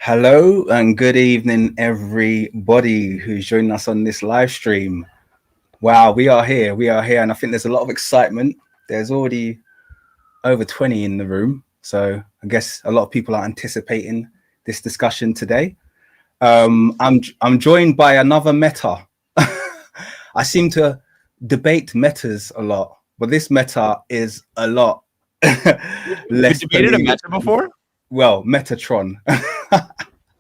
Hello and good evening, everybody who's joining us on this live stream. Wow, we are here. We are here. And I think there's a lot of excitement. There's already over 20 in the room. So I guess a lot of people are anticipating this discussion today. I'm joined by another meta. I seem to debate metas a lot, but this meta is a lot less. You debated a meta before? Well, Metatron.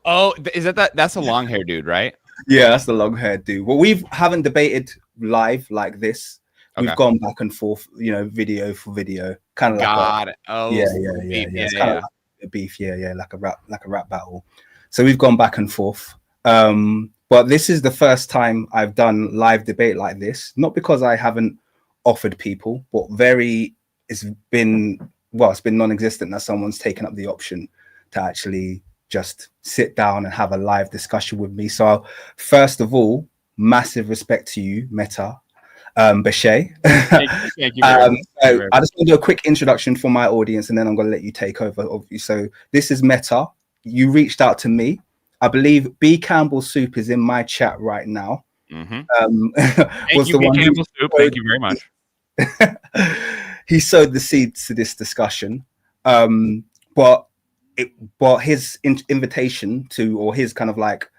Oh, is that that's a long hair dude, right? Yeah, that's the long haired dude. Well, we haven't debated live like this. We've Okay. gone back and forth, video for video, kind of like Got it. Oh, yeah. It's kind of yeah. like a beef, yeah, like a rap battle. So we've gone back and forth. But this is the first time I've done live debate like this. Not because I haven't offered people, but it's been non-existent that someone's taken up the option to actually just sit down and have a live discussion with me. So first of all, massive respect to you, Meta. Bashay. Thank you very much. I just want to do a quick introduction for my audience and then I'm going to let you take over. So this is Meta. You reached out to me. I believe B. Campbell Soup is in my chat right now. Mm-hmm. Thank you, B. Campbell Soup. Thank you very much. He sowed the seeds to this discussion. But his invitation to, or his kind of like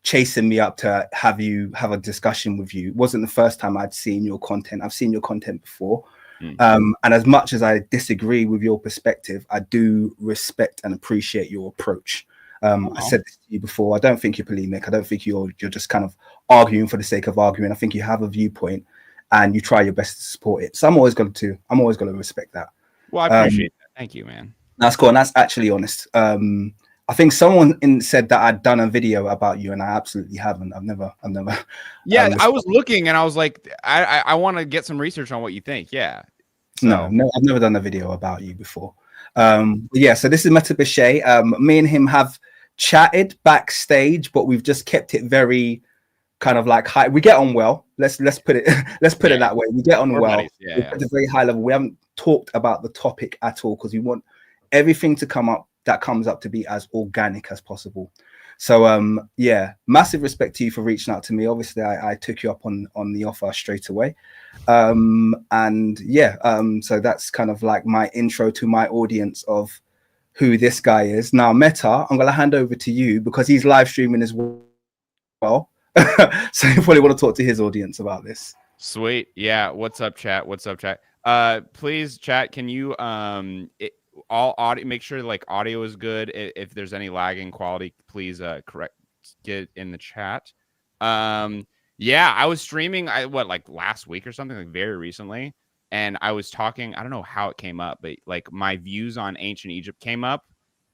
chasing me up to have a discussion with you wasn't the first time I'd seen your content. I've seen your content before. And as much as I disagree with your perspective, I do respect and appreciate your approach. I said this to you before. I don't think you're polemic. I don't think you're just kind of arguing for the sake of arguing. I think you have a viewpoint and you try your best to support it. So I'm always going to respect that. Well, I appreciate that. Thank you, man. That's cool. And that's actually honest. I think someone said that I'd done a video about you, and I absolutely haven't. I've never. Yeah, I was looking, and I was like, I want to get some research on what you think. Yeah. So. No, I've never done a video about you before. Yeah. So this is Meta Bashay. Me and him have chatted backstage, but we've just kept it very kind of like high. We get on well. Let's put it it that way. We get on well. At a very high level. We haven't talked about the topic at all because we want everything to comes up to be as organic as possible. So yeah, massive respect to you for reaching out to me. Obviously I took you up on the offer straight away. And yeah, so that's kind of like my intro to my audience of who this guy is. Now Meta, I'm gonna hand over to you because he's live streaming as well. So you probably want to talk to his audience about this. Sweet. Yeah. What's up, chat? Please, chat, can you all audio, make sure like audio is good. If there's any lagging quality, please get in the chat. Yeah, I was streaming like last week or something, like very recently, and I was talking, I don't know how it came up, but like my views on ancient Egypt came up,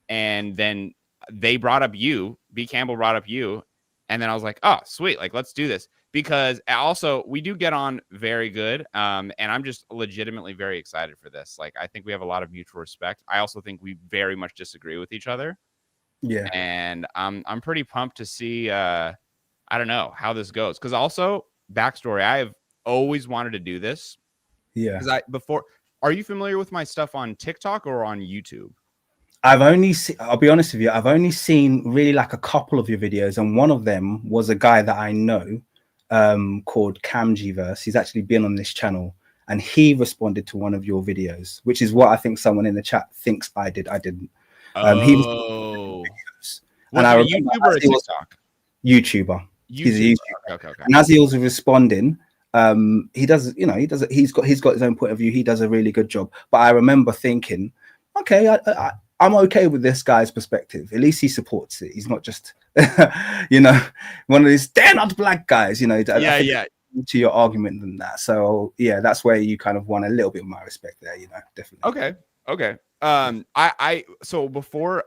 and then they brought up you, B. Campbell brought up you, and then I was like, oh sweet, like let's do this. Because also we do get on very good. And I'm just legitimately very excited for this. Like, I think we have a lot of mutual respect. I also think we very much disagree with each other. Yeah. And I'm pretty pumped to see, I don't know how this goes. Cause also backstory, I have always wanted to do this. Yeah. Are you familiar with my stuff on TikTok or on YouTube? I'll be honest with you. I've only seen really like a couple of your videos. And one of them was a guy that I know called Camgiverse. He's actually been on this channel and he responded to one of your videos, which is what I think someone in the chat thinks I did. I didn't. He was and I remember YouTuber or TikTok? YouTuber. He's a YouTuber. Okay. And as he was responding, he's got his own point of view. He does a really good job. But I remember thinking, okay, I'm okay with this guy's perspective. At least he supports it. He's not just, one of these "they're not black guys." Yeah. To your argument than that. So yeah, that's where you kind of won a little bit of my respect there. Definitely. Okay. So before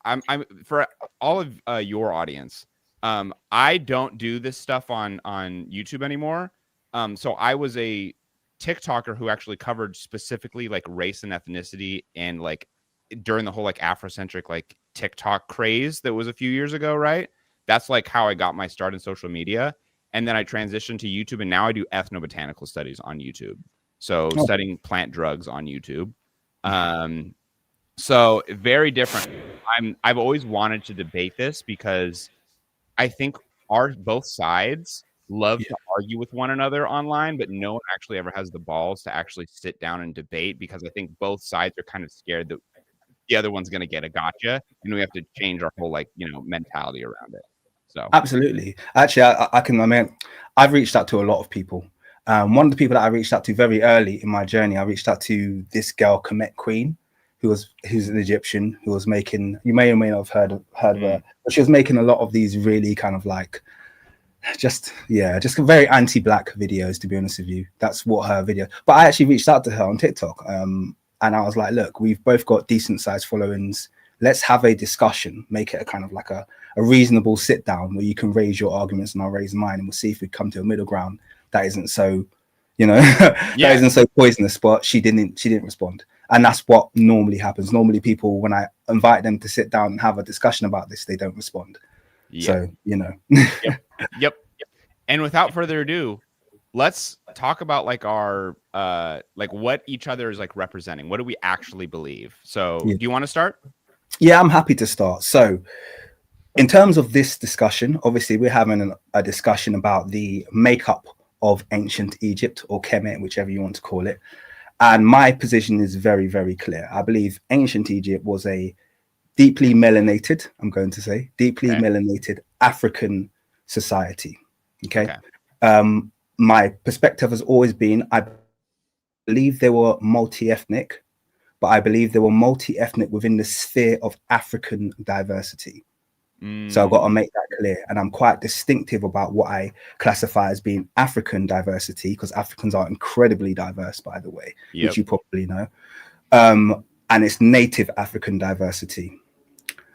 I'm for all of your audience, I don't do this stuff on YouTube anymore. So I was a TikToker who actually covered specifically like race and ethnicity and like during the whole like Afrocentric like TikTok craze that was a few years ago, right? That's like how I got my start in social media. And then I transitioned to YouTube, and now I do ethnobotanical studies on YouTube. So studying plant drugs on YouTube. So very different. I've always wanted to debate this because I think both sides love Yeah. to argue with one another online, but no one actually ever has the balls to actually sit down and debate, because I think both sides are kind of scared that the other one's going to get a gotcha, and we have to change our whole mentality around it. So Absolutely. Actually, I mean, I've reached out to a lot of people. One of the people that I reached out to very early in my journey, I reached out to this girl, Kemet Queen, who's an Egyptian who was making, you may or may not have heard of her, but she was making a lot of these really kind of like, just very anti-black videos, to be honest with you. That's what her video. But I actually reached out to her on TikTok, and I was like, look, we've both got decent sized followings. Let's have a discussion, make it a kind of like a reasonable sit down where you can raise your arguments and I'll raise mine, and we'll see if we come to a middle ground that isn't so, that isn't so poisonous. But she didn't respond. And that's what normally happens. Normally people, when I invite them to sit down and have a discussion about this, they don't respond. So, Yep. And without further ado, let's talk about like our like what each other is like representing. What do we actually believe? So do you want to start? Yeah, I'm happy to start. So in terms of this discussion, obviously we're having a discussion about the makeup of ancient Egypt, or Kemet, whichever you want to call it. And my position is very, very clear. I believe ancient Egypt was a deeply melanated, melanated African society. Okay. My perspective has always been, I believe they were multi-ethnic, but I believe they were multi-ethnic within the sphere of African diversity. So I've got to make that clear. And I'm quite distinctive about what I classify as being African diversity, because Africans are incredibly diverse, by the way, which you probably know. And it's native African diversity.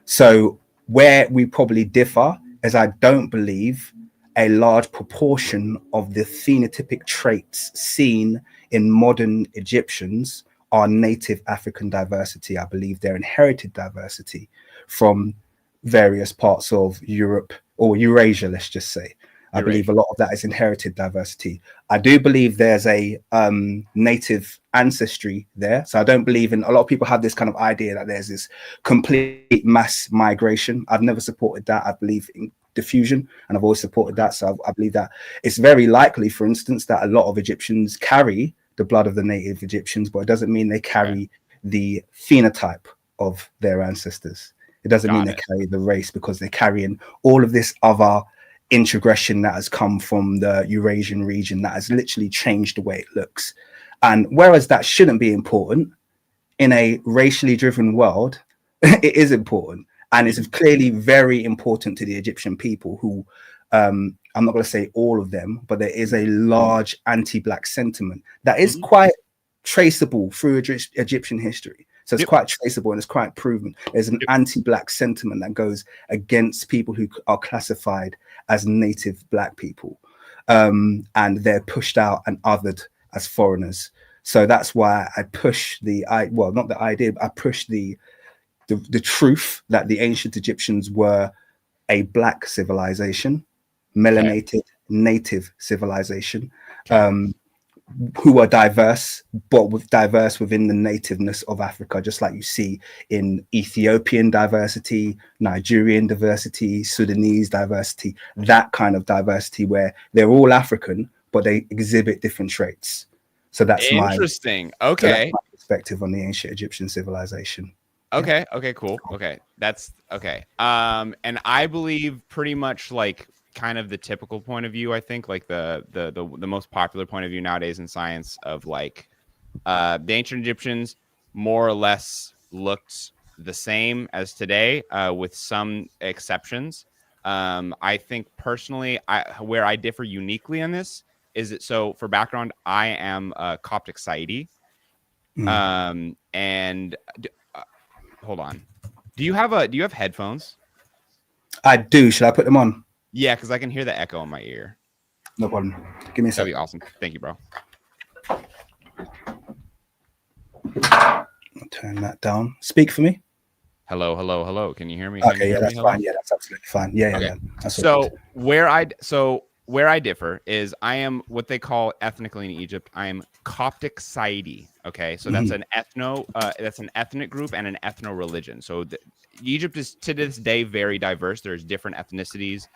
So where we probably differ is I don't believe a large proportion of the phenotypic traits seen in modern Egyptians are native African diversity. I believe they're inherited diversity from various parts of Europe, or Eurasia, let's just say. I believe a lot of that is inherited diversity. I do believe there's a native ancestry there. So I don't believe in, a lot of people have this kind of idea that there's this complete mass migration. I've never supported that. I believe in diffusion, and I've always supported that. So I believe that it's very likely, for instance, that a lot of Egyptians carry the blood of the native Egyptians, but it doesn't mean they carry the phenotype of their ancestors. It doesn't mean they carry the race, because they're carrying all of this other introgression that has come from the Eurasian region that has literally changed the way it looks. And whereas that shouldn't be important in a racially driven world, it is important. And it's clearly very important to the Egyptian people who, I'm not going to say all of them, but there is a large anti-Black sentiment that is quite traceable through Egyptian history. So it's quite traceable and it's quite proven. There's an anti-Black sentiment that goes against people who are classified as native Black people. And they're pushed out and othered as foreigners. So that's why I push I push the truth that the ancient Egyptians were a Black civilization, melanated native civilization, who are diverse, but diverse within the nativeness of Africa, just like you see in Ethiopian diversity, Nigerian diversity, Sudanese diversity, that kind of diversity where they're all African, but they exhibit different traits. So that's interesting. So that's my perspective on the ancient Egyptian civilization. Okay. Cool. Okay. That's okay. And I believe pretty much like kind of the typical point of view, I think, like the most popular point of view nowadays in science of like the ancient Egyptians more or less looked the same as today, with some exceptions. I think personally, where I differ uniquely in this is that, so for background, I am a Coptic Saidi. And hold on. Do you have headphones? I do. Should I put them on? Yeah, because I can hear the echo in my ear. No problem. Give me a second. That'd be awesome. Thank you, bro. I'll turn that down. Speak for me. Hello. Can you hear me? Okay, yeah, that's fine. Yeah, that's absolutely fine. Yeah. So where I differ is I am what they call ethnically in Egypt. I am Coptic Saidi. Okay, so that's an that's an ethnic group and an ethno religion. So Egypt is to this day very diverse. There's different ethnicities,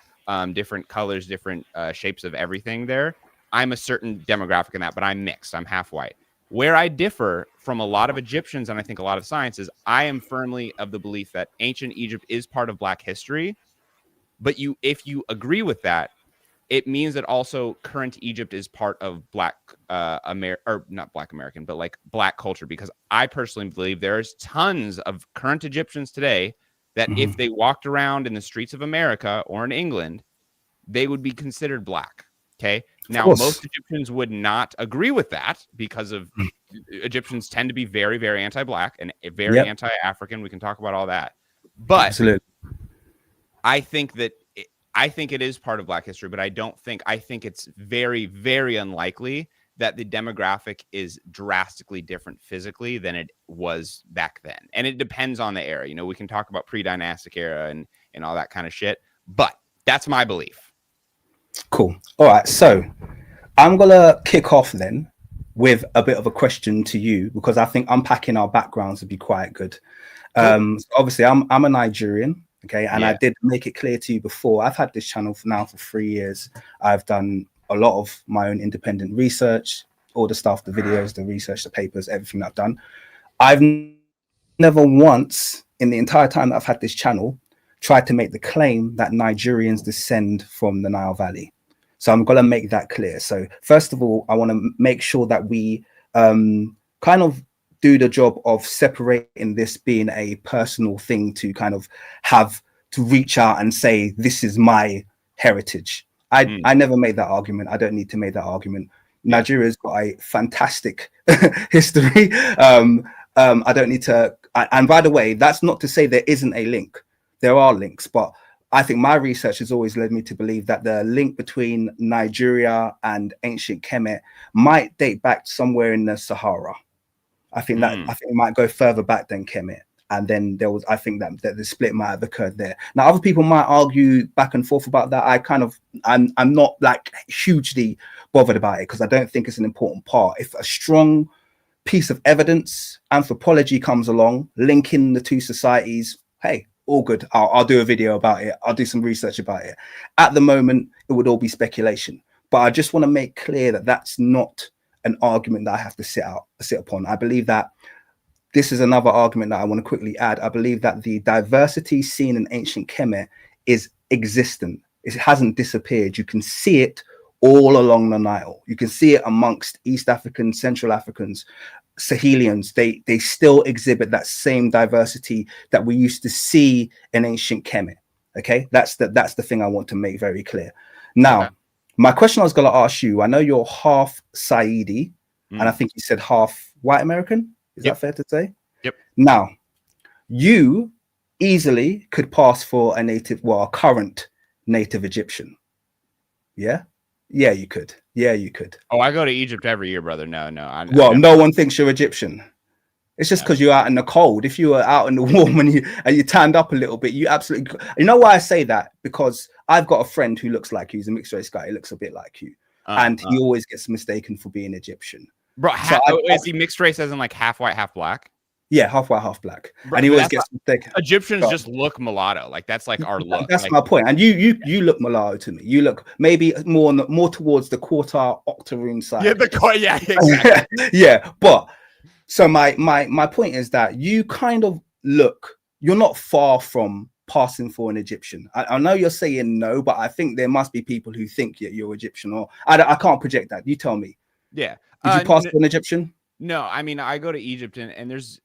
different colors, different shapes of everything there. I'm a certain demographic in that, but I'm mixed. I'm half white. Where I differ from a lot of Egyptians and I think a lot of science is I am firmly of the belief that ancient Egypt is part of Black history. But if you agree with that, it means that also current Egypt is part of Black or not Black American, but like Black culture. Because I personally believe there's tons of current Egyptians today that if they walked around in the streets of America or in England, they would be considered Black. Okay. Now, most Egyptians would not agree with that because of Egyptians tend to be very, very anti-Black and very anti-African. We can talk about all that. But absolutely. I think it is part of Black history, but I think it's very, very unlikely that the demographic is drastically different physically than it was back then. And it depends on the era. You know, we can talk about pre-dynastic era and all that kind of shit, but that's my belief. Cool. All right. So I'm going to kick off then with a bit of a question to you, because I think unpacking our backgrounds would be quite good. Cool. So obviously, I'm a Nigerian. Okay. And I did make it clear to you before, I've had this channel for 3 years. I've done a lot of my own independent research, all the stuff, the videos, the research, the papers, everything I've done. I've never once in the entire time that I've had this channel tried to make the claim that Nigerians descend from the Nile Valley. So I'm going to make that clear. So first of all, I want to make sure that we kind of do the job of separating this being a personal thing to kind of have to reach out and say, this is my heritage. I never made that argument. I don't need to make that argument. Nigeria's got a fantastic history. I don't need to. And by the way, that's not to say there isn't a link. There are links, but I think my research has always led me to believe that the link between Nigeria and ancient Kemet might date back somewhere in the Sahara. I think it might go further back than Kemet. And then I think that the split might have occurred there. Now, other people might argue back and forth about that. I'm not like hugely bothered about it because I don't think it's an important part. If a strong piece of evidence, anthropology comes along, linking the two societies, hey, all good. I'll do a video about it. I'll do some research about it. At the moment, it would all be speculation. But I just want to make clear that that's not an argument that I have to sit upon. I believe that this is another argument that I want to quickly add. I believe that the diversity seen in ancient Kemet is existent. It hasn't disappeared. You can see it all along the Nile. You can see it amongst East Africans, Central Africans, Sahelians. They still exhibit that same diversity that we used to see in ancient Kemet. Okay, that's the thing I want to make very clear. Now, my question I was going to ask you, I know you're half Saidi, and I think you said half white American. Is that fair to say? Yep. Now, you easily could pass for a current native Egyptian. Yeah? Yeah, you could. Yeah, you could. Oh, I go to Egypt every year, brother. No. No one thinks you're Egyptian. It's just because you're out in the cold. If you were out in the warm and you tanned up a little bit, you absolutely... You know why I say that? Because I've got a friend who looks like you. He's a mixed race guy. He looks a bit like you. And he always gets mistaken for being Egyptian. Bro, is he mixed race as in like half white, half black? Yeah, half white, half black. Bro, and he always gets mistaken. Egyptians just look mulatto. Like that's like our look. That's my point. And you look mulatto to me. You look maybe more towards the quarter octoroon side. Yeah, exactly. Yeah, but so my point is that you kind of you're not far from passing for an Egyptian. I know you're saying no, but I think there must be people who think you're Egyptian, or I can't project that. You tell me. Yeah. Did you pass for an Egyptian? No, I mean, I go to Egypt and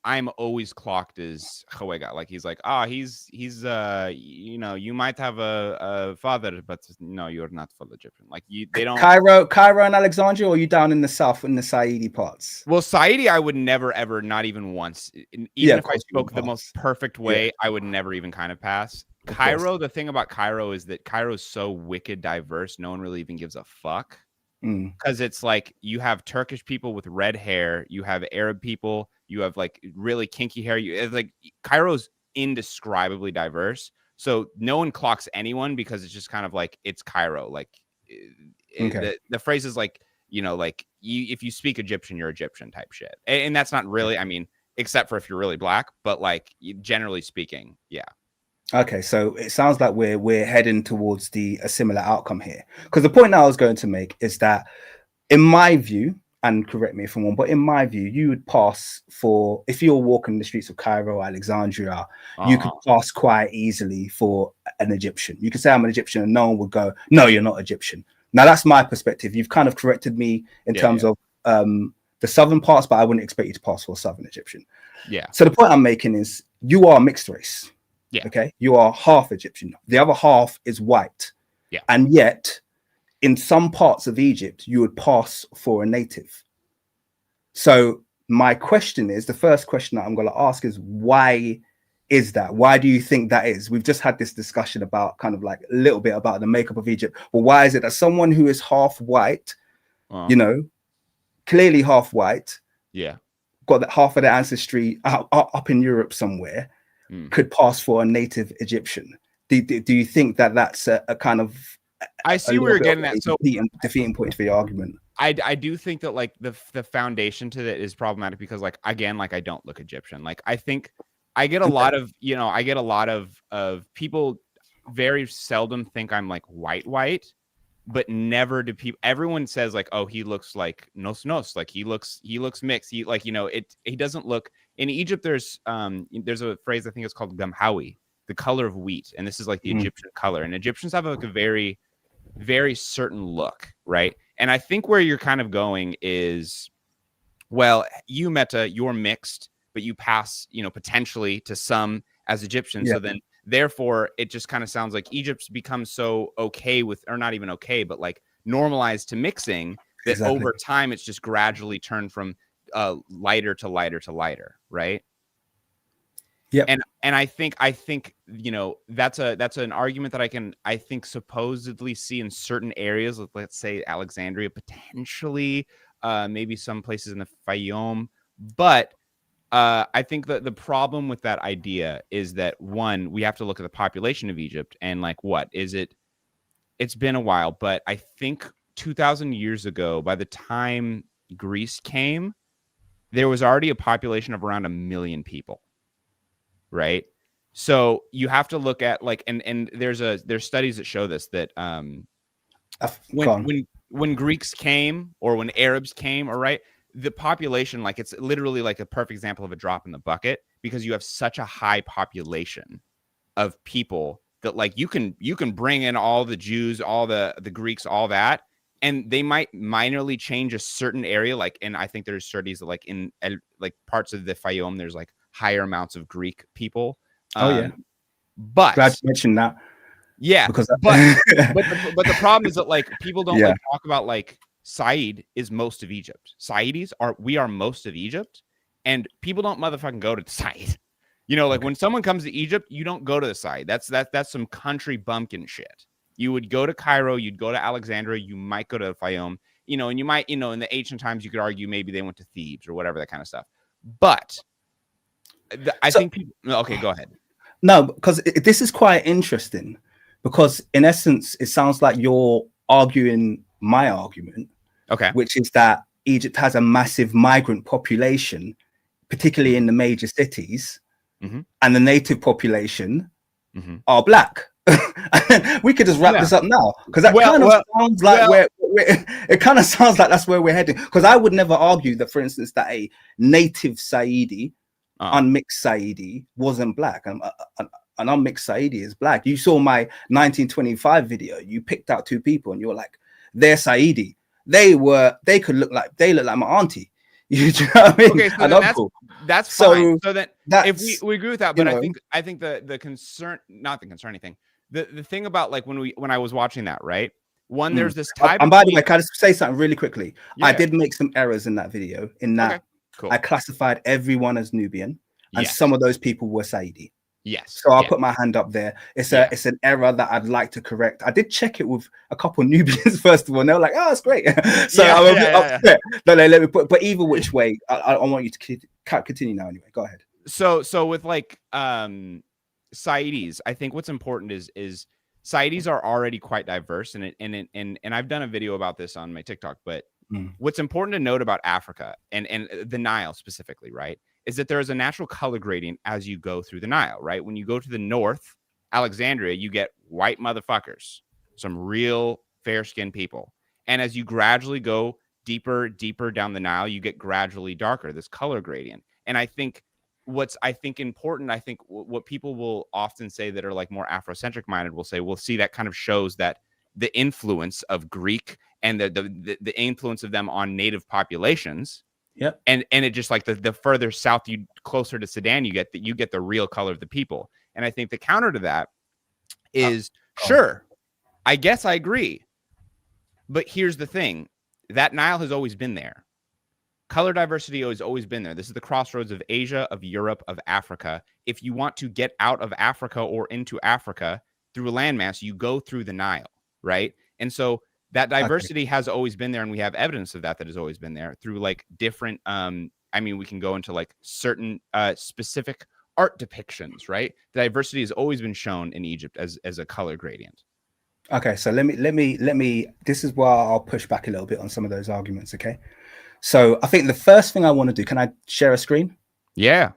I'm always clocked as Khawega. Like he's like, he's you might have a father, but no, you're not full Egyptian. Like they don't Cairo and Alexandria, or are you down in the south in the Saidi parts? Well, Saidi, I would never ever, not even once. Even if I spoke the most perfect way, I would never even kind of pass. Cairo, the thing about Cairo is that Cairo is so wicked diverse, no one really even gives a fuck. Because it's like you have Turkish people with red hair, you have Arab people, you have like really kinky hair. It's like Cairo's indescribably diverse. So no one clocks anyone because it's just kind of like it's Cairo. Like the phrase is like, you know, like if you speak Egyptian, you're Egyptian type shit. And that's not really, I mean, except for if you're really black, but like generally speaking, yeah. Okay, so it sounds like we're heading towards a similar outcome here. Because the point I was going to make is that, in my view, and correct me if I'm wrong, but in my view, you would pass for, if you're walking the streets of Cairo, Alexandria, you could pass quite easily for an Egyptian. You could say I'm an Egyptian, and no one would go, no, you're not Egyptian. Now that's my perspective. You've kind of corrected me in terms of the southern parts, but I wouldn't expect you to pass for a southern Egyptian. Yeah. So the point I'm making is you are mixed race. Yeah. Okay. You are half Egyptian. The other half is white. Yeah. And yet, in some parts of Egypt, you would pass for a native. So my question is, the first question that I'm going to ask is, why is that? Why do you think that is? We've just had this discussion about kind of like a little bit about the makeup of Egypt. But why is it that someone who is half white, you know, clearly half white, got that half of their ancestry up in Europe somewhere, could pass for a native Egyptian? Do you think that that's a kind of, I see where you're getting at. So defeating point for the argument. I do think that like the foundation to that is problematic because like, again, like I don't look Egyptian. Like I think I get a lot of, you know, I get a lot of people very seldom think I'm like white, but never do people, everyone says like, oh, he looks like nos, like he looks mixed. He like, you know, he doesn't look. In Egypt, there's a phrase, I think it's called gamhawi, the color of wheat. And this is like the Egyptian color. And Egyptians have like a very, very certain look, right? And I think where you're kind of going is, well, you Meta, you're mixed, but you pass, you know, potentially to some as Egyptian. So then therefore it just kind of sounds like Egypt's become so okay with, or not even okay, but like normalized to mixing that over time it's just gradually turned from lighter to lighter to lighter, right? Yeah. And I think you know, that's an argument that I think supposedly see in certain areas, let's say Alexandria, potentially maybe some places in the Fayoum, but I think that the problem with that idea is that, one, we have to look at the population of Egypt and like, what is it? It's been a while, but I think 2,000 years ago, by the time Greece came, there was already a population of around 1 million people, right? So you have to look at like, and there's studies that show this, that when Greeks came or when Arabs came, all right, the population, like it's literally like a perfect example of a drop in the bucket, because you have such a high population of people that like you can bring in all the Jews, all the Greeks, all that, and they might minorly change a certain area. Like, and I think there's studies that like in like parts of the Fayoum, there's like higher amounts of Greek people. But glad you mentioned that. Yeah, because but the problem is that like people don't like talk about like Said is most of Egypt. We are most of Egypt, and people don't motherfucking go to Said. You know, like when someone comes to Egypt, you don't go to the Said. That's some country bumpkin shit. You would go to Cairo, you'd go to Alexandria, you might go to Fayoum, you know, and you might, you know, in the ancient times, you could argue maybe they went to Thebes or whatever, that kind of stuff. But I think people, okay, go ahead. No, because this is quite interesting, because in essence, it sounds like you're arguing my argument. Okay. Which is that Egypt has a massive migrant population, particularly in the major cities, and the native population are black. We could just wrap this up now, because that sounds like it kind of sounds like that's where we're heading. Because I would never argue that, for instance, that a native Saidi, unmixed Saidi, wasn't black. An unmixed Saidi is black. You saw my 1925 video. You picked out two people, and you were like, "They're Saidi." They look like my auntie. You know what I mean? Okay, so that's fine. So that if we agree with that, but I think the concern, not the concerning thing, the thing about like when I was watching that, right? One, there's this type. And by the way, can I just say something really quickly? I did make some errors in that video. In that, I classified everyone as Nubian, and some of those people were Saidi. Yes. So I'll put my hand up there. It's an error that I'd like to correct. I did check it with a couple of Nubians first of all, and they were like, "Oh, it's great." So I'm a bit upset. No, let me put. But either which way, I want you to continue now. Anyway, go ahead. So with like Saidis, I think what's important is Saidis are already quite diverse, and I've done a video about this on my TikTok. But what's important to note about Africa and the Nile specifically, right, is that there is a natural color gradient as you go through the Nile, right? When you go to the north, Alexandria, you get white motherfuckers, some real fair-skinned people, and as you gradually go deeper down the Nile, you get gradually darker, this color gradient. And I think what's important, I think what people will often say that are like more Afrocentric minded will say, well, see, that kind of shows that the influence of Greek and the influence of them on native populations. Yep. And it just like the further south you closer to Sudan you get, that you get the real color of the people. And I think the counter to that is sure, I guess I agree. But here's the thing, that Nile has always been there. Color diversity has always been there. This is the crossroads of Asia, of Europe, of Africa. If you want to get out of Africa or into Africa through a landmass, you go through the Nile, right? And so that diversity has always been there, and we have evidence of that has always been there through like different, I mean, we can go into like certain specific art depictions, right? The diversity has always been shown in Egypt as a color gradient. Okay, so let me, this is where I'll push back a little bit on some of those arguments, okay? So I think the first thing I want to do, can I share a screen? Yeah.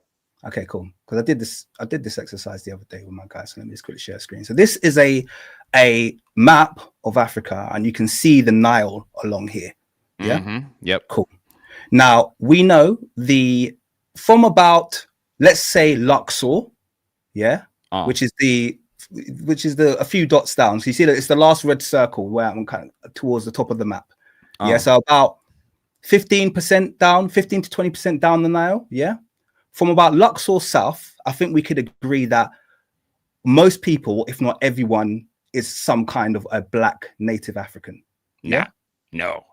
Okay, cool. Because I did this exercise the other day with my guys. So let me just quickly share a screen. So this is a map of Africa, and you can see the Nile along here. Yeah. Mm-hmm. Yep. Cool. Now we know from about, let's say, Luxor, yeah, which is a few dots down. So you see that it's the last red circle where I'm kind of towards the top of the map. Yeah. So about 15% down, 15 to 20% down the Nile. Yeah. From about Luxor south, I think we could agree that most people, if not everyone, is some kind of a black native African. Yeah. No.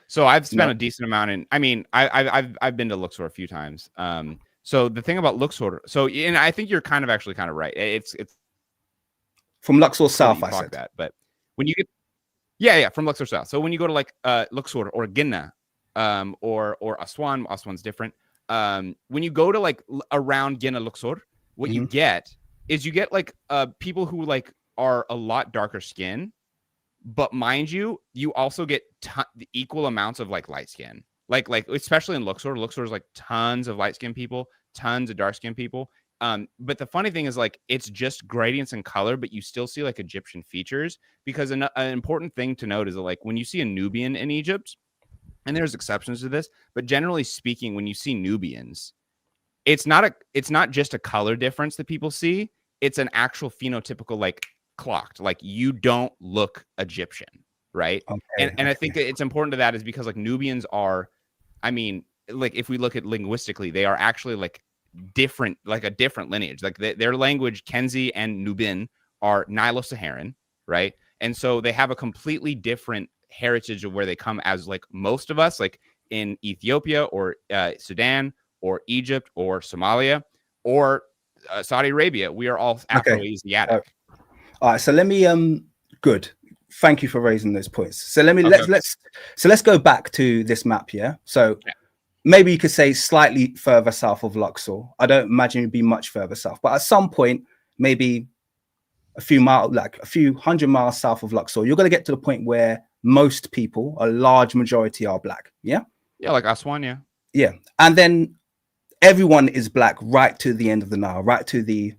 So I've spent a decent amount in, I mean, I've been to Luxor a few times. So the thing about Luxor, and I think you're kind of right. It's from Luxor south, I said that, but when you get, yeah, from Luxor south. So when you go to like Luxor or Ginna, or Aswan, Aswan's different. When you go to like around Ginna, Luxor, what you get is like people who like are a lot darker skin, but mind you, you also get equal amounts of like light skin. Like especially in Luxor is like tons of light skinned people, tons of dark skinned people. But the funny thing is, like, it's just gradients in color, but you still see like Egyptian features, because an important thing to note is that, like, when you see a Nubian in Egypt, and there's exceptions to this, but generally speaking, when you see Nubians, it's not just a color difference that people see. It's an actual phenotypical, like, clocked, like, you don't look Egyptian, right? And I think that it's important to that is because, like, Nubians are, I mean, like, if we look at linguistically, they are actually like different, like a different lineage. Like their language, Kenzi and Nubian, are Nilo-Saharan, right? And so they have a completely different heritage of where they come, as like most of us, like in Ethiopia or Sudan or Egypt or Somalia or Saudi Arabia. We are all Afro-Asiatic. All right, so let me good. Thank you for raising those points. So let's go back to this map, yeah? So maybe you could say slightly further south of Luxor. I don't imagine it'd be much further south, but at some point, maybe a few hundred miles south of Luxor, you're going to get to the point where most people, a large majority, are black. Yeah. Yeah, like Aswan. Yeah. Yeah, and then everyone is black right to the end of the Nile, right to the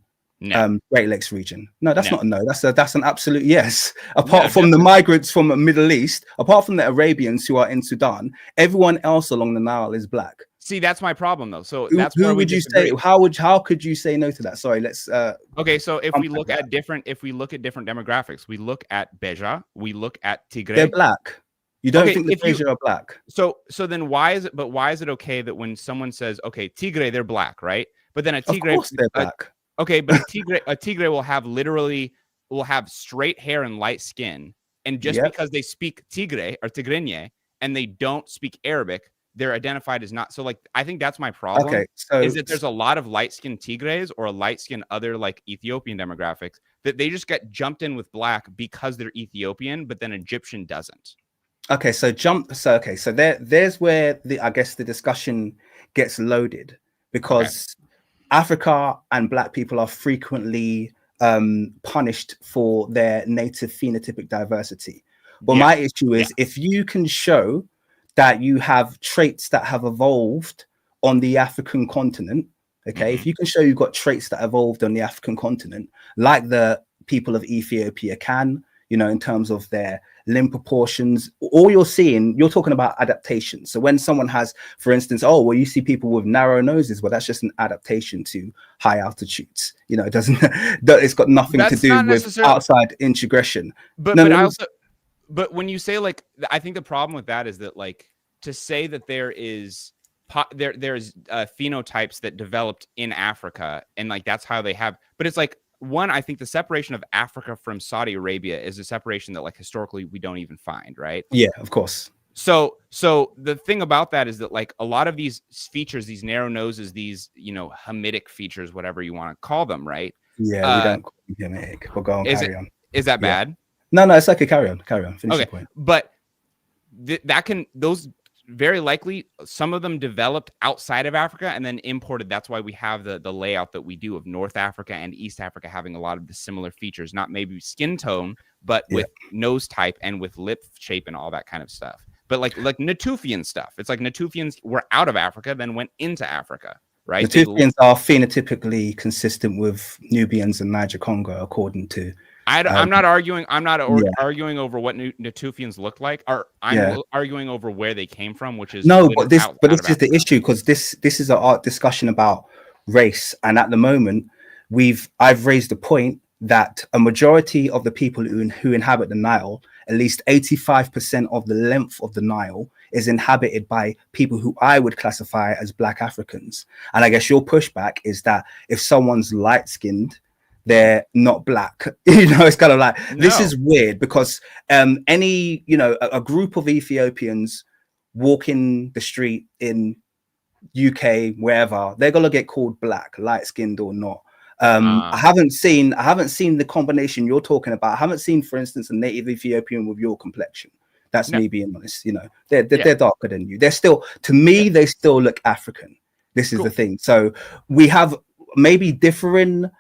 Great Lakes region. No, that's not a no. That's an absolute yes. Apart from the migrants from the Middle East, apart from the Arabians who are in Sudan, everyone else along the Nile is black. See, that's my problem though. So who would you say? How could you say no to that? Sorry, let's. Okay, so if we look at different demographics, we look at Beja, we look at Tigray. They're black. You don't think the Beja are black? So then why is it okay that when someone says, okay, Tigray, they're black, right? But then a Tigray, of course they're black. Okay, but a Tigray will have straight hair and light skin, and just because they speak Tigray or Tigrinya and they don't speak Arabic, they're identified as not. So, like, I think that's my problem. Okay, so is that there's a lot of light-skinned Tigrays or light-skinned other like Ethiopian demographics that they just get jumped in with black because they're Ethiopian, but then Egyptian doesn't. Okay, so there's where I guess the discussion gets loaded, because Africa and Black people are frequently punished for their native phenotypic diversity. But Yeah. my issue is if you can show that you have traits that have evolved on the African continent, okay, if you can show you've got traits that evolved on the African continent, like the people of Ethiopia can, you know, in terms of their limb proportions, all you're seeing, you're talking about adaptation. So when someone has, for instance, oh, well, you see people with narrow noses, well, that's just an adaptation to high altitudes. You know, it doesn't, it's got nothing to That's do not with necessarily, outside integration. but No, but no, I also, but when you say like, I think the problem with that is that like to say that there is there's phenotypes that developed in Africa and like that's how they have, but it's like one, I think the separation of Africa from Saudi Arabia is a separation that like historically we don't even find, right? yeah, of course. So the thing about that is that like a lot of these features, these narrow noses, these, you know, Hamitic features, whatever you want to call them, right? Yeah, we don't call him Hamitic. We'll go on, carry on. Is that Yeah. bad? No, it's okay. Carry on. Finish your point. But those very likely, some of them developed outside of Africa and then imported. That's why we have the layout that we do of North Africa and East Africa having a lot of the similar features, not maybe skin tone, but with nose type and with lip shape and all that kind of stuff. But like Natufian stuff, it's like Natufians were out of Africa, then went into Africa, right? Natufians are phenotypically consistent with Nubians and Niger Congo, according to. I'm not arguing. I'm not arguing over what Natufians look like. I'm arguing over where they came from, which is no. But this is the issue, because this is an art discussion about race, and at the moment, I've raised the point that a majority of the people who inhabit the Nile, at least 85% of the length of the Nile, is inhabited by people who I would classify as Black Africans. And I guess your pushback is that if someone's light-skinned, they're not Black. You know, it's kind of like, this is weird, because any, you know, a group of Ethiopians walking the street in UK, wherever, they're gonna get called Black, light-skinned or not. I haven't seen the combination you're talking about. I haven't seen, for instance, a native Ethiopian with your complexion. That's me being honest. You know, they're darker than you. They're still, to me, they still look African. This is the thing. So we have maybe differing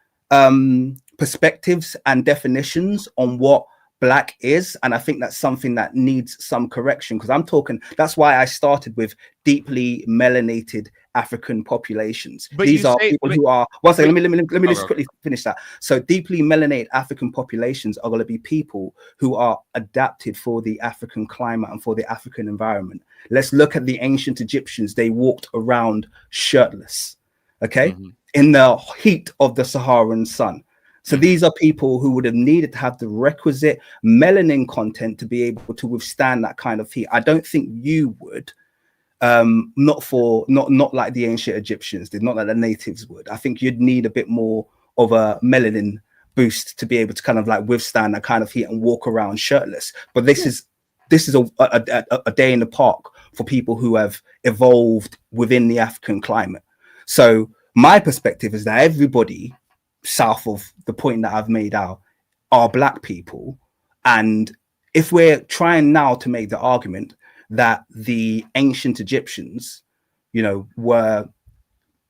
perspectives and definitions on what Black is, and I think that's something that needs some correction, because I'm talking, that's why I started with deeply melanated African populations. But these are people who are, one second, let me just quickly finish that. So deeply melanated African populations are going to be people who are adapted for the African climate and for the African environment. Let's look at the ancient Egyptians. They walked around shirtless, okay, in the heat of the Saharan sun. So these are people who would have needed to have the requisite melanin content to be able to withstand that kind of heat. I don't think you would, not like the ancient Egyptians did, not like the natives would. I think you'd need a bit more of a melanin boost to be able to kind of like withstand that kind of heat and walk around shirtless. But this is a day in the park for people who have evolved within the African climate. So my perspective is that everybody south of the point that I've made out are Black people. And if we're trying now to make the argument that the ancient Egyptians, you know, were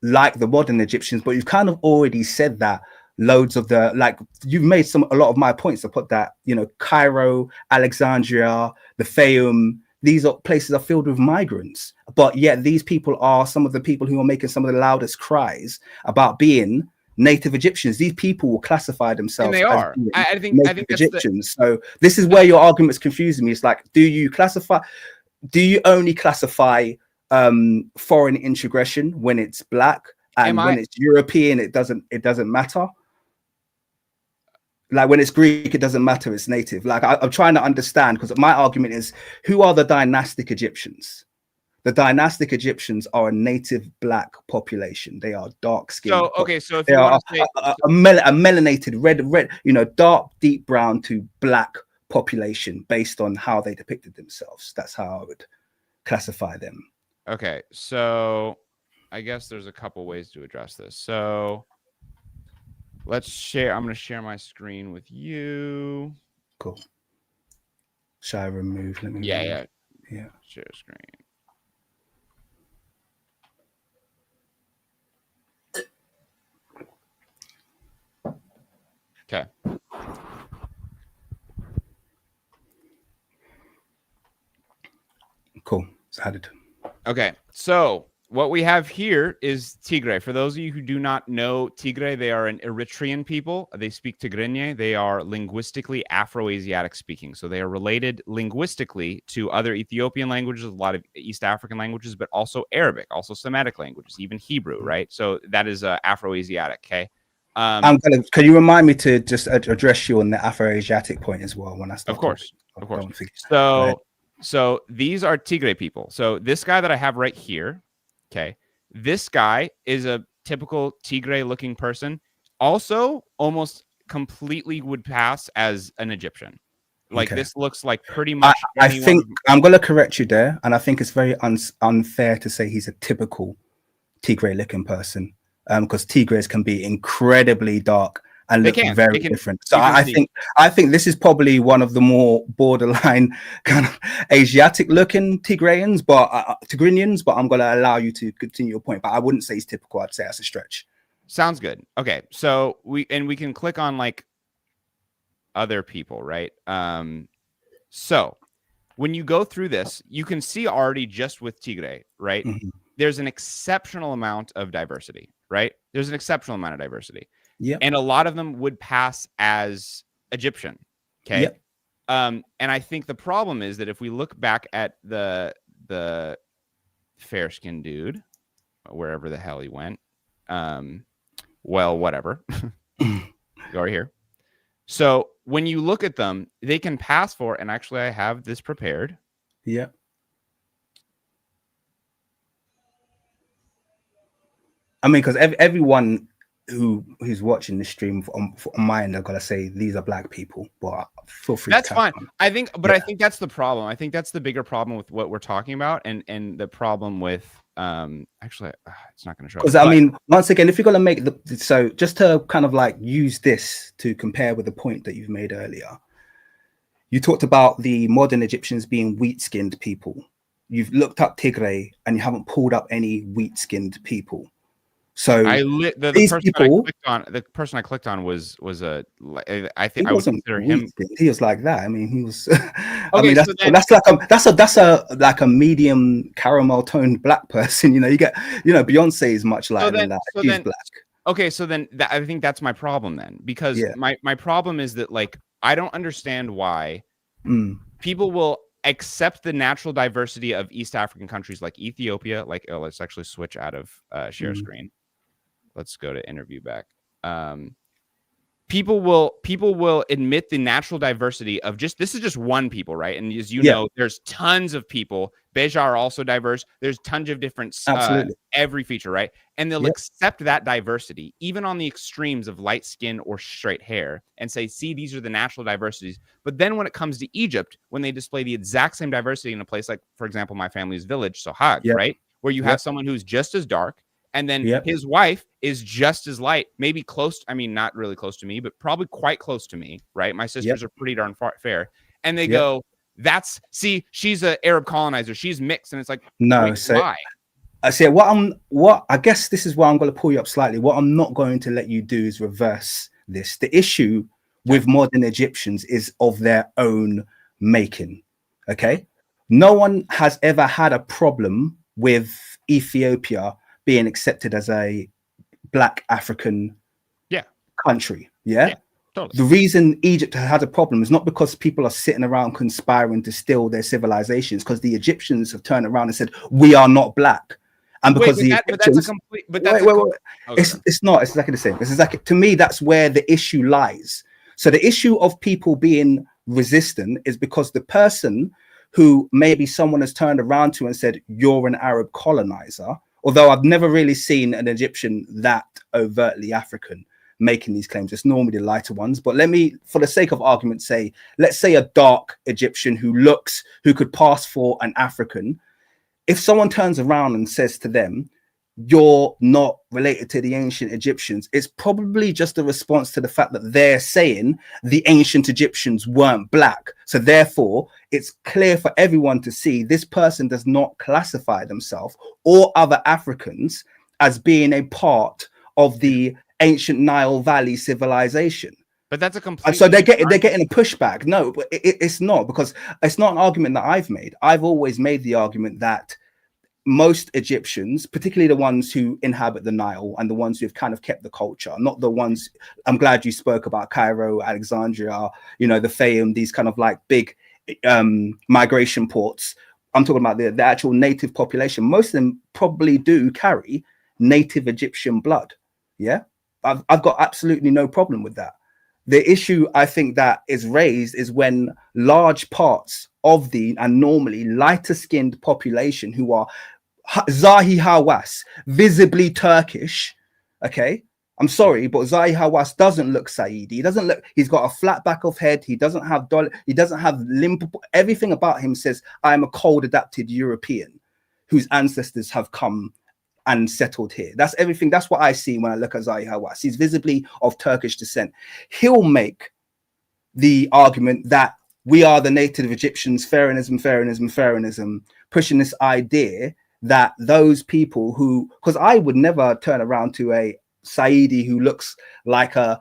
like the modern Egyptians, but you've kind of already said that loads of the, like, you've made a lot of my points to put that, you know, Cairo, Alexandria, the Fayum, these places are filled with migrants, but yet these people are some of the people who are making some of the loudest cries about being native Egyptians. These people will classify themselves, and they are. I think Egyptians. So this is where your argument's confusing me. It's like, do you only classify foreign integration when it's Black, and when it's European it doesn't matter? Like when it's Greek, it doesn't matter, it's native. Like I'm trying to understand, because my argument is, who are the dynastic Egyptians? The dynastic Egyptians are a native Black population. They are dark skinned. So okay, so if they are a melanated red, you know, dark, deep brown to Black population based on how they depicted themselves. That's how I would classify them. Okay, so I guess there's a couple ways to address this. So let's share. I'm going to share my screen with you. Cool. Shall I remove? Let me. Yeah. Share screen. Okay. Cool. It's added. Okay. So what we have here is Tigray. For those of you who do not know Tigray, they are an Eritrean people. They speak Tigrinya. They are linguistically Afro-Asiatic speaking. So they are related linguistically to other Ethiopian languages, a lot of East African languages, but also Arabic, also Semitic languages, even Hebrew, right? So that is Afro-Asiatic, okay? Can you remind me to just address you on the Afro-Asiatic point as well when I start? Of course. So So these are Tigray people. So this guy that I have right here, okay, this guy is a typical Tigray looking person. Also, almost completely would pass as an Egyptian. Like this looks like pretty much. I think I'm going to correct you there, and I think it's very unfair to say he's a typical Tigray looking person, because Tigrays can be incredibly dark and look very different. So I think this is probably one of the more borderline kind of Asiatic looking Tigrayans, but Tigrinians. But I'm going to allow you to continue your point. But I wouldn't say he's typical. I'd say that's a stretch. Sounds good. Okay, so we can click on like other people, right? So when you go through this, you can see already just with Tigray, right? Mm-hmm. There's an exceptional amount of diversity, right? There's an exceptional amount of diversity. Yeah. And a lot of them would pass as Egyptian. Okay. Yep. And I think the problem is that if we look back at the fair-skinned dude, wherever the hell he went, well, whatever. Go right here. So when you look at them, they can pass for, and actually I have this prepared. Yeah. I mean, because everyone who's watching the stream on my end, I've got to say these are black people, but feel free. That's fine. I think, but I think that's the problem. I think that's the bigger problem with what we're talking about, and the problem with actually it's not going to show. Because I mean, once again, if you're going to make so just to kind of like use this to compare with the point that you've made earlier, you talked about the modern Egyptians being wheat-skinned people. You've looked up Tigray and you haven't pulled up any wheat-skinned people. So the person I clicked on was I think I would consider him. He was like that. I mean, he was. I mean, that's like a medium caramel toned black person. You know, Beyonce is much lighter than that. She's black. Okay, so then I think that's my problem then, because my problem is that like I don't understand why people will accept the natural diversity of East African countries like Ethiopia. Like, let's actually switch out of share screen. Let's go to interview back. People will admit the natural diversity of this is just one people, right? And as you know, there's tons of people. Beja are also diverse. There's tons of different every feature, right? And they'll accept that diversity, even on the extremes of light skin or straight hair, and say, see, these are the natural diversities. But then when it comes to Egypt, when they display the exact same diversity in a place like, for example, my family's village, Sohag, right? Where you have someone who's just as dark, and then his wife is just as light, maybe close. I mean, not really close to me, but probably quite close to me, right? My sisters are pretty darn fair. And they go, she's an Arab colonizer. She's mixed. And it's like, no, why? I say I guess this is why I'm going to pull you up slightly. What I'm not going to let you do is reverse this. The issue with modern Egyptians is of their own making. Okay. No one has ever had a problem with Ethiopia being accepted as a black African country. Totally. The reason Egypt has had a problem is not because people are sitting around conspiring to steal their civilizations, because the Egyptians have turned around and said, we are not black. And because it's not, it's exactly the same. It's exactly, to me, that's where the issue lies. So the issue of people being resistant is because the person who maybe someone has turned around to and said, you're an Arab colonizer, although I've never really seen an Egyptian that overtly African making these claims. It's normally the lighter ones. But let me, for the sake of argument, say, let's say a dark Egyptian who could pass for an African. If someone turns around and says to them, you're not related to the ancient Egyptians, it's probably just a response to the fact that they're saying the ancient Egyptians weren't black. So therefore, it's clear for everyone to see this person does not classify themselves or other Africans as being a part of the ancient Nile Valley civilization. But that's a And complete. so they're getting a pushback. No, but it's not, because it's not an argument that I've made. I've always made the argument that most Egyptians, particularly the ones who inhabit the Nile and the ones who've kind of kept the culture, not the ones. I'm glad you spoke about Cairo, Alexandria, you know, the Fayum, these kind of like big migration ports. I'm talking about the actual native population. Most of them probably do carry native Egyptian blood. Yeah, I've got absolutely no problem with that. The issue I think that is raised is when large parts of the, and normally lighter skinned population who are Zahi Hawass, visibly Turkish. Okay, I'm sorry, but Zahi Hawass doesn't look Saidi. He doesn't look. He's got a flat back of head. He doesn't have He doesn't have limp. Everything about him says I am a cold adapted European, whose ancestors have come and settled here. That's everything. That's what I see when I look at Zahi Hawass. He's visibly of Turkish descent. He'll make the argument that we are the native Egyptians, Pharaonism, pushing this idea that those people who, because I would never turn around to a Saidi who looks like a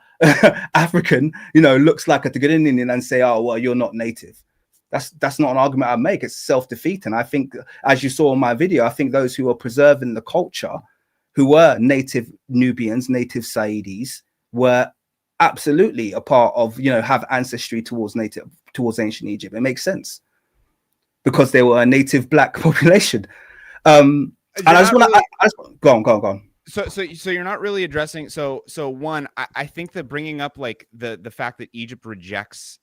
African, you know, looks like a Tigrinya and say, oh, well, you're not native. That's not an argument I make. It's self-defeating. I think, as you saw in my video, I think those who are preserving the culture, who were native Nubians, native Saidis, were absolutely a part of, you know, have ancestry towards ancient Egypt. It makes sense because they were a native black population. And I just want to go on. So you're not really addressing. So one, I think that bringing up like the fact that Egypt rejects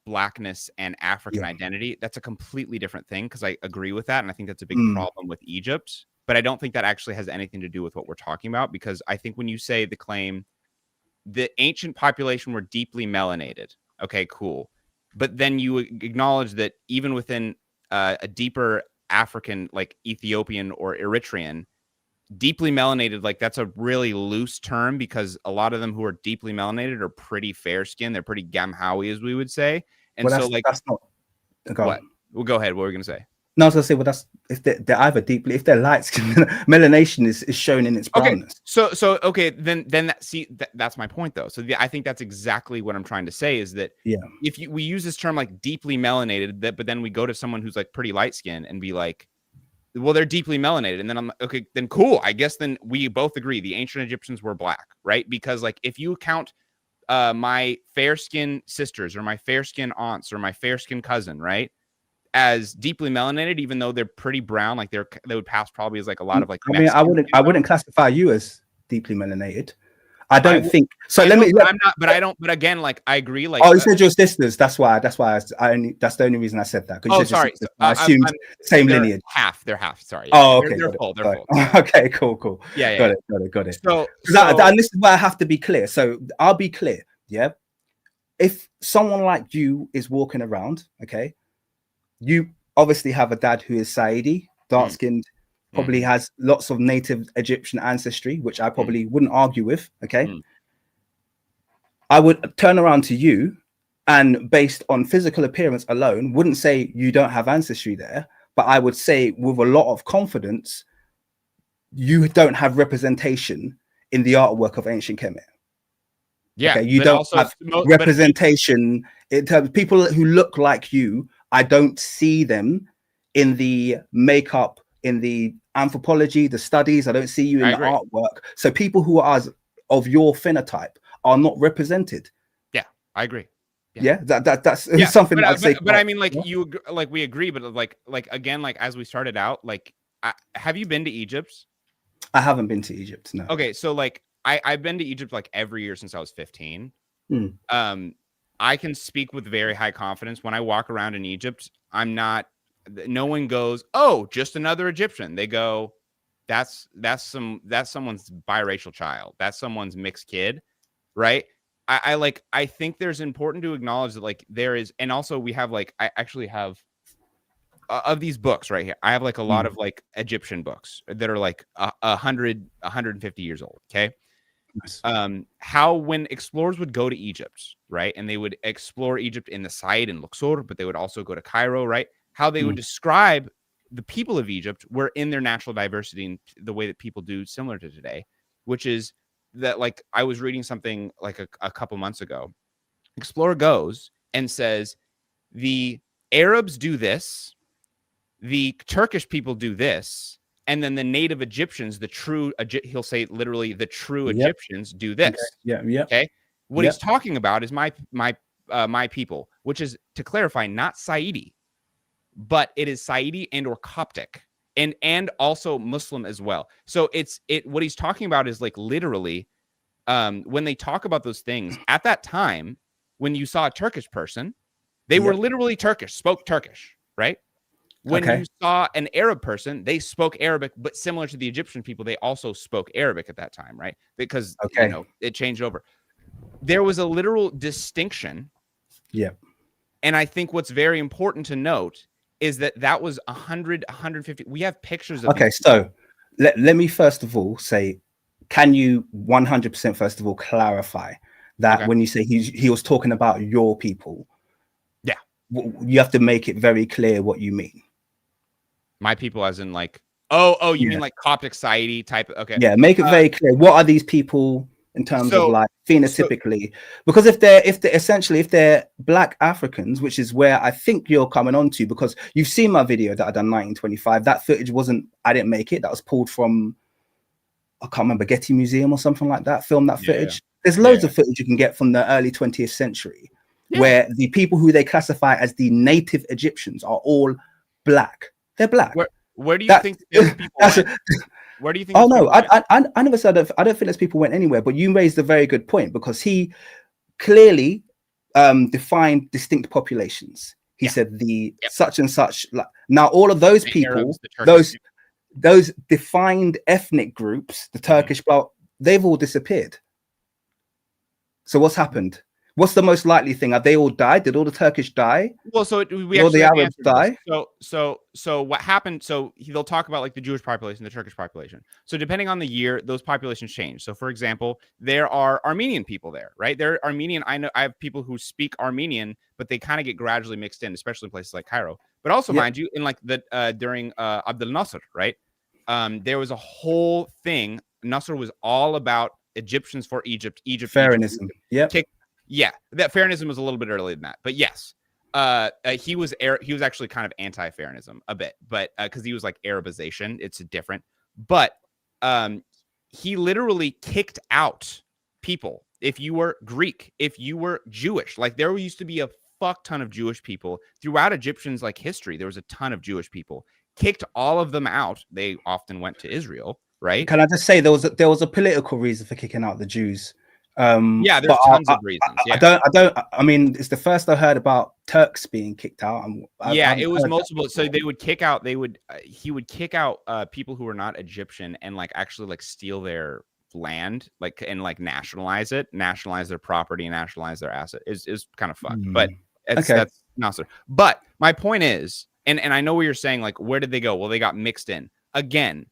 blackness and African identity, that's a completely different thing, because I agree with that, and I think that's a big problem with Egypt. But I don't think that actually has anything to do with what we're talking about, because I think when you say the claim, the ancient population were deeply melanated. Okay, cool. But then you acknowledge that even within a deeper African, like Ethiopian or Eritrean, deeply melanated, like that's a really loose term, because a lot of them who are deeply melanated are pretty fair skinned. They're pretty gamhawi, as we would say. And well, so like, that's not. What? Well, go ahead. What were we going to say? No, I was gonna say, well, that's if they're either deeply, if they're light skin, melanation is shown in its brownness. Okay. So okay, then that's my point though. So I think that's exactly what I'm trying to say, is that if we use this term like deeply melanated, but then we go to someone who's like pretty light skin and be like, well, they're deeply melanated, and then I'm like, okay, then cool. I guess then we both agree the ancient Egyptians were black, right? Because like if you count my fair skin sisters or my fair skin aunts or my fair skin cousin, right, as deeply melanated, even though they're pretty brown, like they would pass probably as like a lot of like. I mean, I wouldn't classify you as deeply melanated. I don't think so. I'm not, but I don't. But again, like I agree. Like, you said your sisters. That's why. That's the only reason I said that. Oh, sorry. I assumed same lineage. They're half. Sorry. Oh, okay. They're full. Okay, cool. Yeah. Got it. So and this is where I have to be clear. So I'll be clear. Yeah. If someone like you is walking around, okay, you obviously have a dad who is Saidi, dark skinned. Probably has lots of native Egyptian ancestry, which I probably wouldn't argue with. Okay. I would turn around to you and based on physical appearance alone, wouldn't say you don't have ancestry there, but I would say with a lot of confidence, you don't have representation in the artwork of ancient Kemet. Yeah. Okay? You don't have representation in terms of people who look like you. I don't see them in the makeup, in the anthropology, the studies. I don't see you in the artwork. So people who are of your phenotype are not represented. Yeah, I agree. Yeah, that's something I'd say. But I mean, like we agree, but like again, like as we started out, like have you been to Egypt? I haven't been to Egypt. No. Okay, so like I've been to Egypt like every year since I was 15. I can speak with very high confidence when I walk around in Egypt. No one goes, oh, just another Egyptian. They go, that's someone's biracial child. That's someone's mixed kid, right? I think there's important to acknowledge that like there is, and also we have like, I actually have of these books right here. I have like a lot of like Egyptian books that are like 150 years old. Okay. Nice. How when explorers would go to Egypt, right? And they would explore Egypt in the Said and Luxor, but they would also go to Cairo, right? How they would describe the people of Egypt were in their natural diversity in the way that people do similar to today, which is that like I was reading something like a couple months ago. Explorer goes and says the Arabs do this, the Turkish people do this, and then the native Egyptians, he'll say literally the true Egyptians do this. Okay. Okay. What he's talking about is my people, which is, to clarify, not Saidi, but it is Saidi and or Coptic and also Muslim as well. So what he's talking about is like literally when they talk about those things at that time, when you saw a Turkish person, they were literally Turkish, spoke Turkish, right? When you saw an Arab person, they spoke Arabic, but similar to the Egyptian people, they also spoke Arabic at that time, right? Because it changed over. There was a literal distinction. Yeah. And I think what's very important to note is that was 100, 150. We have pictures of. Okay, so let me first of all say, can you 100% first of all clarify that when you say he was talking about your people? Yeah. You have to make it very clear what you mean. My people as in like, you mean like Coptic society type? Okay. Yeah, make it very clear. What are these people in terms of like phenotypically? Because if they're Black Africans, which is where I think you're coming on to, because you've seen my video that I done 1925. That footage I didn't make it. That was pulled from, I can't remember, Getty Museum or something like that. Filmed that footage. There's loads of footage you can get from the early 20th century where the people who they classify as the native Egyptians are all Black. They're Black. Where do you think those people went? Where do you think? Oh no, I never said I don't think those people went anywhere. But you raised a very good point, because he clearly defined distinct populations. He said the such and such. Now all of those people, Arabs, those defined ethnic groups, the Turkish bloc, they've all disappeared. So what's happened? What's the most likely thing? Have they all died? Did all the Turkish die? Well, so we all the Arabs die. So what happened? So they'll talk about like the Jewish population, the Turkish population. So depending on the year, those populations change. So for example, there are Armenian people there, right? They're Armenian. I know I have people who speak Armenian, but they kind of get gradually mixed in, especially in places like Cairo. But also, mind you, in like during Abdel Nasser, right? There was a whole thing. Nasser was all about Egyptians for Egypt. Pharaonism. Yeah, that Pharaonism was a little bit earlier than that, but yes, he was actually kind of anti-Pharaonism a bit, but because he was like Arabization, it's different. But he literally kicked out people if you were Greek, if you were Jewish. Like there used to be a fuck ton of Jewish people throughout Egyptians like history. There was a ton of Jewish people. Kicked all of them out. They often went to Israel, right? Can I just say there was a political reason for kicking out the Jews? There's tons of reasons. I mean, it's the first I heard about Turks being kicked out. It was multiple. So they would kick out. He would kick out people who were not Egyptian and like actually like steal their land, like and like nationalize their property, nationalize their asset. Is kind of fun, but that's not so. But my point is, and I know what you're saying. Like, where did they go? Well, they got mixed in again.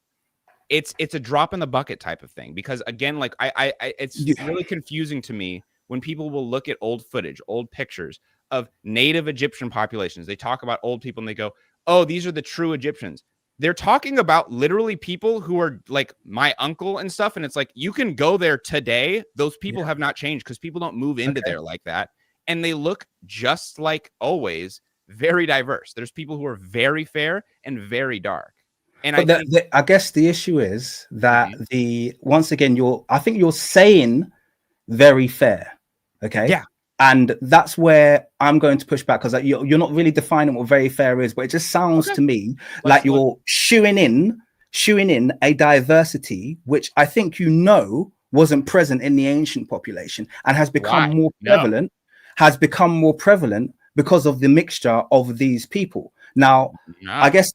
It's a drop in the bucket type of thing, because again, like it's really confusing to me when people will look at old footage, old pictures of native Egyptian populations. They talk about old people and they go, oh, these are the true Egyptians. They're talking about literally people who are like my uncle and stuff. And it's like, you can go there today. Those people have not changed because people don't move into there like that. And they look just like always, very diverse. There's people who are very fair and very dark. And I guess the issue is that once again, I think you're saying very fair. Okay. Yeah. And that's where I'm going to push back, because you're not really defining what very fair is, but it just sounds to me like you're shooing in a diversity, which I think wasn't present in the ancient population and has become more prevalent because of the mixture of these people. Now, I guess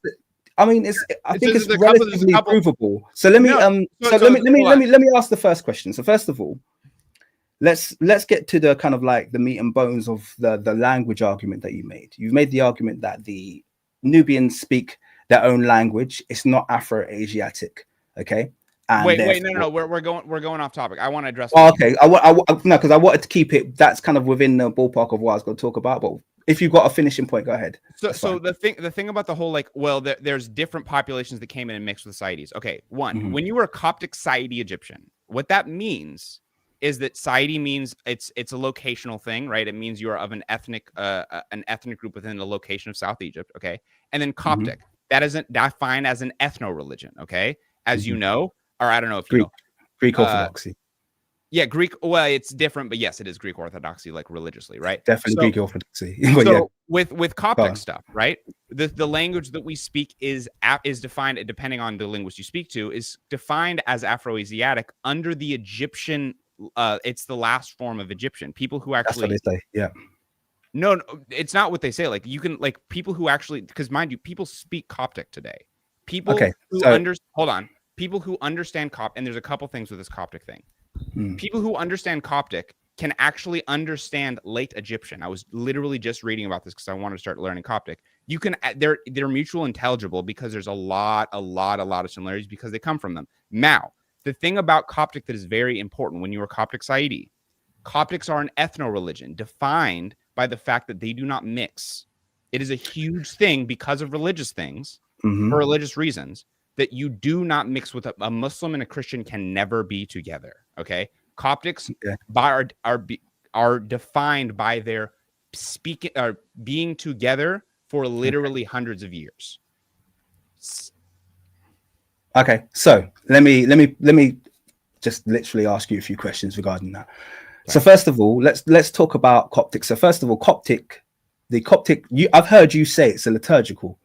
I think it's relatively provable. So let me ask the first question. So first of all, let's get to the kind of like the meat and bones of the language argument that you made. You've made the argument that the Nubians speak their own language. It's not Afro-Asiatic. Okay. And wait, no. We're going off topic. I want to address. Oh, okay. No, because I wanted to keep it. That's kind of within the ballpark of what I was going to talk about. But if you've got a finishing point, go ahead. So the thing about the whole there's different populations that came in and mixed with Saidis. Okay, one, when you were a Coptic Saidi Egyptian, What that means is that Saidi means it's a locational thing, right? It means you are of an ethnic group within the location of South Egypt, okay? And then Coptic, that isn't defined as an ethno-religion, okay? As you know, or I don't know if you know. Greek Orthodoxy. Yeah, Greek. Well, it's different, but yes, it is Greek Orthodoxy, like religiously, right? Definitely Greek Orthodoxy. So with Coptic stuff, right? The language that we speak is defined, depending on the linguist you speak to, is defined as Afroasiatic under the Egyptian. It's the last form of Egyptian. People who actually, that's what they say. Yeah. No, it's not what they say. Like you can, like people who actually, because mind you, people speak Coptic today. People hold on. People who understand Coptic, and there's a couple things with this Coptic thing. People who understand Coptic can actually understand late Egyptian. I was literally just reading about this because I wanted to start learning Coptic. You can, they're mutual intelligible because there's a lot of similarities because they come from them. Now, the thing about Coptic that is very important when you are Coptic Saidi, Coptics are an ethno-religion defined by the fact that they do not mix. It is a huge thing because of religious things, for religious reasons, that you do not mix with a Muslim and a Christian can never be together. Okay, Coptics are defined by their speaking or being together for literally hundreds of years. Okay, so let me just literally ask you a few questions regarding that. Okay. So first of all, let's talk about Coptic. So first of all, the Coptic. I've heard you say it's a liturgical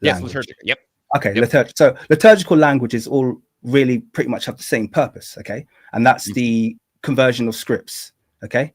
language. Yes, liturgical. Yep. Okay, yep. So liturgical languages all really pretty much have the same purpose, okay? And that's the conversion of scripts, okay?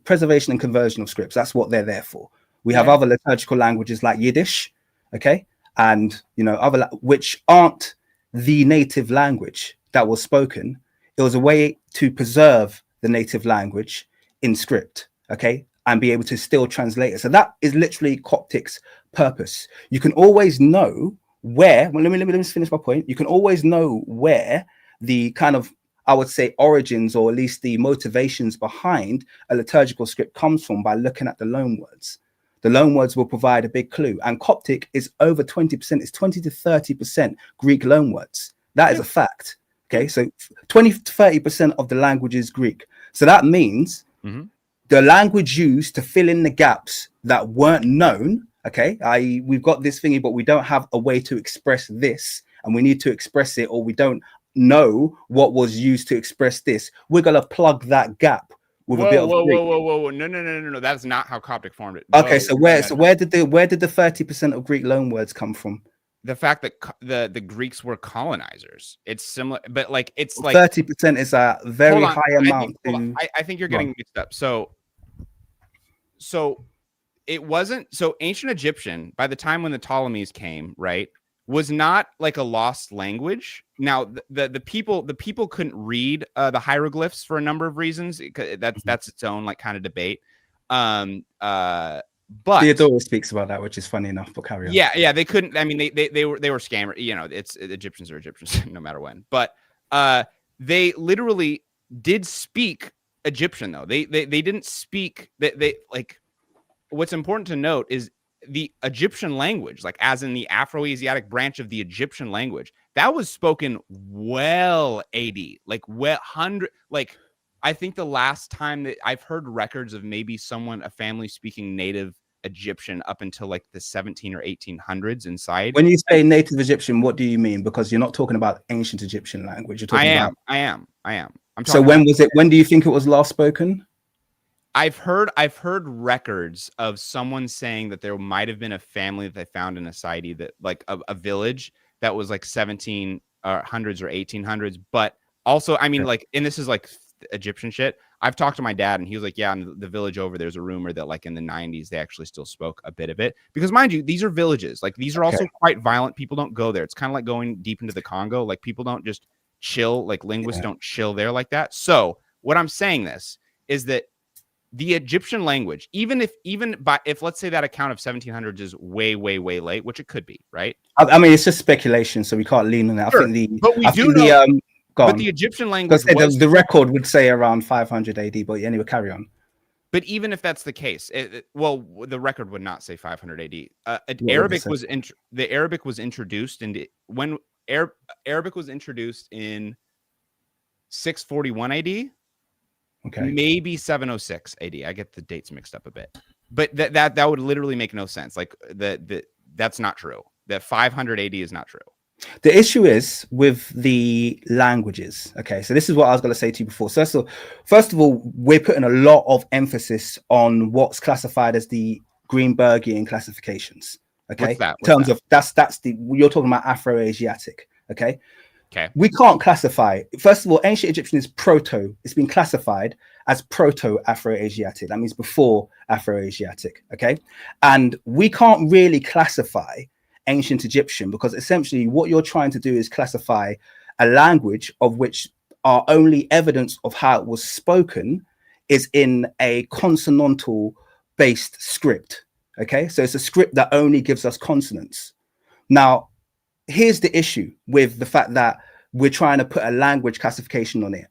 Preservation and conversion of scripts, that's what they're there for. We have other liturgical languages like Yiddish, okay? And, you know, other which aren't the native language that was spoken. It was a way to preserve the native language in script, okay? And be able to still translate it. So that is literally Coptic's purpose. You can always know where, well, let me just finish my point. You can always know where the kind of, I would say, origins or at least the motivations behind a liturgical script comes from by looking at the loanwords. The loanwords will provide a big clue, and Coptic is over 20%. It's 20 to 30% Greek loanwords. That is a fact. Okay, so 20 to 30% of the language is Greek. So that means the language used to fill in the gaps that weren't known. Okay, we've got this thingy, but we don't have a way to express this, and we need to express it, or we don't know what was used to express this. We're gonna plug that gap with a bit of Greek. Whoa! No! That's not how Coptic formed it. Okay, so where did the 30% of Greek loanwords come from? The fact that the Greeks were colonizers. It's similar, but like it's like 30% is a very high amount. I think you're getting mixed up. So it wasn't so ancient Egyptian by the time when the Ptolemies came, right, was not like a lost language. Now the people couldn't read the hieroglyphs for a number of reasons. That's its own like kind of debate. But Theodore speaks about that, which is funny enough. But carry on. Yeah, they couldn't. I mean, they were scammers. You know, it's Egyptians are Egyptians no matter when. But they literally did speak Egyptian though. They didn't speak. They like. What's important to note is the Egyptian language, like as in the Afroasiatic branch of the Egyptian language, that was spoken well AD, like well 100. Like I think the last time that I've heard records of maybe a family speaking native Egyptian up until like the 17 or 1800s inside. When you say native Egyptian, what do you mean? Because you're not talking about ancient Egyptian language. You're talking about. I am. So when was it? When do you think it was last spoken? I've heard records of someone saying that there might have been a family that they found in a society that like a village that was like 1700s or 1800s. But also, I mean, like, and this is like Egyptian shit. I've talked to my dad and he was like, yeah, in the village over, there's a rumor that like in the 90s, they actually still spoke a bit of it. Because mind you, these are villages. Like these are also quite violent. People don't go there. It's kind of like going deep into the Congo. Like people don't just chill. Like linguists don't chill there like that. So what I'm saying this is that the Egyptian language, if let's say that account of 1700s is way late, which it could be, right? I mean, it's just speculation, so we can't lean on that. Sure. But the Egyptian language, the record would say around 500 AD. But anyway, carry on. But even if that's the case, the record would not say 500 AD. Arabic was introduced into when Arabic was introduced in 641 AD. Okay. Maybe 706 AD. I get the dates mixed up a bit, but that would literally make no sense. Like that's not true. That 500 AD is not true. The issue is with the languages. Okay, so this is what I was going to say to you before. So first of all, we're putting a lot of emphasis on what's classified as the Greenbergian classifications. Okay, What's that? In terms of that's the you're talking about Afro-Asiatic. Okay. Okay. We can't classify. First of all, ancient Egyptian is proto. It's been classified as proto-Afro-Asiatic. That means before Afro-Asiatic. Okay, and we can't really classify ancient Egyptian because essentially what you're trying to do is classify a language of which our only evidence of how it was spoken is in a consonantal based script. Okay, so it's a script that only gives us consonants. Now, here's the issue with the fact that we're trying to put a language classification on it.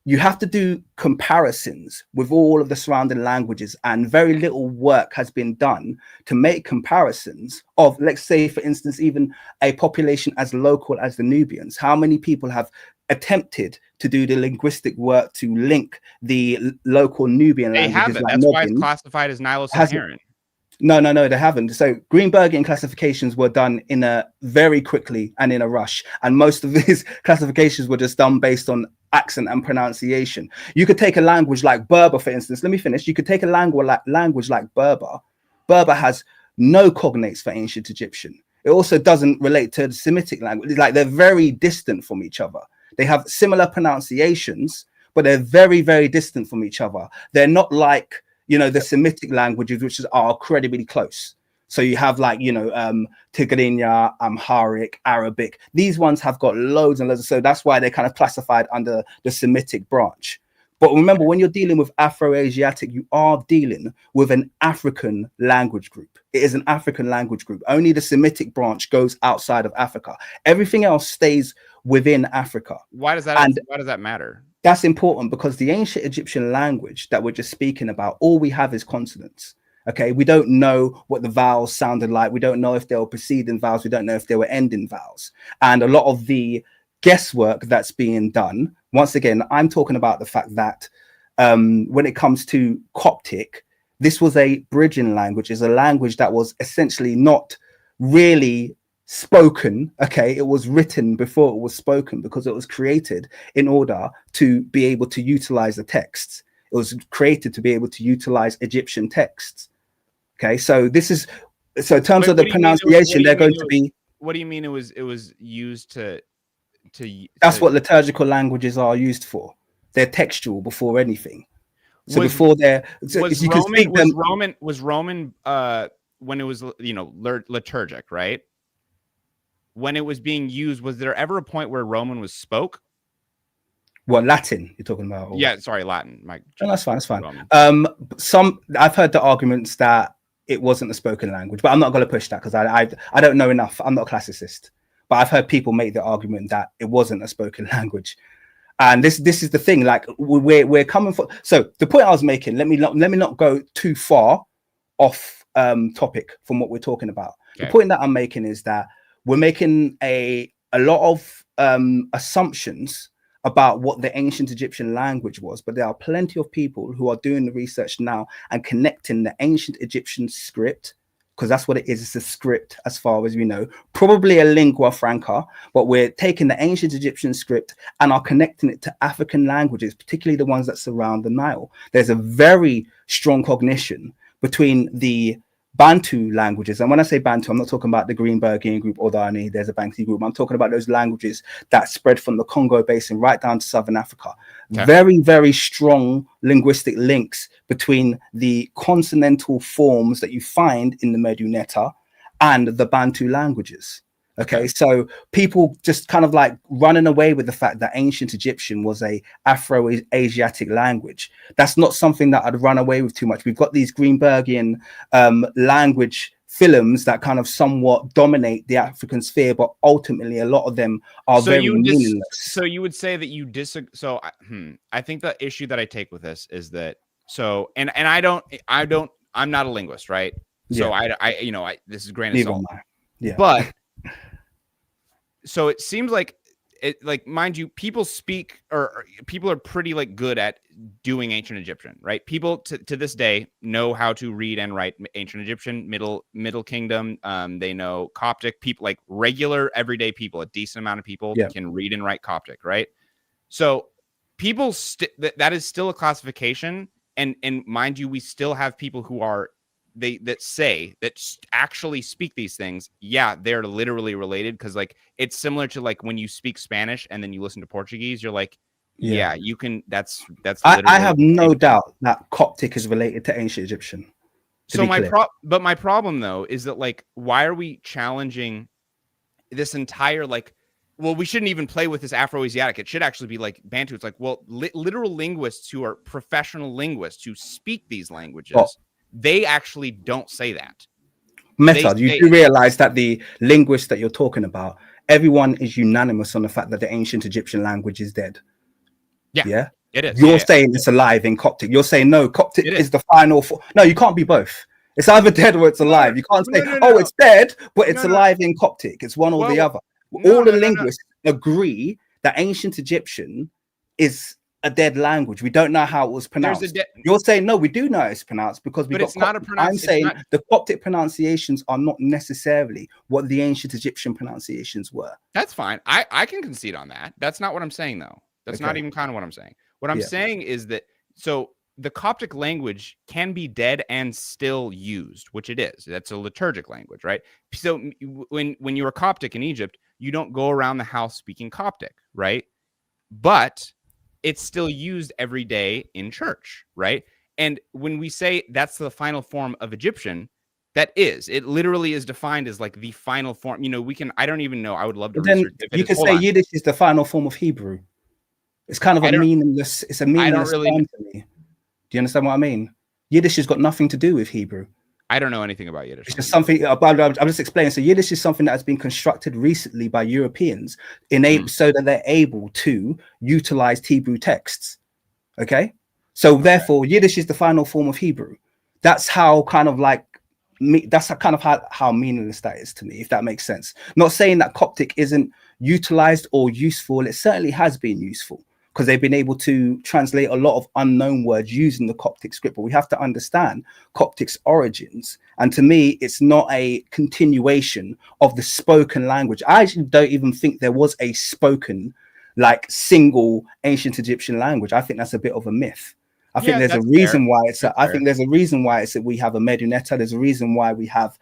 You have to do comparisons with all of the surrounding languages, and very little work has been done to make comparisons of, let's say, for instance, even a population as local as the Nubians. How many people have attempted to do the linguistic work to link the local Nubian languages? Like that's why it's classified as Nilo-Saharan. No, they haven't. So Greenbergian classifications were done in a very quickly and in a rush. And most of these classifications were just done based on accent and pronunciation. You could take a language like Berber, for instance. Let me finish. You could take a language like Berber. Berber has no cognates for ancient Egyptian. It also doesn't relate to the Semitic language. Like, they're very distant from each other. They have similar pronunciations, but they're very, very distant from each other. They're not like, the Semitic languages, which are incredibly close. So you have like, Tigrinya, Amharic, Arabic. These ones have got loads and loads. So that's why they're kind of classified under the Semitic branch. But remember, when you're dealing with Afro-Asiatic, you are dealing with an African language group. It is an African language group. Only the Semitic branch goes outside of Africa. Everything else stays within Africa. Why does that matter? That's important because the ancient Egyptian language that we're just speaking about, all we have is consonants. Okay, we don't know what the vowels sounded like. We don't know if they were preceding vowels. We don't know if they were ending vowels. And a lot of the guesswork that's being done, once again, I'm talking about the fact that when it comes to Coptic, this was a bridging language. It's a language that was essentially not really spoken. Okay, it was written before it was spoken because it was created in order to be able to utilize the texts. It was created to be able to utilize Egyptian texts. Okay, so this is in terms of the pronunciation, they're going to be. What do you mean it was used to? That's what liturgical languages are used for. They're textual before anything. So before they're, you can speak them. Was Roman when it was liturgic, right? When it was being used, was there ever a point where Roman was spoke? What, Latin you're talking about? Or? Yeah, sorry, Latin. Mike. No, that's fine. I've heard the arguments that it wasn't a spoken language, but I'm not going to push that because I don't know enough. I'm not a classicist, but I've heard people make the argument that it wasn't a spoken language. And this is the thing. Like, we're coming for. So the point I was making. Let me not go too far off topic from what we're talking about. Okay. The point that I'm making is that we're making a lot of assumptions about what the ancient Egyptian language was, but there are plenty of people who are doing the research now and connecting the ancient Egyptian script, because that's what it is. It's a script, as far as we know, probably a lingua franca, but we're taking the ancient Egyptian script and are connecting it to African languages, particularly the ones that surround the Nile. There's a very strong cognition between the Bantu languages. And when I say Bantu, I'm not talking about the Greenbergian group or there's a Bantu group. I'm talking about those languages that spread from the Congo Basin right down to Southern Africa. Okay. Very, very strong linguistic links between the consonantal forms that you find in the Meduneta and the Bantu languages. Okay, so people just kind of like running away with the fact that ancient Egyptian was a Afro-Asiatic language. That's not something that I'd run away with too much. We've got these Greenbergian language films that kind of somewhat dominate the African sphere, but ultimately a lot of them are very meaningless. So you would say that you disagree. So I think the issue that I take with this is that and I'm not a linguist, right? So I this is grain of salt. Yeah. But so it seems like like, mind you, people speak, or people are pretty like good at doing ancient Egyptian, right? People to this day know how to read and write ancient Egyptian, middle kingdom. They know Coptic. People, like regular everyday people, a decent amount of people can read and write Coptic, right? So people that is still a classification, and mind you, we still have people who are actually speak these things. Yeah, they're literally related, because like it's similar to like when you speak Spanish and then you listen to Portuguese, you're like, yeah, you can. That's I have no doubt that Coptic is related to ancient Egyptian. So my problem though is that, like, why are we challenging this entire, like, well, we shouldn't even play with this Afroasiatic. It should actually be like Bantu. It's like, well, literal linguists who are professional linguists who speak these languages, they actually don't say that. Meta, you do realize that the linguists that you're talking about, everyone is unanimous on the fact that the ancient Egyptian language is dead. Yeah, it is. You're saying it's alive in Coptic. You're saying no, Coptic is the final form. No, you can't be both. It's either dead or it's alive. You can't say, it's dead, but it's alive in Coptic. It's one or the other. All the linguists agree that ancient Egyptian is a dead language. We don't know how it was pronounced. You're saying no, we do know it's pronounced because we got. I'm saying the Coptic pronunciations are not necessarily what the ancient Egyptian pronunciations were. That's fine. I can concede on that. That's not what I'm saying though. That's not even kind of what I'm saying. What I'm saying is that the Coptic language can be dead and still used, which it is. That's a liturgic language, right? So when you're a Coptic in Egypt, you don't go around the house speaking Coptic, right? But it's still used every day in church, right? And when we say that's the final form of Egyptian, it literally is defined as like the final form. You know, I don't even know. I would love to research. You could say Yiddish is the final form of Hebrew. It's kind of a meaningless. It's a meaningless term to me. Do you understand what I mean? Yiddish has got nothing to do with Hebrew. I don't know anything about Yiddish. It's just something. I'm just explaining. So Yiddish is something that has been constructed recently by Europeans, so that they're able to utilize Hebrew texts. Okay, so therefore Yiddish is the final form of Hebrew. That's how kind of like that's kind of how meaningless that is to me, if that makes sense. Not saying that Coptic isn't utilized or useful. It certainly has been useful, because they've been able to translate a lot of unknown words using the Coptic script. But we have to understand Coptic's origins. And to me, it's not a continuation of the spoken language. I actually don't even think there was a spoken, like, single ancient Egyptian language. I think that's a bit of a myth. I think there's a reason why it's I think there's a reason why it's that we have a Medunetta. There's a reason why we have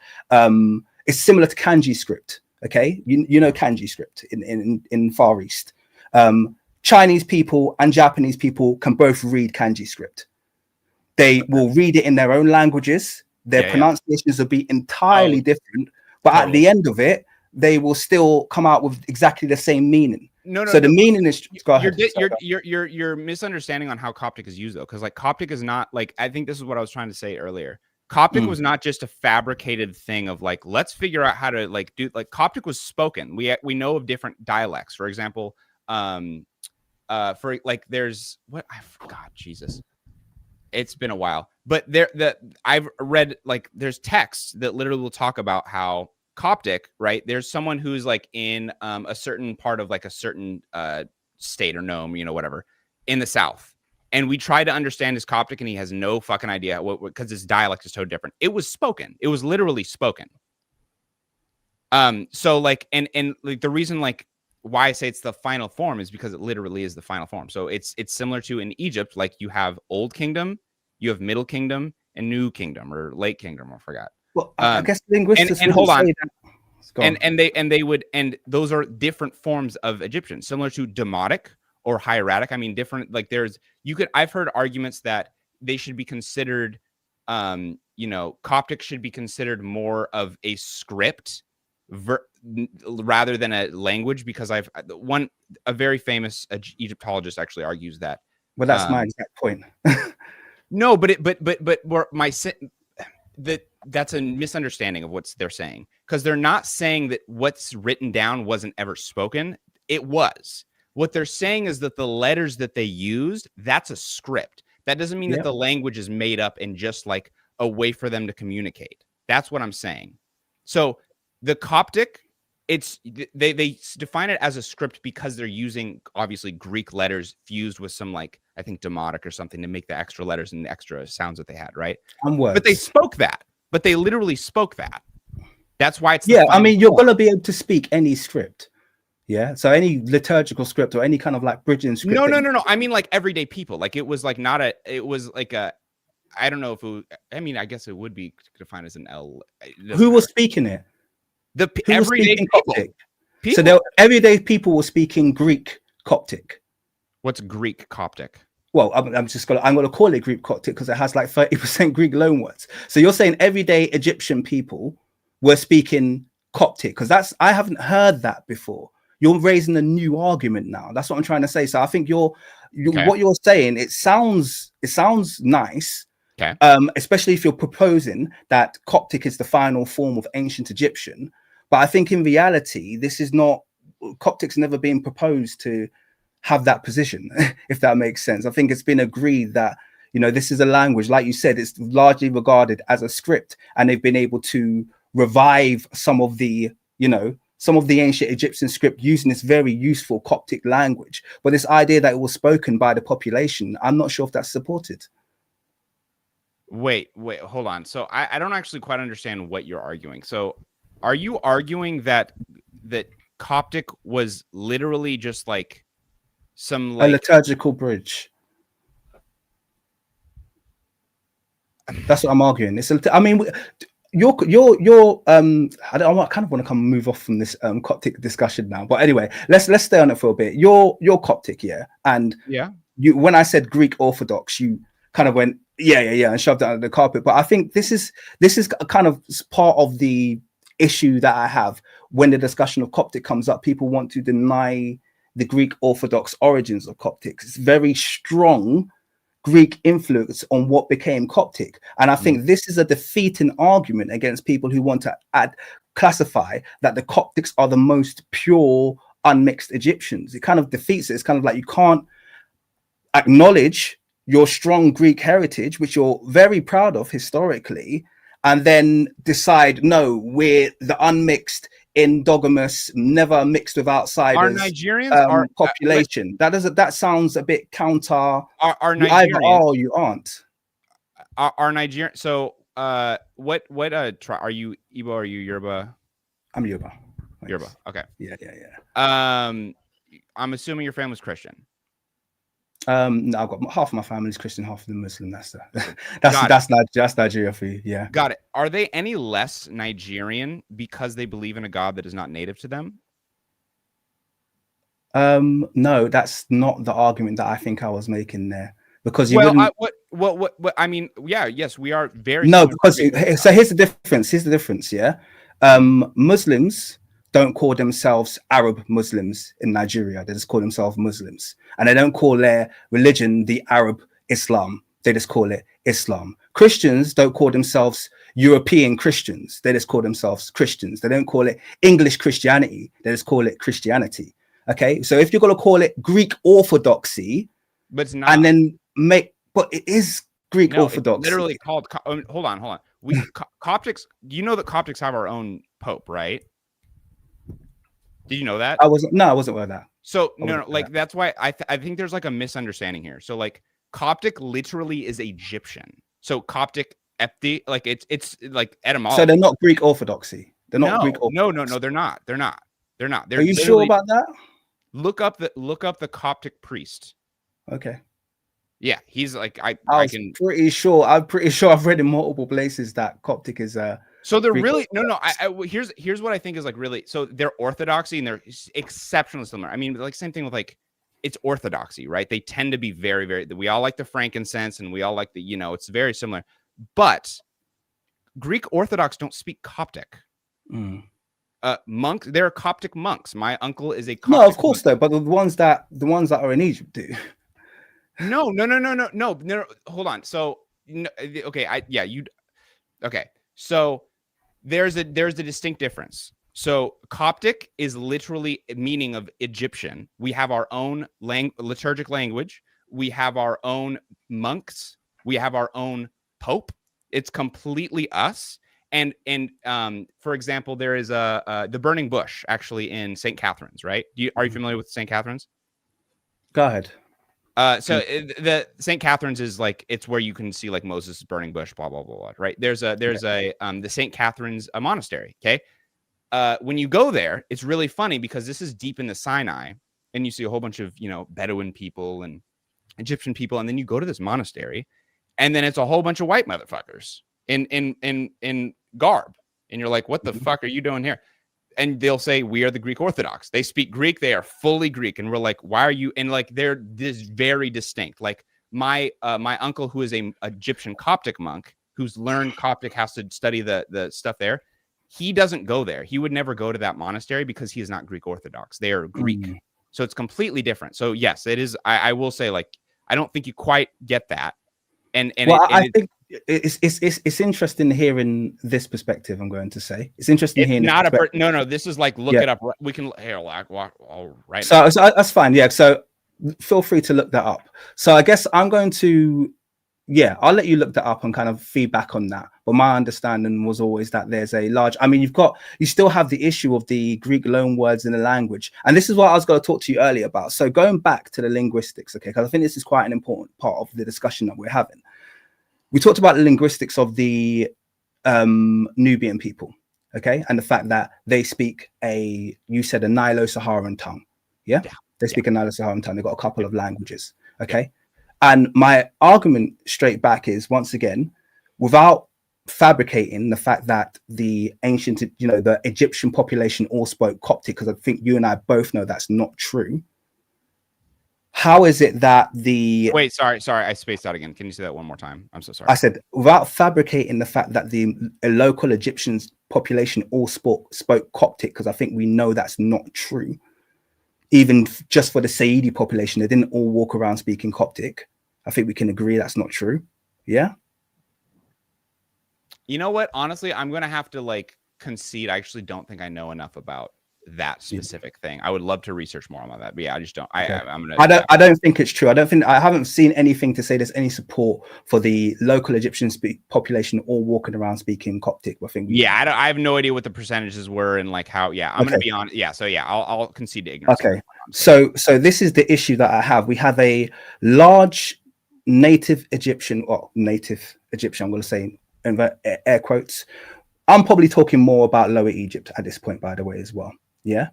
it's similar to Kanji script. Okay, you know Kanji script in Far East. Chinese people and Japanese people can both read Kanji script. They will read it in their own languages. Their pronunciations will be entirely different, but at the end of it, they will still come out with exactly the same meaning. The meaning is. Go ahead. You're misunderstanding on how Coptic is used though, because like Coptic is not like, I think this is what I was trying to say earlier. Coptic was not just a fabricated thing of like, let's figure out how to like do, like, Coptic was spoken. We know of different dialects. For example, for like there's what I forgot, Jesus, it's been a while, but I've read, like, there's texts that literally will talk about how Coptic, right, there's someone who's like in a certain part of like a certain state or gnome, you know, whatever, in the South, and we try to understand his Coptic and he has no fucking idea what, because his dialect is so different. It was spoken, it was literally spoken. So like, and like the reason like why I say it's the final form is because it literally is the final form. So it's similar to in Egypt, like you have Old Kingdom, you have Middle Kingdom, and New Kingdom or Late Kingdom. I forgot. Well, I guess linguists and hold on. And those are different forms of Egyptian, similar to Demotic or Hieratic. I mean, different. Like I've heard arguments that they should be considered. You know, Coptic should be considered more of a script rather than a language, because a very famous Egyptologist actually argues that. Well, that's my exact point. No, that's a misunderstanding of what they're saying, because they're not saying that what's written down wasn't ever spoken. It was. What they're saying is that the letters that they used, that's a script. That doesn't mean that the language is made up and just like a way for them to communicate. That's what I'm saying. So the Coptic it's they define it as a script because they're using obviously Greek letters fused with some like I think demotic or something to make the extra letters and the extra sounds that they had, right? And words. But they spoke that. But they literally spoke that. That's why it's I mean, you're gonna be able to speak any script. Yeah. So any liturgical script or any kind of like bridging script. No. I mean like everyday people. Like it was like not a. It was like a. I don't know if it was, I mean, I guess it would be defined as an L. Who was speaking it? The everyday people. Coptic? So there, everyday people were speaking Greek Coptic. What's Greek Coptic? Well, I'm gonna call it Greek Coptic because it has like 30% Greek loanwords. So you're saying everyday Egyptian people were speaking Coptic because I haven't heard that before. You're raising a new argument now. That's what I'm trying to say. So I think what you're saying, it sounds nice. Okay. Especially if you're proposing that Coptic is the final form of ancient Egyptian. But I think in reality, this is not, Coptic's never been proposed to have that position, if that makes sense. I think it's been agreed that, this is a language, like you said, it's largely regarded as a script, and they've been able to revive some of the ancient Egyptian script using this very useful Coptic language. But this idea that it was spoken by the population, I'm not sure if that's supported. Wait, hold on. So I don't actually quite understand what you're arguing. So are you arguing that Coptic was literally just like some like a liturgical bridge? That's what I'm arguing. I mean, I kind of want to move off from this Coptic discussion now. But anyway, let's stay on it for a bit. You're Coptic, yeah, and yeah. You, when I said Greek Orthodox, you kind of went yeah, and shoved it under the carpet. But I think this is kind of part of the issue that I have when the discussion of Coptic comes up. People want to deny the Greek Orthodox origins of Coptic. It's very strong Greek influence on what became Coptic. And I think this is a defeating argument against people who want to classify that the Coptics are the most pure, unmixed Egyptians. It kind of defeats it. It's kind of like you can't acknowledge your strong Greek heritage, which you're very proud of historically, and then decide, no, we're the unmixed, endogamous, never mixed with outsiders. Are Nigerians population? That sounds a bit counter. Are Nigerians? You either are or you aren't. Are Nigerian? So, what are you? Igbo? Are you Yoruba? I'm Yoruba. Thanks. Yoruba. Okay. Yeah. I'm assuming your family's Christian. No, I've got half of my family's Christian, half of them Muslim. That's Nigeria for you. Yeah. Got it. Are they any less Nigerian because they believe in a God that is not native to them? No, that's not the argument that I think I was making there. Because you I mean, yes, we are very because so here's the difference. Yeah. Muslims don't call themselves Arab Muslims in Nigeria. They just call themselves Muslims. And they don't call their religion the Arab Islam. They just call it Islam. Christians don't call themselves European Christians. They just call themselves Christians. They don't call it English Christianity. They just call it Christianity. Okay. So if you're going to call it Greek Orthodoxy, but it's not, and then but it is Greek Orthodoxy. It's literally called, hold on. Coptics, you know that Coptics have our own Pope, right? Did you know that? I wasn't aware of that. So that's why I think there's like a misunderstanding here. So like Coptic literally is Egyptian. So Coptic it's like etymology. So they're not Greek Orthodoxy. They're not Greek Orthodoxy. No, they're not. They're Are you sure about that? Look up the Coptic priest. Okay. Yeah, he's like I'm pretty sure I've read in multiple places that Coptic is so they're really here's what I think is like really, so they're orthodoxy and they're exceptionally similar. I mean, like same thing with like it's orthodoxy, right? They tend to be very, very, we all like the frankincense and we all like the, it's very similar. But Greek Orthodox don't speak Coptic. Monks, there are Coptic monks. My uncle is a Coptic. No, of course monk. Though, but the ones that are in Egypt do. No. Hold on. So okay. So there's a distinct difference. So Coptic is literally meaning of Egyptian. We have our own liturgic language. We have our own monks. We have our own pope. It's completely us. For example, there is the burning bush actually in St. Catharines, right? Are you familiar with St. Catharines? Go ahead. The St. Catharines is like, it's where you can see like Moses burning bush, blah blah blah, blah, right? There's the St. Catharines monastery. Okay, when you go there, it's really funny because this is deep in the Sinai, and you see a whole bunch of Bedouin people and Egyptian people, and then you go to this monastery, and then it's a whole bunch of white motherfuckers in garb, and you're like, what the fuck are you doing here? And they'll say, we are the Greek Orthodox. They speak Greek. They are fully Greek. And we're like, why are you? And like, they're this very distinct. Like my uncle, who is a Egyptian Coptic monk, who's learned Coptic, has to study the stuff there. He doesn't go there. He would never go to that monastery because he is not Greek Orthodox. They are Greek. So it's completely different. So yes, it is. I will say, like, I don't think you quite get that. I think it's interesting hearing this perspective. I'm going to say it's interesting hearing. No. This is like, look it up. We can here. All right. So that's fine. Yeah. So feel free to look that up. So I guess I'm going to. Yeah, I'll let you look that up and kind of feedback on that. But my understanding was always that there's a large. I mean, you still have the issue of the Greek loan words in the language, and this is what I was going to talk to you earlier about. So going back to the linguistics, okay, because I think this is quite an important part of the discussion that we're having. We talked about the linguistics of the Nubian people, okay, and the fact that they speak you said a Nilo-Saharan tongue, yeah? They speak a Nilo-Saharan tongue. They've got a couple of languages, okay. And my argument straight back is, once again, without fabricating the fact that the ancient, the Egyptian population all spoke Coptic, because I think you and I both know that's not true. How is it that Wait, sorry, I spaced out again. Can you say that one more time? I'm so sorry. I said, without fabricating the fact that the local Egyptian population all spoke Coptic, because I think we know that's not true. Even just for the Saidi population, they didn't all walk around speaking Coptic. I think we can agree that's not true. Yeah. You know what? Honestly, I'm going to have to like concede. I actually don't think I know enough about that specific thing. I would love to research more on that. But yeah, I just don't. Okay. I don't think it's true. I haven't seen anything to say there's any support for the local Egyptian population all walking around speaking Coptic. I think. I have no idea what the percentages were and like how. Yeah, I'm going to be on. Yeah, so yeah, I'll concede to ignorance. Okay, so this is the issue that I have. We have a large native Egyptian. I'm going to say in air quotes. I'm probably talking more about Lower Egypt at this point, by the way, as well. Yeah,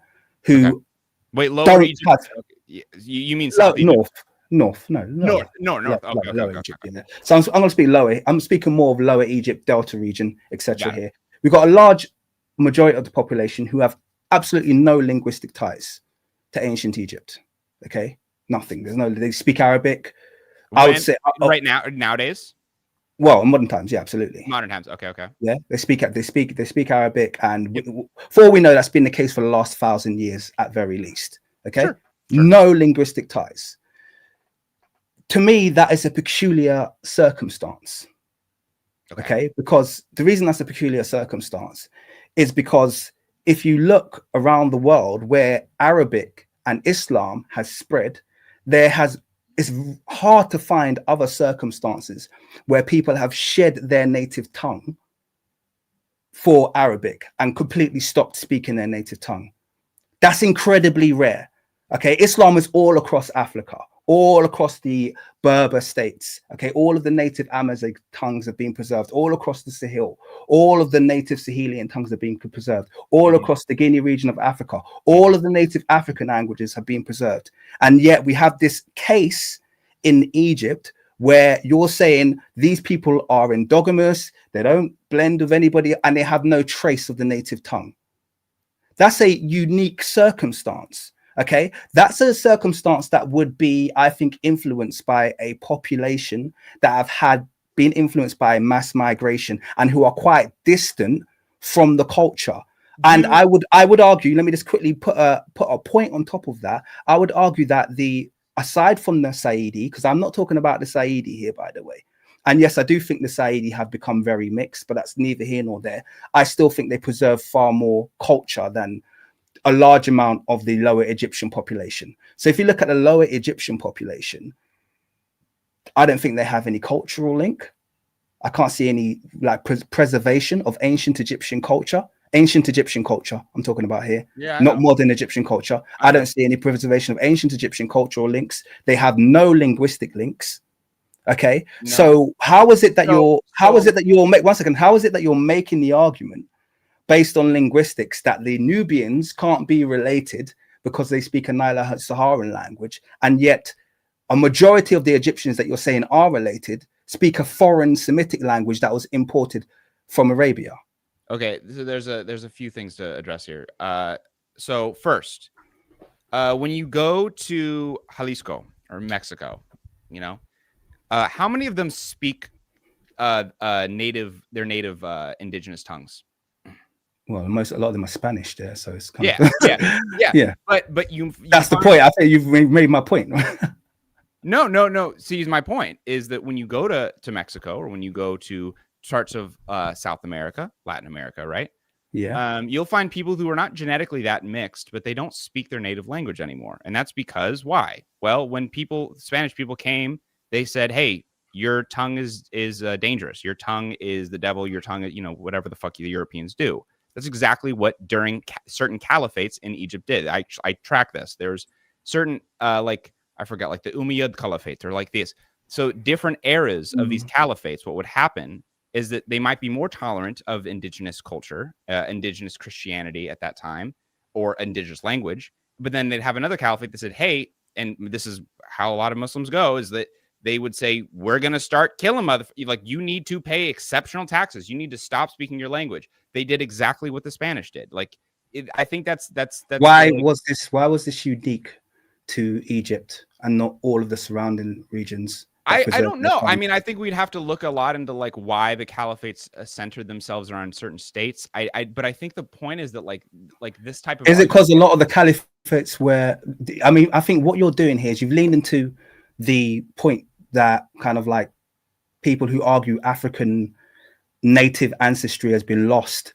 wait, Lower Egypt. You mean South North? No, North. Lower Egypt. Yeah. So I'm going to speak lower. I'm speaking more of Lower Egypt, Delta region, etc. Here we've got a large majority of the population who have absolutely no linguistic ties to ancient Egypt. Okay, nothing. They speak Arabic. I would say right now, nowadays. Well, in modern times, yeah, absolutely. Modern times, okay. Yeah, they speak Arabic, and for all we know, that's been the case for the last 1,000 years at very least. Okay, sure. No linguistic ties. To me, that is a peculiar circumstance. Okay, because the reason that's a peculiar circumstance is because if you look around the world where Arabic and Islam has spread, it's hard to find other circumstances where people have shed their native tongue for Arabic and completely stopped speaking their native tongue. That's incredibly rare. Okay, Islam is all across Africa, all across the Berber states. Okay, all of the native Amazigh tongues have been preserved, all across the Sahel. All of the native Sahelian tongues have been preserved, all across the Guinea region of Africa. All of the native African languages have been preserved. And yet we have this case in Egypt where you're saying these people are endogamous, they don't blend with anybody, and they have no trace of the native tongue. That's a unique circumstance. Okay, that's a circumstance that would be, I think, influenced by a population that have been influenced by mass migration and who are quite distant from the culture. And I would argue, let me just quickly put a point on top of that. I would argue that aside from the Saidi, because I'm not talking about the Saidi here, by the way. And yes, I do think the Saidi have become very mixed, but that's neither here nor there. I still think they preserve far more culture than a large amount of the Lower Egyptian population. So if you look at the Lower Egyptian population, I don't think they have any cultural link. I can't see any like preservation of ancient Egyptian culture. Ancient Egyptian culture, I'm talking about here, not modern Egyptian culture. I don't see any preservation of ancient Egyptian cultural links. They have no linguistic links. Okay, No. so how is it that you're making the argument based on linguistics that the Nubians can't be related because they speak a Nilo-Saharan language, and yet a majority of the Egyptians that you're saying are related speak a foreign Semitic language that was imported from Arabia? Okay, so there's a few things to address here. So first, when you go to Jalisco or Mexico, you know, how many of them speak their native indigenous tongues? Well, a lot of them are Spanish there, so it's kind of yeah. But that's the point. I think you've made my point. No. See, my point is that when you go to Mexico, or when you go to parts of South America, Latin America, right? Yeah. You'll find people who are not genetically that mixed, but they don't speak their native language anymore. And that's because why? Well, when Spanish people came, they said, hey, your tongue is dangerous. Your tongue is the devil. Your tongue is, whatever the fuck the Europeans do. That's exactly what during certain caliphates in Egypt did. I track this. There's certain, I forgot, like the Umayyad Caliphate or like this. So different eras of these caliphates, what would happen is that they might be more tolerant of indigenous culture, indigenous Christianity at that time, or indigenous language. But then they'd have another caliphate that said, hey, and this is how a lot of Muslims go, is that they would say, we're going to start killing you need to pay exceptional taxes. You need to stop speaking your language. They did exactly what the Spanish did. I think that's why was this unique to Egypt and not all of the surrounding regions? I don't know. I mean, I think we'd have to look a lot into why the caliphates centered themselves around certain states. But I think the point is that like this type of, is it because a lot of the caliphates were, I mean, I think what you're doing here is you've leaned into the point that kind of like people who argue African native ancestry has been lost.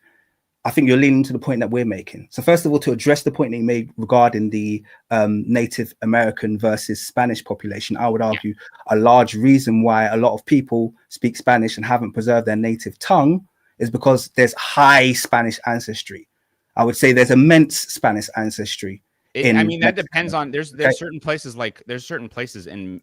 I think you're leaning to the point that we're making. So first of all, to address the point that you made regarding the Native American versus Spanish population, I would argue a large reason why a lot of people speak Spanish and haven't preserved their native tongue is because there's high Spanish ancestry. I would say there's immense Spanish ancestry. That depends on there's certain places in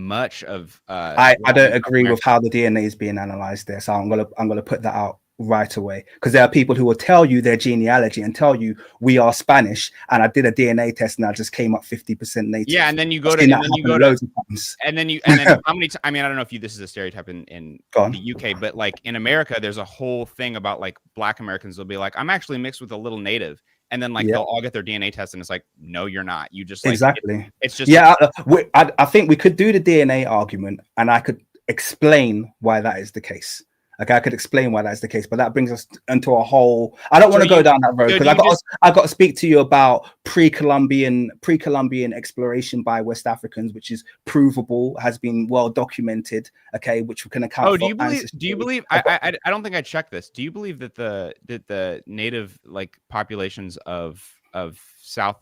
much of I don't agree with how the DNA is being analyzed there, so I'm gonna put that out right away, because there are people who will tell you their genealogy and tell you we are Spanish, and I did a DNA test and I just came up 50% native. Yeah, and then you go to loads of times. And then how many I mean, I don't know if this is a stereotype in the UK, but like in America there's a whole thing about like Black Americans will be like, I'm actually mixed with a little native. And then they'll all get their DNA test, and it's like, no, you're not. You just exactly. It's just I think we could do the DNA argument, and I could explain why that is the case. Okay, I could explain why that's the case, but that brings us into a whole. I don't want to go down that road because I got to speak to you about pre-Columbian exploration by West Africans, which is provable, has been well documented. Okay, which we can account. Oh, do you believe? I don't think I checked this. Do you believe that the native populations of South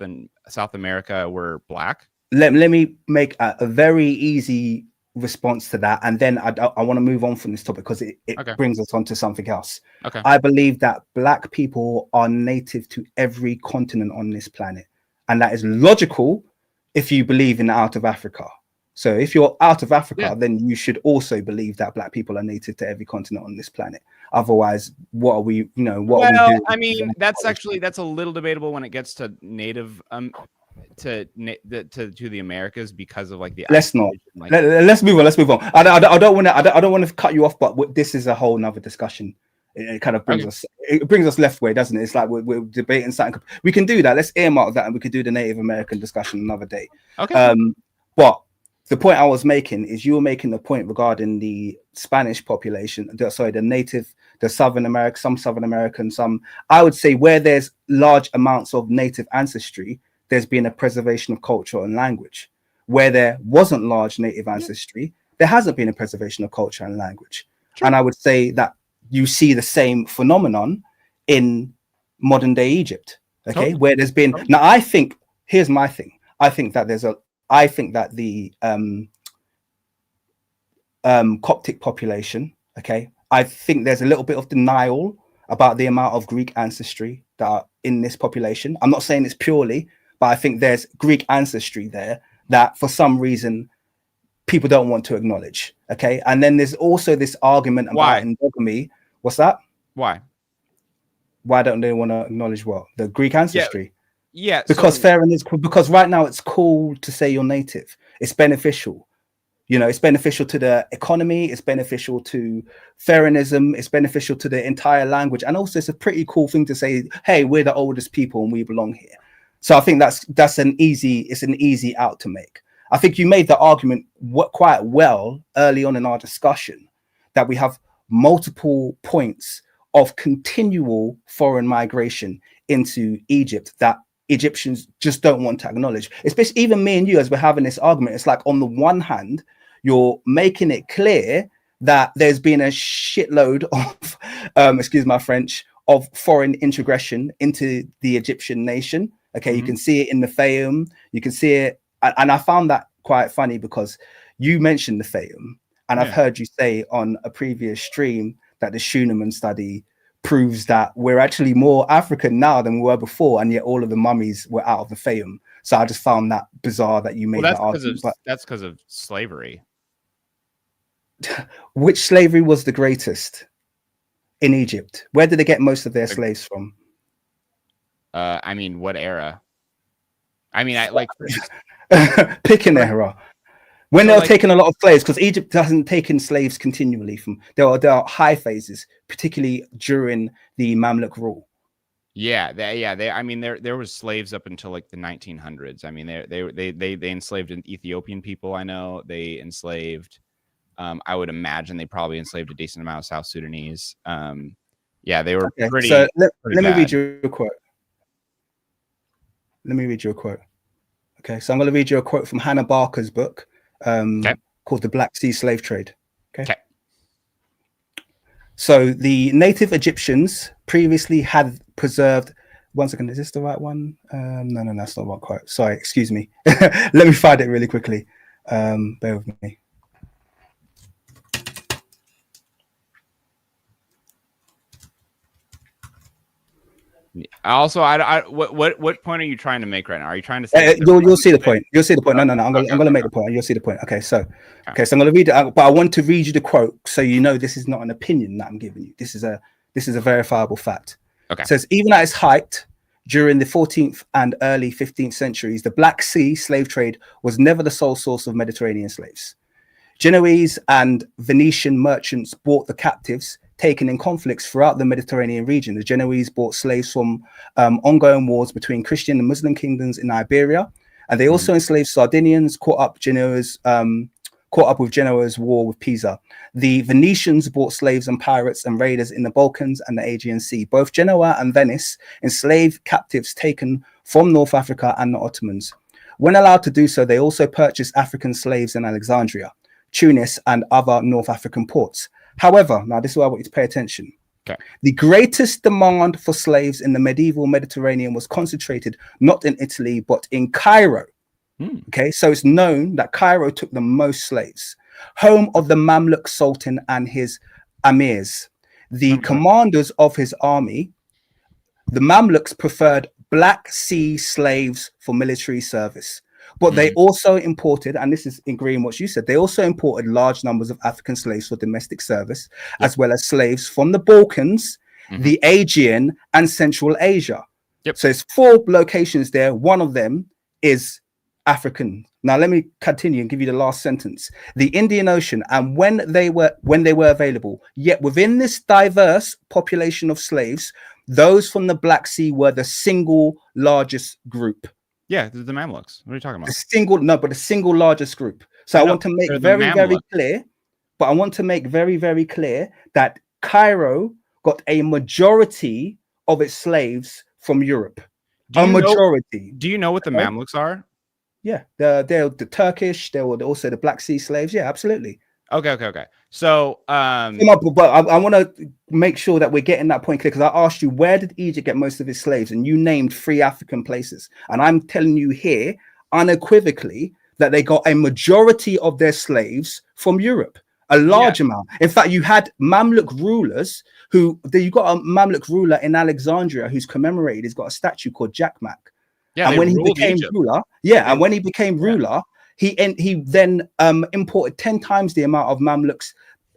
America were Black? Let me make a very easy response to that, and then I want to move on from this topic because it brings us on to something else. Okay. I believe that Black people are native to every continent on this planet, and that is logical if you believe in out of Africa. So if you're out of Africa, then you should also believe that Black people are native to every continent on this planet. Otherwise, what are we? Are we doing? I mean, that's a little debatable when it gets to native to the Americas, because of the let's move on. I don't want to cut you off, but this is a whole nother discussion. It kind of brings us left way, doesn't it? It's like we're debating something. We can do that. Let's earmark that, and we could do the Native American discussion another day. Okay. But the point I was making is you were making the point regarding the Spanish population. The Southern American, some Southern American, some. I would say where there's large amounts of native ancestry, there's been a preservation of culture and language. Where there wasn't large native ancestry, there hasn't been a preservation of culture and language. Sure. And I would say that you see the same phenomenon in modern day Egypt. Okay, where there's been now. I think here's my thing. I think that the Coptic population Okay, I think there's a little bit of denial about the amount of Greek ancestry that are in this population. I'm not saying it's purely, but I think there's Greek ancestry there that for some reason people don't want to acknowledge. Okay, and then there's also this argument about endogamy. What's that? Why? Why don't they want to acknowledge what? The Greek ancestry? Yeah. Because because right now it's cool to say you're native. It's beneficial. You know, it's beneficial to the economy. It's beneficial to Pharaonism. It's beneficial to the entire language. And also it's a pretty cool thing to say, hey, we're the oldest people and we belong here. So I think it's an easy out to make. I think you made the argument quite well early on in our discussion that we have multiple points of continual foreign migration into Egypt that Egyptians just don't want to acknowledge. Especially even me and you, as we're having this argument, it's like on the one hand, you're making it clear that there's been a shitload of, excuse my French, of foreign integration into the Egyptian nation. Okay, you can see it in the Fayum, you can see it. And I found that quite funny because you mentioned the Fayum, and I've heard you say on a previous stream that the Schunemann study proves that we're actually more African now than we were before, and yet all of the mummies were out of the Fayum. So I just found that bizarre that you made that argument. That's because of slavery. Which slavery was the greatest in Egypt? Where did they get most of their slaves from? I mean, what era? I mean, I like pick an era. When they're taking a lot of slaves, because Egypt hasn't taken slaves continually. There are high phases, particularly during the Mamluk rule. I mean, there was slaves up until like the 1900s. I mean, they enslaved Ethiopian people. I know they enslaved. I would imagine they probably enslaved a decent amount of South Sudanese. They were pretty. So let me read you a quote. Okay, so I'm going to read you a quote from Hannah Barker's book called The Black Sea Slave Trade. Okay. So the native Egyptians previously had preserved. One second, is this the right one? No, that's not the right quote. Sorry, excuse me. Let me find it really quickly. Bear with me. Also, what point are you trying to make right now? Are you trying to say you'll see the point? You'll see the point. No. I'm gonna make the point. You'll see the point. Okay, so I'm gonna read it, but I want to read you the quote so you know this is not an opinion that I'm giving you. This is a verifiable fact. Okay. It says even at its height during the 14th and early 15th centuries, the Black Sea slave trade was never the sole source of Mediterranean slaves. Genoese and Venetian merchants bought the captives taken in conflicts throughout the Mediterranean region. The Genoese bought slaves from ongoing wars between Christian and Muslim kingdoms in Iberia, and they also enslaved Sardinians, caught up with Genoa's war with Pisa. The Venetians bought slaves and pirates and raiders in the Balkans and the Aegean Sea. Both Genoa and Venice enslaved captives taken from North Africa and the Ottomans. When allowed to do so, they also purchased African slaves in Alexandria, Tunis, and other North African ports. However, now this is where I want you to pay attention. Okay. The greatest demand for slaves in the medieval Mediterranean was concentrated not in Italy, but in Cairo. Okay, so it's known that Cairo took the most slaves, home of the Mamluk Sultan and his emirs. The commanders of his army, the Mamluks preferred Black Sea slaves for military service. But they also imported, and this is agreeing what you said, they also imported large numbers of African slaves for domestic service, as well as slaves from the Balkans, the Aegean, and Central Asia. So it's 4 locations there. One of them is African. Now let me continue and give you the last sentence. The Indian Ocean, and when they were available, yet within this diverse population of slaves, those from the Black Sea were the single largest group. Yeah, the Mamluks. What are you talking about? The single largest group. So I want to make very clear, but I want to make very, very clear that Cairo got a majority of its slaves from Europe. Majority. Do you know what the Mamluks are? Yeah, they're the Turkish. They were also the Black Sea slaves. Yeah, absolutely. Okay. So, but I want to make sure that we're getting that point clear, because I asked you, where did Egypt get most of its slaves? And you named 3 African places. And I'm telling you here unequivocally that they got a majority of their slaves from Europe. a large amount. In fact, you had Mamluk rulers you got a Mamluk ruler in Alexandria who's commemorated. He's got a statue called Jackmak. Yeah, and when he became Egypt. ruler, and when he became ruler, he then imported 10 times the amount of Mamluks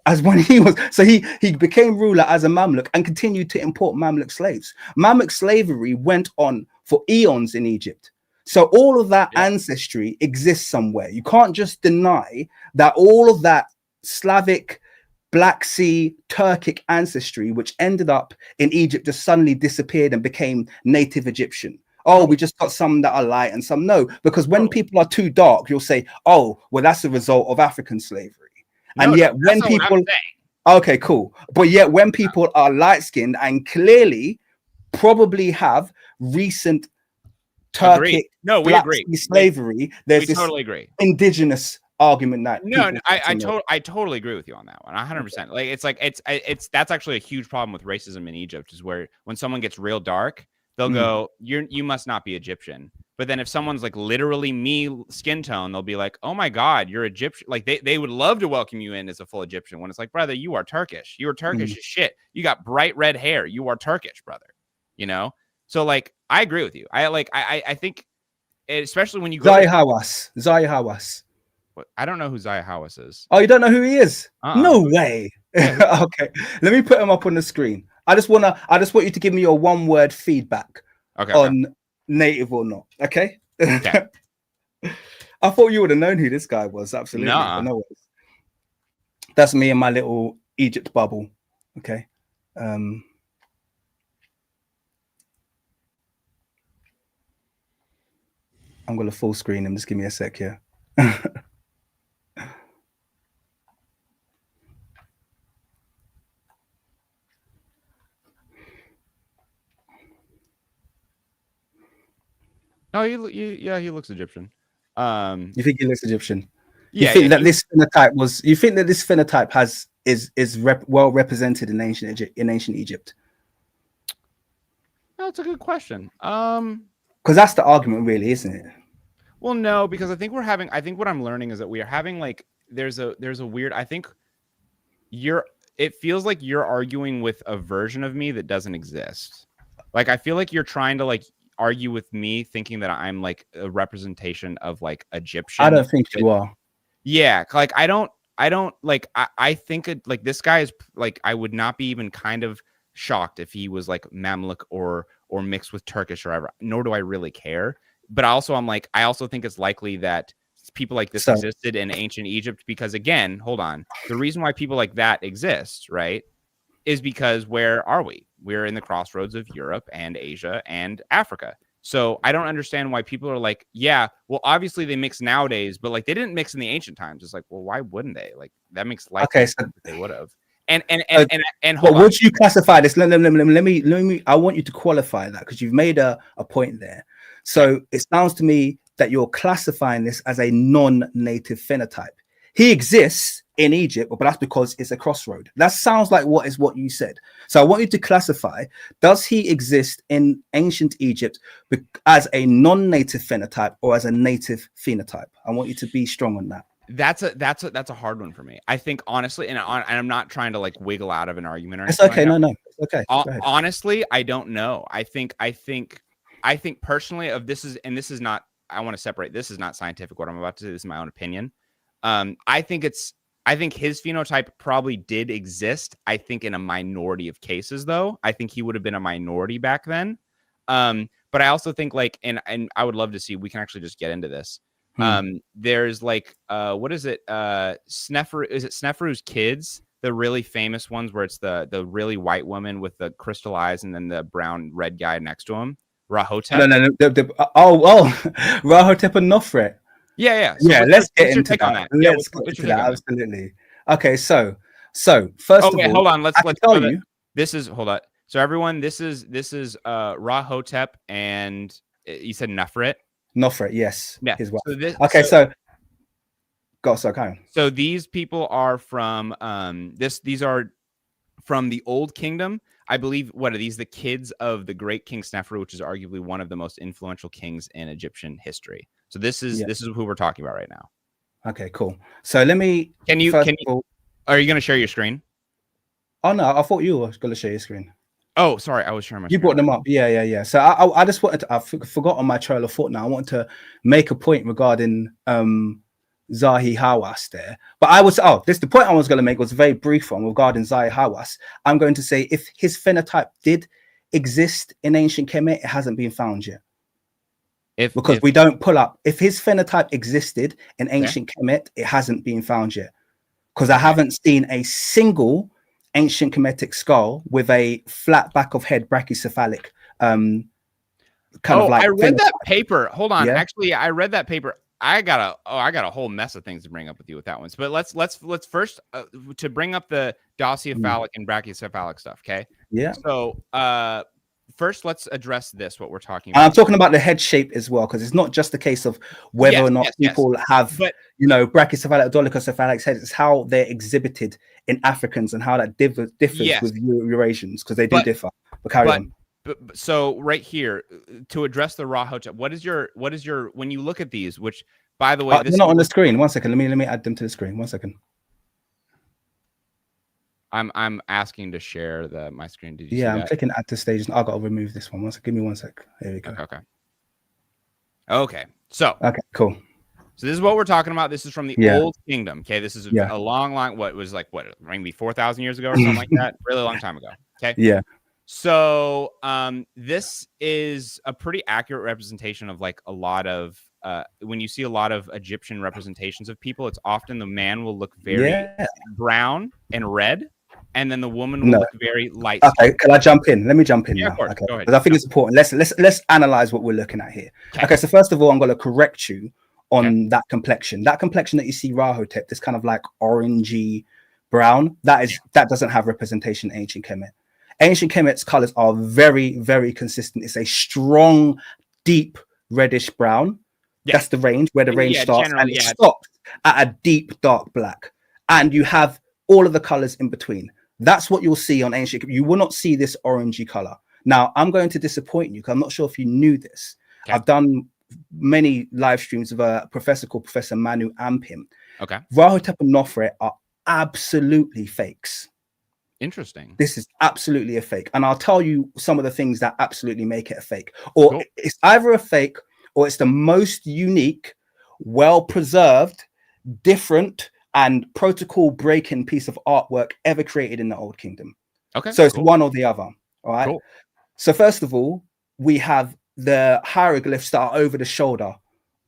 as when he was. So he became ruler as a Mamluk and continued to import Mamluk slaves. Mamluk slavery went on for eons in Egypt. So all of that ancestry exists somewhere. You can't just deny that all of that Slavic, Black Sea, Turkic ancestry, which ended up in Egypt, just suddenly disappeared and became native Egyptian. Oh, we just got some that are light and some no. Because when people are too dark, you'll say, oh, well, that's a result of African slavery. And yet when people, okay, cool. But yet when people are light-skinned and clearly probably have recent Turkic, Black Sea slavery, there's this totally agree. Indigenous argument that I totally agree with you on that one. 100%. Like it's that's actually a huge problem with racism in Egypt, is where when someone gets real dark, they'll go, you must not be Egyptian. But then if someone's like literally me skin tone, they'll be like, oh my God, you're Egyptian. Like they would love to welcome you in as a full Egyptian, when it's like, brother, you are Turkish. You are Turkish as shit. You got bright red hair. You are Turkish, brother. You know? So like, I agree with you. I think, especially when you go Zai Hawass. I don't know who Zaya Hawass is. Oh, you don't know who he is? No way. Okay, let me put him up on the screen. I just want you to give me your one-word feedback on native or not. Okay. I thought you would have known who this guy was. Absolutely. No worries. That's me and my little Egypt bubble. Okay. I'm gonna full screen him. Just give me a sec here. Oh, he looks Egyptian. You think he looks Egyptian? Yeah. You think that this phenotype is well represented in ancient Egypt? That's a good question. Because that's the argument, really, isn't it? Well, no, because I think what I'm learning is that we are having like there's a weird. I think it feels like you're arguing with a version of me that doesn't exist. Like I feel like you're trying to like argue with me, thinking that I'm like a representation of like Egyptian. I don't think you are. Yeah, like I don't like I think like this guy is like, I would not be even kind of shocked if he was like Mamluk or mixed with Turkish or whatever, nor do I really care. But I also think it's likely that people like this existed in ancient Egypt, because again, hold on, the reason why people like that exist, right, is because where are we? We're in the crossroads of Europe and Asia and Africa. So I don't understand why people are like, yeah, well, obviously they mix nowadays, but like they didn't mix in the ancient times. It's like, well, why wouldn't they? Like that makes life they would have. And hold on. Would you classify this? Let me. I want you to qualify that, because you've made a point there. So it sounds to me that you're classifying this as a non-native phenotype. He exists in Egypt, but that's because it's a crossroad. That sounds like what you said. So I want you to classify: does he exist in ancient Egypt as a non-native phenotype or as a native phenotype? I want you to be strong on that. That's a hard one for me. I think honestly, and I'm not trying to like wiggle out of an argument or anything. It's okay. No, it's okay. Honestly, I don't know. I think personally of this is not. I want to separate. This is not scientific. What I'm about to say. This is my own opinion. I think his phenotype probably did exist. I think in a minority of cases, though. I think he would have been a minority back then. But I also think like, and I would love to see. We can actually just get into this. There's like, what is it? Sneferu, is it Sneferu's kids? The really famous ones where it's the really white woman with the crystal eyes and then the brown red guy next to him. Rahotep. No. Rahotep and Nofret. Yeah. So let's get into that. Let's get into that. Absolutely. Okay, so first of all, hold on. Let's tell you. This is So everyone, this is Rahotep, and you said Nofret. Nofret, yes. Yeah. His wife. So these people are from these are from the Old Kingdom. I believe, what are these? The kids of the great King Sneferu, which is arguably one of the most influential kings in Egyptian history. So this is who we're talking about right now. Okay, cool. So let me. Are you going to share your screen? Oh no, I thought you were going to share your screen. Oh, sorry, I was sharing my You screen. brought them up. Yeah. So I just wanted to, I forgot on my trail of thought now. I wanted to make a point regarding Zahi Hawass there. But the point I was going to make was a very brief one regarding Zahi Hawass. I'm going to say if his phenotype did exist in ancient Kemet, it hasn't been found yet. Because we don't pull up. If his phenotype existed in ancient Kemet, it hasn't been found yet. Because I haven't seen a single ancient Kemetic skull with a flat back of head brachycephalic kind of like I read that paper. Hold on. Yeah? Actually, I read that paper. I got a whole mess of things to bring up with you with that one. But let's first to bring up the dorsiocephalic and brachycephalic stuff, okay? Yeah. So first let's address this, what we're talking about. I'm talking about the head shape as well, because it's not just a case of whether or not people have brachycephalic, dolichocephalic heads. It's how they're exhibited in Africans and how that differs with Eurasians, because they do differ. But carry on. So right here, to address the Rahotep, what is your when you look at these, which by the way, they're not on the screen. 1 second. Let me add them to the screen. 1 second. I'm asking to share my screen. Did you see I'm that? clicking add to stage. I gotta remove this one. Give me 1 sec. Here we go. Okay. So cool. So this is what we're talking about. This is from the Old Kingdom. Okay, this is a long, what was like maybe 4,000 years ago or something like that. Really long time ago. Okay. Yeah. So this is a pretty accurate representation of like a lot of when you see a lot of Egyptian representations of people, it's often the man will look very brown and red, and then the woman will look very light. Okay, can I jump in? Let me jump in now. Of course. Okay, go ahead. Because I think it's important. Let's analyze what we're looking at here. Okay, so first of all, I'm going to correct you on that complexion. That complexion that you see Rahotep, this kind of like orangey brown, that doesn't have representation in ancient Kemet. Ancient Kemet's colors are very, very consistent. It's a strong, deep reddish brown. That's the range where the range starts, and it stops at a deep dark black. And you have all of the colors in between. That's what you'll see on ancient Kemet. You will not see this orangey color. Now, I'm going to disappoint you because I'm not sure if you knew this. I've done many live streams of a professor called Professor Manu Ampim. Rahotep and Nofre are absolutely fakes. Interesting. This is absolutely a fake. And I'll tell you some of the things that absolutely make it a fake. Or it's either a fake or it's the most unique, well-preserved, different, and protocol-breaking piece of artwork ever created in the Old Kingdom. So it's one or the other. All right. So first of all, we have the hieroglyphs that are over the shoulder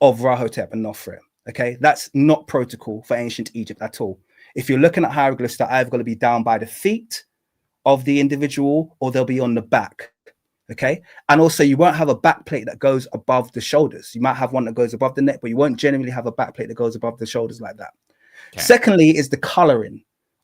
of Rahotep and Nofre. Okay, that's not protocol for ancient Egypt at all. If you're looking at hieroglyphs, they're either going to be down by the feet of the individual or they'll be on the back. Okay, and also you won't have a back plate that goes above the shoulders. You might have one that goes above the neck, but you won't generally have a back plate that goes above the shoulders like that. Secondly, is the coloring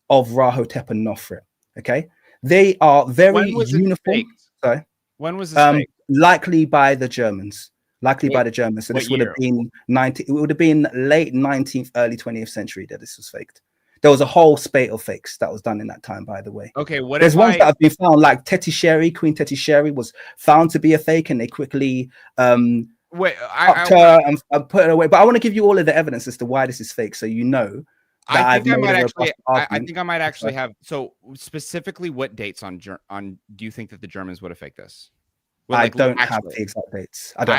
of Rahotep and Nofre. Okay, they are very uniform. Sorry, when was this faked? Likely by the Germans. So this would have been it would have been late 19th, early 20th century that this was faked. There was a whole spate of fakes that was done in that time, by the way. Okay, there's ones that have been found, like Teti Sherry, Queen Teti Sherry was found to be a fake, and they quickly and put it away. But I want to give you all of the evidence as to why this is fake, so you know. I think I might actually have. So specifically, what dates on do you think that the Germans would have faked this? I don't have the exact dates. I don't.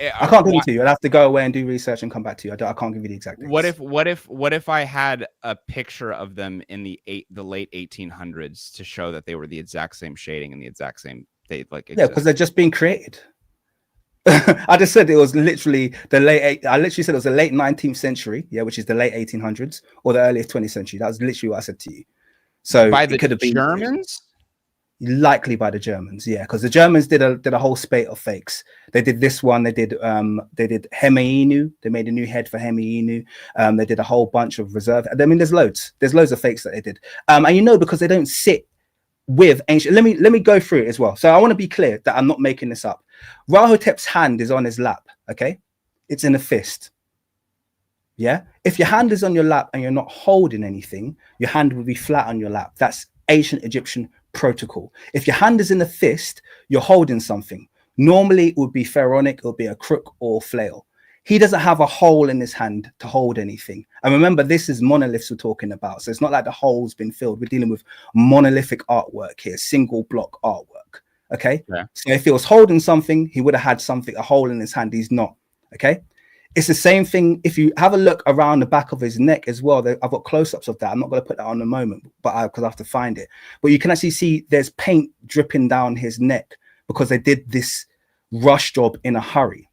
I can't give it to you. I'd have to go away and do research and come back to you. I can't give you the exact dates. What if I had a picture of them in the late 1800s to show that they were the exact same shading and the exact same because they're just being created. I just said it was literally the late 19th century, which is the late 1800s, or the early 20th century. That was literally what I said to you. So by the Germans. Likely by the Germans, because the Germans did a whole spate of fakes. They did this one. They did Hemiinu. They made a new head for Hemiinu. They did a whole bunch of reserve. I mean, there's loads of fakes that they did. And because they don't sit with ancient. Let me go through it as well. So I want to be clear that I'm not making this up. Rahotep's hand is on his lap. Okay, it's in a fist. Yeah, if your hand is on your lap and you're not holding anything, your hand will be flat on your lap. That's ancient Egyptian protocol. If your hand is in a fist, you're holding something. Normally it would be pharaonic, it would be a crook or flail. he doesn't have a hole in his hand to hold anything. And remember, this is monoliths we're talking about. So it's not like the hole's been filled. We're dealing with monolithic artwork here, single block artwork. Okay. Yeah. So if he was holding something, he would have had something, a hole in his hand. He's not. Okay. It's the same thing. If you have a look around the back of his neck as well, I've got close-ups of that. I'm not going to put that on in a moment, but because I have to find it. But you can actually see there's paint dripping down his neck because they did this rush job in a hurry.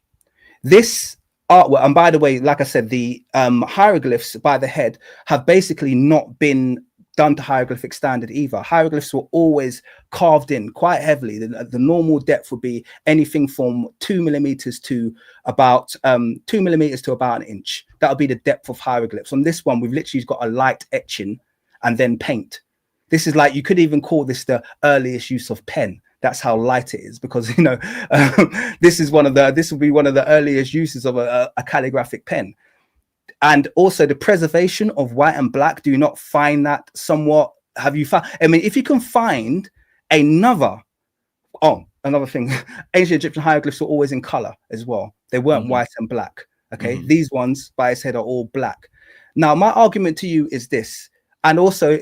This artwork, and by the way, like I said, the hieroglyphs by the head have basically not been done to hieroglyphic standard either. Hieroglyphs were always carved in quite heavily. The normal depth would be anything from 2 millimeters to about 2 millimeters to about an inch. That would be the depth of hieroglyphs. On this one, we've literally got a light etching and then paint. This is like, you could even call this the earliest use of pen. That's how light it is, because this will be one of the earliest uses of a calligraphic pen. And also the preservation of white and black. Do you not find that somewhat? Have you found? I mean, if you can find another thing, ancient Egyptian hieroglyphs were always in color as well. They weren't white and black. Okay, these ones by its head are all black. Now, my argument to you is this. And also,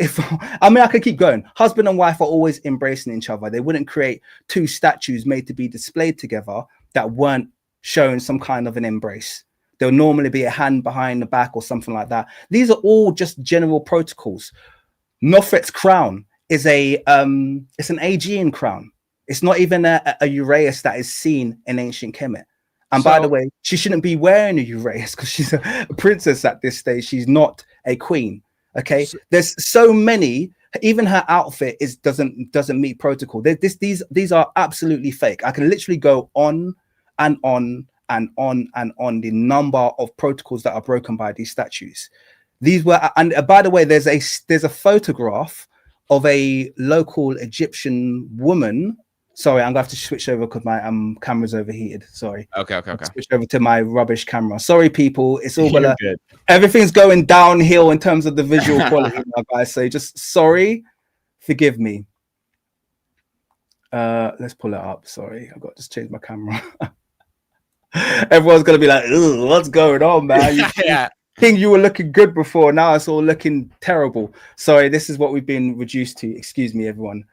I could keep going. Husband and wife are always embracing each other. They wouldn't create two statues made to be displayed together that weren't showing some kind of an embrace. There'll normally be a hand behind the back or something like that. These are all just general protocols. Nofret's crown is it's an Aegean crown. It's not even a uraeus that is seen in ancient Kemet. And by the way, she shouldn't be wearing a uraeus because she's a princess at this stage. She's not a queen. Okay, there's so many. Even her outfit doesn't meet protocol. These are absolutely fake. I can literally go on and on and on and on the number of protocols that are broken by these statues. These were, and by the way, there's a photograph of a local Egyptian woman. Sorry, I'm gonna have to switch over because my camera's overheated. Sorry. Okay. Switch over to my rubbish camera. Sorry, people. It's all gonna. Good. Everything's going downhill in terms of the visual quality, now, guys. So just sorry, forgive me. Let's pull it up. Sorry, I've got to just change my camera. Everyone's gonna be like, "Ugh, what's going on, man? You think you were looking good before, now it's all looking terrible." Sorry, this is what we've been reduced to. Excuse me, everyone.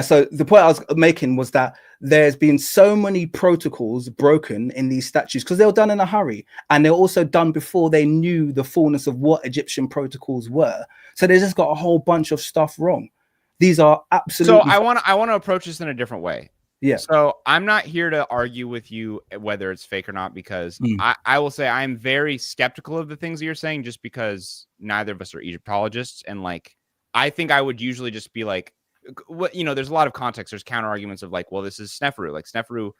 So the point I was making was that there's been so many protocols broken in these statues because they were done in a hurry, and they're also done before they knew the fullness of what Egyptian protocols were. So they just got a whole bunch of stuff wrong. These are absolutely. So I want to approach this in a different way. Yeah. So I'm not here to argue with you whether it's fake or not, because I will say I'm very skeptical of the things that you're saying, just because neither of us are Egyptologists. And like, I think I would usually just be like, there's a lot of context. There's counter arguments of like, well, this is Sneferu. Like Sneferu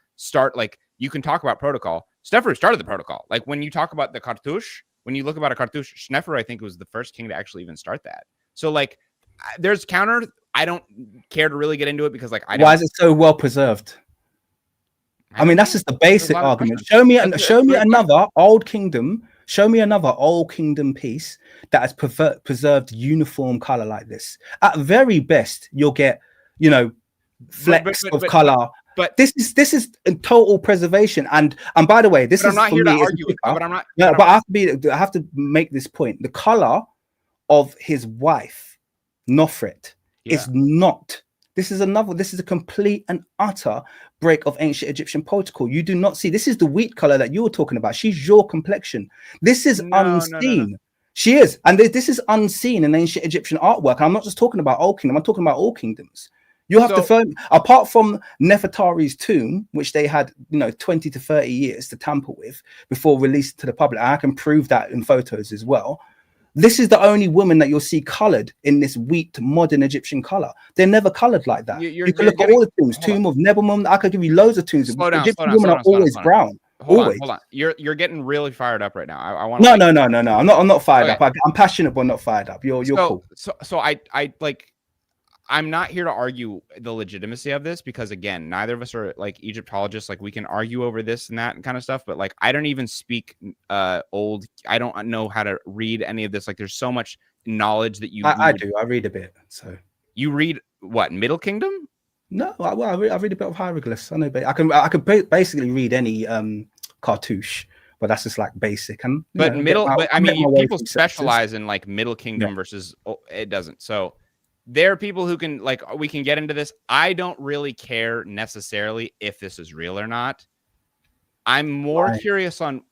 you can talk about protocol. Sneferu started the protocol. Like when you talk about the cartouche, when you look about a cartouche, Sneferu, I think, was the first king to actually even start that. So like, there's counter. I don't care to really get into it because like, why is it so well preserved? I mean, that's just the basic argument. Show me another old kingdom. Show me another old kingdom piece that has preserved uniform color like this. At very best, you'll get, flecks of color. But this is a total preservation. And by the way, this is I'm not here to argue with you, but I'm not. No, but I have to make this point. The color of his wife, Nofret, is not. This is a complete and utter break of ancient Egyptian protocol. You do not see. This is the wheat color that you were talking about. She's your complexion. This is unseen. No. She is. And this is unseen in ancient Egyptian artwork. And I'm not just talking about Old Kingdom. I'm talking about all kingdoms. You have to, apart from Nefertari's tomb, which they had, 20 to 30 years to tamper with before released to the public. And I can prove that in photos as well. This is the only woman that you'll see colored in this wheat modern Egyptian color. They're never colored like that. You can look at all the tombs. Tomb of Nebelmum. I could give you loads of tombs. Egyptian women are always brown. Hold on. You're getting really fired up right now. I want. No. I'm not fired up. I'm passionate, but not fired up. You're cool. So I like. I'm not here to argue the legitimacy of this because, again, neither of us are like Egyptologists. Like, we can argue over this and that and kind of stuff, but like, I don't even speak old. I don't know how to read any of this. Like, there's so much knowledge that I do. I read a bit. So you read what, Middle Kingdom? No, I read a bit of hieroglyphs. I know, but I can basically read any cartouche, but that's just like basic. And but I mean, people specialize in like Middle Kingdom Yeah. versus it doesn't. So there are people who can like, we can get into this. I don't really care necessarily if this is real or not. I'm more curious on,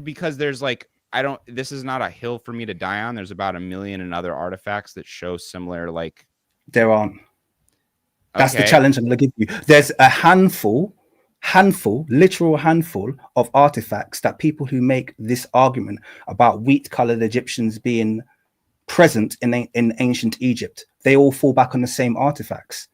because there's like, this is not a hill for me to die on. There's about 1 million and other artifacts that show similar, like. There aren't. That's the challenge I'm going to give you. There's a literal handful of artifacts that people who make this argument about wheat-colored Egyptians being present in ancient Egypt, they all fall back on the same artifacts.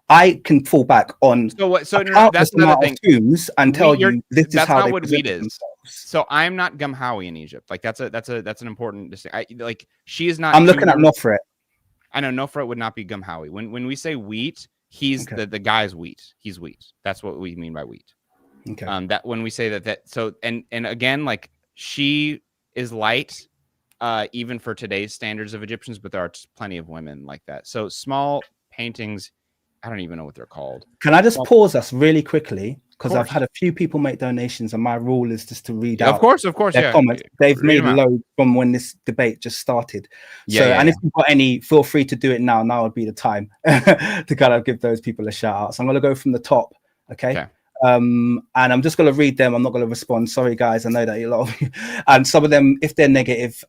I can fall back on that's another thing. Tombs and tell you this is how not what wheat is. Themselves. So I'm not Gumhawi in Egypt. Like that's an important distinction. Like she is not. I'm looking at Nofret. I know Nofret would not be Gumhawi. When we say wheat, he's the guy's wheat. He's wheat. That's what we mean by wheat. Okay. That when we say that so and again, like she is light, even for today's standards of Egyptians, but there are plenty of women like that. So small paintings, I don't even know what they're called. Can I just pause us really quickly? Because I've had a few people make donations, and my rule is just to read out. Of course, their comments. They've made loads from when this debate just started. And if you've got any, feel free to do it now. Now would be the time to kind of give those people a shout out. So I'm going to go from the top. Okay. And I'm just going to read them. I'm not going to respond. Sorry, guys. I know that a lot of you, and some of them, if they're negative,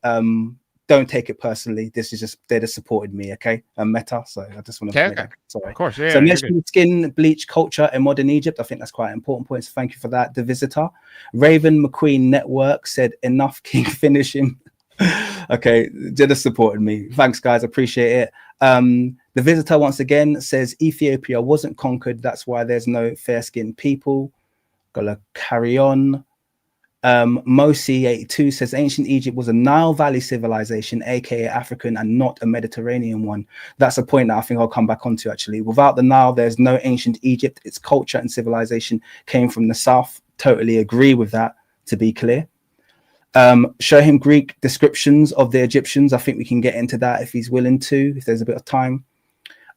don't take it personally. This is just, they just supported me, okay? Meta. So I just want to sorry. Of course, so mention skin bleach culture in modern Egypt. I think that's quite an important point. So thank you for that. The Visitor, Raven McQueen Network said enough. King, finish him. Okay, just supported me. Thanks, guys. Appreciate it. The Visitor once again says Ethiopia wasn't conquered. That's why there's no fair-skinned people. Gotta carry on. Mosi82 says ancient Egypt was a Nile Valley civilization, aka African, and not a Mediterranean one. That's a point that I think I'll come back onto actually. Without the Nile, there's no ancient Egypt. Its culture and civilization came from the south. Totally agree with that, to be clear. Show him Greek descriptions of the Egyptians. I think we can get into that if he's willing to, if there's a bit of time.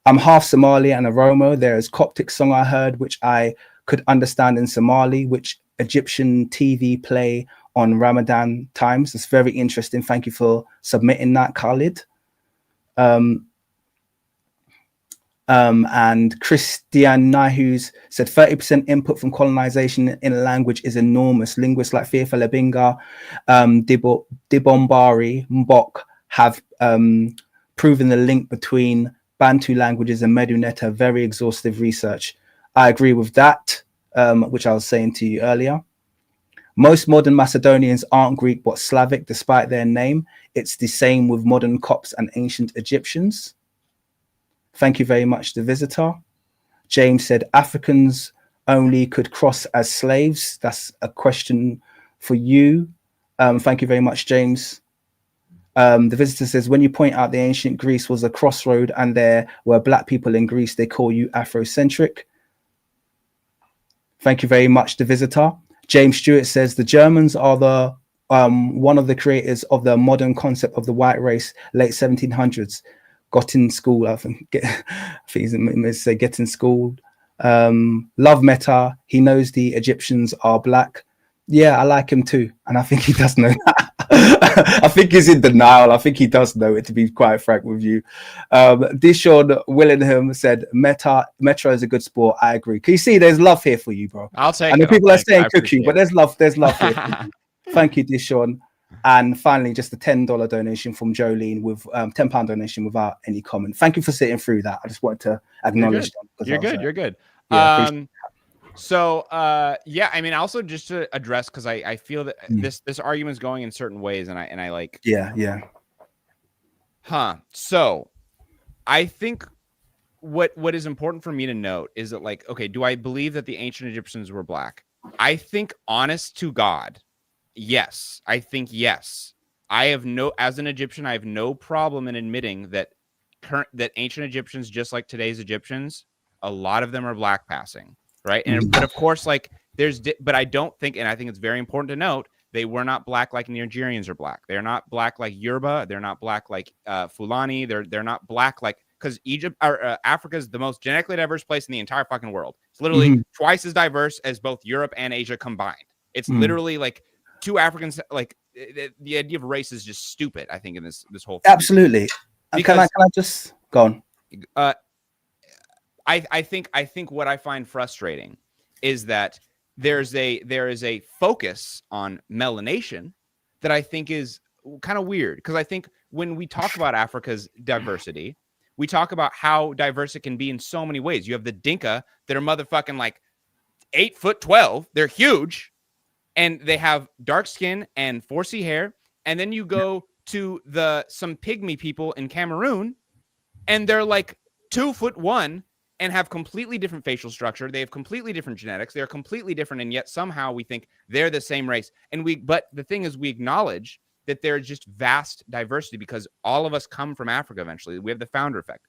I'm half Somali and Oromo. There is Coptic song I heard, which I could understand in Somali, which Egyptian TV play on Ramadan times. It's very interesting. Thank you for submitting that, Khalid. And Christian Nahus said 30% input from colonization in a language is enormous. Linguists like Fia Falabinga, Dibombari, Mbok have proven the link between Bantu languages and Meduneta. Very exhaustive research. I agree with that. Which I was saying to you earlier. Most modern Macedonians aren't Greek but Slavic, despite their name. It's the same with modern Copts and ancient Egyptians. Thank you very much, The Visitor. James said Africans only could cross as slaves. That's a question for you. Thank you very much, James. The Visitor says, when you point out the ancient Greece was a crossroad and there were black people in Greece, they call you Afrocentric. Thank you very much, The Visitor. James Stewart says the Germans are the one of the creators of the modern concept of the white race, late 1700s. Got in school, I think he's going say get in school. Love Meta. He knows the Egyptians are black. Yeah, I like him too, and I think he does know that. I think he's in denial. I think he does know it, to be quite frank with you. Dishon Willingham said, Metro is a good sport. I agree. Can you see there's love here for you, bro? I'll take it. And the people are saying cookie, but there's love here for you. Thank you, Dishon. And finally, just a $10 donation from Jolene with £10 donation without any comment. Thank you for sitting through that. I just wanted to acknowledge that. You're good. You're good. Yeah, so yeah, I mean, also just to address, because I feel that this argument is going in certain ways, and I like so I think what is important for me to note is that, like, okay, do I believe that the ancient Egyptians were black? I think, honest to God, yes. I think yes. As an Egyptian, I have no problem in admitting that that ancient Egyptians, just like today's Egyptians, a lot of them are black passing. Right. But of course, like but I don't think, and I think it's very important to note, they were not black like Nigerians are black. They're not black like Yoruba. They're not black like Fulani. They're not black like, because Africa is the most genetically diverse place in the entire fucking world. It's literally twice as diverse as both Europe and Asia combined. It's literally like two Africans. Like the idea of race is just stupid, I think, in this whole thing. Absolutely. Because, can I just go on? I think what I find frustrating is that there is a focus on melanation that I think is kind of weird, because I think when we talk about Africa's diversity, we talk about how diverse it can be in so many ways. You have the Dinka that are motherfucking like 8'12". They're huge, and they have dark skin and 4C hair. And then you go to some pygmy people in Cameroon, and they're like 2'1" and have completely different facial structure. They have completely different genetics. They're completely different, and yet somehow we think they're the same race. But the thing is, we acknowledge that there's just vast diversity because all of us come from Africa eventually. We have the founder effect.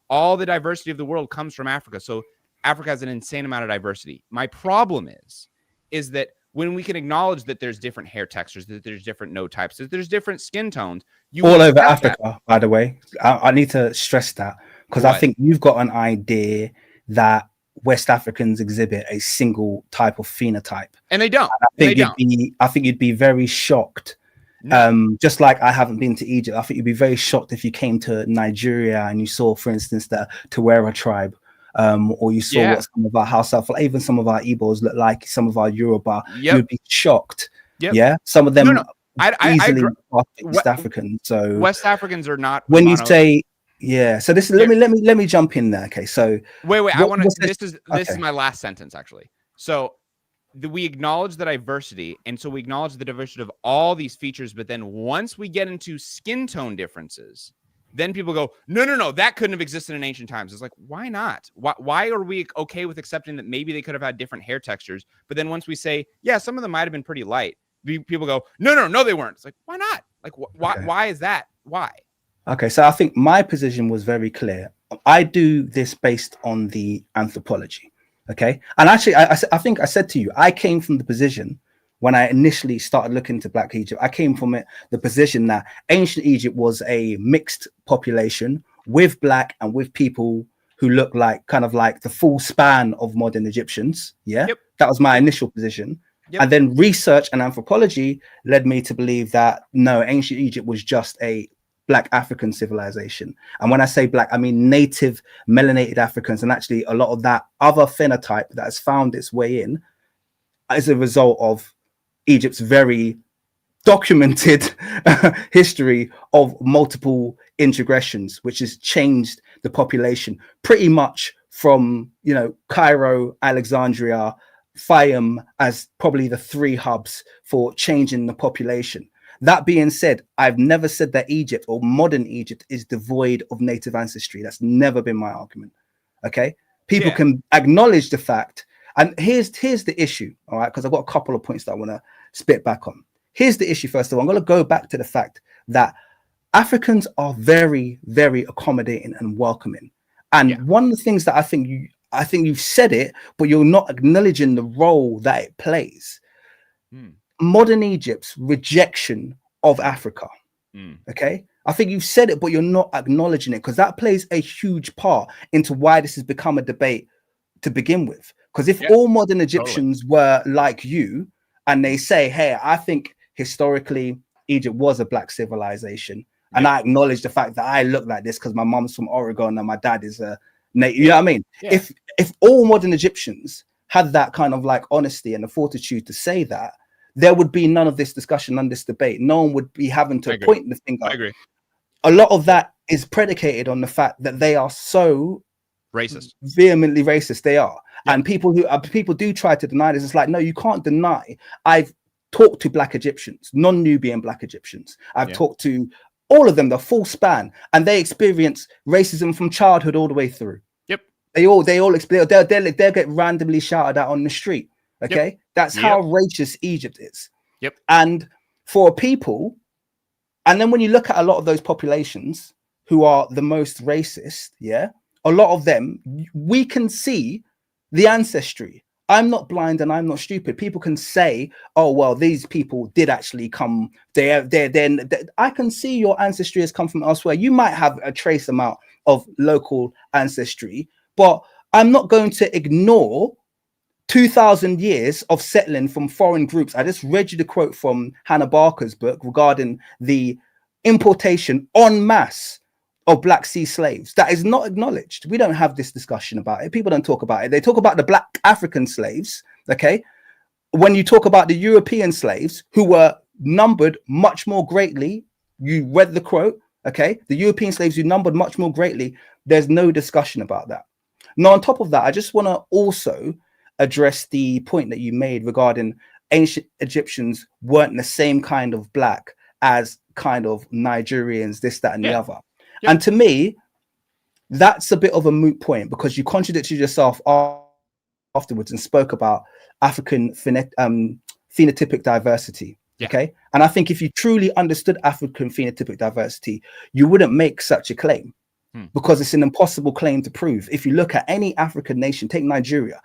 All the diversity of the world comes from Africa. So Africa has an insane amount of diversity. My problem is that when we can acknowledge that there's different hair textures, that there's different node types, that there's different skin tones, all over Africa, by the way. I need to stress that, because I think you've got an idea that West Africans exhibit a single type of phenotype, and they don't. I think you'd be very shocked. Just like I haven't been to Egypt, I think you'd be very shocked if you came to Nigeria and you saw, for instance, the Tuwera tribe, or you saw what some of our House of, even some of our Igbos look like, some of our Yoruba. You'd be shocked. Yeah, some of them easily West African. So West Africans are not. When you say so this is let me jump in there. Okay, so wait. I want to. This is my last sentence actually. So we acknowledge the diversity, and so we acknowledge the diversity of all these features. But then once we get into skin tone differences, then people go, no, that couldn't have existed in ancient times. It's like, why not? Why are we okay with accepting that maybe they could have had different hair textures? But then once we say, yeah, some of them might have been pretty light, people go, no, they weren't. It's like, why not? Like, why is that? Why? Okay, so I think my position was very clear. I do this based on the anthropology. Okay, and actually, I think I said to you, I came from the position when I initially started looking into Black Egypt. I came from the position that ancient Egypt was a mixed population with Black and with people who look like kind of like the full span of modern Egyptians. That was my initial position. And then research and anthropology led me to believe that no, ancient Egypt was just a Black African civilization. And when I say Black, I mean native melanated Africans. And actually a lot of that other phenotype that has found its way in as a result of Egypt's very documented history of multiple introgressions, which has changed the population pretty much from, Cairo, Alexandria, Fayum as probably the three hubs for changing the population. That being said, I've never said that Egypt or modern Egypt is devoid of native ancestry. That's never been my argument. Okay, people can acknowledge the fact, and here's the issue. All right, because I've got a couple of points that I want to spit back on. Here's the issue. First of all, I'm going to go back to the fact that Africans are very, very accommodating and welcoming. And one of the things that I think you've said it, but you're not acknowledging the role that it plays. Modern Egypt's rejection of Africa. Okay, I think you've said it, but you're not acknowledging it, because that plays a huge part into why this has become a debate to begin with. Because if all modern Egyptians were like you, and they say, hey, I think historically Egypt was a Black civilization, and I acknowledge the fact that I look like this because my mom's from Oregon and my dad is a native. You know what I mean? If all modern Egyptians had that kind of like honesty and the fortitude to say that, there would be none of this discussion, none of this debate. No one would be having to point the finger. I agree. A lot of that is predicated on the fact that they are so racist, vehemently racist. They are. And people do try to deny this. It's like, no, you can't deny. I've talked to Black Egyptians, non-Nubian Black Egyptians. I've talked to all of them, the full span, and they experience racism from childhood all the way through. They all experience. They'll get randomly shouted at on the street. Okay, that's how racist Egypt is. And for people, and then when you look at a lot of those populations who are the most racist, a lot of them, we can see the ancestry. I'm not blind and I'm not stupid. People can say, oh, well, these people did actually come. I can see your ancestry has come from elsewhere. You might have a trace amount of local ancestry, but I'm not going to ignore 2,000 years of settling from foreign groups. I just read you the quote from Hannah Barker's book regarding the importation en masse of Black Sea slaves. That is not acknowledged. We don't have this discussion about it. People don't talk about it. They talk about the Black African slaves, okay? When you talk about the European slaves who were numbered much more greatly, you read the quote, okay? The European slaves who numbered much more greatly, there's no discussion about that. Now, on top of that, I just want to also address the point that you made regarding ancient Egyptians weren't the same kind of black as kind of Nigerians, this, that, and the other. Yep. And to me, that's a bit of a moot point because you contradicted yourself afterwards and spoke about African phenotypic diversity. Yeah. Okay. And I think if you truly understood African phenotypic diversity, you wouldn't make such a claim because it's an impossible claim to prove. If you look at any African nation, take Nigeria,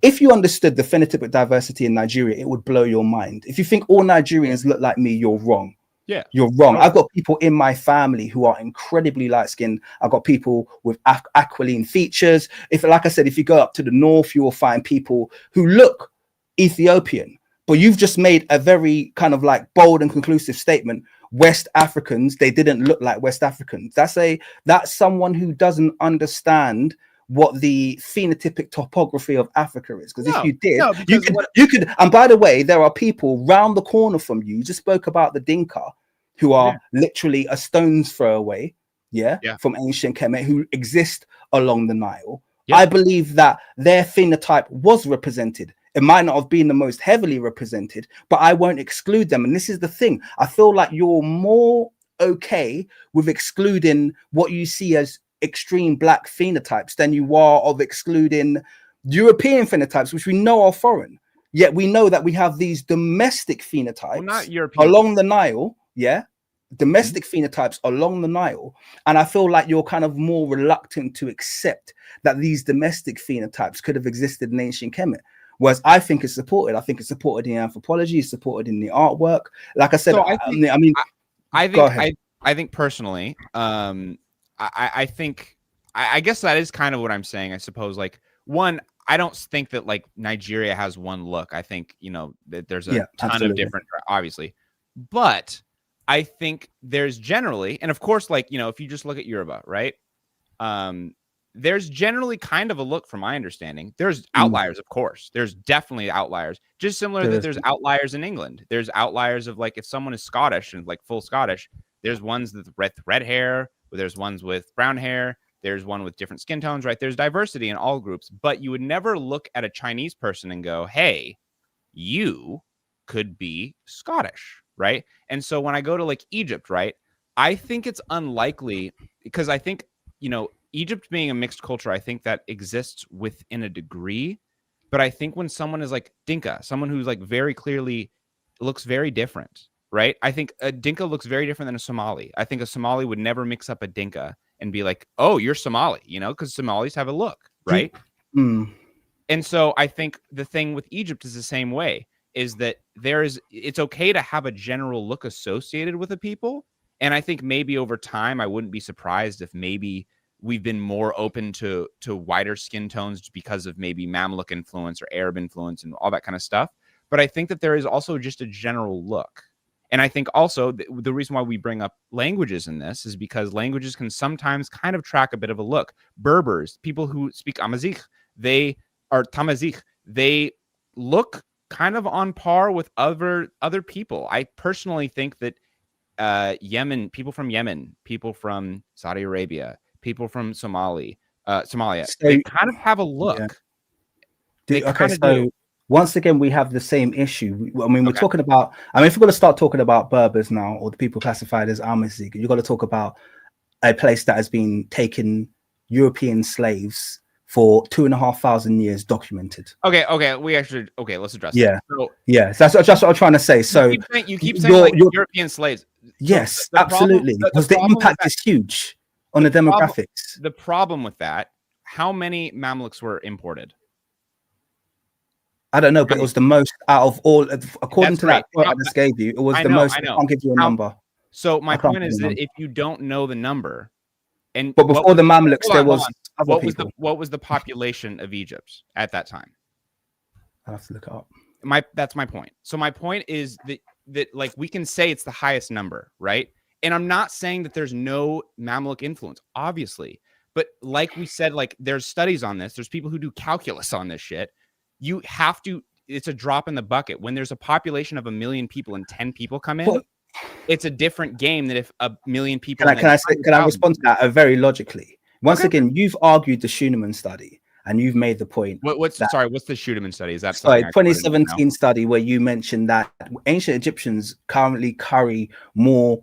if you understood the phenotypic diversity in Nigeria, it would blow your mind. If you think all Nigerians look like me, you're wrong. Yeah, you're wrong. I've got people in my family who are incredibly light skinned. I've got people with aquiline features. If, like I said, if you go up to the north, you will find people who look Ethiopian, but you've just made a very kind of like bold and conclusive statement. West Africans, they didn't look like West Africans. That's someone who doesn't understand what the phenotypic topography of Africa is. Because if you did, you could. And by the way, there are people round the corner from you. You just spoke about the Dinka, who are literally a stone's throw away, from ancient Kemet, who exist along the Nile. I believe that their phenotype was represented. It might not have been the most heavily represented, but I won't exclude them. And this is the thing. I feel like you're more okay with excluding what you see as extreme black phenotypes than you are of excluding European phenotypes, which we know are foreign. Yet we know that we have these domestic phenotypes not European along the Nile. Domestic phenotypes along the Nile. And I feel like you're kind of more reluctant to accept that these domestic phenotypes could have existed in ancient Kemet. Whereas I think it's supported. I think it's supported in anthropology, it's supported in the artwork. Like I said, so I think personally, I think I guess that is kind of what I'm saying. I suppose, like, one, I don't think that like Nigeria has one look. I think, you know, that there's a ton of different, obviously, but I think there's generally, and of course, like, you know, if you just look at Yoruba, right? There's generally kind of a look, from my understanding. There's outliers, of course. There's definitely outliers. Just similar that there's outliers in England. There's outliers of like if someone is Scottish and like full Scottish, there's ones with red hair, there's ones with brown hair, there's one with different skin tones, right? There's diversity in all groups, but you would never look at a Chinese person and go, hey, you could be Scottish, right? And so when I go to like Egypt, right, I think it's unlikely because I think, you know, Egypt being a mixed culture, I think that exists within a degree. But I think when someone is like Dinka, someone who's like very clearly looks very different, right? I think a Dinka looks very different than a Somali. I think a Somali would never mix up a Dinka and be like, oh, you're Somali, you know, because Somalis have a look, right? And so I think the thing with Egypt is the same way, is that it's okay to have a general look associated with a people. And I think maybe over time, I wouldn't be surprised if maybe we've been more open to wider skin tones because of maybe Mamluk influence or Arab influence and all that kind of stuff. But I think that there is also just a general look. And I think also the reason why we bring up languages in this is because languages can sometimes kind of track a bit of a look. Berbers, people who speak Amazigh, they are Tamazight, they look kind of on par with other people. I personally think that Yemen, people from Saudi Arabia, people from Somalia, they kind of have a look. Once again, we have the same issue. I mean, we're talking about, if we're going to start talking about Berbers now, or the people classified as Amazigh, you've got to talk about a place that has been taking European slaves for 2,500 years documented. Let's address that. That's just what I'm trying to say. So you keep saying European slaves. Yes, absolutely. Because the impact is huge on the demographics. The problem with that, how many Mamluks were imported? I don't know, but it was the most out of all, according to that quote I just gave you, it was the most. I can't give you a number. So my point is that if you don't know the number, but before the Mamluks, there was what was the population of Egypt at that time? I'll have to look it up. That's my point. So my point is that like we can say it's the highest number, right? And I'm not saying that there's no Mamluk influence, obviously. But like we said, like there's studies on this. There's people who do calculus on this shit. You have to, it's a drop in the bucket. When there's a population of 1 million people and 10 people come in, it's a different game than if 1 million people. Can I respond to that very logically? Once again, you've argued the Schunemann study and you've made the point. What's the Schunemann study? Is that 2017 study where you mentioned that ancient Egyptians currently carry more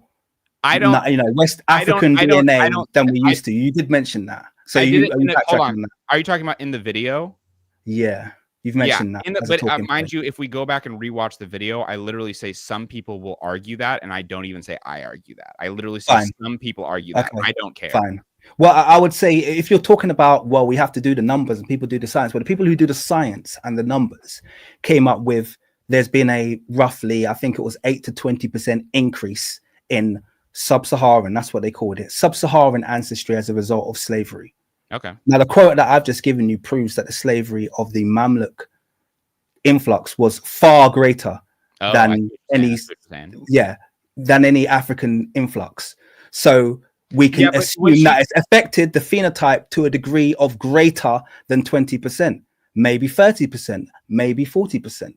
West African DNA than we used to. You did mention that. So hold on. Are you talking about in the video? Yeah, you've mentioned that. But mind you, if we go back and rewatch the video, I literally say some people will argue that, and I don't even say I argue that. I literally say some people argue that. I don't care. Fine. Well, I would say if you're talking about, well, we have to do the numbers and people do the science, well, the people who do the science and the numbers came up with, there's been a roughly, I think it was 8 to 20% increase in sub-Saharan, that's what they called it, sub-Saharan ancestry as a result of slavery. Okay. Now, the quote that I've just given you proves that the slavery of the Mamluk influx was far greater than any African influx. So we can assume that it's affected the phenotype to a degree of greater than 20%, maybe 30%, maybe 40%.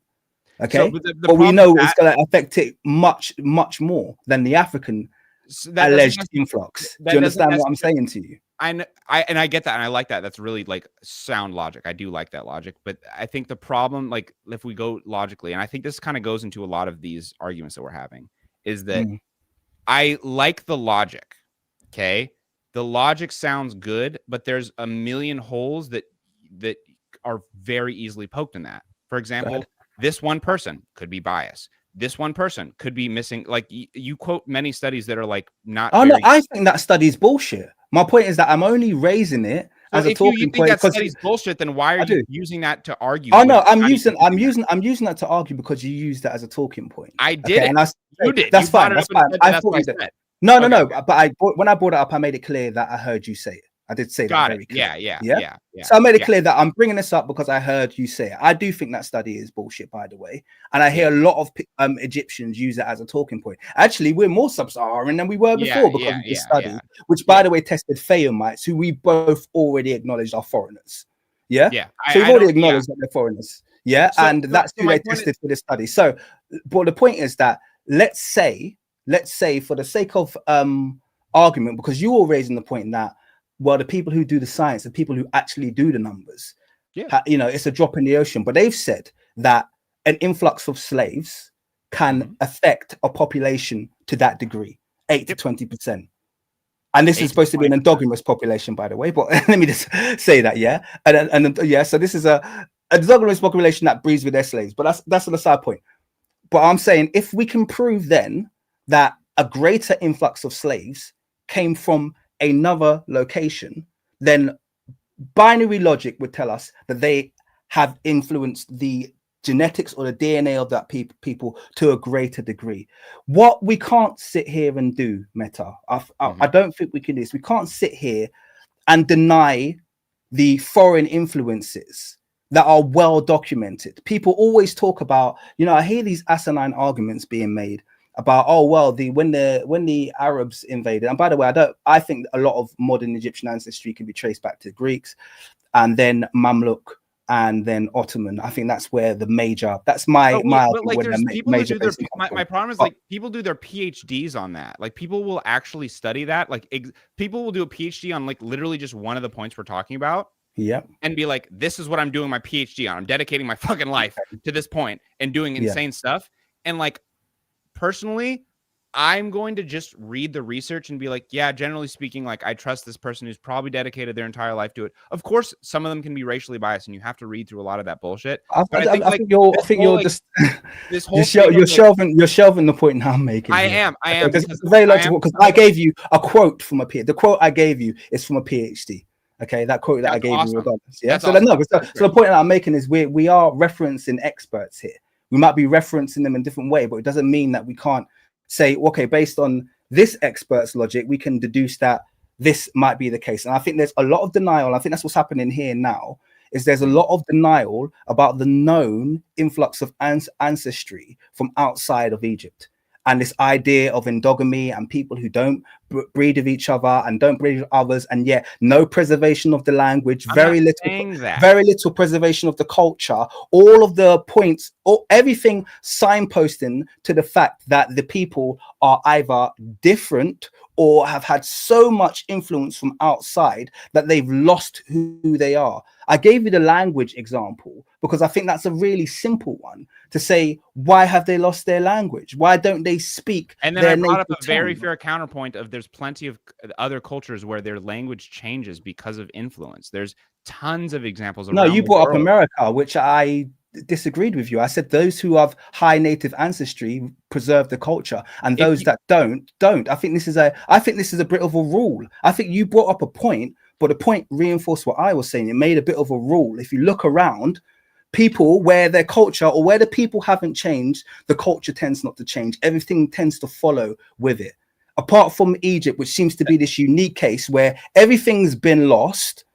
Okay, but we know it's going to affect it much, much more than the African alleged influx. Do you understand what I'm saying to you? I get that, and I like that. That's really like sound logic. I do like that logic, but I think the problem, like if we go logically, and I think this kind of goes into a lot of these arguments that we're having, is that I like the logic. Okay, the logic sounds good, but there's a million holes that are very easily poked in that. For example, this one person could be biased. This one person could be missing. Like you quote many studies that are like not. No, I think that study is bullshit. My point is that I'm only raising it as a talking point. If you think that study's bullshit, then why are you using that to argue? Oh no, I'm using that to argue because you used that as a talking point. I did. You did. That's fine. That's fine. I thought you did. No. But when I brought it up, I made it clear that I heard you say it. I did say that very clearly. Yeah. So I made it clear that I'm bringing this up because I heard you say it. I do think that study is bullshit, by the way. And I hear a lot of Egyptians use it as a talking point. Actually, we're more sub-Saharan than we were before because of this study, which, by the way, tested Phaeomites, who we both already acknowledged are foreigners. Yeah. So we've already acknowledged that they're foreigners. Yeah. So, and that's who they tested for this study. So, but the point is that let's say for the sake of argument, because you were raising the point that, well, the people who do the science, the people who actually do the numbers, it's a drop in the ocean. But they've said that an influx of slaves can affect a population to that degree, 8 to 20%. And this is supposed to be an endogamous population, by the way. But let me just say that, so this is a endogamous population that breeds with their slaves. But that's on the side point. But I'm saying if we can prove then that a greater influx of slaves came from another location, then binary logic would tell us that they have influenced the genetics or the DNA of that people to a greater degree. What we can't sit here and do, Meta, I don't think we can do this. We can't sit here and deny the foreign influences that are well documented. People always talk about, I hear these asinine arguments being made about, oh well, when the Arabs invaded, and by the way, I think a lot of modern Egyptian ancestry can be traced back to Greeks, and Mamluk, and then Ottoman. I think that's where the major. That's my my problem is like people do their PhDs on that. Like people will actually study that. Like people will do a PhD on like literally just one of the points we're talking about. Yeah, and be like, this is what I'm doing my PhD on. I'm dedicating my fucking life to this point and doing insane stuff. And like, personally, I'm going to just read the research and be like, yeah, generally speaking, like I trust this person who's probably dedicated their entire life to it. Of course, some of them can be racially biased, and you have to read through a lot of that bullshit. I think you're shelving the point I'm making. I am. Because it's very logical. Because I gave you a quote from a PhD. The quote I gave you is from a PhD. Okay, that quote that I gave you, regardless. Yeah. So the point that I'm making is we are referencing experts here. We might be referencing them in a different way, but it doesn't mean that we can't say, okay, based on this expert's logic, we can deduce that this might be the case. And I think there's a lot of denial. I think that's what's happening here now, is there's a lot of denial about the known influx of ancestry from outside of Egypt. And this idea of endogamy and people who don't breed with each other and don't breed with others, and yet no preservation of the language, very little preservation of the culture, all of the points, everything signposting to the fact that the people are either different or have had so much influence from outside that they've lost who they are. I gave you the language example because I think that's a really simple one to say, why have they lost their language? Why don't they speak? And then I brought up a very fair counterpoint of there's plenty of other cultures where their language changes because of influence. There's tons of examples. No, you brought up America, which I disagreed with you. I said those who have high native ancestry preserve the culture, and those that don't. I think this is a bit of a rule. I think you brought up a point, but the point reinforced what I was saying. It made a bit of a rule. If you look around, people where their culture or where the people haven't changed, the culture tends not to change. Everything tends to follow with it. Apart from Egypt, which seems to be this unique case where everything's been lost,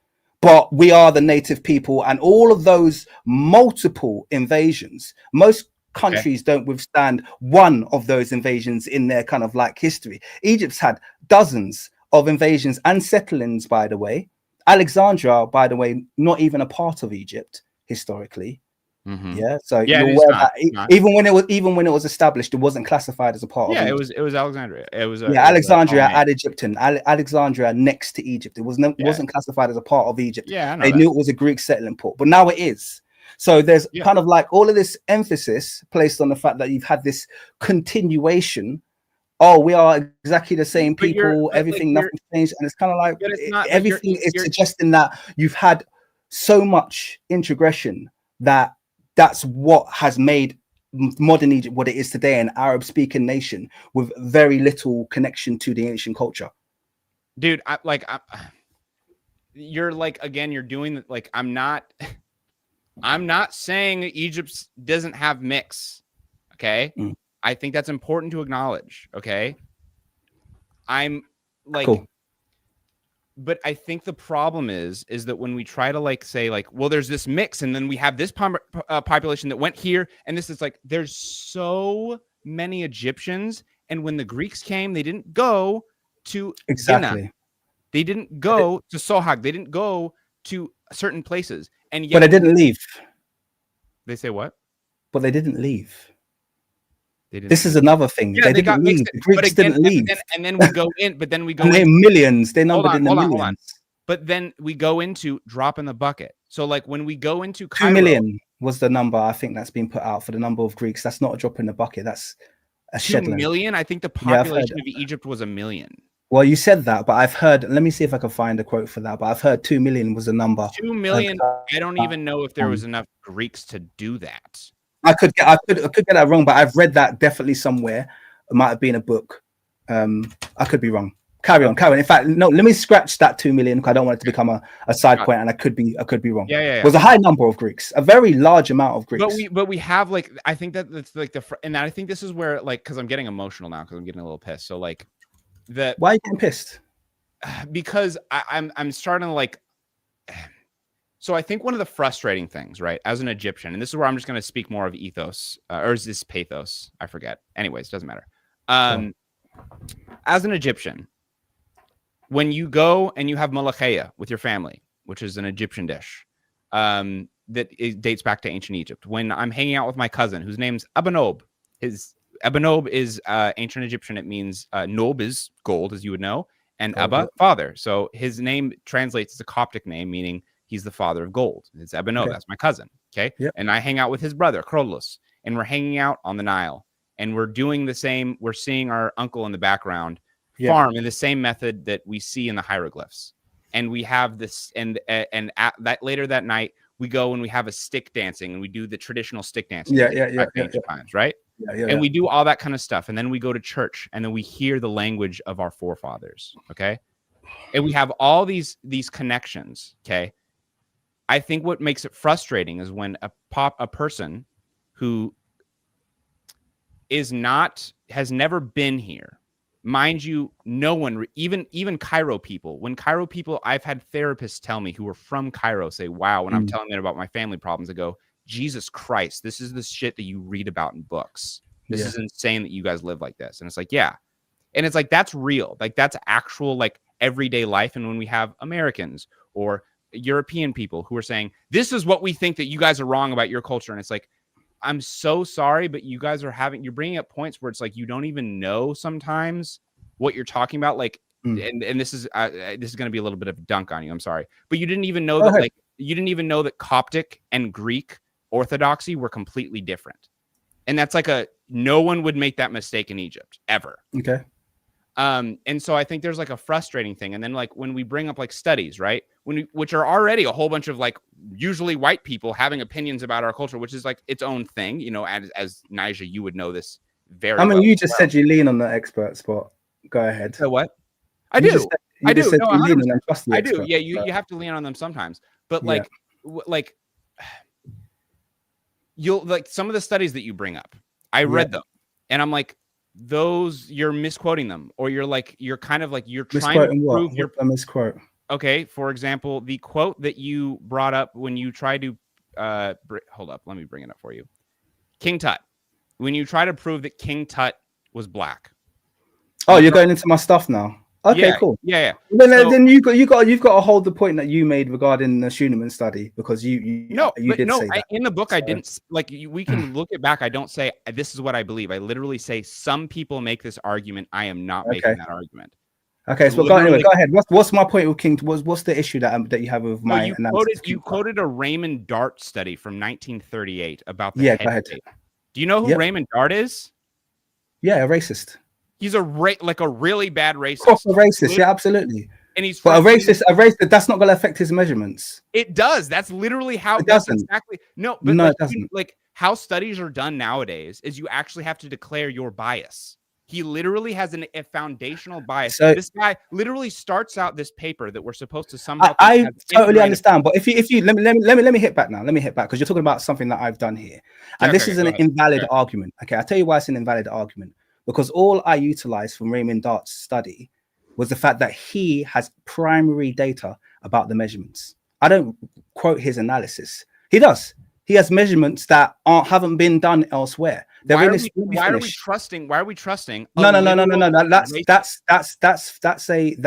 but we are the native people, and all of those multiple invasions. Most countries don't withstand one of those invasions in their kind of like history. Egypt's had dozens of invasions and settlings, by the way. Alexandria, by the way, not even a part of Egypt historically. So you're aware that even when it was established, it wasn't classified as a part of Egypt. It was Alexandria. It was Alexandria at Egyptian, Alexandria next to Egypt. It wasn't classified as a part of Egypt. They knew it was a Greek settling port, but now it is. So there's kind of like all of this emphasis placed on the fact that you've had this continuation. Oh, we are exactly the same people, everything, nothing changed. And it's kind of like everything is suggesting that you've had so much introgression that's what has made modern Egypt what it is today, an Arab-speaking nation with very little connection to the ancient culture. Dude, you're like, again, you're doing like, I'm not saying Egypt doesn't have mix. Okay. I think that's important to acknowledge. Okay. I'm like, cool. But I think the problem is that when we try to like say like, well, there's this mix and then we have this population that went here. And this is like, there's so many Egyptians. And when the Greeks came, they didn't go to Gina. They didn't go to Sohag. They didn't go to certain places. And yet, but they didn't leave. They say what? But they didn't leave. This is another thing. Yeah, they didn't leave. The Greeks didn't leave. And then we go in, but then we go and they're millions. They're numbered in the millions. Hold on. But then we go into drop in the bucket. So like when we go into Cairo, 2 million was the number I think that's been put out for the number of Greeks. That's not a drop in the bucket. That's a 2 million. I think the population of Egypt was 1 million. Well, you said that, but I've heard. Let me see if I can find a quote for that. But I've heard 2 million was a number. 2 million. I don't even know if there was enough Greeks to do that. I could get that wrong, but I've read that definitely somewhere. It might have been a book. I could be wrong. Carry on. In fact, no. Let me scratch that 2 million because I don't want it to become a side point, and I could be wrong. Yeah. It was a high number of Greeks, a very large amount of Greeks. But we have like, I think that's like and I think this is where like, because I'm getting emotional now because I'm getting a little pissed. So like, why are you getting pissed? Because I'm starting to like. So I think one of the frustrating things, right, as an Egyptian, and this is where I'm just going to speak more of ethos, or is this pathos? I forget. Anyways, doesn't matter. As an Egyptian, when you go and you have malakhaya with your family, which is an Egyptian dish that it dates back to ancient Egypt. When I'm hanging out with my cousin, whose name's Abanob, Abanob is ancient Egyptian. It means Nob is gold, as you would know, and Abba, father. So his name translates as a Coptic name, meaning he's the father of gold. It's Abanob. Okay. That's my cousin. Okay. Yep. And I hang out with his brother, Krolos, and we're hanging out on the Nile. And we're doing the same. We're seeing our uncle in the background farm in the same method that we see in the hieroglyphs. And we have this, and at that later that night, we go and we have a stick dancing, and we do the traditional stick dancing. Times, right? And we do all that kind of stuff. And then we go to church, and then we hear the language of our forefathers. Okay. And we have all these connections. Okay. I think what makes it frustrating is when a person who has never been here, mind you, no one, even Cairo people, when Cairo people, I've had therapists tell me who are from Cairo say, wow, when I'm telling them about my family problems, I go, Jesus Christ, this is the shit that you read about in books. This is insane that you guys live like this. And it's like, yeah. And it's like, that's real. Like, that's actual, like, everyday life. And when we have Americans or European people who are saying, this is what we think that you guys are wrong about your culture. And it's like, I'm so sorry, but you guys are you're bringing up points where it's like, you don't even know sometimes what you're talking about. Like, and this is going to be a little bit of a dunk on you. I'm sorry, but you didn't even know that, like, you didn't even know that Coptic and Greek Orthodoxy were completely different. And that's like no one would make that mistake in Egypt ever. Okay. And so I think there's like a frustrating thing. And then like when we bring up like studies, right? Which are already a whole bunch of like usually white people having opinions about our culture, which is like its own thing, you know, as Nyjah, you would know this very well. I mean, you just said you lean on the expert spot. Go ahead. So what? I do. I do. No, I do. Yeah, you have to lean on them sometimes. But like, like you'll like some of the studies that you bring up, I read them and I'm like, those you're misquoting them, or you're kind of like you're trying to prove your misquote. Okay, for example, the quote that you brought up when you tried to hold up, let me bring it up for you. King Tut, when you try to prove that King Tut was black. Oh, you're going into my stuff now. Okay, cool. Yeah. Then you've got to hold the point that you made regarding the Schunemann study, because you did say that. In the book, I didn't like. We can look it back. I don't say this is what I believe. I literally say some people make this argument. I am not making that argument. Okay, so go ahead. What's my point with King? What's the issue that you have with my analysis? You quoted a Raymond Dart study from 1938 about the head. Go ahead. Do you know who Raymond Dart is? Yeah, a racist. He's a really bad racist. Proper racist, yeah, absolutely. And he's a racist. That's not going to affect his measurements. It does. That's literally how it doesn't. Exactly. No, it doesn't. Like how studies are done nowadays is you actually have to declare your bias. He literally has a foundational bias. So, this guy literally starts out this paper that we're supposed to somehow. I totally understand, but if you let me hit back now. Let me hit back because you're talking about something that I've done here, and this is an invalid argument. Okay, I'll tell you why it's an invalid argument. Because all I utilized from Raymond Dart's study was the fact that he has primary data about the measurements. I don't quote his analysis. He does. He has measurements that haven't been done elsewhere. Why are we trusting? No. That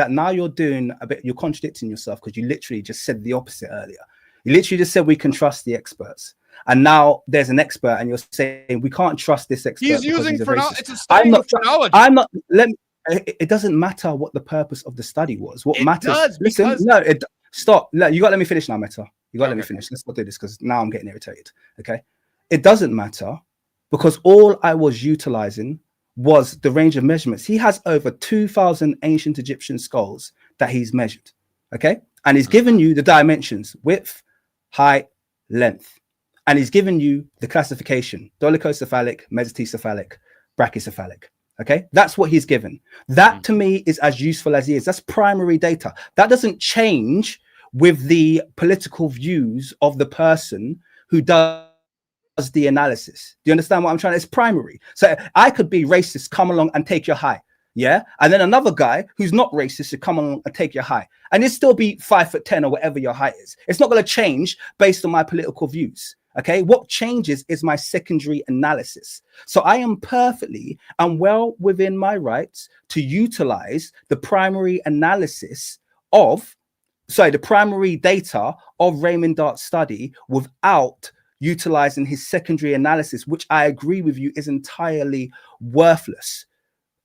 now you're doing a bit. You're contradicting yourself because you literally just said the opposite earlier. You literally just said we can trust the experts. And now there's an expert, and you're saying we can't trust this expert. He's using phrenology. It's a study of phrenology. It doesn't matter what the purpose of the study was. What matters? Listen, stop. You got to let me finish now, Meta. You got to let me finish. Let's not do this because now I'm getting irritated. Okay, it doesn't matter because all I was utilizing was the range of measurements. He has over 2,000 ancient Egyptian skulls that he's measured. Okay, and he's given you the dimensions: width, height, length. And he's given you the classification: dolichocephalic, mesocephalic, brachycephalic. Okay, that's what he's given. That to me is as useful as he is. That's primary data. That doesn't change with the political views of the person who does the analysis. Do you understand what I'm trying to? It's primary. So I could be racist, come along and take your high. Yeah. And then another guy who's not racist should come along and take your high. And it'd still be 5'10" or whatever your height is. It's not going to change based on my political views. Okay. What changes is my secondary analysis. So I am perfectly and well within my rights to utilize the primary analysis of, the primary data of Raymond Dart's study without utilizing his secondary analysis, which I agree with you is entirely worthless.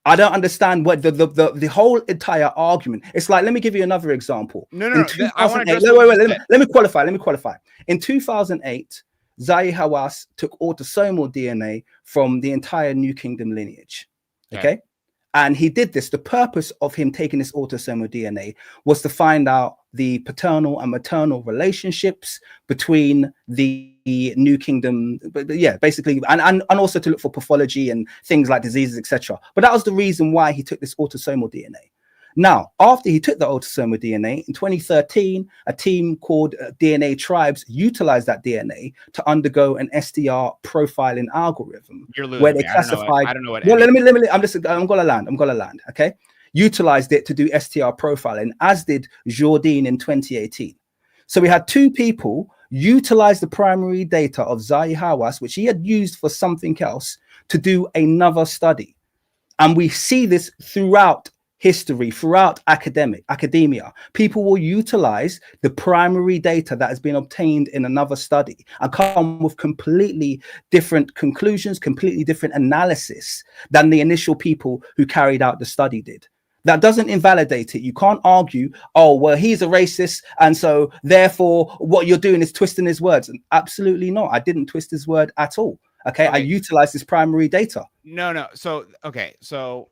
I don't understand what the whole entire argument. It's like, let me give you another example. No. Let me qualify. In 2008, Zahi Hawass took autosomal DNA from the entire New Kingdom lineage. Okay. And he did this. The purpose of him taking this autosomal DNA was to find out the paternal and maternal relationships between the New Kingdom, basically, and also to look for pathology and things like diseases, etc. But that was the reason why he took this autosomal DNA. Now, after he took the autosomal DNA in 2013, a team called DNA Tribes utilized that DNA to undergo an STR profiling algorithm. You're losing where they me. classified. I don't know what. Well, let me. I'm gonna land. Okay, utilized it to do STR profiling, as did Jourdain in 2018. So we had two people utilize the primary data of Zahi Hawass, which he had used for something else, to do another study. And we see this throughout history, throughout academia. People will utilize the primary data that has been obtained in another study and come with completely different conclusions, completely different analysis than the initial people who carried out the study did. That doesn't invalidate it. You can't argue, oh, well, he's a racist, and so therefore what you're doing is twisting his words. And absolutely not. I didn't twist his word at all. Okay. I utilized this primary data. No. So, okay. So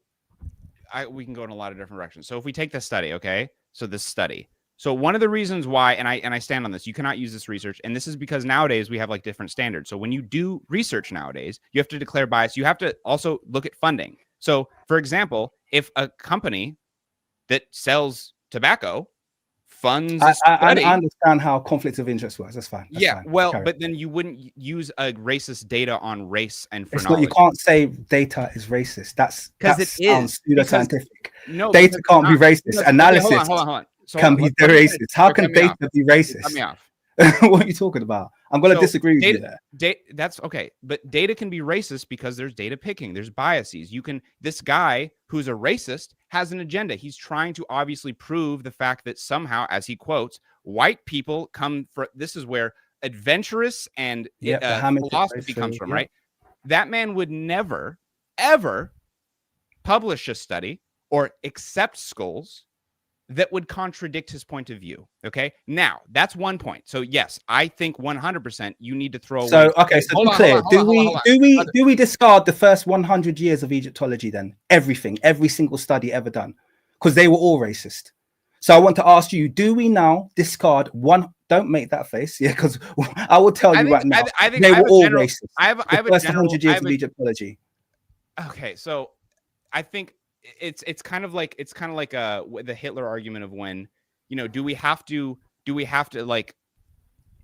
we can go in a lot of different directions. So if we take this study, okay. So this study. So one of the reasons why, and I stand on this, you cannot use this research. And this is because nowadays we have like different standards. So when you do research nowadays, you have to declare bias. You have to also look at funding. So for example, if a company that sells tobacco funds a study, I understand how conflict of interest works. That's fine. That's fine. Well, but then you wouldn't use a racist data on race and phrenology. You can't say data is racist. That's because it is pseudoscientific. No, data can't be racist. Analysis hold on. So can be racist. How can data be racist? Cut me off. What are you talking about? I'm going to disagree with you there. That's okay. But data can be racist because there's data picking. There's biases. This guy who's a racist has an agenda. He's trying to obviously prove the fact that somehow, as he quotes, white people come for, this is where adventurous and philosophy comes from, right? That man would never, ever publish a study or accept skulls that would contradict his point of view. Okay. Now that's one point. So yes, I think 100% you need to throw away. So, okay. So be clear. Do we discard the first 100 years of Egyptology then? Everything, every single study ever done, because they were all racist. So I want to ask you, do we now discard one? Don't make that face. Yeah. Because I will tell you right now, I think they were all racist. I have the first 100 years of Egyptology. Okay. So I think it's kind of like the Hitler argument of when, do we have to like,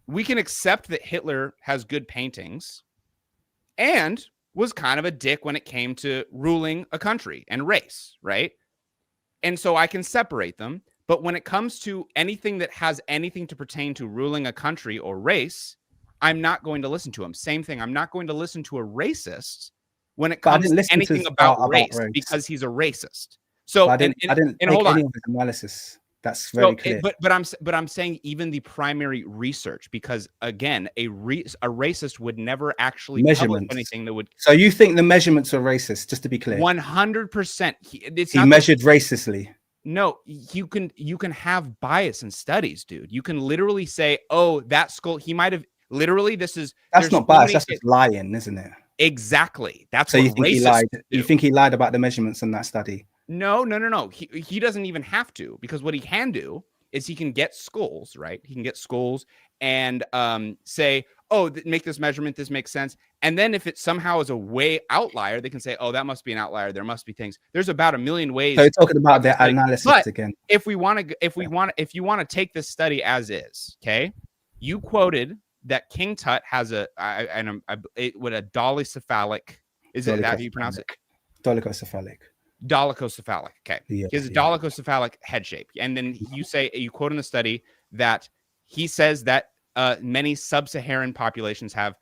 we can accept that Hitler has good paintings and was kind of a dick when it came to ruling a country and race, right? And so I can separate them. But when it comes to anything that has anything to pertain to ruling a country or race, I'm not going to listen to him. Same thing. I'm not going to listen to a racist when it comes to anything about race because he's a racist. So I didn't hold on. Any of his analysis. That's very clear. But I'm saying even the primary research, because again, a racist would never actually publish anything that would. So you think the measurements are racist? Just to be clear, 100%. He measured racistly. No, you can have bias in studies, dude. You can literally say, oh, that skull. He might have literally. That's not bias. That's just lying, isn't it? Exactly. That's so you think he lied? You think he lied about the measurements in that study? No. He doesn't even have to, because what he can do is he can get skulls, right? He can get skulls and say, oh, make this measurement. This makes sense. And then if it somehow is a way outlier, they can say, oh, that must be an outlier. There must be things. There's about a million ways. So you're talking about their analysis again. If you want to take this study as is, okay, you quoted that King Tut has a dolichocephalic. Is it that how you pronounce it? Dolichocephalic. Okay. He has a dolichocephalic head shape. And then you quote in the study that he says that many sub-Saharan populations have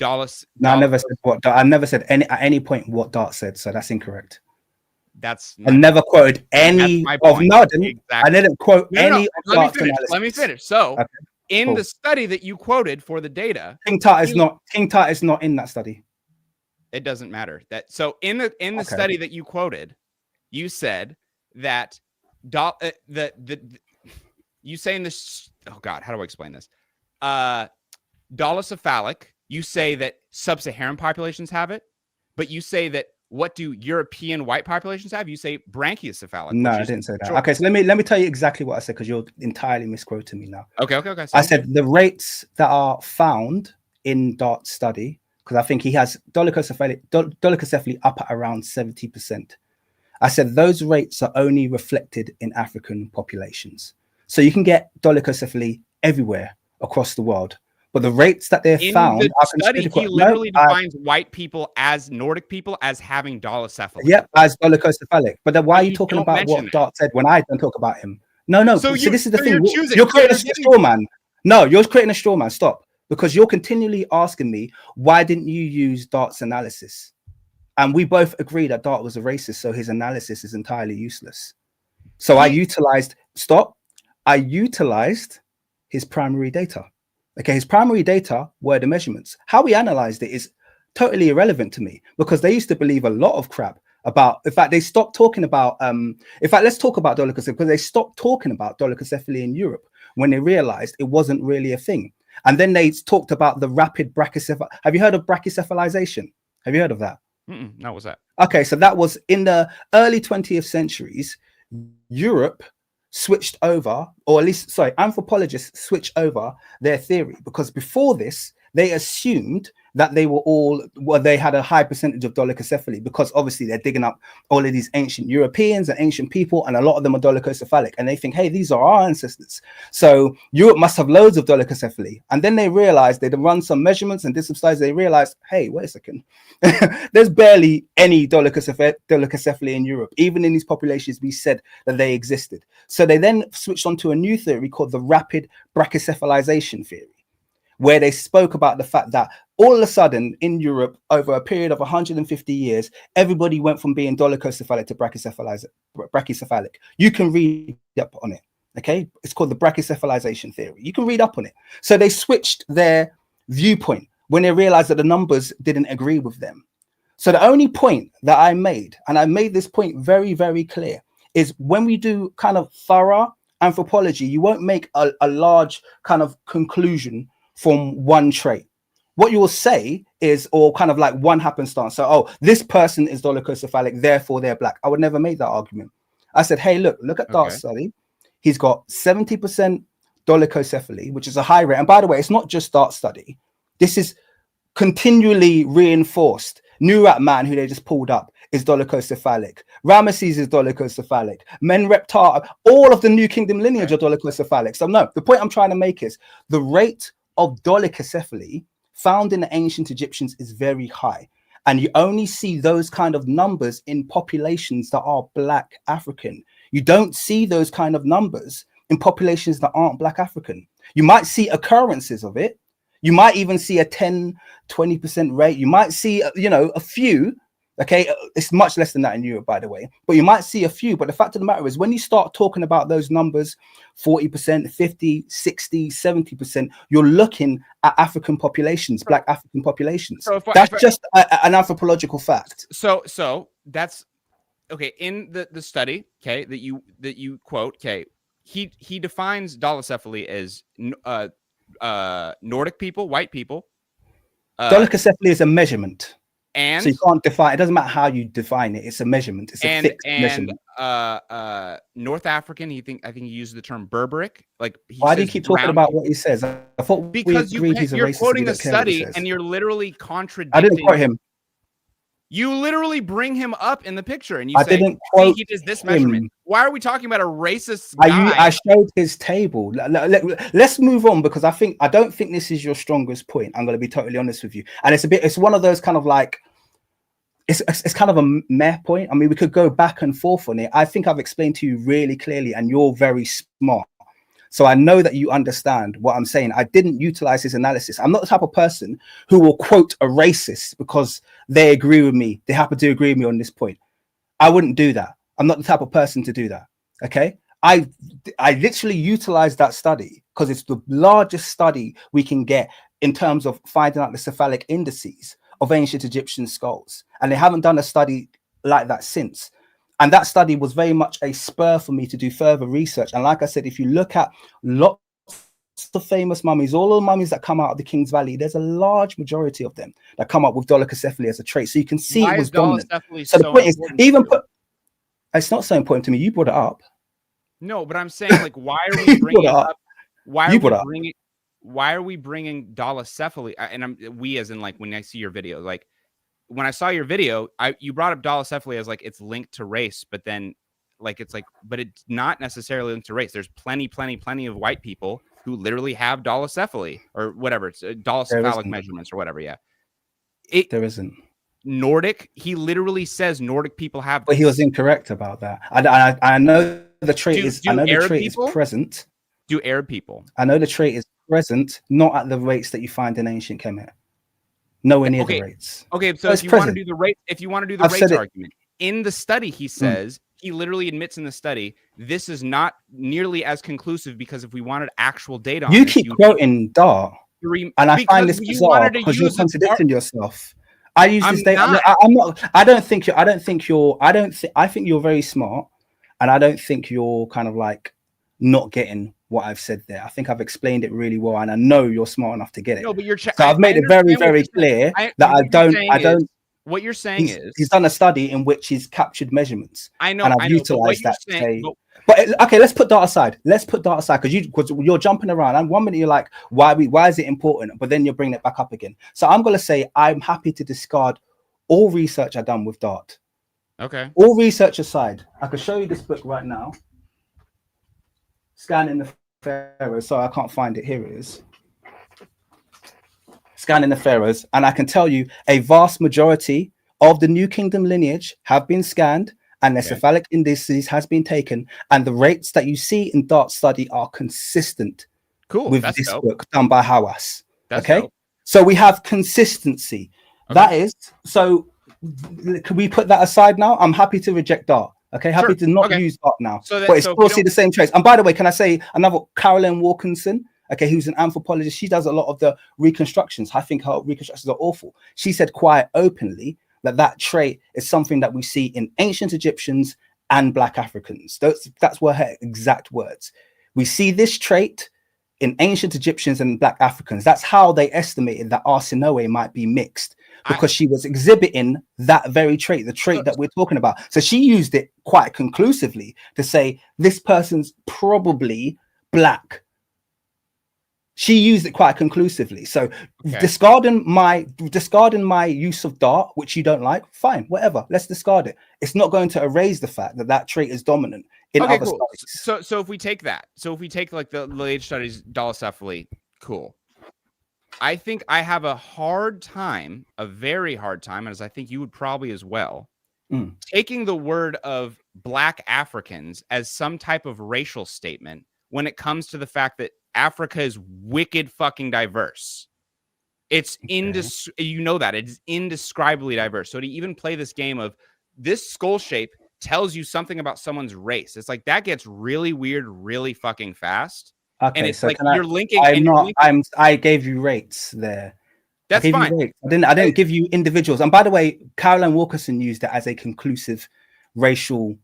No, I never said what. I never said at any point what Dart said. So that's incorrect. I never quoted any of Exactly. I didn't quote any of Dart's analysis. Let me finish. So in the study that you quoted for the data, King Tut is not in that study. It doesn't matter. In the study that you quoted, you said that you say in this, oh God, how do I explain this? Dolichocephalic, you say that sub-Saharan populations have it, but you say that what do European white populations have? You say brachiocephalic. No, I didn't say that. Short. Okay, so let me tell you exactly what I said, because you're entirely misquoting me now. Okay. I said the rates that are found in Dart's study, because I think he has dolichocephaly up at around 70%. I said those rates are only reflected in African populations. So you can get dolichocephaly everywhere across the world. But the rates that they're In found the are study, he literally defines white people as Nordic people as having dolichocephaly. Yep, as dolichocephalic. But then why are you talking about what that. Dart said when I don't talk about him? No. So this is the thing. You're creating a straw man. No, you're creating a straw man. Stop. Because you're continually asking me, why didn't you use Dart's analysis? And we both agree that Dart was a racist, so his analysis is entirely useless. So I utilized his primary data. Okay, his primary data were the measurements. How we analyzed it is totally irrelevant to me, because they used to believe a lot of crap about, in fact, they stopped talking about, in fact, let's talk about dolichocephaly, because they stopped talking about dolichocephaly in Europe when they realized it wasn't really a thing. And then they talked about the rapid brachycephaly. Have you heard of brachycephalization? Have you heard of that? No, what's that? Okay, so that was in the early 20th centuries, Europe switched over, or at least, sorry, anthropologists switched over their theory, because before this, they assumed that they were all, well, they had a high percentage of dolichocephaly, because obviously they're digging up all of these ancient Europeans and ancient people, and a lot of them are dolichocephalic, and they think, hey, these are our ancestors. So Europe must have loads of dolichocephaly. And then they realized, they'd run some measurements and did some studies, they realized, hey, wait a second, there's barely any dolichocephaly in Europe. Even in these populations, we said that they existed. So they then switched on to a new theory called the rapid brachycephalization theory, where they spoke about the fact that all of a sudden in Europe, over a period of 150 years, everybody went from being dolichocephalic to brachycephalic. You can read up on it, okay? It's called the brachycephalization theory. You can read up on it. So they switched their viewpoint when they realized that the numbers didn't agree with them. So the only point that I made, and I made this point very, very clear, is when we do kind of thorough anthropology, you won't make a large kind of conclusion from one trait. What you will say is, or kind of like one happenstance. So, oh, this person is dolichocephalic, therefore they're black. I would never make that argument. I said, hey, look at Dart's study. He's got 70% dolichocephaly, which is a high rate. And by the way, it's not just Dart's study. This is continually reinforced. Nurat man, who they just pulled up, is dolichocephalic. Ramesses is dolichocephalic. Menreptah, all of the New Kingdom lineage are dolichocephalic. So no, the point I'm trying to make is the rate of dolichocephaly found in the ancient Egyptians is very high. And you only see those kind of numbers in populations that are Black African. You don't see those kind of numbers in populations that aren't Black African. You might see occurrences of it. You might even see a 10, 20% rate. You might see, a few. Okay, it's much less than that in Europe, by the way, but you might see a few. But the fact of the matter is, when you start talking about those numbers, 40%, 50, 60, 70%, you're looking at African populations, Black African populations. So that's just an anthropological fact. So that's okay. In the study, okay, that you quote, okay, he defines dolichocephaly as Nordic people, white people. Dolichocephaly is a measurement. And so you can't define, it doesn't matter how you define it, it's a measurement, it's a fixed measurement. North African, I think he used the term Berberic. Like, why do you keep talking about what he says? I thought because you're quoting a study and you're literally contradicting. I didn't quote him. You literally bring him up in the picture and you say, didn't quote he does this measurement. Why are we talking about a racist guy? I showed his table. Let's move on, because I don't think this is your strongest point. I'm going to be totally honest with you. And it's one of those kind of like, it's kind of a meh point. I mean, we could go back and forth on it. I think I've explained to you really clearly, and you're very smart. So I know that you understand what I'm saying. I didn't utilize his analysis. I'm not the type of person who will quote a racist because they agree with me. They happen to agree with me on this point. I wouldn't do that. I'm not the type of person to do that. Okay. I literally utilized that study because it's the largest study we can get in terms of finding out the cephalic indices of ancient Egyptian skulls. And they haven't done a study like that since. And that study was very much a spur for me to do further research. And like I said, if you look at lots of famous mummies, all the mummies that come out of the King's Valley, there's a large majority of them that come up with dolichocephaly as a trait. So you can see it was dominant. So the point is, it's not so important to me. You brought it up. No, but I'm saying, like, why are we bringing up? Why are we bringing dolichocephaly? And we, as in, like, when I see your video, like, when I saw your video, you brought up dolichocephaly as like it's linked to race, but then like it's like, but it's not necessarily linked to race. There's plenty of white people who literally have dolichocephaly or whatever. It's dolicephalic measurements or whatever. Yeah. There isn't. Nordic, he literally says Nordic people have this. But he was incorrect about that. I know the trait is present. Do Arab people? I know the trait is present, not at the rates that you find in ancient Kemet. Nowhere near the rates. Okay, so if you want to do the rate, race argument, in the study he says, he literally admits in the study, this is not nearly as conclusive because if we wanted actual data on you keep quoting Dart. And I find this bizarre because you're contradicting yourself. I use this data. I think you're very smart, and I don't think you're kind of like not getting what I've said there. I think I've explained it really well, and I know you're smart enough to get it. No, but so I've made it very, very clear that I don't. What you're saying is he's done a study in which he's captured measurements. I know, and I've utilized that. But okay, let's put Dart aside. Because you're jumping around. And 1 minute you're like, why is it important? But then you're bringing it back up again. So I'm gonna say I'm happy to discard all research I've done with Dart. Okay. All research aside, I could show you this book right now. Scanning the Pharaohs. Sorry, I can't find it. Here it is. Scanning the Pharaohs, and I can tell you a vast majority of the New Kingdom lineage have been scanned. And their cephalic indices has been taken, and the rates that you see in Dart study are consistent with this book done by Hawass. Okay, so we have consistency. That is, so can we put that aside now? I'm happy to reject Dart. Okay, happy to not use Dart now, but it's still see the same traits. And by the way, can I say another Carolyn Wilkinson? Okay, who's an anthropologist? She does a lot of the reconstructions. I think her reconstructions are awful. She said quite openly that trait is something that we see in ancient Egyptians and Black Africans. That's were her exact words. We see this trait in ancient Egyptians and Black Africans. That's how they estimated that Arsinoe might be mixed, because she was exhibiting that very trait, the trait that we're talking about. So she used it quite conclusively to say this person's probably Black. She used it quite conclusively. So discarding my use of Dart, which you don't like, fine, whatever. Let's discard it. It's not going to erase the fact that trait is dominant in other studies. So if we take that, like the age studies, dolichocephaly, cool. I think I have a very hard time, as I think you would probably as well, taking the word of Black Africans as some type of racial statement when it comes to the fact that Africa is wicked fucking diverse. It's you know that it's indescribably diverse. So to even play this game of this skull shape tells you something about someone's race, it's like that gets really weird really fucking fast. Okay, and it's so like you're linking. I gave you rates there. That's fine. I didn't give you individuals. And by the way, Carolyn Wilkinson used it as a conclusive racial.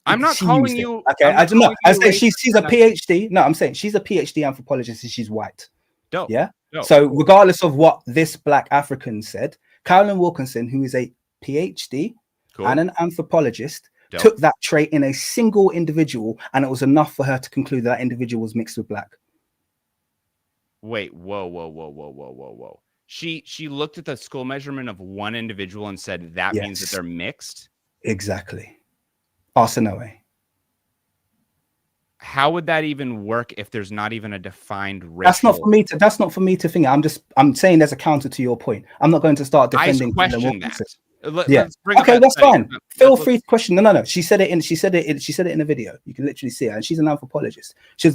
I'm not calling you. Okay, I don't know. I say she's a PhD. No, I'm saying she's a PhD anthropologist and she's white. Dope. Yeah. Dope. So regardless of what this Black African said, Carolyn Wilkinson, who is a PhD and an anthropologist, took that trait in a single individual, and it was enough for her to conclude that individual was mixed with Black. Wait, whoa. She looked at the skull measurement of one individual and said that means that they're mixed. Exactly. Arsinoe. How would that even work if there's not even a defined racial? That's not for me to think. I'm saying there's a counter to your point. I'm not going to start defending. I question that. Okay, that's fine. Feel free to question. No. She said it in a video. You can literally see it, and she's an anthropologist. This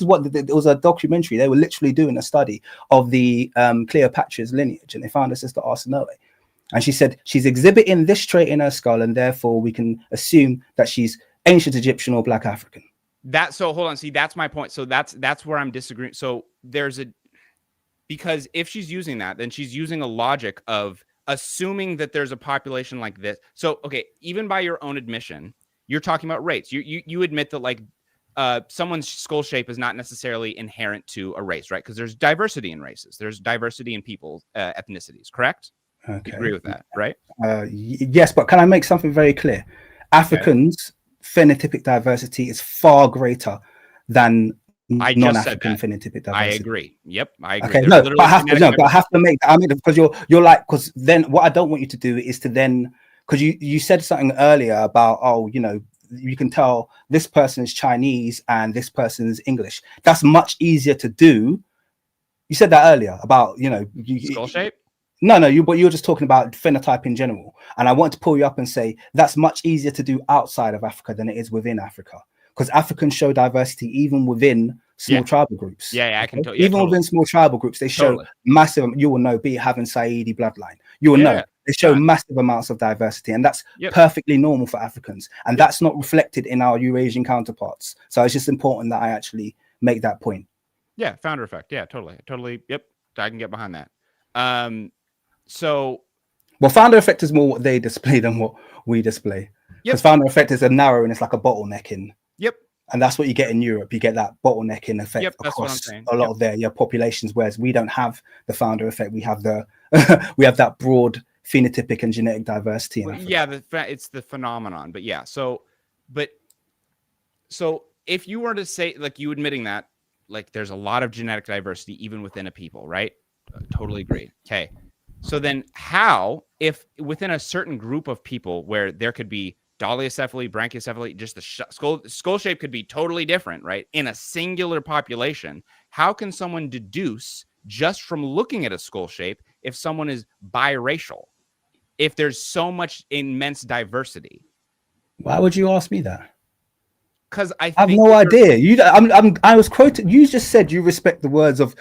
is what it was, a documentary. They were literally doing a study of the Cleopatra's lineage, and they found her sister Arsinoe. And she said she's exhibiting this trait in her skull, and therefore we can assume that she's ancient Egyptian or Black African. So hold on. See, that's my point. So that's where I'm disagreeing. So because if she's using that, then she's using a logic of assuming that there's a population like this. So, okay, even by your own admission, you're talking about race. You admit that like someone's skull shape is not necessarily inherent to a race, right? Because there's diversity in races. There's diversity in people's ethnicities, correct? Okay. You agree with that, right? Yes, but can I make something very clear? Africans' phenotypic diversity is far greater than I just said non-African that. phenotypic diversity. I agree. Yep, I agree. Okay, There's but I have to, but I have to make that. I mean, because you're like, because then what I don't want you to do is to then, because you said something earlier about, oh, you know, you can tell this person is Chinese and this person is English. That's much easier to do. You said that earlier about, you know, skull shape. No, but you're just talking about phenotype in general. And I want to pull you up and say that's much easier to do outside of Africa than it is within Africa, because Africans show diversity even within small tribal groups. Yeah, I can even within small tribal groups, they show massive. You will know, be it having Saidi bloodline, you will know they show massive amounts of diversity, and that's perfectly normal for Africans, and that's not reflected in our Eurasian counterparts. So it's just important that I actually make that point. Yeah, founder effect. Yeah, totally. Yep, I can get behind that. So, well, founder effect is more what they display than what we display. Because founder effect is a narrow and it's like a bottlenecking. Yep. And that's what you get in Europe. You get that bottlenecking effect across a lot of their populations, whereas we don't have the founder effect. We have the we have that broad phenotypic and genetic diversity. Well, yeah, it's the phenomenon. But yeah, so if you were to say, like, you admitting that, like, there's a lot of genetic diversity even within a people, right? Totally agreed. Okay. So then how, if within a certain group of people where there could be dolichocephaly, branchiopcephaly, just the skull shape could be totally different, right? In a singular population, how can someone deduce just from looking at a skull shape if someone is biracial, if there's so much immense diversity? Why would you ask me that? Because I have no idea. I was quoted. You just said you respect the words of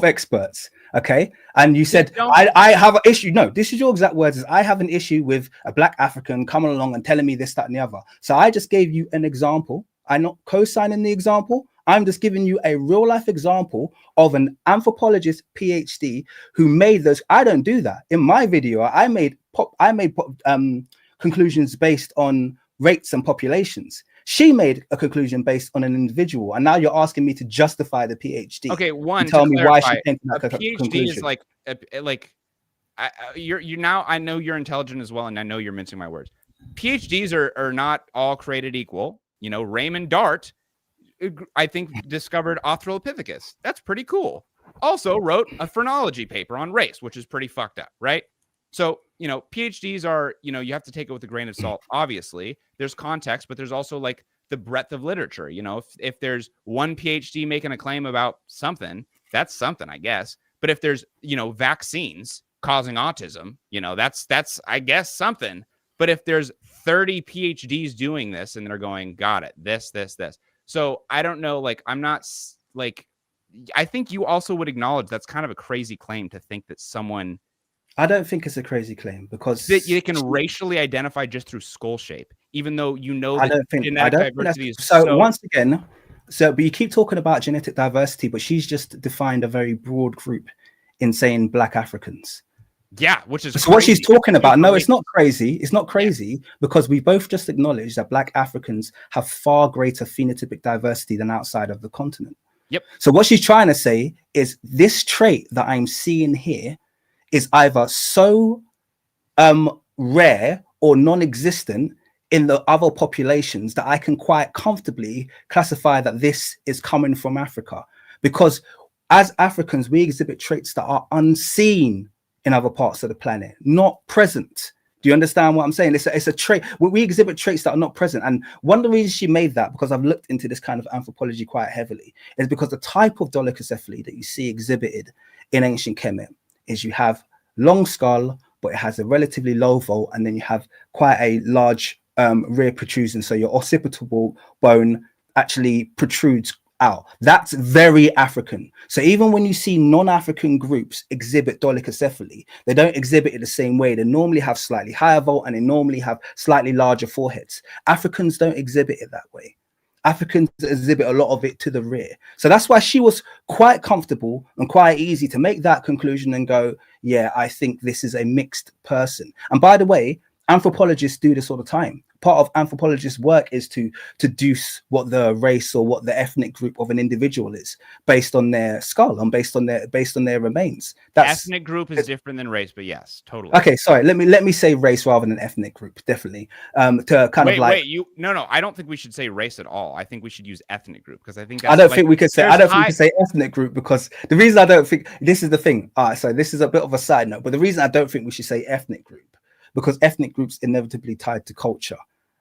experts, okay? And you said I have an issue. No, this is your exact words. Is I have an issue with a black African coming along and telling me this, that, and the other. So I just gave you an example. I'm not co-signing the example. I'm just giving you a real life example of an anthropologist PhD who made those. I don't do that in my video. I made conclusions based on rates and populations. She made a conclusion based on an individual, and now you're asking me to justify the PhD. Okay, one, tell me why she came to that PhD conclusion. Is like you're now. I know you're intelligent as well, and I know you're mincing my words. PhDs are not all created equal. You know, Raymond Dart, I think, discovered Australopithecus. That's pretty cool. Also wrote a phrenology paper on race, which is pretty fucked up, right? So, you know, PhDs are, you know, you have to take it with a grain of salt. Obviously, there's context, but there's also like the breadth of literature. You know, if there's one PhD making a claim about something, that's something, I guess. But if there's, you know, vaccines causing autism, you know, that's I guess something. But if there's 30 PhDs doing this and they're going, got it, this. So I don't know, like, I'm not like, I think you also would acknowledge that's kind of a crazy claim to think that someone. I don't think it's a crazy claim because they can racially identify just through skull shape, even though you know that genetic diversity is so. Once again, but you keep talking about genetic diversity, but she's just defined a very broad group in saying black Africans. Yeah, which is so what she's talking about. No, it's not crazy. It's not crazy because we both just acknowledged that black Africans have far greater phenotypic diversity than outside of the continent. Yep. So what she's trying to say is this trait that I'm seeing here is either so rare or non-existent in the other populations that I can quite comfortably classify that this is coming from Africa. Because as Africans, we exhibit traits that are unseen in other parts of the planet, not present. Do you understand what I'm saying? It's a trait. We exhibit traits that are not present. And one of the reasons she made that, because I've looked into this kind of anthropology quite heavily, is because the type of dolichocephaly that you see exhibited in ancient Kemet is you have long skull, but it has a relatively low vault, and then you have quite a large rear protrusion. So your occipital bone actually protrudes out. That's very African. So even when you see non-African groups exhibit dolichocephaly, they don't exhibit it the same way. They normally have slightly higher vault and they normally have slightly larger foreheads. Africans don't exhibit it that way. Africans exhibit a lot of it to the rear. So that's why she was quite comfortable and quite easy to make that conclusion and go, yeah, I think this is a mixed person. And by the way, anthropologists do this all the time. part of anthropologists' work is to deduce what the race or what the ethnic group of an individual is based on their skull and based on their remains. That's ethnic group is different than race, but yes, totally. Okay, sorry. Let me say race rather than ethnic group. Definitely. To kind of like. Wait. No. I don't think we should say race at all. I think we should use ethnic group because I think that's I don't think we could say. I don't think we could say ethnic group because the reason I don't think this is the thing. All right, so this is a bit of a side note, but the reason I don't think we should say ethnic group because ethnic groups inevitably tied to culture.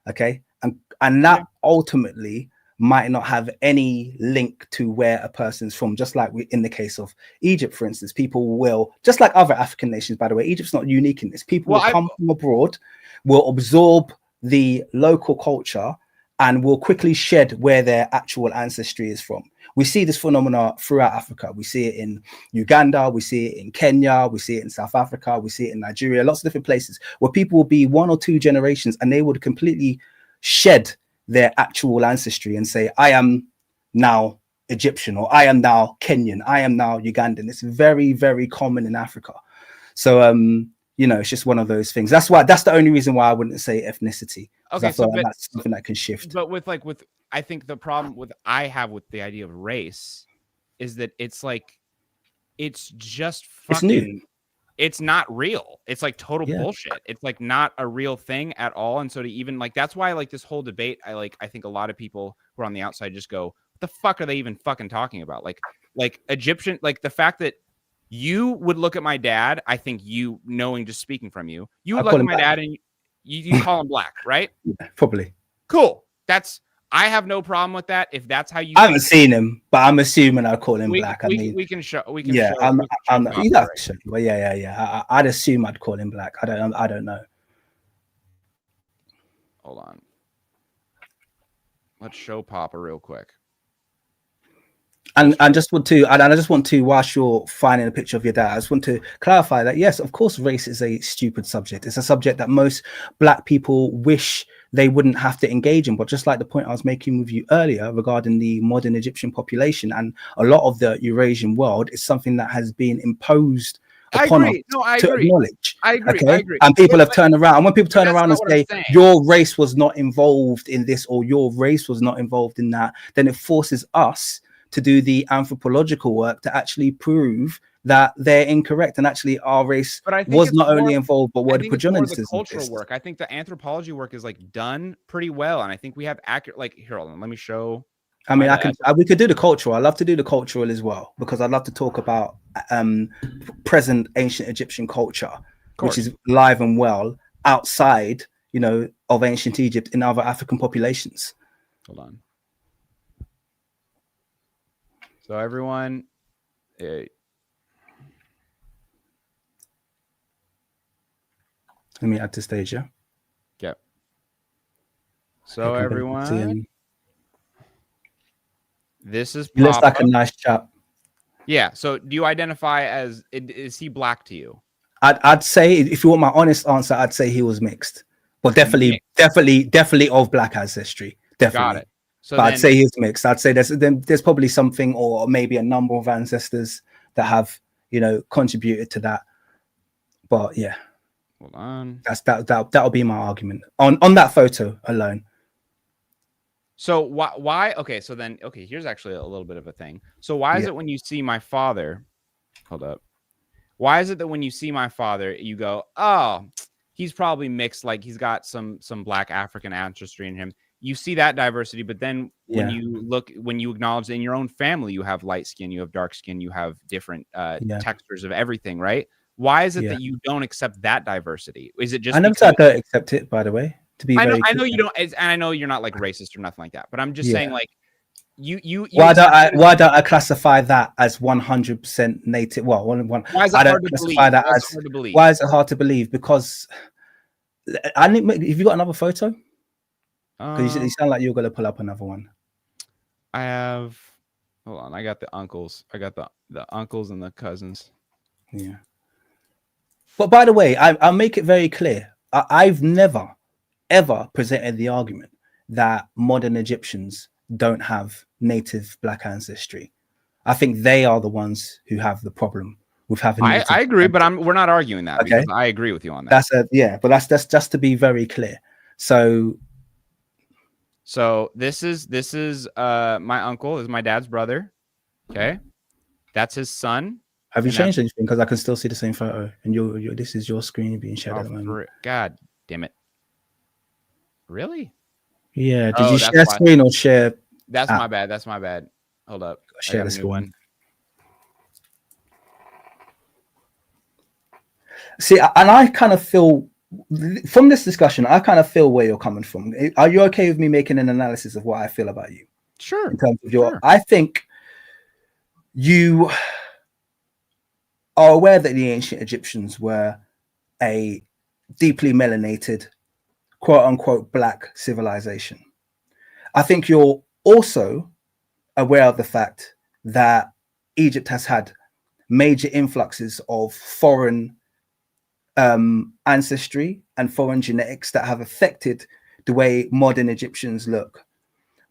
Okay, and that ultimately might not have any link to where a person's from, just like in the case of Egypt, for instance. People will, just like other African nations, by the way, Egypt's not unique in this. People will come from abroad, will absorb the local culture, and will quickly shed where their actual ancestry is from. We see this phenomena throughout Africa. We see it in Uganda, we see it in Kenya, we see it in South Africa, we see it in Nigeria, lots of different places where people will be 1 or 2 generations and they would completely shed their actual ancestry and say, I am now Egyptian, or I am now Kenyan, I am now Ugandan. It's very, very common in Africa. So, you know, it's just one of those things. That's the only reason why I wouldn't say ethnicity. Okay, so that's something that can shift. But with I think the problem I have with the idea of race is that it's like, it's just fucking, it's new. It's not real. It's like total bullshit. It's like not a real thing at all. And so to even like, that's why like this whole debate, I think a lot of people who are on the outside just go, what the fuck are they even fucking talking about? Like Egyptian, like the fact that you would look at my dad, I think you knowing, just speaking from you would look at my dad and you call him black, right? Yeah, probably. Cool. I have no problem with that. If that's how you, I haven't seen him, but I'm assuming I'd call him black. We can show. Yeah, yeah. I'd assume I'd call him black. I don't know. Hold on. Let's show Papa real quick. And I just want to, whilst you're finding a picture of your dad, I just want to clarify that yes, of course, race is a stupid subject. It's a subject that most black people wish they wouldn't have to engage in. But just like the point I was making with you earlier regarding the modern Egyptian population and a lot of the Eurasian world, is something that has been imposed upon us to acknowledge. I agree. Okay? I agree. And people have turned around. And when people turn around and say your race was not involved in this or your race was not involved in that, then it forces us to do the anthropological work to actually prove that they're incorrect, and actually our race was not only involved, but were the progenitors. The cultural work. I think the anthropology work is like done pretty well, and I think we have accurate. Like here, hold on, let me show. I mean, we could do the cultural. I love to do the cultural as well because I'd love to talk about present ancient Egyptian culture, which is live and well outside, you know, of ancient Egypt in other African populations. Hold on. So everyone, let me add to stage, yeah? Yep. So everyone, this is Papa. He looks like a nice chap. Yeah. So do you identify as, is he black to you? I'd say, if you want my honest answer, I'd say he was mixed. But definitely of black ancestry. Definitely. Got it. So but I'd say he's mixed. I'd say there's probably something or maybe a number of ancestors that have, you know, contributed to that. But yeah, hold on. That'll be my argument on that photo alone. So why? Okay, so then here's actually a little bit of a thing. So why is it when you see my father? Hold up. Why is it that when you see my father, you go, oh, he's probably mixed, like he's got some black African ancestry in him? You see that diversity, but then when you acknowledge that in your own family, you have light skin, you have dark skin, you have different textures of everything, right? Why is it that you don't accept that diversity? Is it just? I never said I don't accept it, by the way. To be, I know you don't, and I know you're not like racist or nothing like that. But I'm just saying, like, you. Why don't I classify that as 100% native? Well, why is it hard to believe? Why is it hard to believe? Because have you got another photo? Because you sound like you're going to pull up another one. I have. Hold on. I got the uncles. I got the uncles and the cousins. Yeah. But by the way, I'll make it very clear. I've never, ever presented the argument that modern Egyptians don't have native black ancestry. I think they are the ones who have the problem with having. I agree, but we're not arguing that. Okay, because I agree with you on that. But that's just to be very clear. So So this is my uncle, is my dad's brother. Okay, that's his son. Have you changed anything? Because I can still see the same photo, and this is your screen being shared at the moment. God damn it! Really? Yeah. Did you share screen or share? That's my bad. That's my bad. Hold up. Share the screen. See, and I kind of feel from this discussion, I kind of feel where you're coming from. Are you okay with me making an analysis of what I feel about you? Sure. In terms of I think you are aware that the ancient Egyptians were a deeply melanated, quote unquote, black civilization. I think you're also aware of the fact that Egypt has had major influxes of foreign ancestry and foreign genetics that have affected the way modern Egyptians look.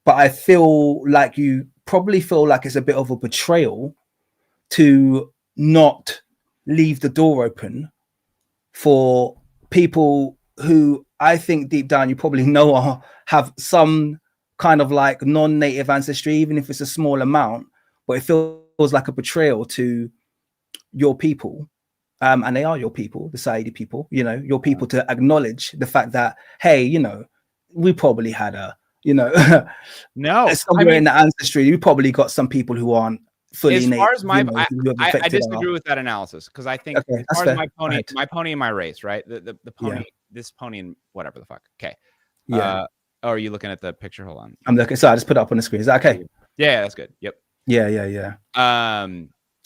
But I feel like you probably feel like it's a bit of a betrayal to not leave the door open for people who I think deep down you probably know have some kind of like non-native ancestry, even if it's a small amount, but it feels like a betrayal to your people. And they are your people, the Saidi people, you know, your people, to acknowledge the fact that, hey, you know, we probably had a, you know, somewhere in the ancestry, we probably got some people who aren't fully as native. Far as my, I disagree with that analysis, because I think as far as my pony and my race, right? The pony, this pony and whatever the fuck. Okay. Yeah. Oh, are you looking at the picture? Hold on. I'm looking. So I just put it up on the screen. Is that okay? Yeah, that's good. Yep. Yeah.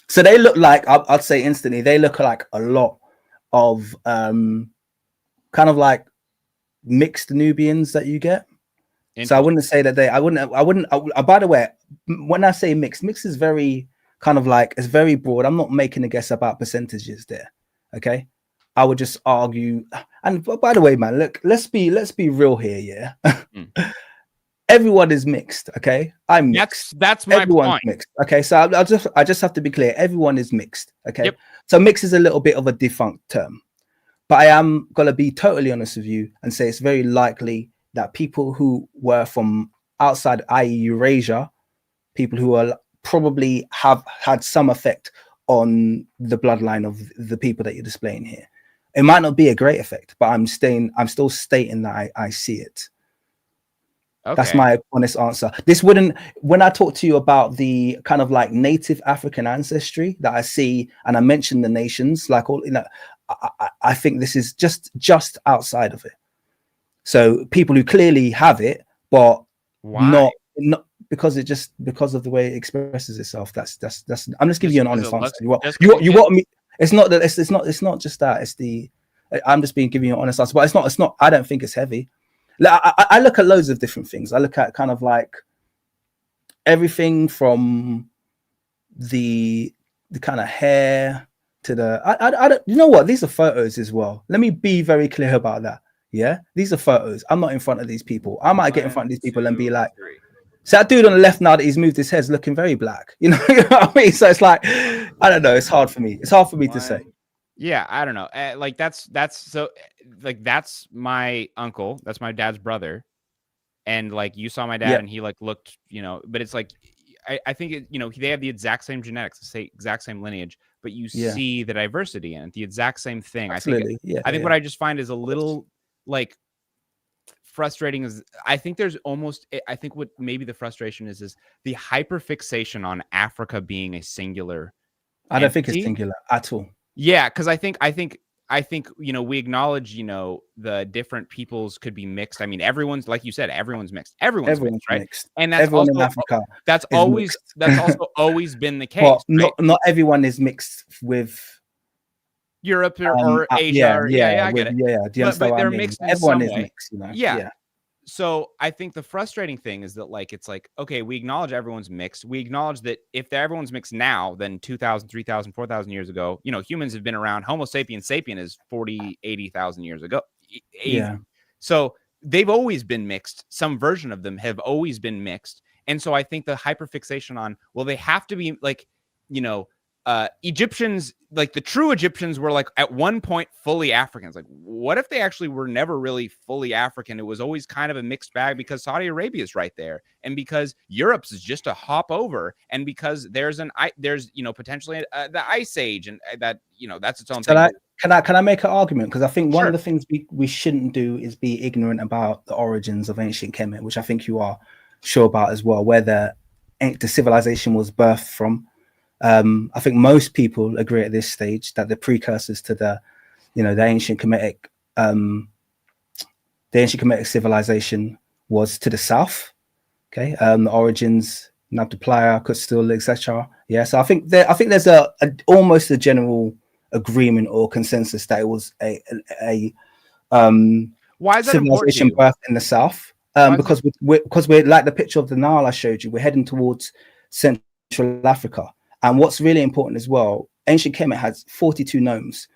So they look like, I'd say instantly, they look like a lot of kind of like mixed Nubians that you get. So I wouldn't say that by the way, when I say mixed is very kind of like, it's very broad. I'm not making a guess about percentages there. Okay. I would just argue. And by the way, man, look, let's be real here. Yeah. Everyone is mixed. Okay. I'm mixed. That's my point. Mixed. Okay. So I just have to be clear. Everyone is mixed. Okay. Yep. So mixed is a little bit of a defunct term, but I am going to be totally honest with you and say it's very likely that people who were from outside, i.e. Eurasia, people who are probably have had some effect on the bloodline of the people that you're displaying here. It might not be a great effect, but I'm still stating that I see it. Okay. That's my honest answer. This wouldn't, when I talk to you about the kind of like native African ancestry that I see, and I mentioned the nations, like all, you know, I think this is just outside of it. So people who clearly have it, but not because of the way it expresses itself. That's I'm just giving you an honest answer. You want me? It's not that. It's not just that. It's the. I'm just giving you an honest answer, but it's not. I don't think it's heavy. I look at loads of different things. I look at kind of like everything from the kind of hair to the. I don't. You know what? These are photos as well. Let me be very clear about that. Yeah, these are photos. I'm not in front of these people. I might get in front of these people and be like, so that dude on the left now that he's moved his head's looking very black. You know what I mean? So it's like, I don't know. It's hard for me. It's hard for me to say. Yeah, I don't know. Like that's so like that's my uncle. That's my dad's brother. And like you saw my dad and he like looked, you know, but it's like I think it, you know, they have the exact same genetics, the exact same lineage, but you see the diversity in it, the exact same thing. Absolutely. I think what I just find is a little like frustrating is I think what maybe the frustration is the hyperfixation on Africa being a singular. I don't think it's singular at all. Yeah, because I think you know, we acknowledge, you know, the different peoples could be mixed. I mean, everyone's, like you said, everyone's mixed. Everyone's mixed, right? And that's everyone also in Africa. That's also always been the case. But not everyone is mixed with Europe or Asia. I get it. Yeah, do you understand what I mean? Mixed in everyone some is way. Mixed, you know? Yeah. So I think the frustrating thing is that like it's like, okay, we acknowledge everyone's mixed. We acknowledge that if everyone's mixed now, then 2,000, 3,000, 4,000 years ago, you know, humans have been around. Homo sapiens sapien is 40, 80,000 years ago. Yeah. So they've always been mixed. Some version of them have always been mixed. And so I think the hyperfixation on, well, they have to be like, you know, Egyptians, like the true Egyptians, were like at one point fully Africans. Like, what if they actually were never really fully African? It was always kind of a mixed bag because Saudi Arabia is right there, and because Europe's is just a hop over, and because there's potentially the Ice Age, and that that's its own thing. Can I make an argument? Because I think one Sure. of the things we shouldn't do is be ignorant about the origins of ancient Kemet, which I think you are sure about as well, where the civilization was birthed from. I think most people agree at this stage that the precursors to the ancient Kemetic civilization was to the south. Okay, the origins, Nabta Playa, Custul, etc. Yeah, so I think there's almost a general agreement or consensus that it was a why is that civilization birthed in the south. Because we're like the picture of the Nile I showed you, we're heading towards Central Africa. And what's really important as well, ancient Kemet has 42 gnomes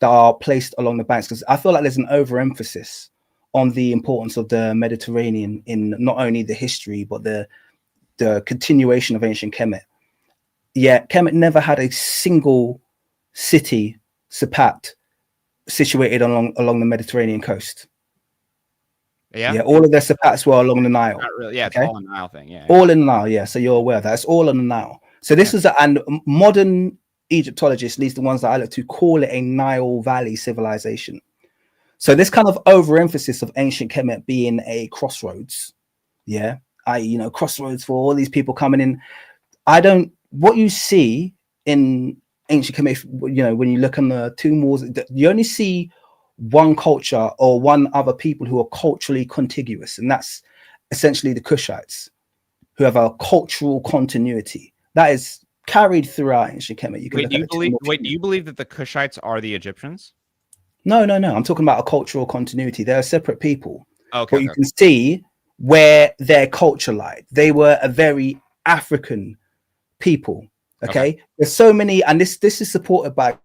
that are placed along the banks, because I feel like there's an overemphasis on the importance of the Mediterranean in not only the history, but the continuation of ancient Kemet. Yeah, Kemet never had a single city, Sapat, situated along the Mediterranean coast. Yeah, all of their Sapats were along the Nile. Not really. Yeah, it's all a Nile thing. Yeah, all in the Nile. Yeah, so you're aware that it's all on the Nile. So this is and modern Egyptologists, at least the ones that I look to, call it a Nile Valley civilization. So this kind of overemphasis of ancient Kemet being a crossroads, crossroads for all these people coming in. What you see in ancient Kemet, when you look on the tomb walls, you only see one culture or one other people who are culturally contiguous, and that's essentially the Kushites, who have a cultural continuity that is carried throughout ancient Kemet. Do you believe that the Kushites are the Egyptians? No. I'm talking about a cultural continuity. They're separate people. Okay. But you can see where their culture lied. They were a very African people. Okay. There's so many, and this is supported by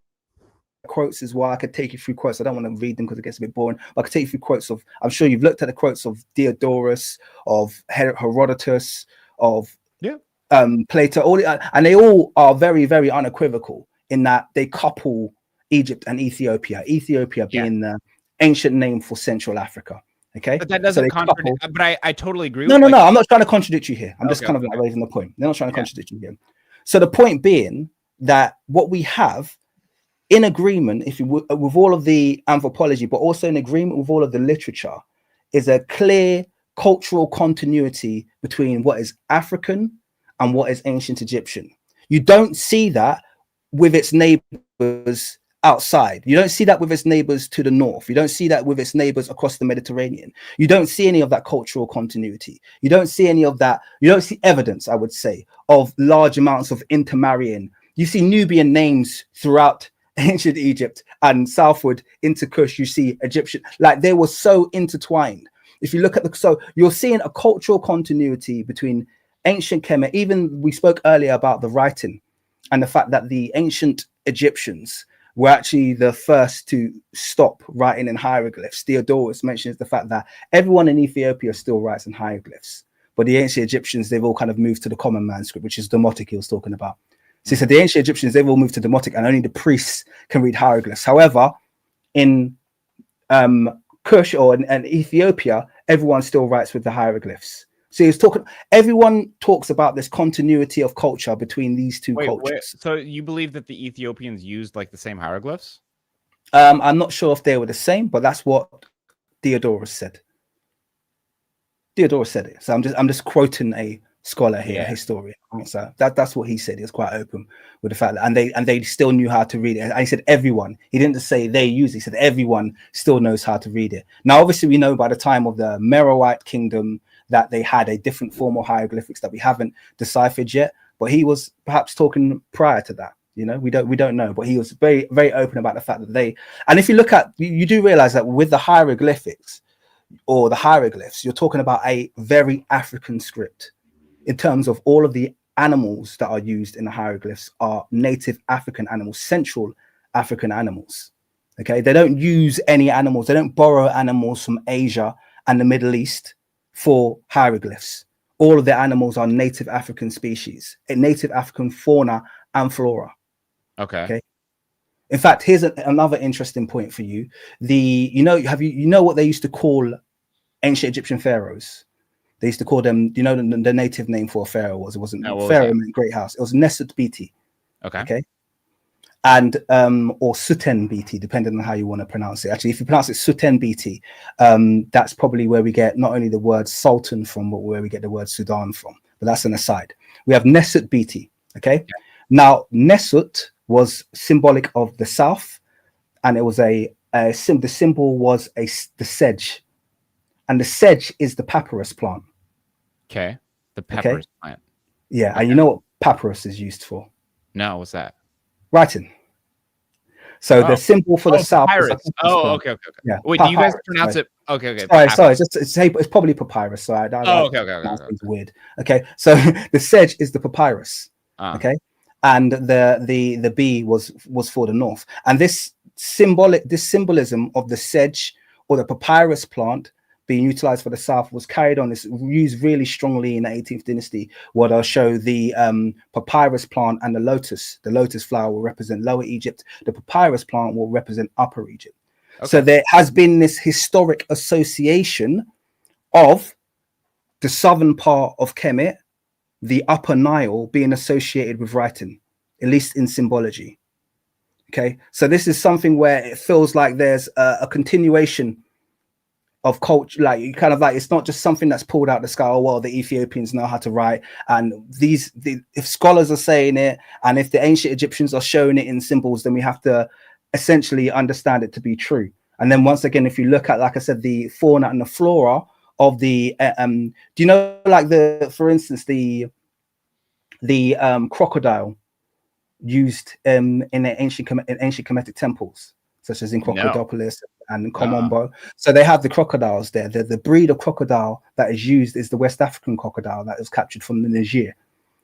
quotes as well. I could take you through quotes. I don't want to read them because it gets a bit boring. But I could take you through quotes of, I'm sure you've looked at the quotes of Diodorus, of Herodotus, of Plato, and they all are very, very unequivocal in that they couple Egypt and Ethiopia. Ethiopia being the ancient name for Central Africa. Okay, but that doesn't contradict. But I totally agree. No. I'm not trying to contradict you here. I'm just kind of like raising the point. They're not trying to contradict you here. So the point being that what we have in agreement, with all of the anthropology, but also in agreement with all of the literature, is a clear cultural continuity between what is African and what is ancient Egyptian. You don't see that with its neighbors outside. You don't see that with its neighbors to the north. You don't see that with its neighbors across the Mediterranean. You don't see any of that cultural continuity. You don't see any of that. You don't see evidence, I would say, of large amounts of intermarrying. You see Nubian names throughout ancient Egypt, and southward into Kush, you see Egyptian. Like, they were so intertwined. If you look at so you're seeing a cultural continuity between ancient Kemet. Even we spoke earlier about the writing and the fact that the ancient Egyptians were actually the first to stop writing in hieroglyphs. Diodorus mentions the fact that everyone in Ethiopia still writes in hieroglyphs, but the ancient Egyptians, they've all kind of moved to the common manuscript, which is Demotic he was talking about. So he said the ancient Egyptians, they've all moved to Demotic, and only the priests can read hieroglyphs. However, in Kush or in Ethiopia, everyone still writes with the hieroglyphs. So he's talking. Everyone talks about this continuity of culture between these two cultures. So you believe that the Ethiopians used like the same hieroglyphs? I'm not sure if they were the same, but that's what Diodorus said. Diodorus said it. So I'm just quoting a scholar here, a historian. So that's what he said. He was quite open with the fact that, and they still knew how to read it. And he said everyone. He didn't just say they use it. He said everyone still knows how to read it. Now, obviously, we know by the time of the Meroite kingdom that they had a different form of hieroglyphics that we haven't deciphered yet. But he was perhaps talking prior to that. You know, we don't know. But he was very, very open about the fact that they. And if you look at, you do realize that with the hieroglyphics or the hieroglyphs, you're talking about a very African script. In terms of all of the animals that are used in the hieroglyphs are native African animals, Central African animals. Okay, they don't use any animals. They don't borrow animals from Asia and the Middle East for hieroglyphs. All of the animals are native African species, a native African fauna and flora. Okay. In fact, here's another interesting point for you. You know what they used to call ancient Egyptian pharaohs? They used to call them, you know, the native name for a pharaoh was, it wasn't pharaoh meant great house. It was Nesut Biti. Okay. And or Suten Biti, depending on how you want to pronounce it. Actually, if you pronounce it Suten Biti, that's probably where we get not only the word sultan from, but where we get the word Sudan from. But that's an aside. We have Nesut Biti. Okay. Now, Nesut was symbolic of the south, and it was the symbol was the sedge, and the sedge is the papyrus plant. Okay, the papyrus plant. Yeah, and you know what papyrus is used for? No, what's that? Writing. So the symbol for the south. Okay. Yeah. Wait, do you guys pronounce it? Okay. Sorry. It's probably papyrus. So okay. Weird. Okay. So the sedge is the papyrus. Okay. And the B was for the north. And this symbolism of the sedge or the papyrus plant being utilized for the south was carried on. It's used really strongly in the 18th dynasty, where they'll show the papyrus plant and the lotus. The lotus flower will represent Lower Egypt. The papyrus plant will represent Upper Egypt. Okay. So there has been this historic association of the southern part of Kemet, the Upper Nile, being associated with writing, at least in symbology. Okay, so this is something where it feels like there's a continuation of culture, like you kind of like, it's not just something that's pulled out the sky. Oh, well, the Ethiopians know how to write, and if scholars are saying it, and if the ancient Egyptians are showing it in symbols, then we have to essentially understand it to be true. And then once again, if you look at, like I said, the fauna and the flora of the do you know, like for instance, the crocodile used in ancient Kemetic temples, such as in Crocodilopolis and Komombo. So they have the crocodiles there. The breed of crocodile that is used is the West African crocodile that was captured from the Niger.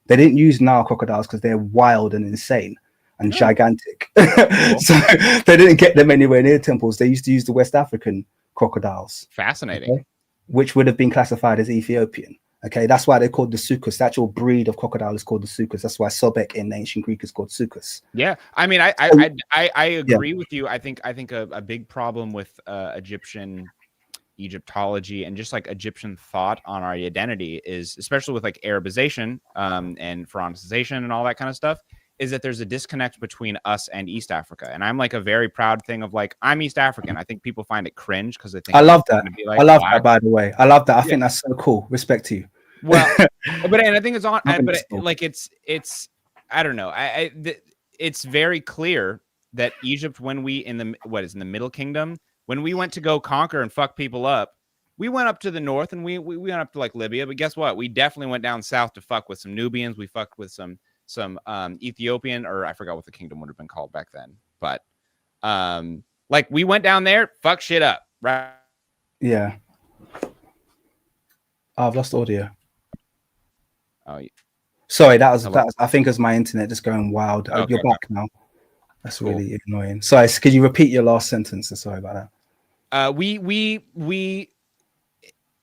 They didn't use Nile crocodiles because they're wild and insane and gigantic. So they didn't get them anywhere near temples. They used to use the West African crocodiles. Fascinating. Which would have been classified as Ethiopian. Okay, that's why they're called the Sucus. The actual breed of crocodile is called the Sucus. That's why Sobek in ancient Greek is called Sucus. Yeah, I mean, I agree with you. I think a big problem with Egyptology and just like Egyptian thought on our identity is, especially with like Arabization and Pharaonicization and all that kind of stuff, is that there's a disconnect between us and East Africa. And I'm like a very proud thing of like, I'm East African. I think people find it cringe because they think I love that. Like, I love that, by the way. I love that. I think that's so cool. Respect to you. Well, and I think it's on, but it's I don't know. It's very clear that Egypt, when we in the Middle Kingdom, when we went to go conquer and fuck people up, we went up to the north and we went up to like Libya. But guess what? We definitely went down south to fuck with some Nubians. We fucked with some Ethiopian, or I forgot what the kingdom would have been called back then. But like we went down there, fuck shit up, right? Yeah. Oh, I've lost audio. Oh, sorry, that was I think it was my internet just going wild. Okay, you're back now. That's cool. Really annoying. Sorry, could you repeat your last sentence? Sorry about that. We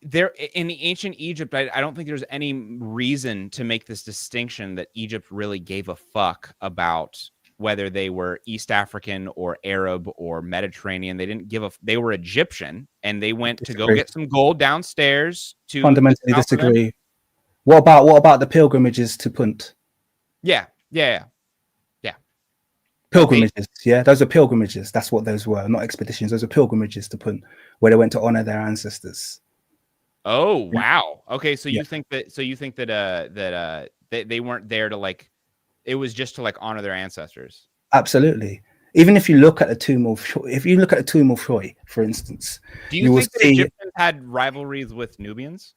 there in the ancient Egypt, I don't think there's any reason to make this distinction that Egypt really gave a fuck about whether they were East African or Arab or Mediterranean. They didn't give they were Egyptian, and they went to go get some gold downstairs to fundamentally disagree. What about the pilgrimages to Punt? Yeah. Pilgrimages, yeah, those are pilgrimages. That's what those were, not expeditions. Those are pilgrimages to Punt, where they went to honor their ancestors. Oh wow. Okay, so you think that they weren't there to like, it was just to like honor their ancestors. Absolutely. Even if you look at the tomb of Shoy, for instance, do you think that Egyptians had rivalries with Nubians?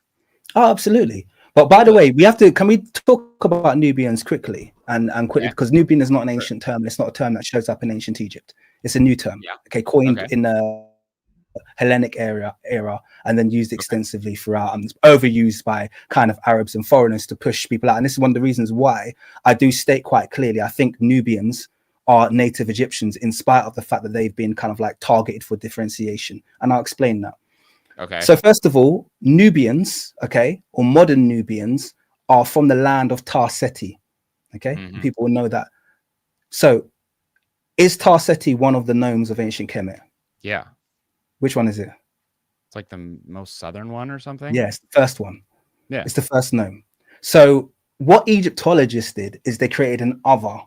Oh, absolutely. But by the way, can we talk about Nubians quickly and quickly, because Nubian is not an ancient term. It's not a term that shows up in ancient Egypt. It's a new term. Yeah. Okay, coined in the Hellenic era and then used extensively throughout, and overused by kind of Arabs and foreigners to push people out. And this is one of the reasons why I do state quite clearly, I think Nubians are native Egyptians, in spite of the fact that they've been kind of like targeted for differentiation. And I'll explain that. Okay. So first of all, Nubians, or modern Nubians, are from the land of Tar Seti. Okay, people will know that. So Is Tarseti one of the gnomes of ancient Kemet? Yeah. Which one is it? It's like the most southern one or something. Yes, the first one. Yeah. It's the first gnome. So what Egyptologists did is they created an other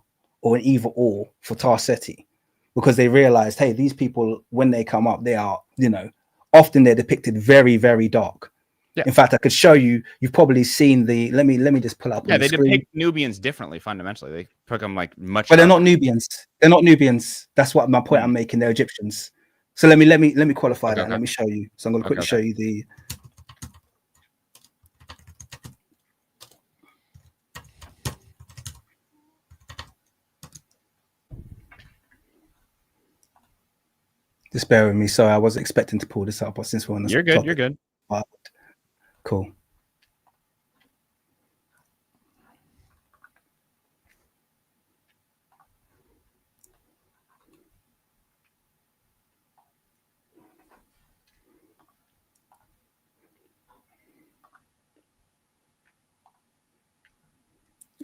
or an either or for Tarseti, because they realized, hey, these people, when they come up, they are, you know, often they're depicted very, very dark. Yeah. In fact, I could show you. You've probably seen the. Let me just pull up. Yeah, on the they screen. depict Nubians differently. Fundamentally, they pick them like much. But they're not Nubians. They're not Nubians. That's what my point I'm making. They're Egyptians. So let me qualify that and let me show you. So I'm going to quickly show you the. Just bear with me. Sorry, I wasn't expecting to pull this up, but since we're on this, you're good. Topic, you're good. Cool.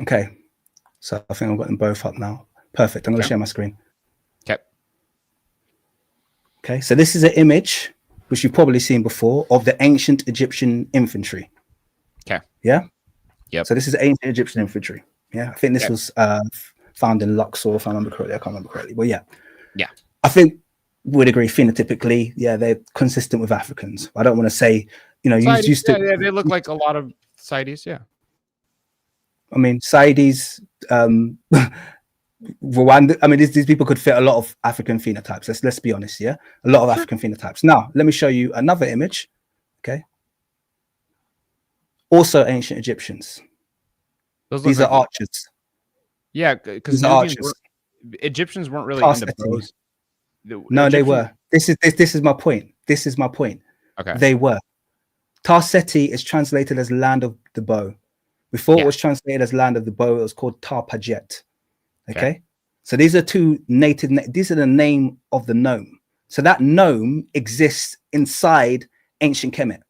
Okay, so I think I've got them both up now. Perfect. I'm going to share my screen. Okay. Okay, so this is an image which you've probably seen before of the ancient Egyptian infantry. Okay. Yeah. Yep. So this is ancient Egyptian infantry. Yeah, I think this was found in Luxor, if I remember correctly. I can't remember correctly, but yeah. Yeah. I think we'd agree phenotypically, yeah, they're consistent with Africans. I don't want to say, you know, Saides, used to. Yeah, they look like a lot of Saides. Yeah. I mean, Saides, Rwanda. I mean, these people could fit a lot of African phenotypes. Let's be honest, yeah, a lot of African phenotypes. Now, let me show you another image. Okay, also ancient Egyptians. These are archers. Yeah, because Egyptians weren't really into bows. No, they were. This is my point. This is my point. Okay, they were. Tarseti is translated as land of the bow. Before it was translated as land of the bow, it was called Tarpajet. Okay? So these are two native. These are the name of the gnome. So that gnome exists inside ancient Kemet.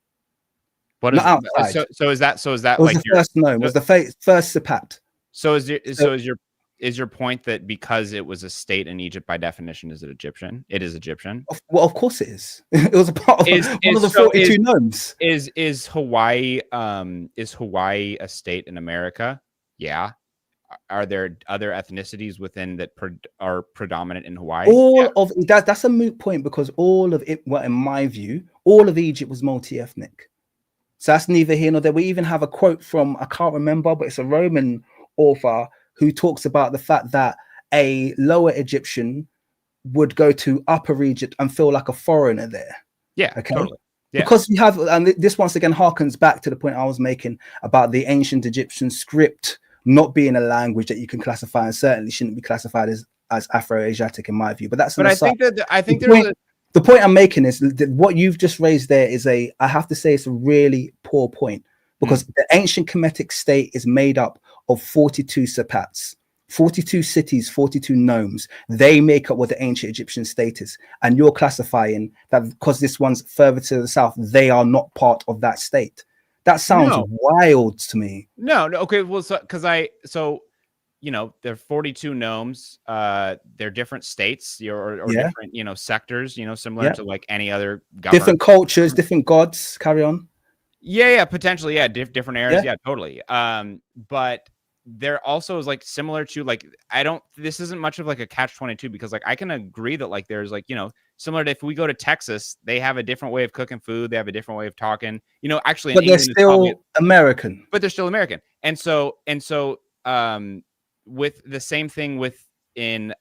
What is not outside. So is that it was like the first gnome? Was the first Sapat? So is your point that because it was a state in Egypt, by definition, is it Egyptian? It is Egyptian. Well, of course it is. It was a part of one of the 42 gnomes. Is Hawaii a state in America? Yeah. Are there other ethnicities within that are predominant in Hawaii? Of that's a moot point, because all of it, well, in my view, all of Egypt was multi-ethnic. So that's neither here nor there. We even have a quote from, I can't remember, but it's a Roman author who talks about the fact that a lower Egyptian would go to Upper Egypt and feel like a foreigner there. Yeah, okay. Totally. Yeah. Because we have, and this once again harkens back to the point I was making about the ancient Egyptian script not being a language that you can classify, and certainly shouldn't be classified as Afro-Asiatic in my view. But that's. But I think there's the point I'm making is that what you've just raised there is I have to say it's a really poor point, because the ancient Kemetic state is made up of 42 Sapats, 42 cities, 42 gnomes. They make up what the ancient Egyptian state is. And you're classifying that because this one's further to the south, they are not part of that state. That sounds wild to me. No. Okay. Well, you know, they're 42 gnomes. They're different states or different, sectors, similar to like any other government. Different cultures, different gods. Carry on. Yeah, potentially. Yeah, different eras. Yeah, totally. But there also is like similar to like, this isn't much of like a catch-22, because like I can agree that like there's like, similar to if we go to Texas, they have a different way of cooking food. They have a different way of talking, actually. But they're still American. But they're still American. And so, with the same thing within,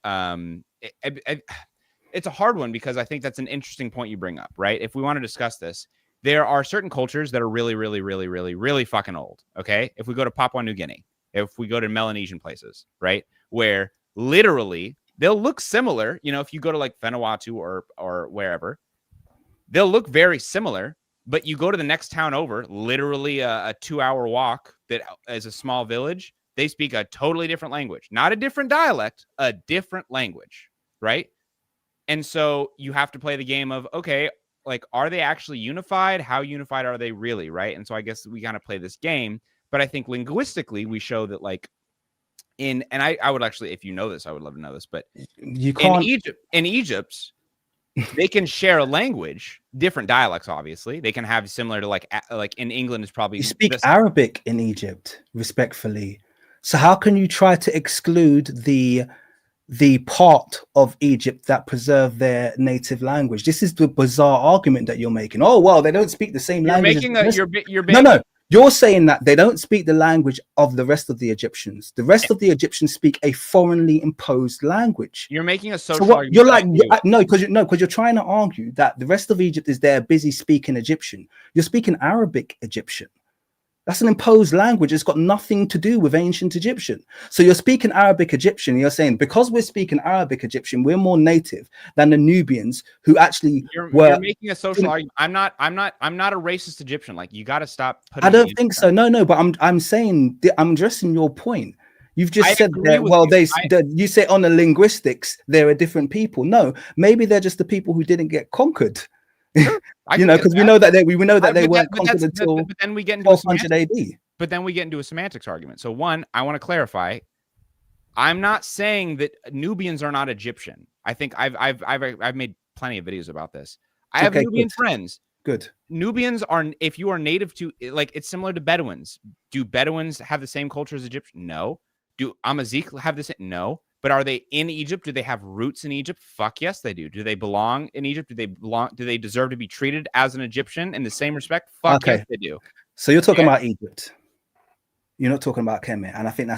it's a hard one, because I think that's an interesting point you bring up, right? If we want to discuss this, there are certain cultures that are really, really, really, really, really fucking old. Okay. If we go to Papua New Guinea, if we go to Melanesian places, right, where literally they'll look similar, if you go to like Vanuatu or wherever, they'll look very similar, but you go to the next town over, literally a 2-hour walk that is a small village, they speak a totally different language, not a different dialect, a different language, right? And so you have to play the game of, okay, like, are they actually unified? How unified are they really, right? And so I guess we kind of play this game. But I think linguistically, we show that like and I would actually, if you know this, I would love to know this, but you can't. In Egypt, they can share a language, different dialects, obviously. They can have similar to like in England is probably You speak Arabic in Egypt, respectfully. So how can you try to exclude the part of Egypt that preserve their native language? This is the bizarre argument that you're making. Oh, well, they don't speak the same language. No. You're saying that they don't speak the language of the rest of the Egyptians. The rest of the Egyptians speak a foreignly imposed language. You're making a social argument. You're like, no, because you're trying to argue that the rest of Egypt is there busy speaking Egyptian. You're speaking Arabic Egyptian. That's an imposed language. It's got nothing to do with ancient Egyptian. So you're speaking Arabic Egyptian. You're saying because we're speaking Arabic Egyptian, we're more native than the Nubians who actually You're making a social argument. I'm not a racist Egyptian. Like, you got to stop putting. I don't think so. No. But I'm saying, I'm addressing your point. You've just said that. Well, you say on the linguistics there are different people. No, maybe they're just the people who didn't get conquered. Sure, because we know that they weren't conquered until 1200 AD. But then we get into a semantics argument. So one, I want to clarify. I'm not saying that Nubians are not Egyptian. I think I've made plenty of videos about this. I have Nubian friends. Good. Nubians are, if you are native to, like, it's similar to Bedouins. Do Bedouins have the same culture as Egyptian? No. Do Amazigh have the same? No. But are they in Egypt? Do they have roots in Egypt? Fuck yes, they do. Do they belong in Egypt? Do they deserve to be treated as an Egyptian in the same respect? Fuck yes, they do. So you're talking about Egypt. You're not talking about Kemet, and I think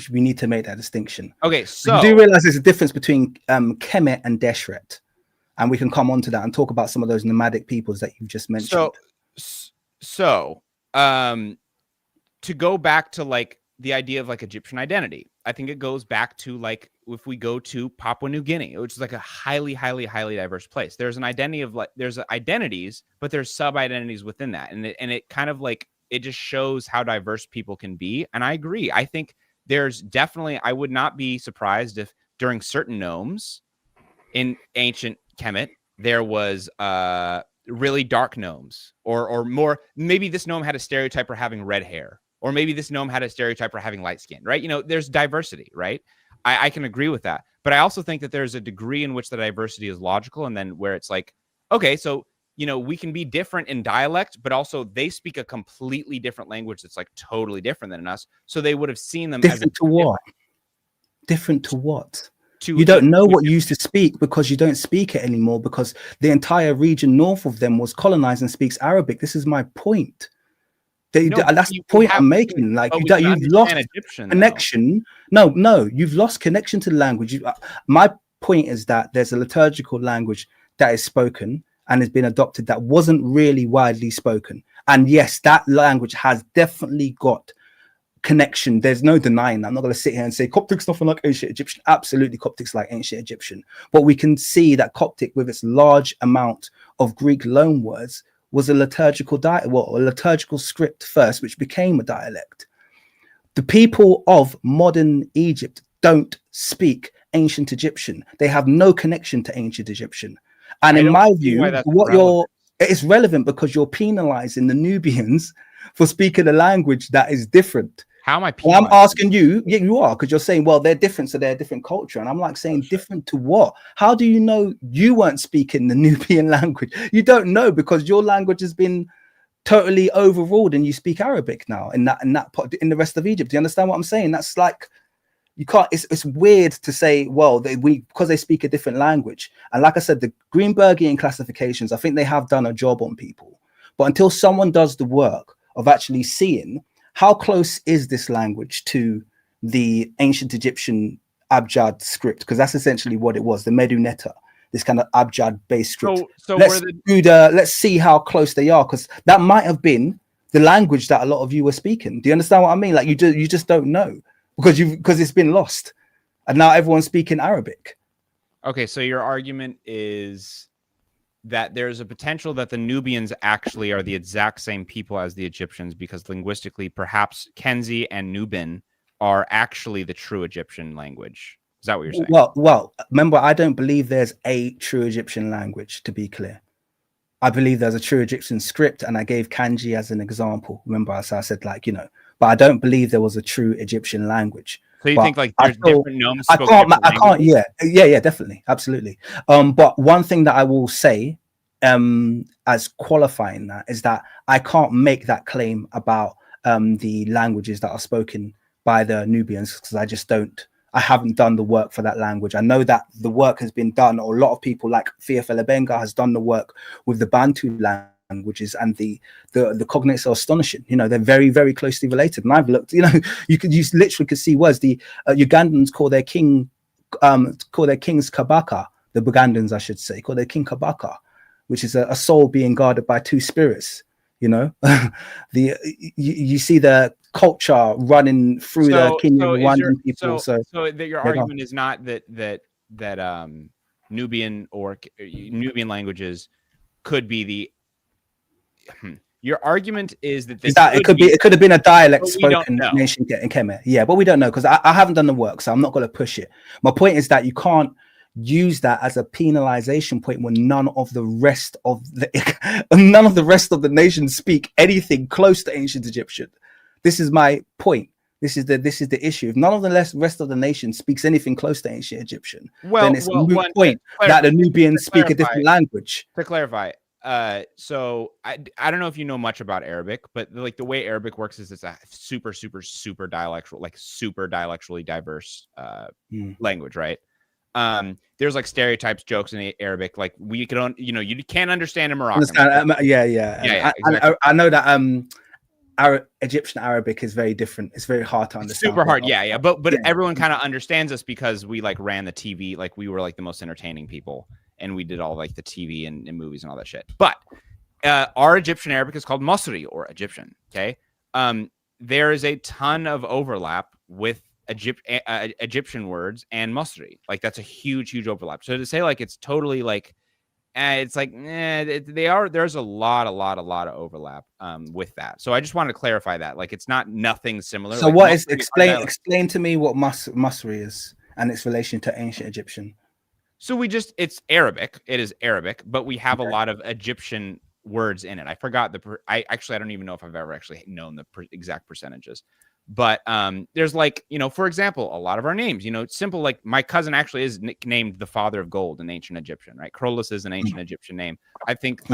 we need to make that distinction. Okay, so you do realize there's a difference between Kemet and Deshret, and we can come on to that and talk about some of those nomadic peoples that you've just mentioned. So to go back to like the idea of like Egyptian identity, I think it goes back to like if we go to Papua New Guinea, which is like a highly, highly, highly diverse place. There's an identity of like there's identities, but there's sub identities within that, and it kind of like it just shows how diverse people can be. And I agree. I think there's definitely, I would not be surprised if during certain gnomes in ancient Kemet there was really dark gnomes, or more. Maybe this gnome had a stereotype for having red hair. Or maybe this gnome had a stereotype for having light skin, right? There's diversity, right? I can agree with that. But I also think that there's a degree in which the diversity is logical, and then where it's like, okay, so, we can be different in dialect, but also they speak a completely different language that's like totally different than us. So they would have seen them different to what? Different to what? You don't know what you used to speak because you don't speak it anymore, because the entire region north of them was colonized and speaks Arabic. This is my point. That's the point I'm making. Like you've lost Egyptian, connection. Though. No, you've lost connection to the language. My point is that there's a liturgical language that is spoken and has been adopted that wasn't really widely spoken. And yes, that language has definitely got connection. There's no denying that. I'm not going to sit here and say Coptic's nothing like ancient Egyptian. Absolutely, Coptic's like ancient Egyptian. But we can see that Coptic, with its large amount of Greek loan words, was a liturgical a liturgical script first, which became a dialect. The people of modern Egypt don't speak ancient Egyptian. They have no connection to ancient Egyptian. And in my view, it's relevant because you're penalizing the Nubians for speaking a language that is different. How am I penalizing? I'm asking you, yeah, you are, because you're saying, well, they're different, so they're a different culture. And I'm like saying, different to what? How do you know you weren't speaking the Nubian language? You don't know, because your language has been totally overruled and you speak Arabic now in the rest of Egypt. Do you understand what I'm saying? That's like, you can't, it's weird to say, well, because they speak a different language. And like I said, the Greenbergian classifications, I think they have done a job on people. But until someone does the work of actually seeing how close is this language to the ancient Egyptian Abjad script, because that's essentially what it was, the Medunetta, this kind of Abjad-based script. So let's see how close they are, because that might have been the language that a lot of you were speaking. Do you understand what I mean? Like you just don't know because it's been lost, and now everyone's speaking Arabic. Okay, so your argument is that there's a potential that the Nubians actually are the exact same people as the Egyptians, because linguistically, perhaps Kenzi and Nubian are actually the true Egyptian language. Is that what you're saying? Well, remember, I don't believe there's a true Egyptian language, to be clear. I believe there's a true Egyptian script, and I gave kanji as an example. Remember, I said, like, but I don't believe there was a true Egyptian language. So you But think like there's different gnomes spoke I different can't, languages? yeah, definitely, absolutely. But one thing that I will say, as qualifying that, is that I can't make that claim about the languages that are spoken by the Nubians, because I just don't. I haven't done the work for that language. I know that the work has been done, or a lot of people like Theophila Benga has done the work with the Bantu languages, and the cognates are astonishing. You know, they're very, very closely related. And I've looked, you know, you literally could see words. The Ugandans call their kings Kabaka. The Bugandans, I should say, call their king Kabaka, which is a soul being guarded by two spirits. You know, you see the culture running through the Kenyan Rwandan people. So that your argument is not that Nubian or Nubian languages could be the. Your argument is that it could have been a dialect spoken in ancient Kemet. Yeah, but we don't know, because I haven't done the work, so I'm not going to push it. My point is that you can't use that as a penalization point when none of the rest of the nation speak anything close to ancient Egyptian. This is my point. This is the issue. If none of the rest of the nation speaks anything close to ancient Egyptian, then it's a moot point that the Nubians speak a different language. To clarify, so I don't know if you know much about Arabic, but like the way Arabic works is it's a super dialectually diverse language, right? There's like stereotypes, jokes in Arabic, like we can, you can't understand a Moroccan. Yeah. Exactly. I know that Egyptian Arabic is very different. It's very hard to understand. Super hard, yeah. But everyone kind of understands us because we like ran the TV, like we were like the most entertaining people, and we did all like the TV and movies and all that shit. But our Egyptian Arabic is called Masri, or Egyptian. Okay, there is a ton of overlap with Egyptian words and Masri. Like that's a huge overlap. So to say like it's totally like it's like there's a lot of overlap with that. So I just wanted to clarify that, like it's not nothing similar. So like, what is explain to me what Masri is and its relation to ancient Egyptian? So it's Arabic. It is Arabic, but we have a lot of Egyptian words in it. I forgot I don't even know if I've ever actually known the exact percentages. But there's like, for example, a lot of our names, it's simple. Like my cousin actually is nicknamed the father of gold in ancient Egyptian, right? Krolos is an ancient Egyptian name. I think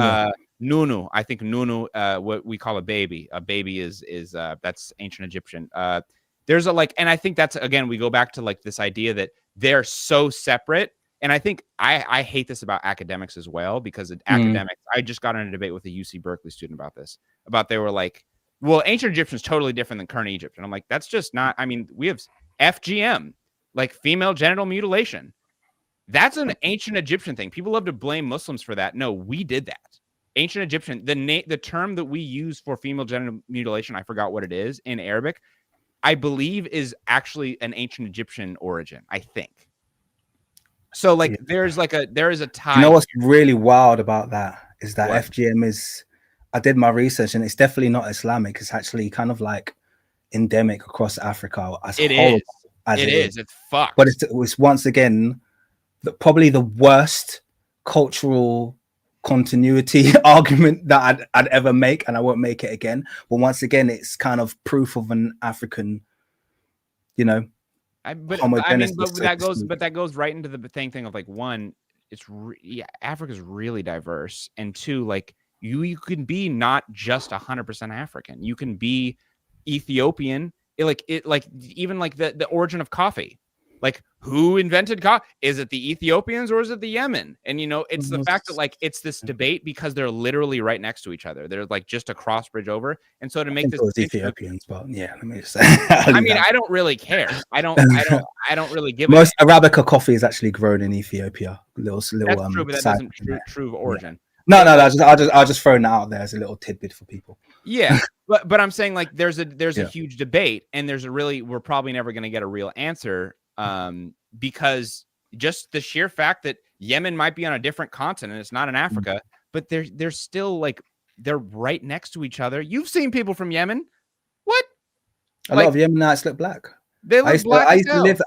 Nunu, what we call a baby is that's ancient Egyptian. There's and I think that's, again, we go back to like this idea that they're so separate. And I think I hate this about academics as well, because academics, I just got in a debate with a UC Berkeley student about this, they were like, well, ancient Egyptian is totally different than current Egypt. And I'm like, that's just not, we have FGM, like female genital mutilation. That's an ancient Egyptian thing. People love to blame Muslims for that. No, we did that. Ancient Egyptian, the term that we use for female genital mutilation, I forgot what it is in Arabic, I believe is actually an ancient Egyptian origin, I think. So like there is a tie. You know what's really wild about that is that FGM is, I did my research, and it's definitely not Islamic. It's actually kind of like endemic across Africa. It's fucked. But it's once again probably the worst cultural continuity argument that I'd ever make, and I won't make it again. But once again, it's kind of proof of an African, but that goes right into the thing of like, one, Africa is really diverse, and two, like you can be not just 100% African. You can be Ethiopian. Even like the origin of coffee. Like, who invented coffee? Is it the Ethiopians or is it the Yemen? And it's the fact that like it's this debate because they're literally right next to each other. They're like just a cross bridge over. And so to make this Ethiopians, but yeah, let me just say. I don't really care. I don't really give. Most Arabica coffee is actually grown in Ethiopia. That's true, but that doesn't true origin. No. I'll just throw that out there as a little tidbit for people. Yeah, but I'm saying like there's a huge debate, and we're probably never going to get a real answer. Because just the sheer fact that Yemen might be on a different continent, it's not in Africa, but they're still like they're right next to each other. You've seen people from Yemen. What? A lot of Yemenites look black. They look black. I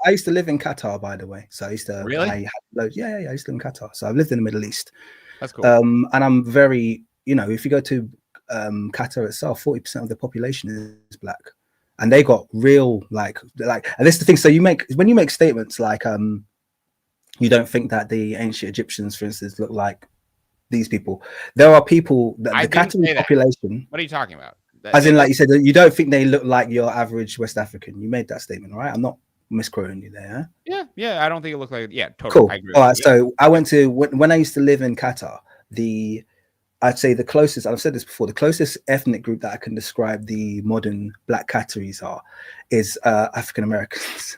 used to live in Qatar, by the way. So I used to really. I used to live in Qatar. So I've lived in the Middle East. That's cool. And I'm very, if you go to Qatar itself, 40% of the population is black. and they got real like, and this is the thing. So when you make statements like you don't think that the ancient Egyptians, for instance, look like these people. There are people that the Catholic population. What are you talking about? As in, like you said, you don't think they look like your average West African. You made that statement, right? I'm not misquoting you there. Yeah. I don't think it looked like. Yeah, totally. Cool. I agree All right. So I went to when I used to live in Qatar. I'd say the closest, I've said this before, the closest ethnic group that I can describe the modern Black Qataris is African Americans.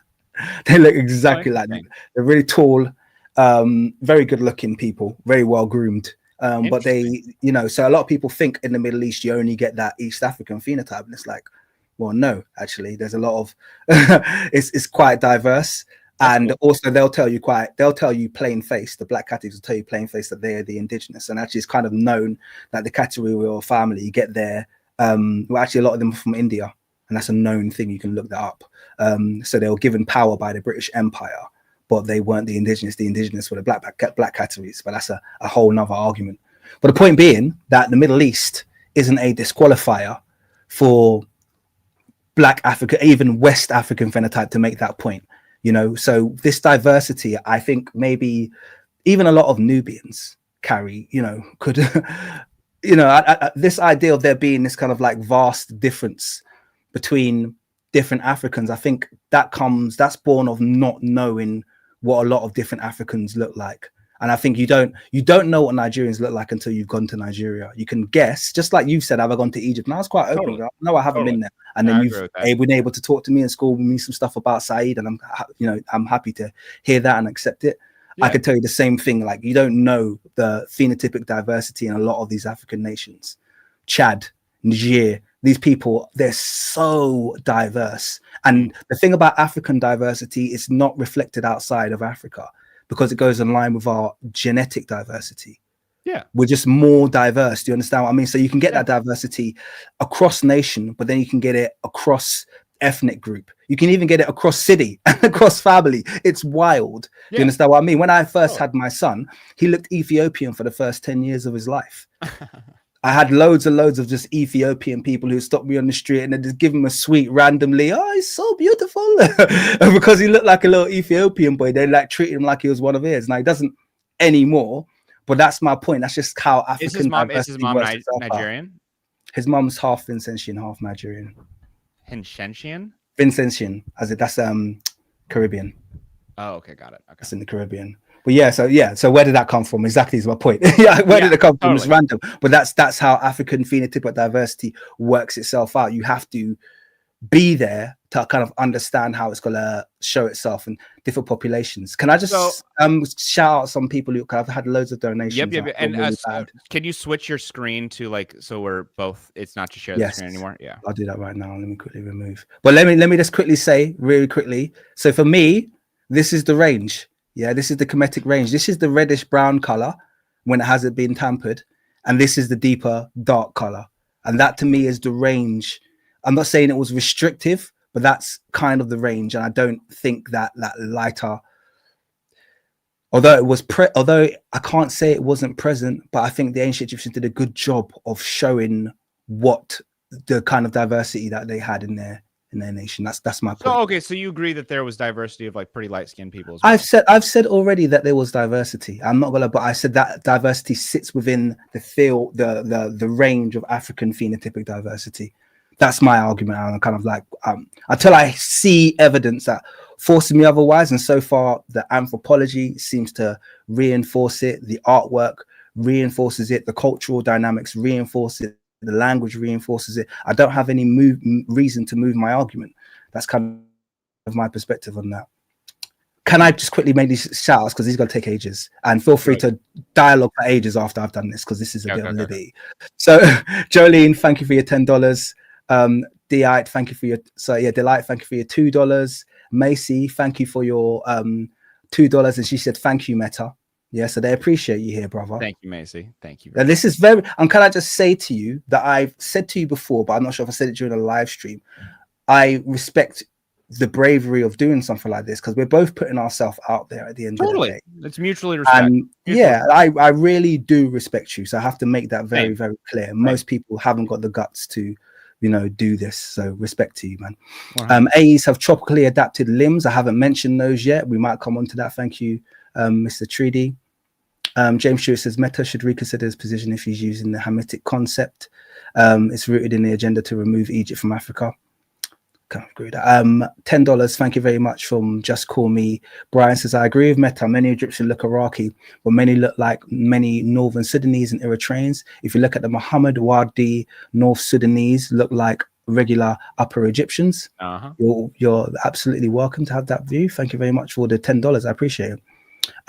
They look exactly like them. They're really tall, very good looking people, very well groomed. But they, so a lot of people think in the Middle East you only get that East African phenotype, and it's like, well, no, actually, there's a lot of it's quite diverse. And also they'll tell you plain face, the Black Qataris will tell you plain face that they are the indigenous. And actually it's kind of known that the Qatari royal family, you get there, well, actually a lot of them are from India, and that's a known thing. You can look that up. So they were given power by the British Empire, but they weren't the indigenous. The indigenous were the Black Qataris, but that's a whole nother argument. But the point being that the Middle East isn't a disqualifier for Black Africa, even West African phenotype, to make that point. So this diversity, I think maybe even a lot of Nubians carry, could, this idea of there being this kind of like vast difference between different Africans, I think that's born of not knowing what a lot of different Africans look like. And I think you don't know what Nigerians look like until you've gone to Nigeria. You can guess, just like you've said, have I gone to Egypt? And I was quite open. Totally. No, I haven't been there. And then you've been able to talk to me and school with me some stuff about Said, and I'm happy to hear that and accept it. Yeah. I could tell you the same thing. Like, you don't know the phenotypic diversity in a lot of these African nations. Chad, Niger, these people, they're so diverse. And the thing about African diversity is not reflected outside of Africa, because it goes in line with our genetic diversity. Yeah, we're just more diverse. Do you understand what I mean? So you can get that diversity across nation, but then you can get it across ethnic group. You can even get it across city and across family. It's wild. Do you understand what I mean? When I first had my son, he looked Ethiopian for the first 10 years of his life. I had loads and loads of just Ethiopian people who stopped me on the street and then just give him a sweet randomly. Oh, he's so beautiful. Because he looked like a little Ethiopian boy. They like treated him like he was one of theirs. Now he doesn't anymore, but that's my point. That's just how African. Is his mom Nigerian? His mom's half Vincentian, half Nigerian. Vincentian, that's Caribbean. Oh, okay, got it. Okay. That's in the Caribbean. But so where did that come from? Exactly is my point. Did it come from? Totally. It's random, but that's how African phenotypic diversity works itself out. You have to be there to kind of understand how it's gonna show itself in different populations. Can I just shout out some people who have had loads of donations? Yep. And really can you switch your screen to so we're both? It's not to share the screen anymore. Yeah, I'll do that right now. Let me quickly remove. But let me just quickly say really quickly. So for me, this is the range. Yeah, this is the Kemetic range. This is the reddish brown color when it hasn't been tampered. And this is the deeper dark color. And that to me is the range. I'm not saying it was restrictive, but that's kind of the range. And I don't think that lighter, although I can't say it wasn't present, but I think the ancient Egyptians did a good job of showing what the kind of diversity that they had in their nation. That's my point. So you agree that there was diversity of like pretty light-skinned people as well? I've said already that there was diversity. I'm not gonna, but I said that diversity sits within the range of African phenotypic diversity. That's my argument. I'm kind of like until I see evidence that forces me otherwise. And so far, the anthropology seems to reinforce it. The artwork reinforces it. The cultural dynamics reinforce it. The language reinforces it. I don't have any reason to move my argument. That's kind of my perspective on that. Can I just quickly make these shout outs, because these are going to take ages, and feel free to dialogue for ages after I've done this, because this is a bit of liberty. So Jolene, thank you for your $10. Delight, thank you for your Delight, thank you for your $2. Macy, thank you for your $2, and she said thank you, Meta. Yeah, so they appreciate you here, brother. Thank you, Macy. Thank you. And this is very, and can I just say to you that I've said to you before, but I'm not sure if I said it during a live stream. I respect the bravery of doing something like this, because we're both putting ourselves out there at the end of the day. It's mutually respect. Yeah, I really do respect you. So I have to make that very, very clear. Most people haven't got the guts to do this. So respect to you, man. 100%. AEs have tropically adapted limbs. I haven't mentioned those yet. We might come on to that. Thank you, Mr. Treaty. James Stewart says Meta should reconsider his position if he's using the Hamitic concept. It's rooted in the agenda to remove Egypt from Africa. Can't agree with that. $10. Thank you very much from Just Call Me. Brian says, I agree with Meta. Many Egyptians look Iraqi, but many look like many Northern Sudanese and Eritreans. If you look at the Muhammad Wadi North Sudanese, look like regular Upper Egyptians. You're absolutely welcome to have that view. Thank you very much for the $10. I appreciate it.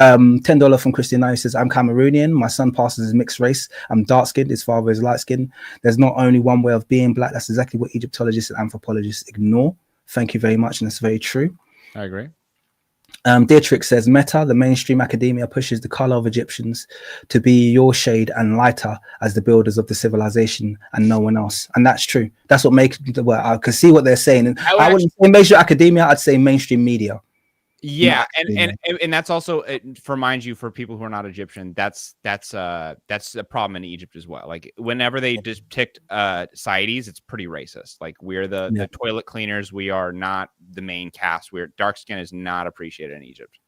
$10 from Christian Knight says, I'm Cameroonian. My son passes as mixed race. I'm dark skinned. His father is light skinned. There's not only one way of being black. That's exactly what Egyptologists and anthropologists ignore. Thank you very much. And that's very true. I agree. Dietrich says, Meta, the mainstream academia pushes the color of Egyptians to be your shade and lighter as the builders of the civilization and no one else. And that's true. That's what makes the well, I can see what they're saying. And I wouldn't say mainstream academia, I'd say mainstream media. Yeah, and that's also, for mind you, for people who are not Egyptian, that's a problem in Egypt as well. Like whenever they depict Saidis, it's pretty racist. Like we're the toilet cleaners. We are not the main cast. We're dark skin is not appreciated in Egypt.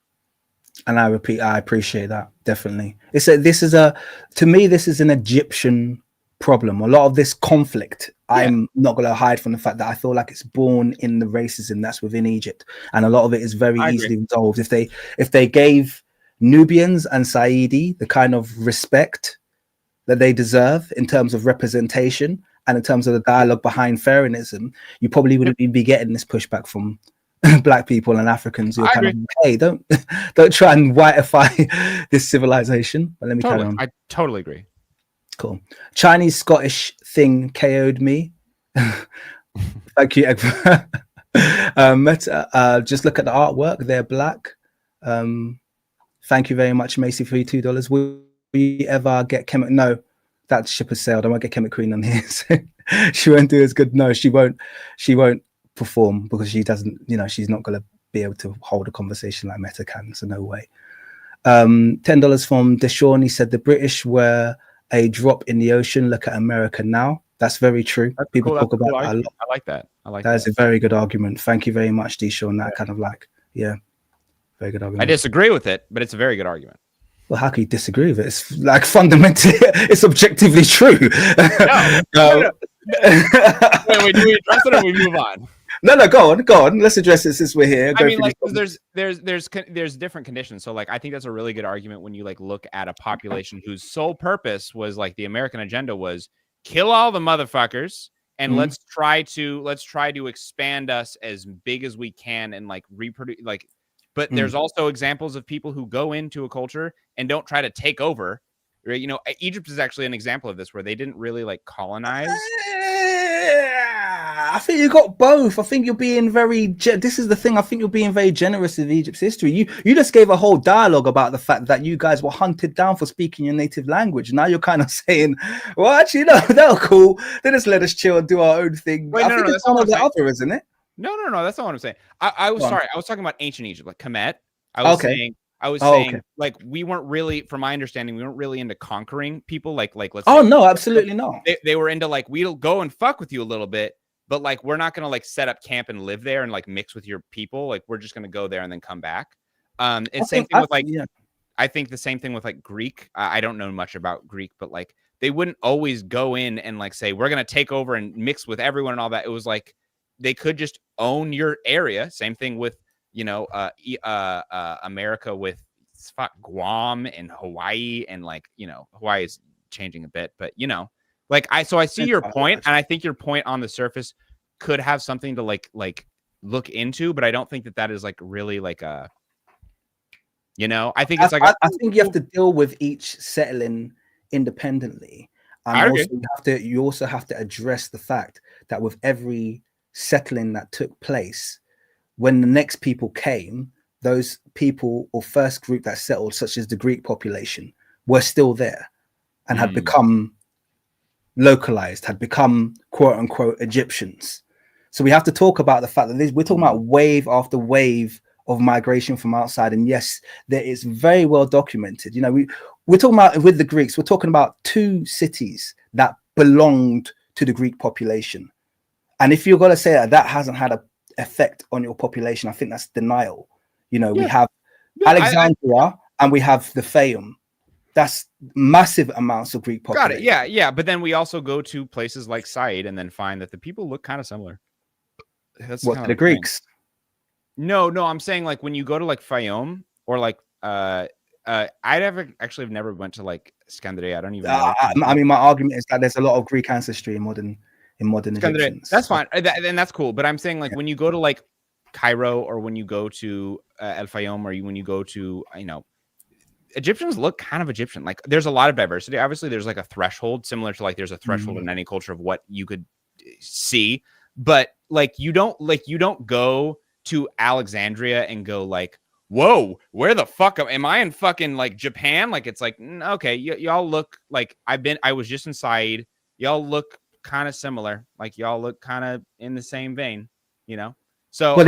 And I appreciate that, definitely. To me, this is an Egyptian problem. A lot of this conflict, I'm not going to hide from the fact that I feel like it's born in the racism that's within Egypt, and a lot of it is very easily resolved if they gave Nubians and Saidi the kind of respect that they deserve in terms of representation and in terms of the dialogue behind Pharaonism. You probably wouldn't be getting this pushback from black people and Africans who are kind of, hey, don't try and whiteify this civilization. But let me carry on. I totally agree. Cool. Chinese Scottish thing KO'd me. Thank you. Just look at the artwork. They're black. Thank you very much, Macy, for your $2. Will we ever get Kemet? No, that ship has sailed. I won't get Kemet Queen on here. So she won't do as good. No, she won't perform because she doesn't, she's not going to be able to hold a conversation like Meta can. So no way. $10 from Deshawn. He said the British were a drop in the ocean. Look at America now. That's very true. That's People cool. talk about cool that a lot. I like that. That is a very good argument. Thank you very much, Deshawn. That kind of very good argument. I disagree with it, but it's a very good argument. Well, how can you disagree with it? It's like fundamentally, it's objectively true. No. Wait, do we address it or we move on? No, go on. Let's address it since we're here. I mean, like, there's different conditions. So, like, I think that's a really good argument when you like look at a population whose sole purpose was like the American agenda was kill all the motherfuckers and let's try to expand us as big as we can and like reproduce. Like, but there's also examples of people who go into a culture and don't try to take over. Right? Egypt is actually an example of this where they didn't really like colonize. I think you got both. I think you're being very. This is the thing. I think you're being very generous with Egypt's history. You just gave a whole dialogue about the fact that you guys were hunted down for speaking your native language. Now you're kind of saying, well, actually, no, that was cool. They just let us chill and do our own thing. Wait, I think it's one or the other, isn't it? No, that's not what I'm saying. I was sorry. I was talking about ancient Egypt, like Kemet. I was saying, like, we weren't really, from my understanding, we weren't really into conquering people. Like let's. Oh no, absolutely not. They were into like, we'll go and fuck with you a little bit, but like, we're not gonna like set up camp and live there and like mix with your people. Like, we're just gonna go there and then come back. I think the same thing with like Greek. I don't know much about Greek, but like, they wouldn't always go in and like say we're gonna take over and mix with everyone and all that. It was like they could just own your area. Same thing with America with Guam and Hawaii, and like Hawaii is changing a bit, but I see your point, and I think your point on the surface could have something to like look into, but I don't think that is like really like a I think it's like I think you have to deal with each settling independently, and you also have to address the fact that with every settling that took place, when the next people came, those people or first group that settled, such as the Greek population, were still there and had become localized, had become quote unquote Egyptians. So we have to talk about the fact that we're talking about wave after wave of migration from outside. And yes, there is very well documented. We're talking about with the Greeks, we're talking about 2 cities that belonged to the Greek population. And if you're going to say that that hasn't had an effect on your population, I think that's denial. You know, we have Alexandria and we have the Fayum. That's massive amounts of Greek population. Got it. Yeah. But then we also go to places like Said and then find that the people look kind of similar. That's what, kind to the Greeks? No, I'm saying like when you go to like Fayum or like actually have never went to like Scandinavia. I don't even know. I mean, my argument is that there's a lot of Greek ancestry in modern Egyptians. That's fine, and that's cool. But I'm saying like when you go to like Cairo or when you go to El Fayum or when you go to, you know, Egyptians look kind of Egyptian. Like there's a lot of diversity. Obviously, there's like a threshold similar to like there's a threshold in any culture of what you could see. But like you don't go to Alexandria and go like, whoa, where the fuck am I in fucking like Japan? Like it's like, okay, y'all look like I was just inside. Y'all look kind of similar. Like y'all look kind of in the same vein, you know? So but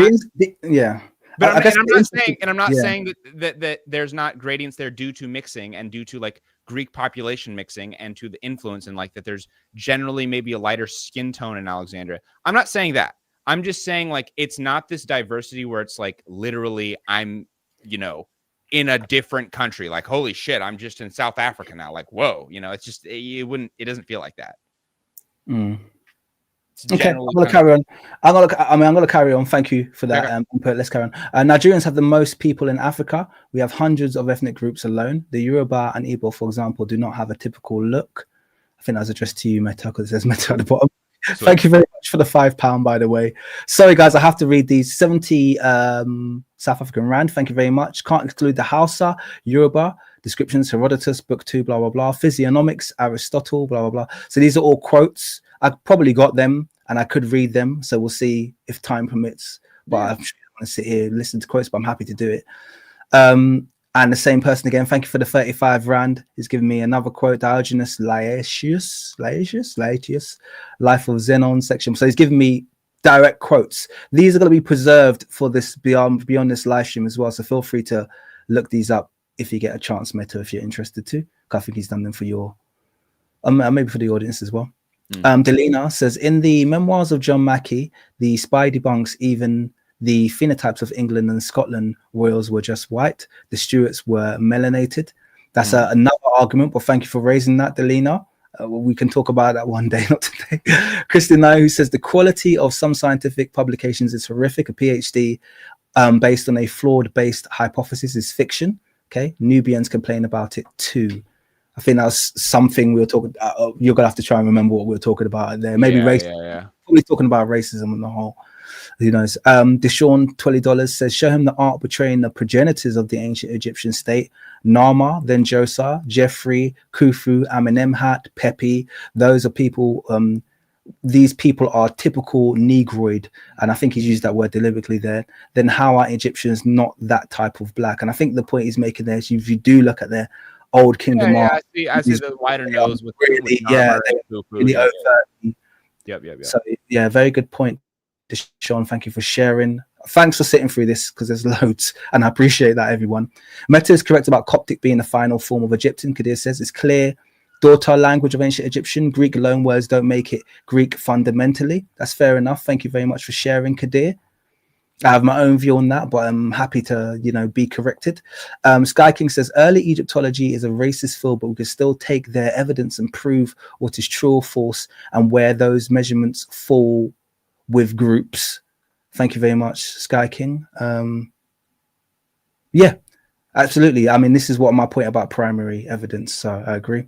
yeah. But I'm not saying that there's not gradients there due to mixing and due to like Greek population mixing and to the influence and like that there's generally maybe a lighter skin tone in Alexandria. I'm not saying that. I'm just saying like it's not this diversity where it's like literally I'm, you know, in a different country. Like holy shit, I'm just in South Africa now. Like whoa, you know, it's just it doesn't feel like that. Okay, I'm gonna carry on. I'm gonna carry on. Thank you for that input. Let's carry on. Nigerians have the most people in Africa. We have hundreds of ethnic groups alone. The Yoruba and Igbo, for example, do not have a typical look. I think that was addressed to you, Meta, because it says Meta at the bottom. Sweet. Thank you very much for the £5, by the way. Sorry, guys, I have to read these 70 South African Rand. Thank you very much. Can't exclude the Hausa, Yoruba, descriptions, Herodotus, book 2, blah, blah, blah. Physiognomics, Aristotle, blah, blah, blah. So these are all quotes. I probably got them and I could read them. So we'll see if time permits. But I'm sure I want to sit here and listen to quotes, but I'm happy to do it. And the same person again, thank you for the 35 Rand. He's giving me another quote, Diogenes Laertius, Life of Xenon section. So he's giving me direct quotes. These are going to be preserved for this beyond this live stream as well. So feel free to look these up if you get a chance, Meta, if you're interested to. I think he's done them for your, maybe for the audience as well. Delina says, in the memoirs of John Mackey, the spy debunks even the phenotypes of England and Scotland royals were just white. The Stuarts were melanated. That's another argument, but thank you for raising that, Delina. We can talk about that one day, not today. Christina, who says the quality of some scientific publications is horrific. A PhD based on a flawed-based hypothesis is fiction. Okay, Nubians complain about it too. I think that's something we were talking. You're gonna have to try and remember what we were talking about there. Maybe probably talking about racism on the whole. Who knows? Deshaun $20 says, show him the art portraying the progenitors of the ancient Egyptian state. Nama, then Josa, Jeffrey, Khufu, Amenemhat, Pepi. Those are people. These people are typical Negroid, and I think he's used that word deliberately there. Then how are Egyptians not that type of black? And I think the point he's making there is if you do look at their old kingdom art, I see the wider nose with really, really overt. Yep. So yeah, very good point, Sean. Thank you for sharing. Thanks for sitting through this because there's loads, and I appreciate that, everyone. Meta is correct about Coptic being the final form of Egyptian. Kadir says it's clear. Daughter language of ancient Egyptian. Greek loan words don't make it Greek fundamentally. That's fair enough. Thank you very much for sharing, Kadir. I have my own view on that, but I'm happy to, be corrected. Sky King says early Egyptology is a racist field, but we can still take their evidence and prove what is true or false and where those measurements fall with groups. Thank you very much, Sky King. Yeah, absolutely. I mean, this is what my point about primary evidence. So I agree.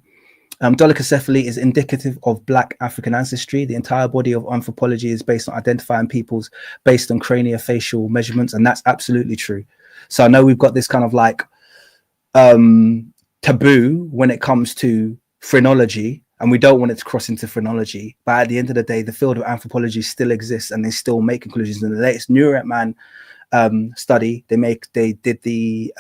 Dolichocephaly is indicative of Black African ancestry. The entire body of anthropology is based on identifying peoples based on craniofacial measurements, and that's absolutely true. So I know we've got this kind of like taboo when it comes to phrenology, and we don't want it to cross into phrenology. But at the end of the day, the field of anthropology still exists, and they still make conclusions. In the latest Neuroman study, they did the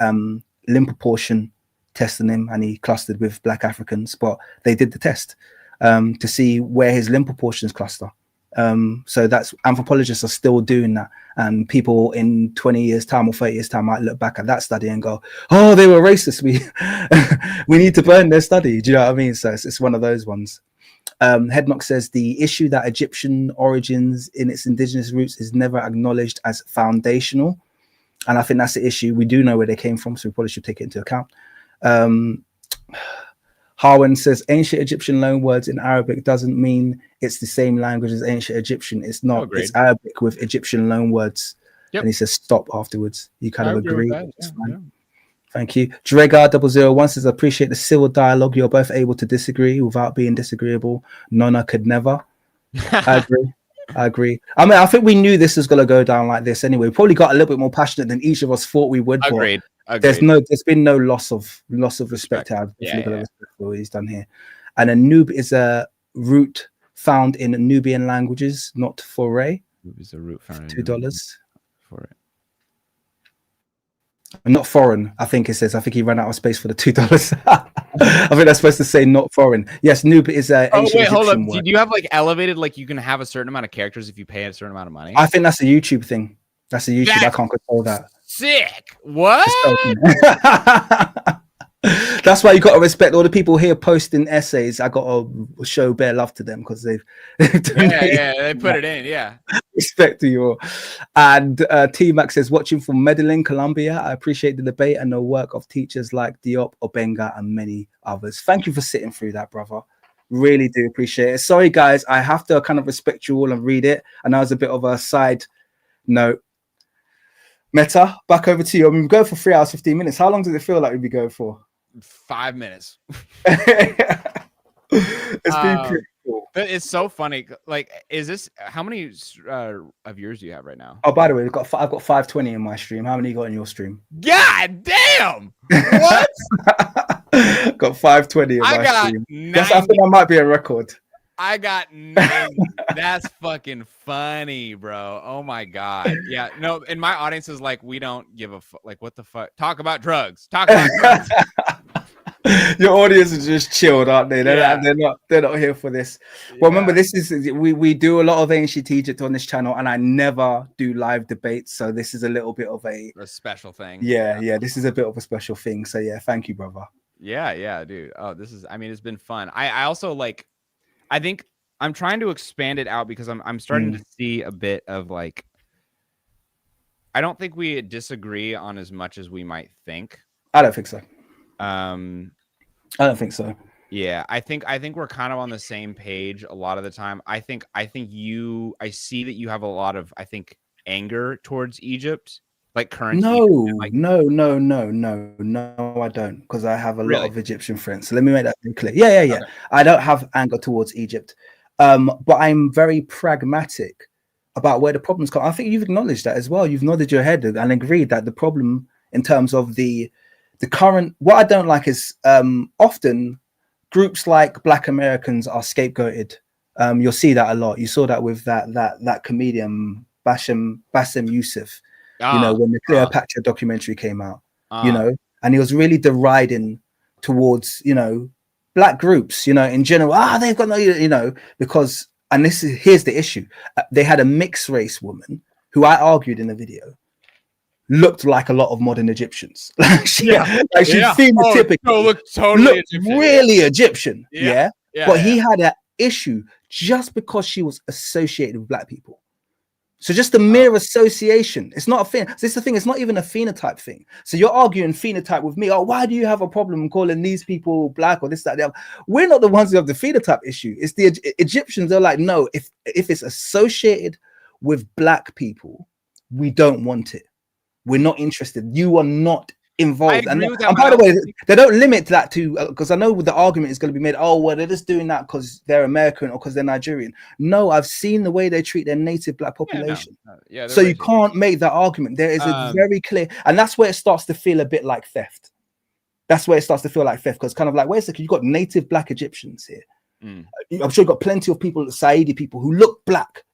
limb proportion test on him, and he clustered with Black Africans, but they did the test to see where his limb proportions cluster. So that's anthropologists are still doing that, and people in 20 years time or 30 years time might look back at that study and go, oh, they were racist, we we need to burn their study. Do you know what I mean? So it's one of those ones. Headnock says the issue that Egyptian origins in its indigenous roots is never acknowledged as foundational. And I think that's the issue. We do know where they came from, so we probably should take it into account. Harwin says ancient Egyptian loanwords in Arabic doesn't mean it's the same language as ancient Egyptian. It's not. It's Arabic with Egyptian loanwords. Yep. And he says stop afterwards. You kind of agree. Yeah. Thank you. Dregar001 says, I appreciate the civil dialogue. You're both able to disagree without being disagreeable. Nona could never. I agree. I mean, I think we knew this was going to go down like this anyway. We probably got a little bit more passionate than each of us thought we would. Agreed. There's been no loss of respect. Respect for what he's done here. And a noob is a root found in Nubian languages, not foray. Noob is a root found in $2 for it. Not foreign, I think it says. I think he ran out of space for the $2. I think that's supposed to say not foreign. Yes, noob is a ancient Egyptian word. Do you have like elevated, like you can have a certain amount of characters if you pay a certain amount of money? I think that's a YouTube thing. That's a YouTube. I can't control that. Sick. What? That's why you got to respect all the people here posting essays. I got to show bare love to them because they they put it in. Yeah, respect to you all. And T-Mac says, watching from Medellin, Colombia, I appreciate the debate and the work of teachers like Diop, Obenga, and many others. Thank you for sitting through that, brother. Really do appreciate it. Sorry, guys, I have to kind of respect you all and read it. And that was a bit of a side note. Meta, back over to you. I mean, we go for 3 hours, 15 minutes. How long does it feel like we'd be going for? 5 minutes. It's been pretty cool. It's so funny. Like, is this how many of yours do you have right now? Oh, by the way, I've got 520 in my stream. How many you got in your stream? God damn! What? Got 520 in my stream. That's, I think that might be a record. I got 90. That's fucking funny, bro. Oh my god. Yeah. No, and my audience is like, we don't give a fuck. Like, what the fuck? Talk about drugs. Talk about drugs. Your audience is just chilled, aren't they? They're not here for this. Well, remember, this is we do a lot of ancient Egypt on this channel, and I never do live debates, so this is a little bit of a special thing. Yeah, this is a bit of a special thing. So yeah, thank you, brother. Yeah, dude. Oh, this is. I mean, it's been fun. I also like. I think I'm trying to expand it out because I'm starting to see a bit of like. I don't think we disagree on as much as we might think. I don't think so. I don't think so. Yeah, I think we're kind of on the same page a lot of the time. I see that you have a lot of, I think, anger towards Egypt, like current. No, I don't, because I have a lot of Egyptian friends. So let me make that very clear. Yeah. Okay. I don't have anger towards Egypt, but I'm very pragmatic about where the problems come. I think you've acknowledged that as well. You've nodded your head and agreed that the problem in terms of the current, what I don't like is often groups like Black Americans are scapegoated. You'll see that a lot. You saw that with that comedian Bassem Youssef. You know, when the Cleopatra documentary came out, you know, and he was really deriding towards, you know, Black groups, you know, in general. They've got no, you know, because, and here's the issue. They had a mixed race woman who I argued in the video looked like a lot of modern Egyptians. She phenotypically looked really Egyptian. But he had an issue just because she was associated with Black people. So just the mere association, it's not a thing. So it's the thing, it's not even a phenotype thing. So you're arguing phenotype with me. Oh, why do you have a problem calling these people Black or this, that, the other? We're not the ones who have the phenotype issue. It's the Egyptians. They're like, no, if it's associated with Black people, we don't want it. We're not interested. You are not involved. And by the way, they don't limit that to, because I know the argument is going to be made, oh, well, they're just doing that because they're American or because they're Nigerian. No, I've seen the way they treat their native Black population. So you can't make that argument. There is a very clear, and that's where it starts to feel a bit like theft. That's where it starts to feel like theft, because kind of like, wait a second, you've got native Black Egyptians here. I'm sure you've got plenty of people, Saidi people, who look Black,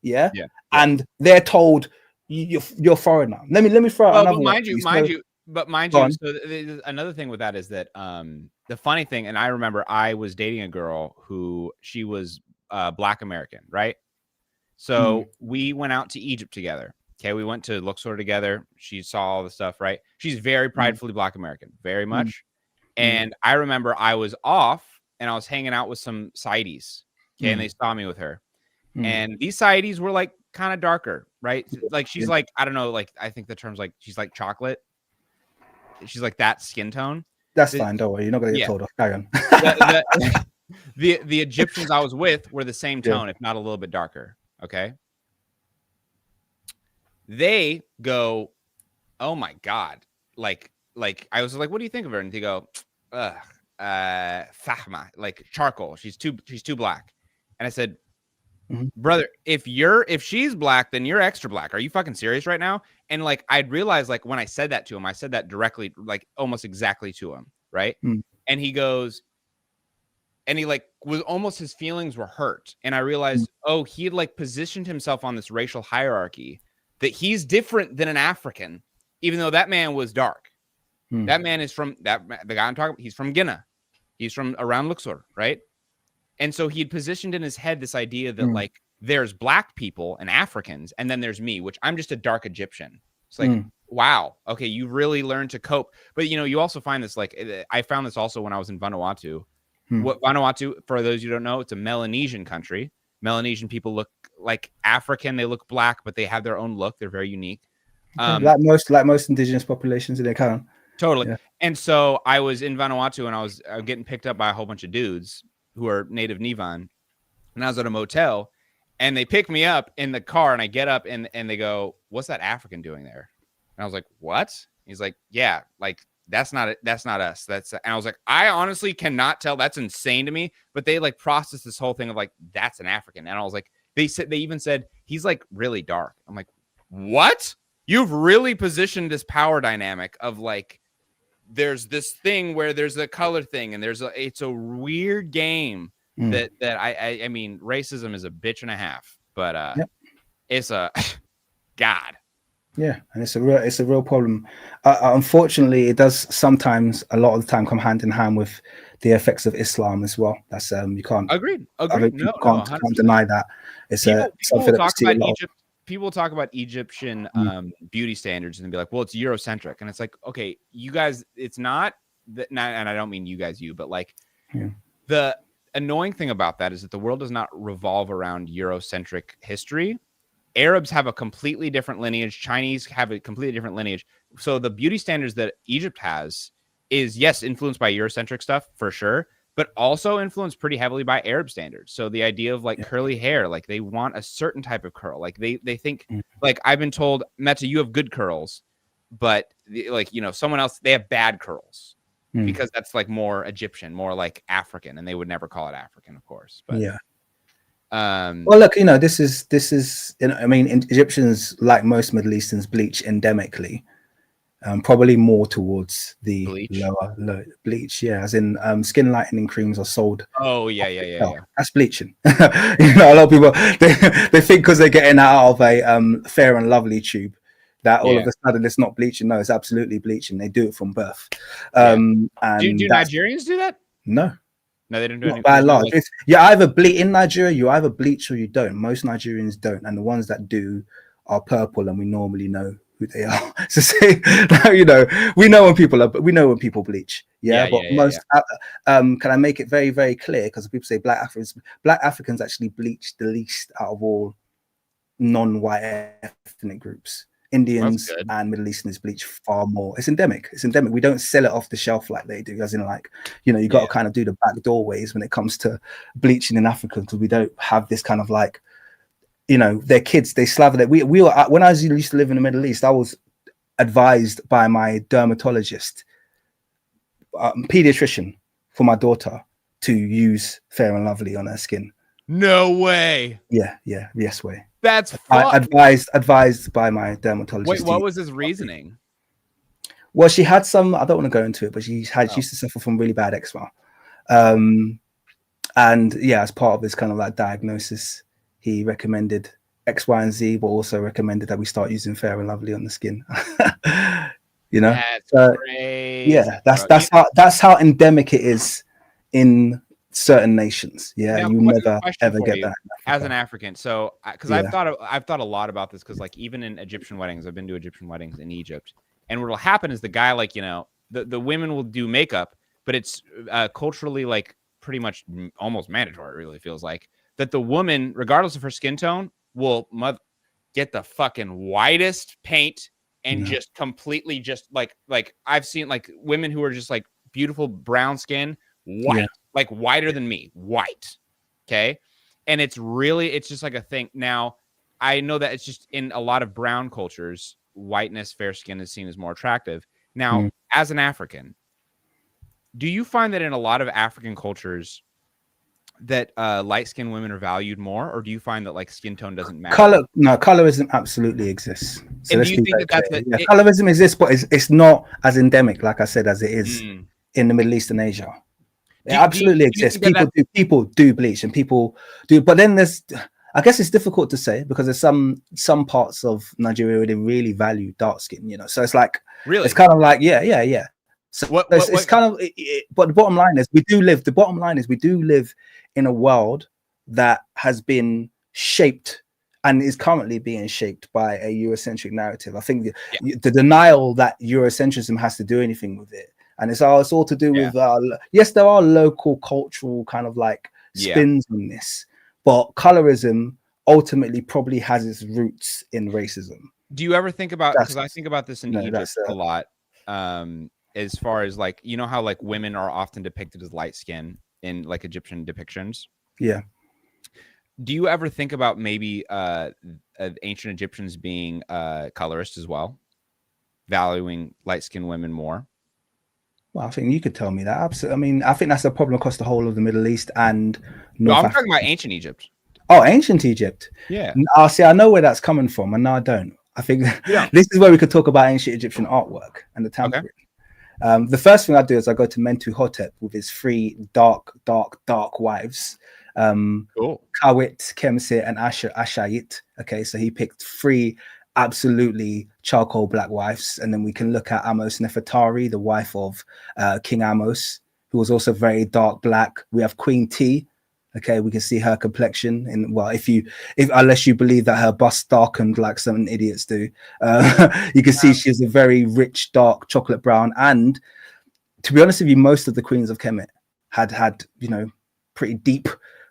and they're told you're foreign now. Let me throw out another one. But mind you, so another thing with that is that the funny thing, and I remember I was dating a girl who she was Black American, right? So we went out to Egypt together. Okay, we went to Luxor together. She saw all the stuff, right? She's very pridefully Black American, very much. And I remember I was off and I was hanging out with some Saidis. Okay, and they saw me with her. Mm. And these Saidis were like kind of darker, right? Like she's Yeah. like, I don't know, like I think the term's like she's like chocolate. She's like that skin tone. That's fine. Don't worry. You're not gonna get Yeah. told off. Carry on. The Egyptians I was with were the same tone, if not a little bit darker. Okay. They go, oh my God. Like I was like, what do you think of her? And they go, fahma, like charcoal. She's too black. And I said, brother, if she's black, then you're extra black. Are you fucking serious right now? And like I'd realized, like when I said that to him, I said that directly, like almost exactly to him, right? And he goes, and he like was almost, his feelings were hurt. And I realized, oh, he had like positioned himself on this racial hierarchy that he's different than an African, even though that man was dark. That man is from the guy I'm talking about. He's from Guinea. He's from around Luxor, right? And so he had positioned in his head this idea that like there's black people and Africans, and then there's me, which I'm just a dark Egyptian. It's like, wow, okay, you really learned to cope. But you know, you also find this, like I found this also when I was in Vanuatu. What Vanuatu, for those you don't know, it's a Melanesian country. Melanesian people look like African. They look black, but they have their own look. They're very unique. Like most indigenous populations in their country. Totally. Yeah. And so I was in Vanuatu, and I was getting picked up by a whole bunch of dudes who are native Nivan. And I was at a motel, and they pick me up in the car, and I get up, and they go, "What's that African doing there?" And I was like, "What?" He's like, "Yeah, like that's not it. That's not us. That's." And I was like, "I honestly cannot tell. That's insane to me." But they like processed this whole thing of like, "That's an African." And I was like, they even said he's like really dark. I'm like, "What? You've really positioned this power dynamic of like, there's this thing where there's a color thing, and it's a weird game that I mean, racism is a bitch and a half, but it's a God." Yeah, and it's a real problem. Unfortunately, it does sometimes, a lot of the time, come hand in hand with the effects of Islam as well. That's you can't. Agreed. No, can't deny that. It's people something talk that we see about a lot. Egypt. People talk about Egyptian beauty standards and be like, well, it's Eurocentric. And it's like, okay, you guys, it's not that, and I don't mean you guys, but like the annoying thing about that is that the world does not revolve around Eurocentric history. Arabs have a completely different lineage. Chinese have a completely different lineage. So the beauty standards that Egypt has is, yes, influenced by Eurocentric stuff for sure, but also influenced pretty heavily by Arab standards. So the idea of like curly hair, like they want a certain type of curl. Like they think, like I've been told, Meta, you have good curls, but like, you know, someone else, they have bad curls because that's like more Egyptian, more like African, and they would never call it African, of course. But well, look, you know, this is you know, I mean, Egyptians, like most Middle Easterns, bleach endemically. Probably more towards the lower bleach, as in skin lightening creams are sold. Oh yeah. That's bleaching. You know, a lot of people they think because they're getting out of a Fair and Lovely tube that all of a sudden it's not bleaching. No, it's absolutely bleaching. They do it from birth. And do Nigerians do that? No, they don't do it. By and large, you either bleach in Nigeria, you either bleach or you don't. Most Nigerians don't, and the ones that do are purple, and we normally know who they are. So say, you know, we know when people bleach. Most can I make it very, very clear? Because people say black Africans actually bleach the least out of all non-white ethnic groups. Indians and Middle Easterners bleach far more. It's endemic. We don't sell it off the shelf like they do, as in like, you know, you got to kind of do the back doorways when it comes to bleaching in Africa, because we don't have this kind of like, you know, their kids, they slather it. We were, when I used to live in the Middle East, I was advised by my dermatologist, pediatrician, for my daughter to use Fair and Lovely on her skin. No way. Yes way. That's advised by my dermatologist. Wait, what was his reasoning? Well, she had some, I don't want to go into it, but she used to suffer from really bad eczema. And as part of this kind of like diagnosis, he recommended X, Y, and Z, but also recommended that we start using Fair and Lovely on the skin. You know, that's crazy, that's how endemic it is in certain nations. Now, you never ever get that as an African. So because I've thought a lot about this, because like even in Egyptian weddings, I've been to Egyptian weddings in Egypt, and what will happen is the guy, like, you know, the women will do makeup, but it's culturally like pretty much almost mandatory, it really feels like. that the woman, regardless of her skin tone, will get the fucking whitest paint and just completely just like I've seen like women who are just like beautiful brown skin, white, like whiter than me, white. Okay. And it's just like a thing. Now, I know that it's just in a lot of brown cultures, whiteness, fair skin is seen as more attractive. Now, as an African, do you find that in a lot of African cultures that light-skinned women are valued more, or do you find that like skin tone doesn't matter? Colorism absolutely exists. So and let's do you be think very that that's clear. Colorism exists, but it's not as endemic, like I said, as it is in the Middle East and Asia. It absolutely exists. People do bleach, and people do, but then I guess it's difficult to say because there's some parts of Nigeria where they really value dark skin, you know. So it's like it's kind of like yeah. So it's kind of but the bottom line is we do live in a world that has been shaped and is currently being shaped by a Eurocentric narrative. I think the denial that Eurocentrism has to do anything with it, and it's all to do with yes, there are local cultural kind of like spins on this, but colorism ultimately probably has its roots in racism. Do you ever think about, because I think about this in Egypt a lot, as far as like, you know how like women are often depicted as light skin in like Egyptian depictions? Yeah. Do you ever think about maybe ancient Egyptians being colorist as well, valuing light-skinned women more? Well, I think you could tell me that. Absolutely. I mean, I think that's a problem across the whole of the Middle East and North I'm Africa. talking about ancient Egypt. Oh, ancient Egypt. Yeah. See, I know where that's coming from, and no, I don't. I think this is where we could talk about ancient Egyptian artwork and the tampering. Okay. The first thing I do is I go to Mentuhotep with his 3 dark wives. Cool. Kawit, Kemsit, and Ashayit. Okay, so he picked 3 absolutely charcoal black wives, and then we can look at Amos Nefertari, the wife of King Amos, who was also very dark black. We have Queen T. Okay, we can see her complexion, and well, if unless you believe that her bust darkened like some idiots do, you can see she's a very rich, dark chocolate brown. And to be honest with you, most of the queens of Kemet had pretty deep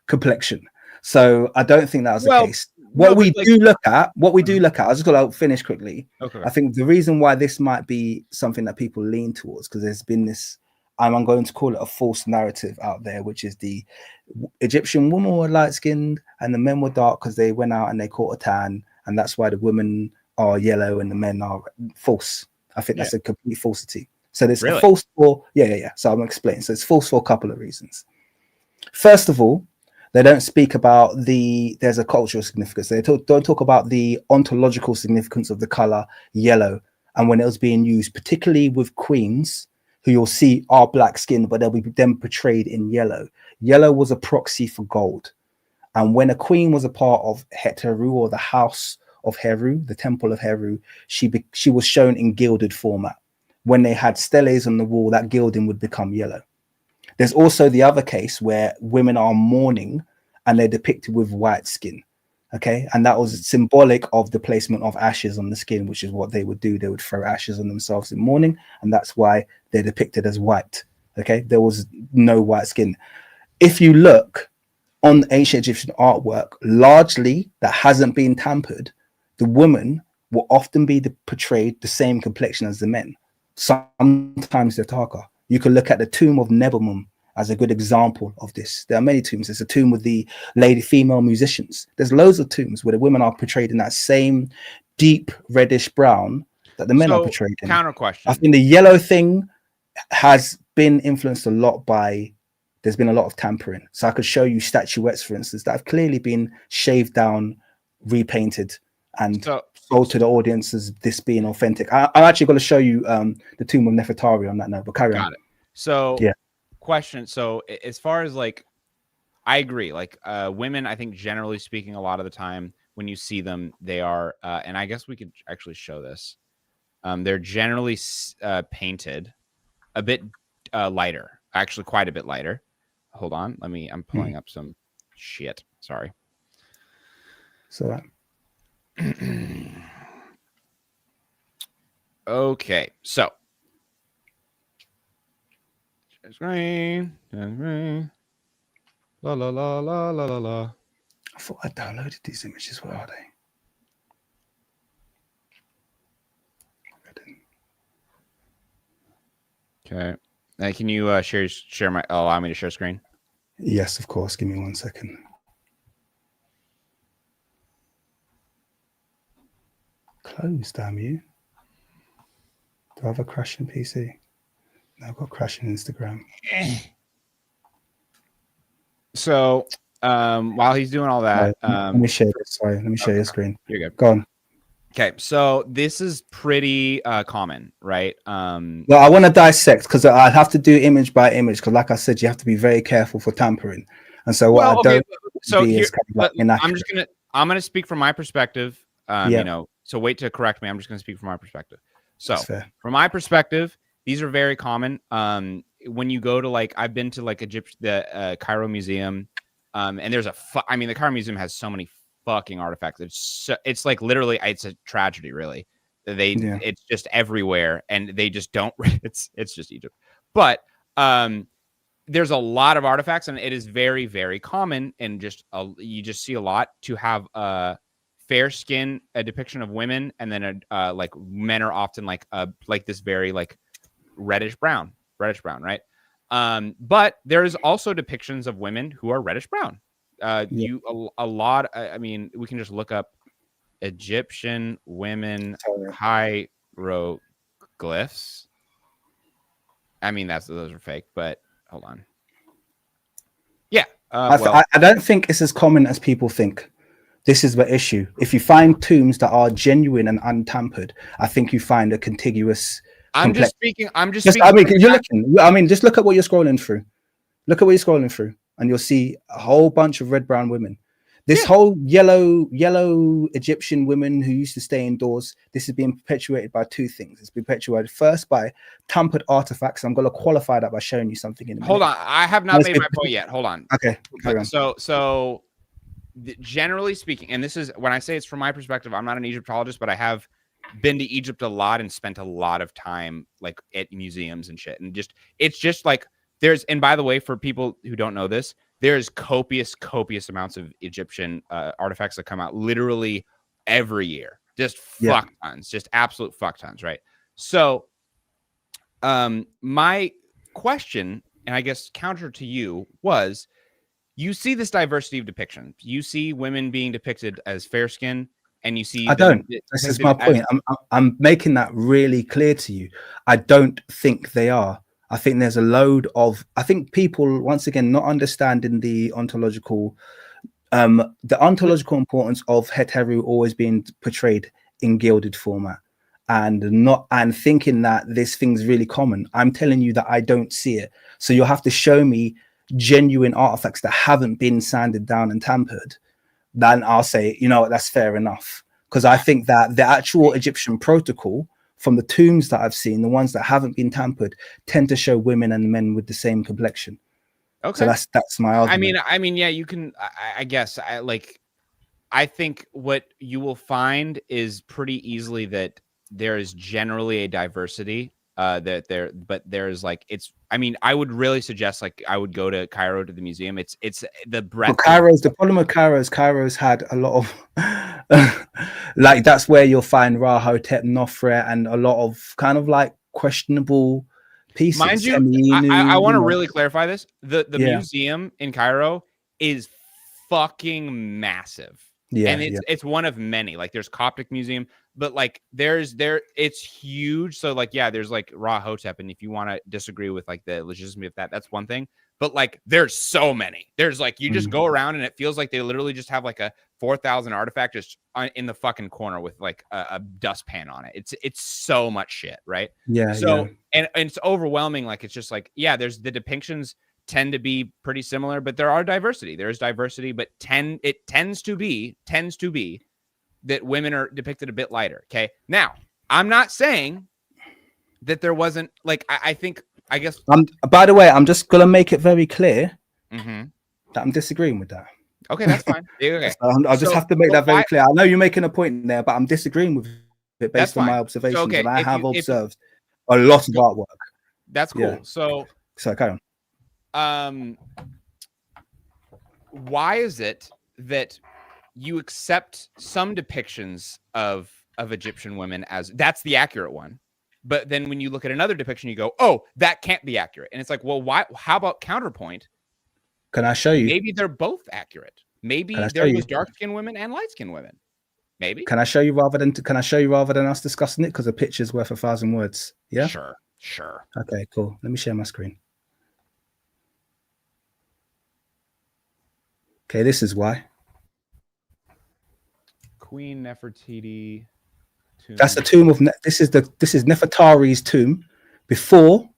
complexion. So I don't think that was the case. What we do look at, I just got to finish quickly. Okay. I think the reason why this might be something that people lean towards, because there's been this, I'm going to call it a false narrative out there, which is the Egyptian women were light skinned and the men were dark because they went out and they caught a tan, and that's why the women are yellow and the men are false. I think that's a complete falsity. So there's a false for So I'm going to explain. So it's false for a couple of reasons. First of all, they don't speak about there's a cultural significance. They don't talk about the ontological significance of the color yellow, and when it was being used, particularly with queens, who you'll see are black skinned, but they'll be then portrayed in yellow. Yellow was a proxy for gold. And when a queen was a part of Heteru, or the house of Heru, the temple of Heru, she was shown in gilded format. When they had steles on the wall, that gilding would become yellow. There's also the other case where women are mourning and they're depicted with white skin. Okay, and that was symbolic of the placement of ashes on the skin, which is what they would do. They would throw ashes on themselves in mourning, and that's why they're depicted as white. Okay, there was no white skin. If you look on ancient Egyptian artwork, largely that hasn't been tampered, the women will often be portrayed the same complexion as the men. Sometimes they're darker. You can look at the tomb of Nebamum as a good example of this. There are many tombs. There's a tomb with the female musicians. There's loads of tombs where the women are portrayed in that same deep reddish brown that the men are portrayed in. Counter question. I think the yellow thing has been influenced a lot by, there's been a lot of tampering. So I could show you statuettes, for instance, that have clearly been shaved down, repainted, and sold to the audience as this being authentic. I'm actually going to show you the tomb of Nefertari on that note, but carry on. Got it. So question. So as far as like, I agree. Like women, I think generally speaking, a lot of the time when you see them, they are, and I guess we could actually show this. They're generally painted a bit lighter, actually quite a bit lighter. Hold on. I'm pulling up some shit. Sorry. So okay. So screen. La la la la la la la. I thought I downloaded these images. Where are they? Okay. Can you share my? Allow me to share screen. Yes, of course. Give me 1 second. Close, damn you. Do I have a crashing PC? No, I've got crashing Instagram. So while he's doing all that, let me share this. Sorry, let me share your screen. You're good. Go on. Okay, so this is pretty common, right? Well, I want to dissect because I have to do image by image because, like I said, you have to be very careful for tampering. And so, what I don't so here, is kind of like inaccurate. I'm gonna speak from my perspective. Yeah. You know, so wait to correct me. I'm just gonna speak from my perspective. So, That's fair. from my perspective, these are very common. When you go to like, I've been to like the Cairo Museum, and there's I mean, the Cairo Museum has so many fucking artifacts. It's like literally, it's a tragedy, really. It's just everywhere, and they just don't. It's just Egypt, but there's a lot of artifacts, and it is very, very common, and just you just see a lot to have fair skin, a depiction of women, and then like men are often like this very like reddish brown, right? But there is also depictions of women who are reddish brown. A lot. I mean, we can just look up Egyptian women hieroglyphs. I mean, those are fake, but hold on. Yeah. I don't think it's as common as people think. This is the issue. If you find tombs that are genuine and untampered, I think you find a contiguous. I'm just speaking. I mean, you're looking. I mean, just look at what you're scrolling through. Look at what you're scrolling through, and you'll see a whole bunch of red brown women. This whole yellow Egyptian women who used to stay indoors. This is being perpetuated by two things. It's perpetuated first by tampered artifacts. I'm going to qualify that by showing you something in a minute. Hold on, I have not made my point yet. Hold on. Okay. So generally speaking, and this is when I say it's from my perspective, I'm not an Egyptologist, but I have been to Egypt a lot and spent a lot of time like at museums and shit. And it's just like and by the way, for people who don't know this, there's copious amounts of Egyptian artifacts that come out literally every year. Just fuck tons, just absolute fuck tons, right? So my question, and I guess counter to you, was you see this diversity of depictions. You see women being depicted as fair skin, and you see this is my point. I'm making that really clear to you. I don't think they are. I think there's a load of, I think people, once again, not understanding the ontological importance of hetero always being portrayed in gilded format and thinking that this thing's really common. I'm telling you that I don't see it. So you'll have to show me genuine artifacts that haven't been sanded down and tampered. Then I'll say, you know what, that's fair enough. Because I think that the actual Egyptian protocol from the tombs that I've seen, the ones that haven't been tampered, tend to show women and men with the same complexion. Okay, so that's my argument. I mean, yeah, you can. I guess I think what you will find is pretty easily that there is generally a diversity. But there's like I mean, I would really suggest like I would go to Cairo to the museum. It's the breadth. The problem with Cairo's had a lot of like that's where you'll find Rahotep, Nofret, and a lot of kind of like questionable pieces. Mind you, I want to really clarify this. The museum in Cairo is fucking massive. Yeah, and it's one of many. Like there's Coptic museum, but like it's huge. So like there's like Rahotep, and if you want to disagree with like the legitimacy of that, that's one thing. But like there's so many. There's like you just go around and it feels like they literally just have like a 4,000 artifact just in the fucking corner with like a dustpan on it. It's so much shit, right? Yeah. So and it's overwhelming. Like it's just like there's the depictions tend to be pretty similar, but there is diversity, but it tends to be that women are depicted a bit lighter. Okay. Now, I'm not saying that there wasn't like, I guess. By the way, I'm just going to make it very clear that I'm disagreeing with that. Okay. That's fine. Okay. I'll just have to make that very clear. I know you're making a point there, but I'm disagreeing with it based on my observations. So, and I have observed a lot of artwork. That's cool. Yeah. So carry on. Why is it that you accept some depictions of Egyptian women as that's the accurate one. But then when you look at another depiction, you go, oh, that can't be accurate. And it's like, well, why? How about counterpoint? Can I show you? Maybe they're both accurate. Maybe there was dark-skinned women and light-skinned women. Maybe. Can I show you rather than us discussing it? Because a picture's worth 1,000 words. Yeah. Sure. Okay, cool. Let me share my screen. Okay, this is why. Queen Nefertiti. Tomb. That's the tomb of this is Nefertari's tomb before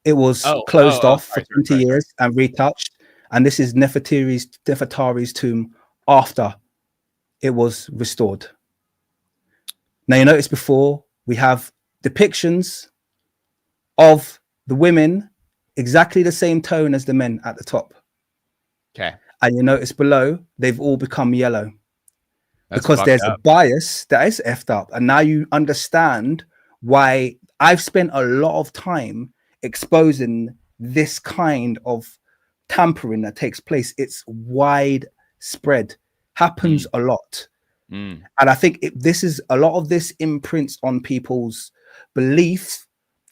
it was closed off for 20 years and retouched, and this is Nefertari's tomb after it was restored. Now you notice before we have depictions of the women exactly the same tone as the men at the top. Okay. And you notice below they've all become yellow. Because there's a bias that is effed up. And now you understand why I've spent a lot of time exposing this kind of tampering that takes place. It's widespread, happens a lot. And I think this is a lot of this imprints on people's beliefs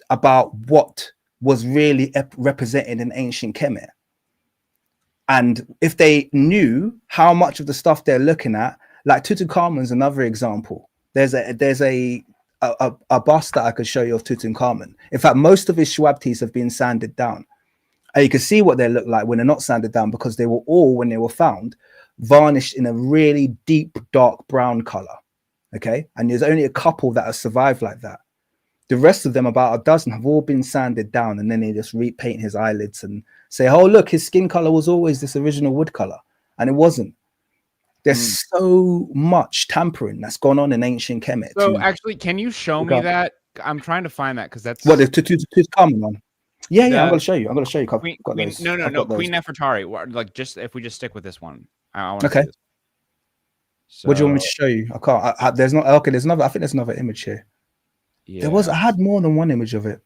about what was really represented in ancient Kemet. And if they knew how much of the stuff they're looking at, like Tutankhamun is another example. There's a bust that I could show you of Tutankhamun. In fact, most of his Shwabtis have been sanded down. And you can see what they look like when they're not sanded down, because they were all, when they were found, varnished in a really deep, dark brown color. Okay. And there's only a couple that have survived like that. The rest of them, about a dozen, have all been sanded down, and then they just repaint his eyelids and say, oh, look, his skin color was always this original wood color. And it wasn't. There's so much tampering that's gone on in ancient Kemet. So actually, can you show me that? I'm trying to find that because that's what the Tutankhamun one. Yeah, I'm going to show you. Queen Nefertari. Like, if we just stick with this one, I want to see this. So, what do you want me to show you? I can't. There's not. Okay, there's another. I think there's another image here. Yeah. I had more than one image of it.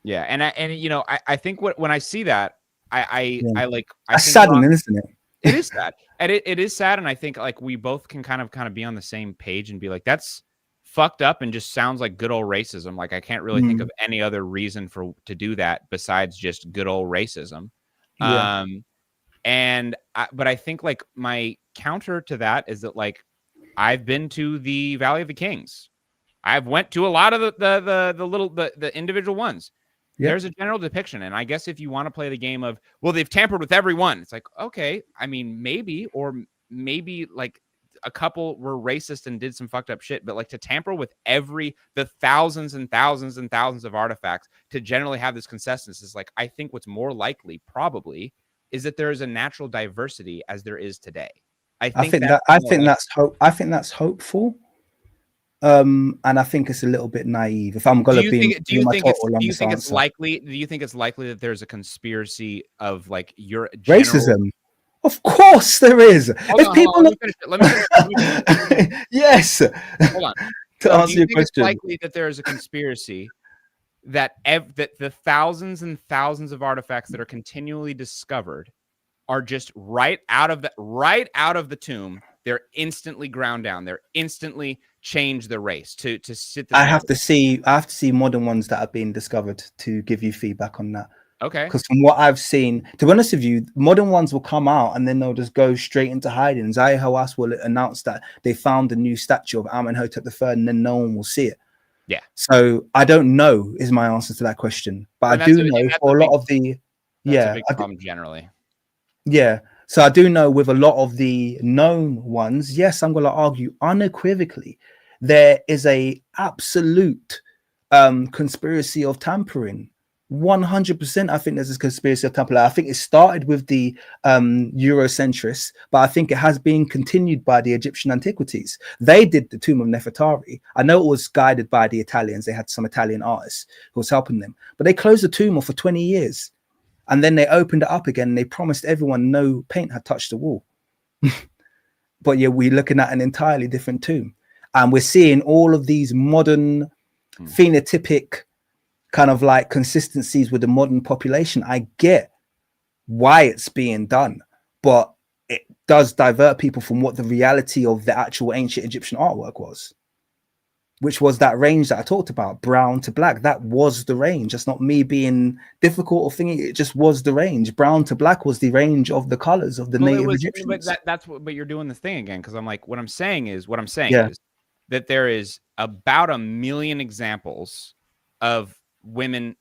Yeah, and you know, I think when I see that, I like. That's saddening, isn't it? It is sad, and it is sad, and I think like we both can kind of be on the same page and be like, that's fucked up and just sounds like good old racism. Like I can't really think of any other reason to do that besides just good old racism. Yeah. But I think like my counter to that is that like I've been to the Valley of the Kings. I've went to a lot of the individual ones. Yep. There's a general depiction. And I guess if you want to play the game of, well, they've tampered with everyone. It's like, okay, I mean, maybe like a couple were racist and did some fucked up shit, but like to tamper with the thousands and thousands and thousands of artifacts to generally have this consensus is like, I think what's more likely probably is that there is a natural diversity as there is today. I think that's hopeful. And I think it's a little bit naive. If I'm gonna do you think it's likely that there's a conspiracy of like your racism? Of course there is. Let me finish. Yes. Hold on. To answer your question, it's likely that there is a conspiracy that that the thousands and thousands of artifacts that are continually discovered are just right out of the tomb. They're instantly ground down. They're instantly change the race to sit. I have to see modern ones that have been discovered to give you feedback on that. Okay. Because from what I've seen, to be honest with you, modern ones will come out and then they'll just go straight into hiding. Zaire Hawass will announce that they found a new statue of Amenhotep III, and then no one will see it. Yeah. So I don't know is my answer to that question, but I do know for a lot of the generally. Yeah. So I do know with a lot of the known ones, yes, I'm going to argue unequivocally, there is a absolute conspiracy of tampering. 100%. I think there's a conspiracy of tampering. I think it started with the Eurocentrists, but I think it has been continued by the Egyptian antiquities. They did the tomb of Nefertari. I know it was guided by the Italians. They had some Italian artists who was helping them, but they closed the tomb off for 20 years. And then they opened it up again. And they promised everyone no paint had touched the wall. But yeah, we're looking at an entirely different tomb. And we're seeing all of these modern phenotypic kind of like consistencies with the modern population. I get why it's being done, but it does divert people from what the reality of the actual ancient Egyptian artwork was, which was that range that I talked about, brown to black. That was the range. That's not me being difficult or thinking. It just was the range. Brown to black was the range of the colors of the native Egyptians. But you're doing this thing again, because I'm like, what I'm saying is Yeah. that there is about 1 million examples of women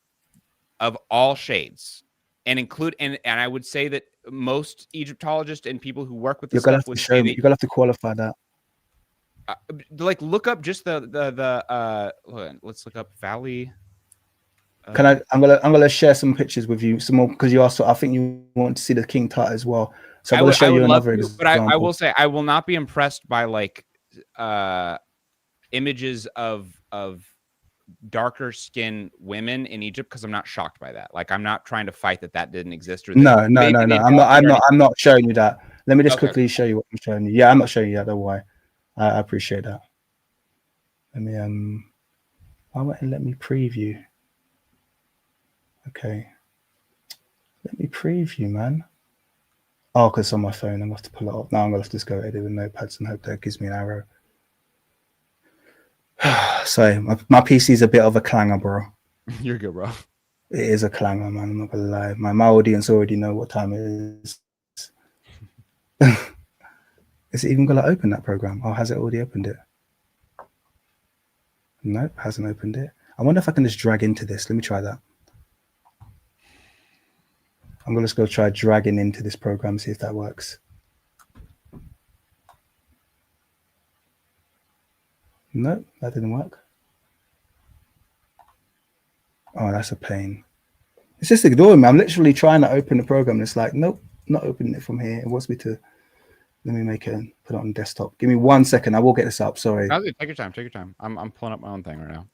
of all shades, and I would say that most Egyptologists and people who work with this stuff would say you're gonna have to qualify that. Like, look up just the let's look up Valley. Can I'm gonna share some pictures with you, some more, because you also, I think you want to see the King Tut as well. So I'm gonna show you another example. But I will say, I will not be impressed by like images of darker skinned women in Egypt, because I'm not shocked by that. Like, I'm not trying to fight that didn't exist. Or no. I'm not showing you that. Let me just quickly show you what I'm showing you. Yeah, I'm not showing you that. Don't worry. I appreciate that. Let me why won't it let me preview? Okay. Let me preview, man. Oh, because it's on my phone. I'm gonna have to pull it up. Now I'm gonna have to just go edit with notepads and hope that gives me an arrow. Sorry, my PC's a bit of a clanger, bro. You're good, bro. It is a clanger, man. I'm not gonna lie. My audience already know what time it is. Is it even gonna open that program? Oh, has it already opened it? Nope, hasn't opened it. I wonder if I can just drag into this. Let me try that. I'm gonna just go try dragging into this program, see if that works. Nope, that didn't work. Oh, that's a pain. It's just ignoring me. I'm literally trying to open the program. And it's like, nope, not opening it from here. It wants me to. Let me make it, put it on desktop. Give me 1 second. I will get this up. Sorry. Take your time. Take your time. I'm pulling up my own thing right now.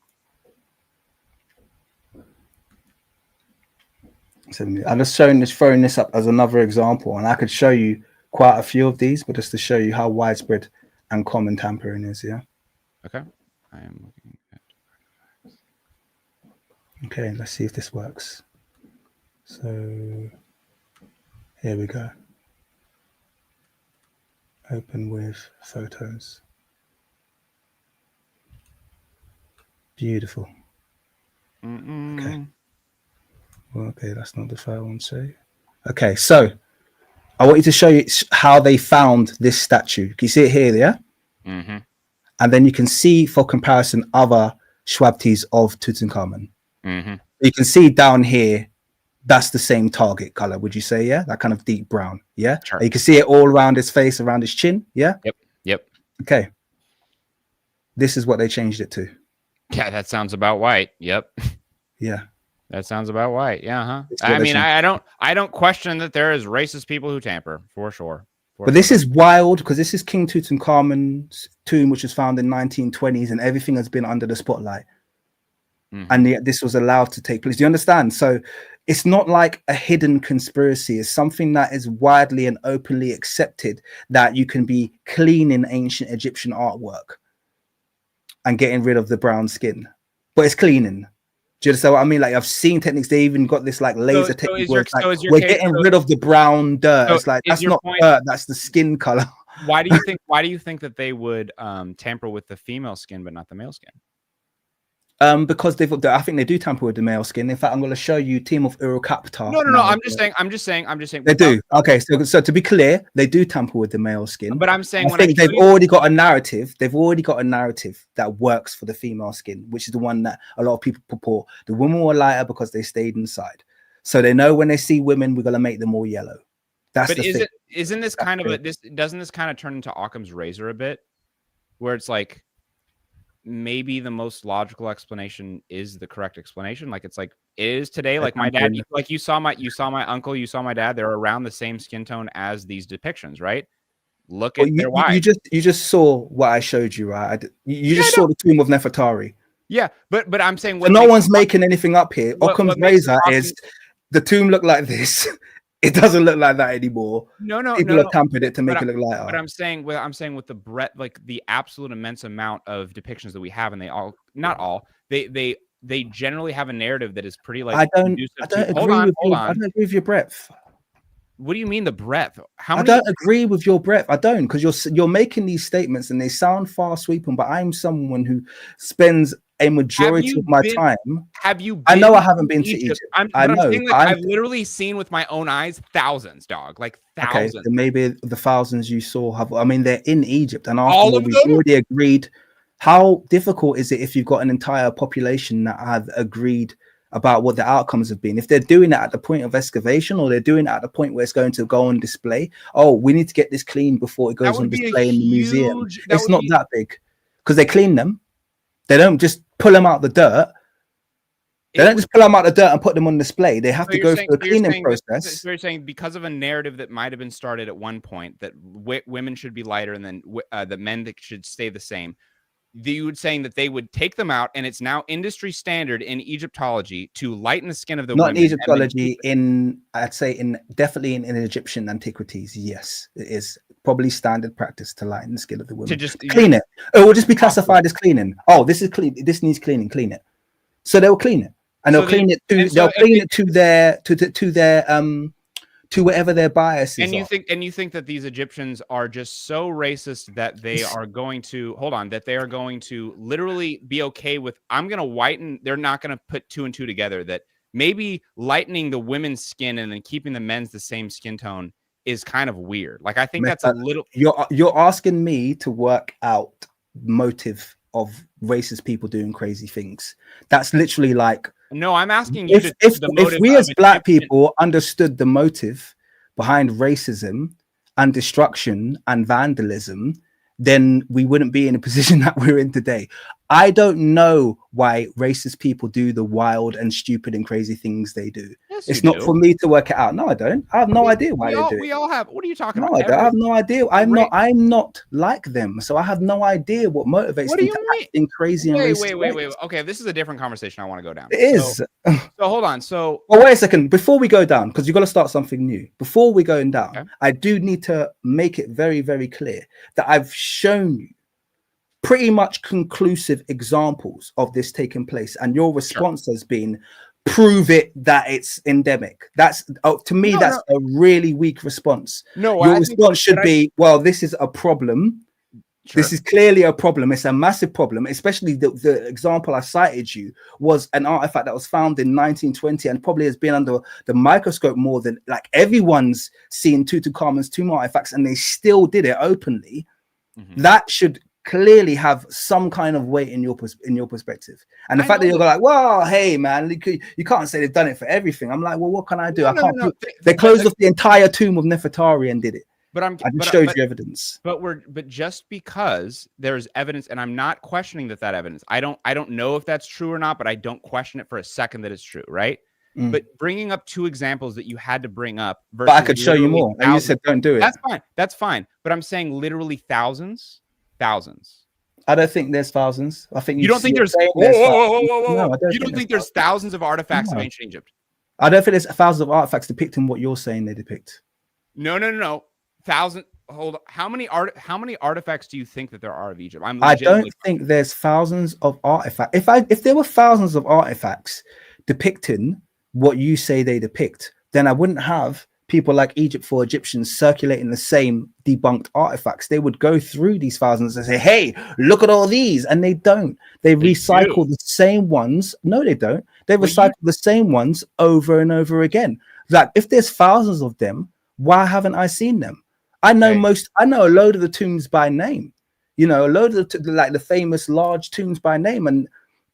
So I'm just throwing this up as another example, and I could show you quite a few of these, but just to show you how widespread and common tampering is. Yeah. Okay. I am looking at. Okay. Let's see if this works. So here we go. Open with photos. Beautiful. Okay. Well, okay, that's not the file I want to show you. Okay, so I want you to show you how they found this statue. Can you see it here? Yeah. Mm-hmm. And then you can see, for comparison, other Shwabtis of Tutankhamun. Mm-hmm. You can see down here, that's the same target color. Would you say? Yeah, that kind of deep brown. Yeah. Sure. And you can see it all around his face, around his chin. Yeah. Yep. Okay. This is what they changed it to. Yeah, that sounds about white. Yep. Yeah. That sounds about white. Yeah, huh? I mean, I don't question that there is racist people who tamper, for sure. But this is wild, because this is King Tutankhamun's tomb, which was found in 1920s, and everything has been under the spotlight. Mm-hmm. And yet this was allowed to take place. Do you understand? So it's not like a hidden conspiracy. It's something that is widely and openly accepted, that you can be cleaning ancient Egyptian artwork and getting rid of the brown skin. But it's cleaning. Do you understand what I mean? Like, I've seen techniques. They even got this like laser technique where it's like, we're getting rid of the brown dirt. It's like, that's not dirt, that's the skin color. Why do you think that they would tamper with the female skin but not the male skin? Because I think they do tamper with the male skin. In fact, I'm going to show you team of Urukapta. No. I'm just saying. They do. Okay, so to be clear, they do tamper with the male skin. But I'm saying, I think they've already got a narrative. They've already got a narrative that works for the female skin, which is the one that a lot of people purport. The women were lighter because they stayed inside. So they know when they see women, we're going to make them all yellow. That's the thing. Isn't this kind of doesn't this kind of turn into Occam's razor a bit, where it's like, maybe the most logical explanation is the correct explanation? Like, it's like, it is today. Like, my dad, like you saw my uncle, you saw my dad, they're around the same skin tone as these depictions, right? Look at their wives. You just saw what I showed you, right? You just saw the tomb of Nefertari. Yeah, but I'm saying, no one's making anything up here. Occam's razor is the tomb looked like this. It doesn't look like that anymore. No. People have tampered it to make it look lighter. But I'm saying with the breadth, like the absolute immense amount of depictions that we have, and they all, not all, they they generally have a narrative that is pretty like I don't conducive to. agree with Hold you. I on. don't agree with your breadth. What do you mean the breadth? How I many? don't agree with your breadth. I don't, because you're making these statements and they sound far sweeping. But I'm someone who spends a majority of my time. Have you been I know I haven't been to Egypt. I know, I'm saying, like, I've literally seen with my own eyes thousands, dog, like thousands. Okay, then maybe the thousands you saw have. I mean, they're in Egypt, and after All all, of we've them? already agreed. How difficult is it if you've got an entire population that have agreed about what the outcomes have been? If they're doing it at the point of excavation, or they're doing it at the point where it's going to go on display. Oh, we need to get this clean before it goes on display in the museum. It's not that big, because they clean them. They don't just pull them out the dirt. They don't just pull them out the dirt and put them on display. They have to go through a cleaning process. So you're saying because of a narrative that might have been started at one point that women should be lighter and then the men that should stay the same. You would saying that they would take them out, and it's now industry standard in Egyptology to lighten the skin of the women. Not in Egyptology, I'd say definitely in Egyptian antiquities. Yes, it is probably standard practice to lighten the skin of the women. To just clean it. It will just be classified as cleaning. Oh, this is clean. This needs cleaning. Clean it. So they'll clean it, and they'll clean it to whatever their bias is. And you think that these Egyptians are just so racist that they are going to literally be okay with, I'm going to whiten. They're not going to put two and two together, that maybe lightening the women's skin and then keeping the men's the same skin tone is kind of weird. Like, I think that's a little. You're asking me to work out motive of racist people doing crazy things. That's literally like. No, I'm asking you if we as Black people understood the motive behind racism and destruction and vandalism, then we wouldn't be in a position that we're in today. I don't know why racist people do the wild and stupid and crazy things they do. Yes, it's not for me to work it out. No, I don't. I have no idea why they do it. We all have. What are you talking about? I have no idea. I'm not like them, so I have no idea what motivates them to act in crazy and racist ways. Wait. Okay, this is a different conversation I want to go down. It is. So hold on. So wait a second. Before we go down, because you've got to start something new. Before we go down, okay. I do need to make it very, very clear that I've shown you pretty much conclusive examples of this taking place, and your response has been, prove it that it's endemic. That's to me, that's a really weak response. No, your response should be, well, this is a problem. Sure. This is clearly a problem. It's a massive problem, especially the example I cited you was an artifact that was found in 1920 and probably has been under the microscope more than, like, everyone's seen Tutankhamun's tomb artifacts, and they still did it openly. Mm-hmm. That should clearly have some kind of weight in your perspective. And the fact that you're like, well, hey man, you can't say they've done it for everything. I'm like, well, what can I do? They closed off the entire tomb of Nefertari and did it. But I just showed you evidence. But just because there's evidence, and I'm not questioning that evidence. I don't know if that's true or not, but I don't question it for a second that it's true, right? Mm. But bringing up two examples that you had to bring up, but I could show you more. And you said don't do it. That's fine. But I'm saying literally thousands. I don't think there's thousands. I think you don't think there's. Whoa. You don't think there's thousands of artifacts of ancient Egypt? I don't think there's thousands of artifacts depicting what you're saying they depict. No. Hold on. How many artifacts do you think that there are of Egypt? I don't think there's thousands of artifacts. If there were thousands of artifacts depicting what you say they depict, then I wouldn't have people like Egypt for Egyptians circulating the same debunked artifacts. They would go through these thousands and say, hey, look at all these. And they don't. They recycle the same ones. No, they don't. They recycle the same ones over and over again. Like, if there's thousands of them, why haven't I seen them? I know a load of the tombs by name, a load of the famous large tombs by name, and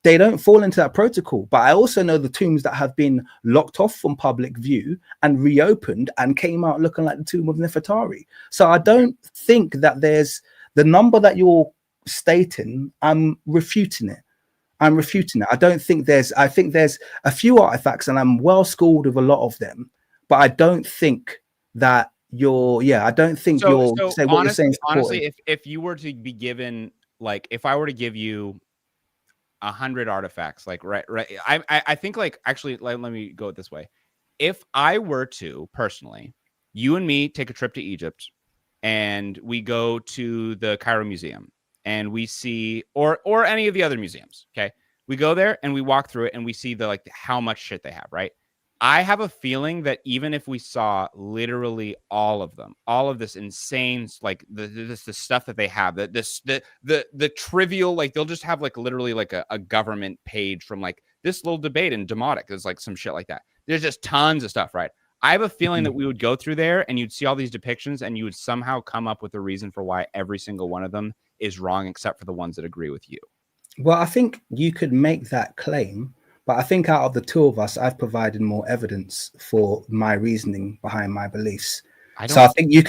they don't fall into that protocol. But I also know the tombs that have been locked off from public view and reopened and came out looking like the tomb of Nefertari. So I don't think that there's the number that you're stating. I'm refuting it. I don't think I think there's a few artifacts, and I'm well schooled with a lot of them, but I don't think that I don't think you're saying what you're saying. Honestly, if you were to be given, like, if I were to give you 100 artifacts, like, right, I think, like, actually, let me go it this way. If I were to personally, you and me take a trip to Egypt, and we go to the Cairo Museum, and we see, or any of the other museums, okay, We go there and we walk through it and we see the like how much shit they have, right? I have a feeling that even if we saw literally all of them, all of this insane, like the stuff that they have, the trivial, like they'll just have like literally like a government page from like this little debate in Demotic. There's like some shit like that. There's just tons of stuff, right? I have a feeling that we would go through there and you'd see all these depictions and you would somehow come up with a reason for why every single one of them is wrong, except for the ones that agree with you. Well, I think you could make that claim, but I think out of the two of us, I've provided more evidence for my reasoning behind my beliefs. So I think you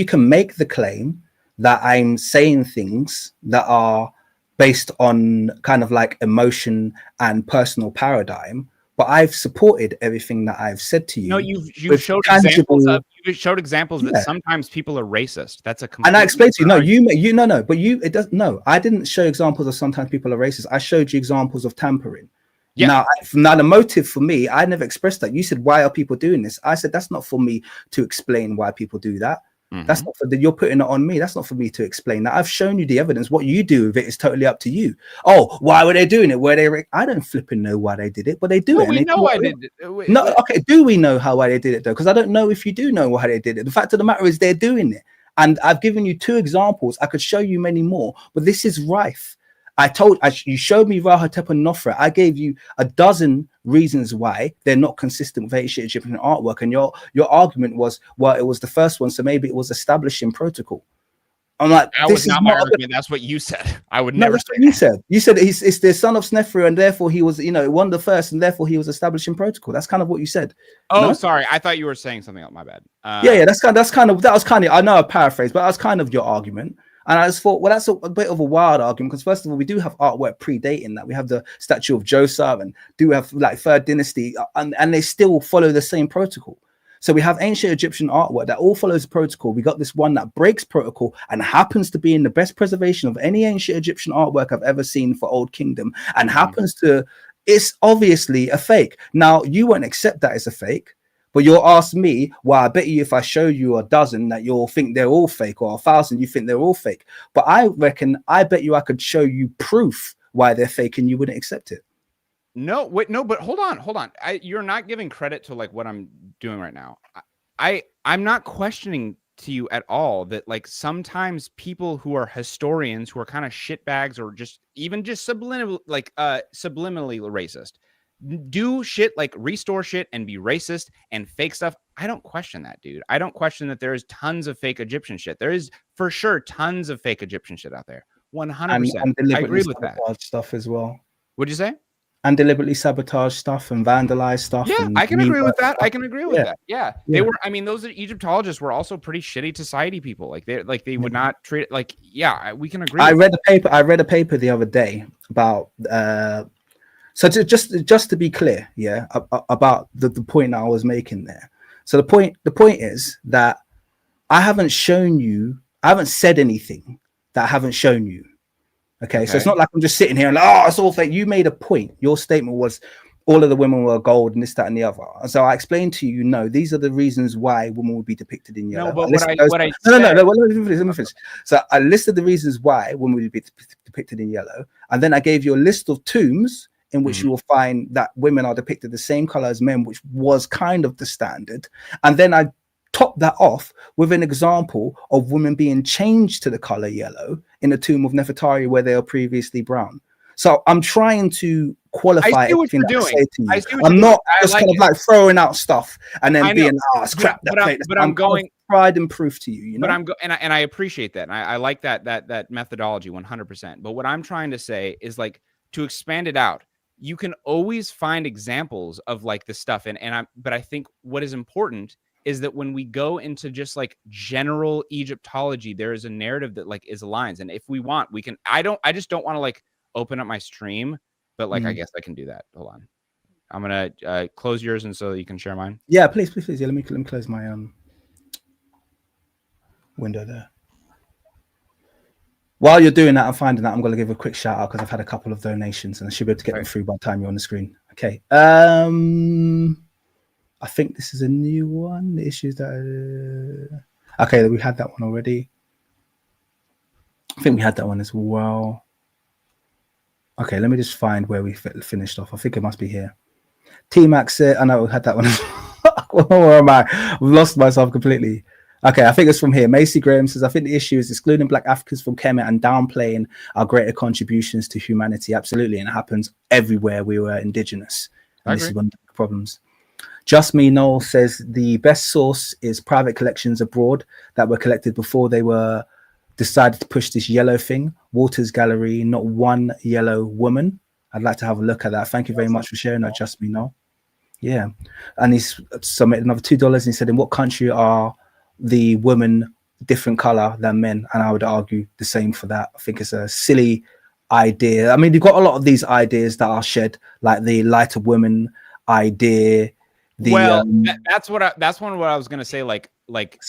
can make the claim that I'm saying things that are based on kind of like emotion and personal paradigm, but I've supported everything that I've said to you. No, you've showed examples of that sometimes people are racist. That's a complete. And I explained to you, but it doesn't. No, I didn't show examples of sometimes people are racist. I showed you examples of tampering. Yeah. Now the motive for me, I never expressed that. You said, why are people doing this? I said, that's not for me to explain why people do that. That's not for you're putting it on me. That's not for me to explain that. I've shown you the evidence. What you do with it is totally up to you. Oh, why were they doing it? I don't flipping know why they did it, but they do it. We know why they did it. No, okay. Do we know why they did it though? Because I don't know if you do know why they did it. The fact of the matter is they're doing it. And I've given you 2 examples. I could show you many more, but this is rife. You showed me Rahatep and Nofra. I gave you a dozen reasons why they're not consistent with ancient Egyptian artwork, and your argument was, well, it was the first one, so maybe it was establishing protocol. I'm like, that was not my argument. That's what you said. I would never say that. You said it's the son of Snefru, and therefore he was, one of the first, and therefore he was establishing protocol. That's kind of what you said. Oh, no? Sorry, I thought you were saying something else. My bad. Yeah, that was kind of. I know I paraphrased, but that was kind of your argument. And I just thought, well, that's a bit of a wild argument because first of all, we do have artwork predating that. We have the statue of Joseph and do have like 3rd dynasty, and they still follow the same protocol. So we have ancient Egyptian artwork that all follows the protocol. We got this one that breaks protocol and happens to be in the best preservation of any ancient Egyptian artwork I've ever seen for Old Kingdom, and happens to, it's obviously a fake. Now, you won't accept that as a fake. But you'll ask me, well, I bet you if I show you a dozen that you'll think they're all fake, or 1,000 you think they're all fake. But I bet you I could show you proof why they're fake and you wouldn't accept it. No, wait, no, but hold on. You're not giving credit to like what I'm doing right now. I'm not questioning to you at all that like sometimes people who are historians who are kind of shitbags or just subliminally racist do shit like restore shit and be racist and fake stuff. I don't question that, dude. I don't question that there is tons of fake Egyptian shit. There is for sure tons of fake Egyptian shit out there. 100%. I agree with that stuff as well. What'd you say? And deliberately sabotage stuff and vandalize stuff. Yeah, and I can agree with that. I can agree with that. Yeah. They were. I mean, those Egyptologists were also pretty shitty society people. Like they would not treat it like. Yeah, we can agree. I read a paper the other day about. So just to be clear, about the point I was making there. So the point is that I haven't said anything that I haven't shown you. Okay, so it's not like I'm just sitting here and it's all fake. You made a point. Your statement was all of the women were gold and this, that, and the other. And so I explained to you, no, these are the reasons why women would be depicted in yellow. No, but let me finish. So I listed the reasons why women would be depicted in yellow, and then I gave you a list of tombs in which you will find that women are depicted the same color as men, which was kind of the standard. And then I topped that off with an example of women being changed to the color yellow in the tomb of Nefertari where they are previously brown. So I'm trying to qualify everything that I say to you. I'm not just kind of like throwing out stuff and then being crap. But I'm going pride and proof to you. But I appreciate that. And I like that methodology 100%. But what I'm trying to say is like to expand it out. You can always find examples of like the stuff. But I think what is important is that when we go into just like general Egyptology, there is a narrative that like is aligns. And if we want, we can, I just don't want to like open up my stream, but like, I guess I can do that. Hold on. I'm going to close yours and so you can share mine. Yeah, please. Yeah, let me close my window there. While you're doing that and finding that, I'm going to give a quick shout out because I've had a couple of donations and I should be able to get them through by the time you're on the screen. Okay. I think this is a new one. The issues that okay, we had that one already. I think we had that one as well. Okay, let me just find where we finished off. I think it must be here. T-Max said, I know we had that one. Where am I? I've lost myself completely. Okay, I think it's from here. Macy Graham says, I think the issue is excluding Black Africans from Kemet and downplaying our greater contributions to humanity. Absolutely. And it happens everywhere we were indigenous. And this is one of the problems. Just Me Noel says, the best source is private collections abroad that were collected before they were decided to push this yellow thing. Walters Gallery, not one yellow woman. I'd like to have a look at that. Thank you very much for sharing that, Just Me Noel. Yeah. And he's submitted another $2. And he said, in what country are the women different color than men? And I would argue the same for that. I think it's a silly idea. I mean, you've got a lot of these ideas that are shed, like the lighter women idea. That's one of what I was gonna say. Like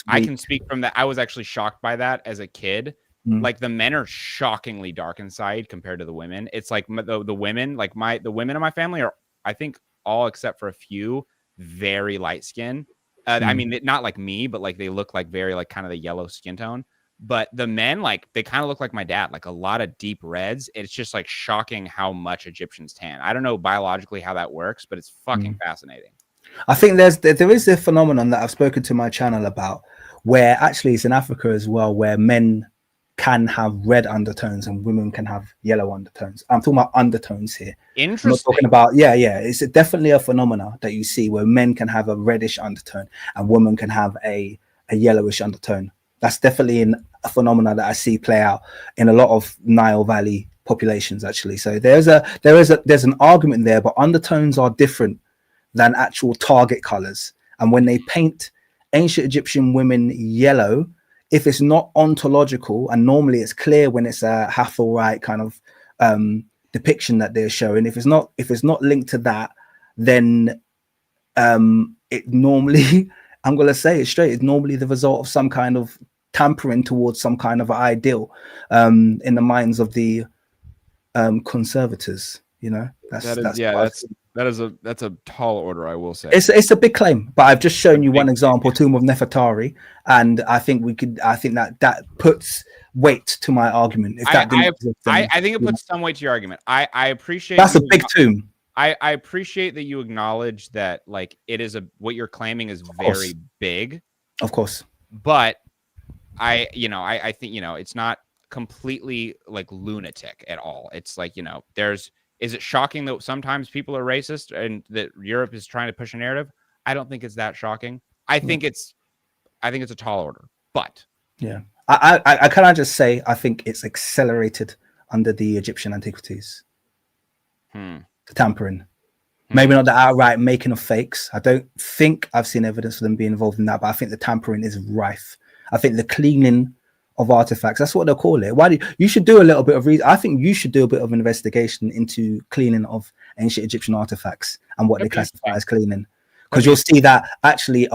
I can speak from that. I was actually shocked by that as a kid. Like the men are shockingly dark inside compared to the women. It's like the women, like the women in my family are, I think, all except for a few, very light skin. I mean, not like me, but like they look like very like kind of the yellow skin tone. But the men, like they kind of look like my dad, like a lot of deep reds. It's just like shocking how much Egyptians tan. I don't know biologically how that works, but it's fucking fascinating. I think there is a phenomenon that I've spoken to my channel about, where actually it's in Africa as well, where men can have red undertones and women can have yellow undertones. I'm talking about undertones here. Interesting. I'm not talking about, yeah. It's definitely a phenomena that you see where men can have a reddish undertone and women can have a yellowish undertone. That's definitely a phenomena that I see play out in a lot of Nile Valley populations, actually. So there's an argument there, but undertones are different than actual target colors. And when they paint ancient Egyptian women yellow, if it's not ontological, and normally it's clear when it's a Hathorite kind of depiction that they're showing, if it's not linked to that, then it normally, I'm going to say it straight, it's normally the result of some kind of tampering towards some kind of ideal in the minds of the conservators. You know, that's a tall order, I will say. It's a big claim, but I've just shown you one example, Tomb of Nefertari, and I think that puts weight to my argument. If that I think it puts some weight to your argument. I appreciate that's a big tomb. I appreciate that you acknowledge that, like, it is what you're claiming is very big, of course, but I think it's not completely like lunatic at all. It's like, is it shocking that sometimes people are racist and that Europe is trying to push a narrative? I don't think it's that shocking. I think it's a tall order, but yeah, I can I just say I think it's accelerated under the Egyptian antiquities. The tampering, maybe not the outright making of fakes. I don't think I've seen evidence for them being involved in that, but I think the tampering is rife. I think the cleaning of artifacts, that's what they'll call it. You should do a little bit of I think you should do a bit of investigation into cleaning of ancient Egyptian artifacts and what they classify as cleaning, because you'll see that actually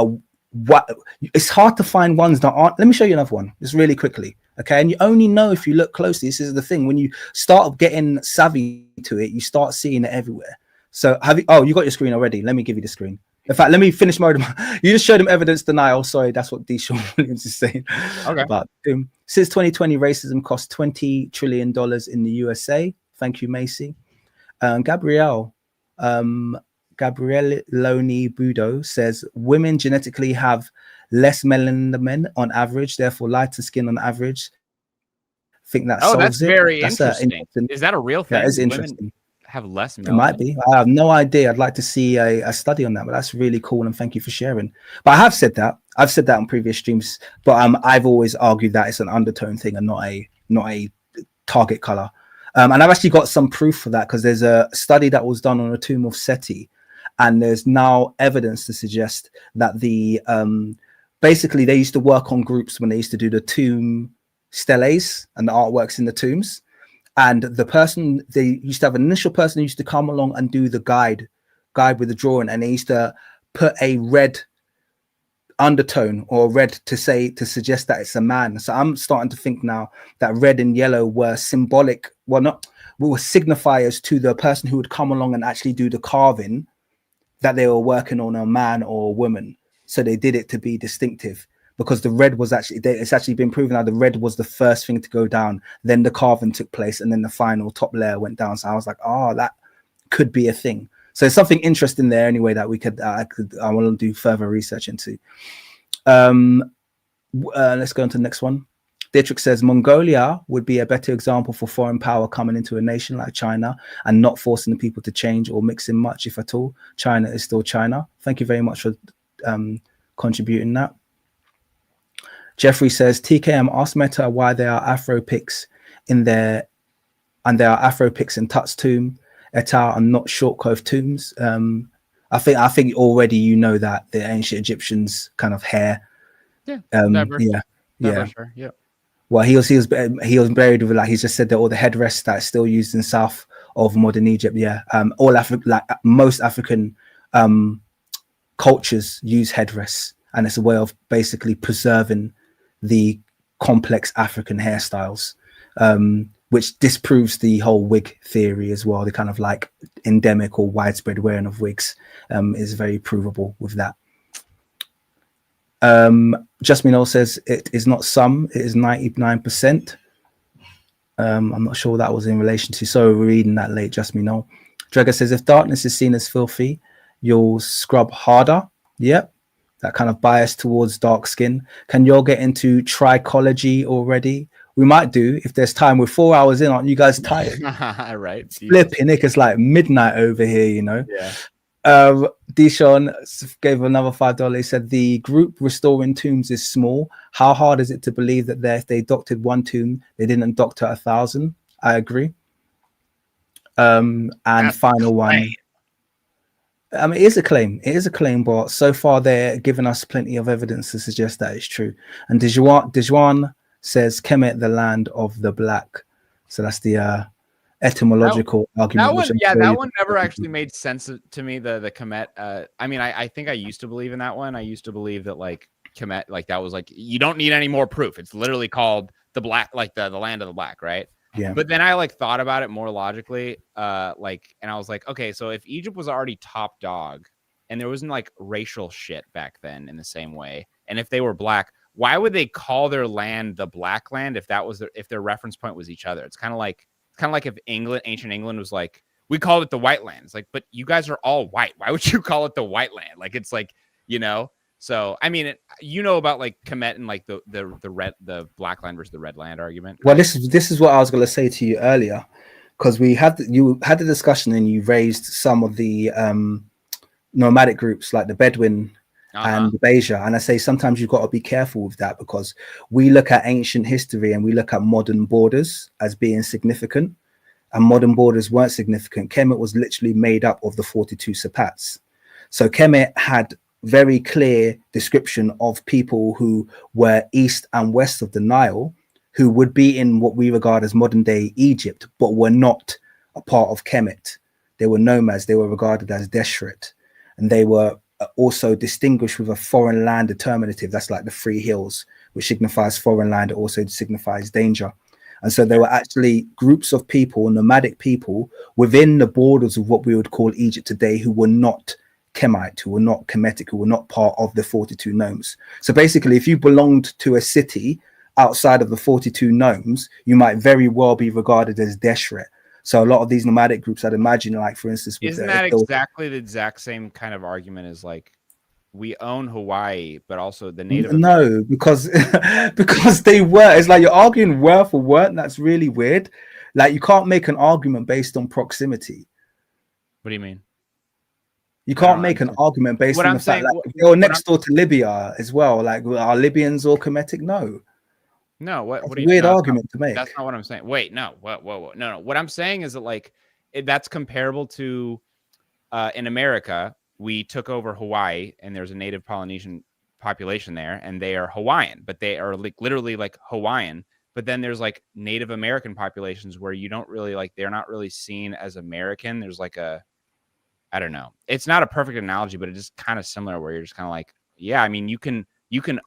it's hard to find ones that aren't. Let me show you another one just really quickly, okay? And you only know if you look closely. This is the thing, when you start getting savvy to it, you start seeing it everywhere. So you got your screen already? Let me give you the screen. In fact, let me finish mode. You just showed him evidence denial. Sorry, that's what D. Sean Williams is saying. Okay. But since 2020, racism cost $20 trillion in the USA. Thank you, Macy. Gabrielle Loni Budo says women genetically have less melanin than men on average, therefore lighter skin on average. I think that solves that's it. Very interesting. Is that a real thing? That is interesting. Women have less melanin? It might be. I have no idea. I'd like to see a study on that, but that's really cool, and thank you for sharing. But I have said that. I've said that on previous streams, but I've always argued that it's an undertone thing and not a target color. And I've actually got some proof for that, because there's a study that was done on a tomb of Seti, and there's now evidence to suggest that the basically they used to work on groups when they used to do the tomb steles and the artworks in the tombs. And they used to have an initial person who used to come along and do the guide with the drawing, and they used to put a red undertone or red to suggest that it's a man. So I'm starting to think now that red and yellow were symbolic, were signifiers to the person who would come along and actually do the carving, that they were working on a man or a woman. So they did it to be distinctive. because the red was actually, it's actually been proven that the red was the first thing to go down, then the carving took place, and then the final top layer went down. So I was like, oh, that could be a thing. So it's something interesting there anyway that we could I want to do further research into. Let's go on to the next one. Dietrich says Mongolia would be a better example for foreign power coming into a nation like China and not forcing the people to change or mix in much, if at all. China is still China. Thank you very much for contributing that. Jeffrey says TKM asked Meta why there are Afro pics in there, and there are Afro pics in Tut's tomb, et al., and not short cove tombs. I think already you know that the ancient Egyptians kind of hair. Yeah. Never. Sure. Yeah. Well, he was buried with, like, he's just said that all the headrests that are still used in south of modern Egypt. Yeah. All African, like most African cultures use headrests, and it's a way of basically preserving the complex African hairstyles, which disproves the whole wig theory as well. The kind of like endemic or widespread wearing of wigs is very provable with that. Jasmine says it is not some, it is 99%. I'm not sure what that was in relation to. So we're reading that late, Jasmine. Draga says if darkness is seen as filthy, you'll scrub harder. Yep. That kind of bias towards dark skin. Can y'all get into trichology already? We might do if there's time. We're 4 hours in. Aren't you guys tired? Right. Flipping Nick, it's like midnight over here, you know. Yeah. Dishon gave another $5. He said the group restoring tombs is small. How hard is it to believe that if they doctored one tomb, they didn't doctor 1,000? I agree. And that's final one. I mean, it is a claim. It is a claim, but so far they're giving us plenty of evidence to suggest that it's true. And Dejuan says Kemet, the land of the black. So that's the etymological argument. That one never actually made sense to me. The Kemet. I mean, I think I used to believe in that one. I used to believe that like Kemet, like that was like you don't need any more proof. It's literally called the black, like the land of the black, right? Yeah. But then I like thought about it more logically, and I was like, okay, so if Egypt was already top dog, and there wasn't like racial shit back then in the same way, and if they were black, why would they call their land the black land if that was if their reference point was each other? It's kind of like if ancient England was like, we called it the white land. It's like, but you guys are all white. Why would you call it the white land? Like, it's like, you know. So I mean, you know about like Kemet and like the black land versus the red land argument. Well, this is what I was going to say to you earlier, because you had the discussion and you raised some of the nomadic groups like the Bedouin and the Beja, and I say sometimes you've got to be careful with that because we look at ancient history and we look at modern borders as being significant, and modern borders weren't significant. Kemet was literally made up of the 42 Sapats. So Kemet had very clear description of people who were east and west of the Nile, who would be in what we regard as modern day Egypt, but were not a part of Kemet. They were nomads. They were regarded as Deshret, and they were also distinguished with a foreign land determinative. That's like the three hills, which signifies foreign land. It also signifies danger. And so there were actually groups of people, nomadic people, within the borders of what we would call Egypt today, who were not Kemite, who were not Kemetic, who were not part of the 42 gnomes. So basically, if you belonged to a city outside of the 42 gnomes, you might very well be regarded as Deshret. So a lot of these nomadic groups, I'd imagine, like for instance, isn't that exactly the exact same kind of argument as like we own Hawaii, but also the native? No, because because they were. It's like you're arguing were for weren't. That's really weird. Like you can't make an argument based on proximity. What do you mean? You can't make an argument based on the fact that they were next door to Libya as well. Like, are Libyans all Kemetic? No. No, what are you? Weird argument to make. That's not what I'm saying. Wait, no, whoa. No. What I'm saying is that like that's comparable to in America, we took over Hawaii, and there's a native Polynesian population there, and they are Hawaiian, but they are like literally like Hawaiian. But then there's like Native American populations where you don't really like they're not really seen as American. There's like I don't know. It's not a perfect analogy, but it's just kind of similar where you're just kind of like, yeah, I mean, you can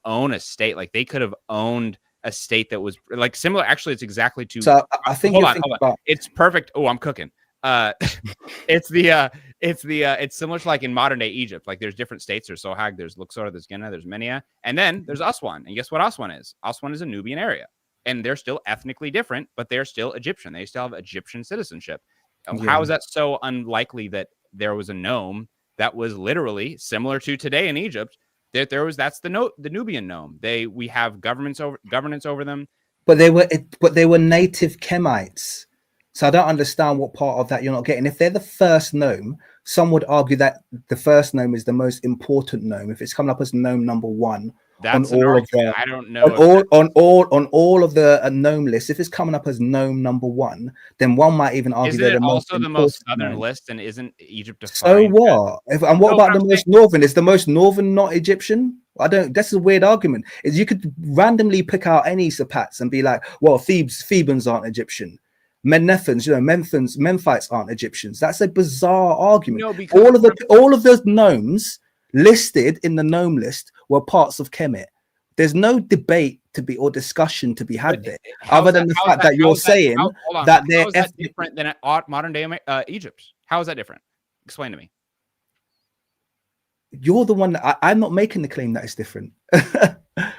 own a state. Like they could have owned a state that was like similar. Actually, it's exactly to. So I think hold on. It's perfect. Oh, I'm cooking. It's it's similar to like in modern day Egypt. Like there's different states. There's Sohag, there's Luxor, there's Gena, there's Menia, and then there's Aswan. And guess what Aswan is? Aswan is a Nubian area, and they're still ethnically different, but they're still Egyptian. They still have Egyptian citizenship. How is that so unlikely that there was a gnome that was literally similar to today in Egypt? That's the Nubian gnome. We have governance over them. But they were native Kemites. So I don't understand what part of that you're not getting. If they're the first gnome, some would argue that the first gnome is the most important gnome. If it's coming up as gnome number one on all of the, I don't know on all of the gnome lists, if it's coming up as gnome number one, then one might even argue they're the most southern list, and isn't Egypt defined? So what? And what about the most northern? Is the most northern not Egyptian? I don't. That's a weird argument. Is you could randomly pick out any Sapats and be like, well, Thebans aren't Egyptian. Menethans, Memphites aren't Egyptians. That's a bizarre argument. No, all of those gnomes listed in the gnome list were parts of Kemet. There's no debate or discussion to be had there, other than the fact that you're saying that they're different than modern day Egypt. How is that different? Explain to me. You're the one that I'm not making the claim that it's different.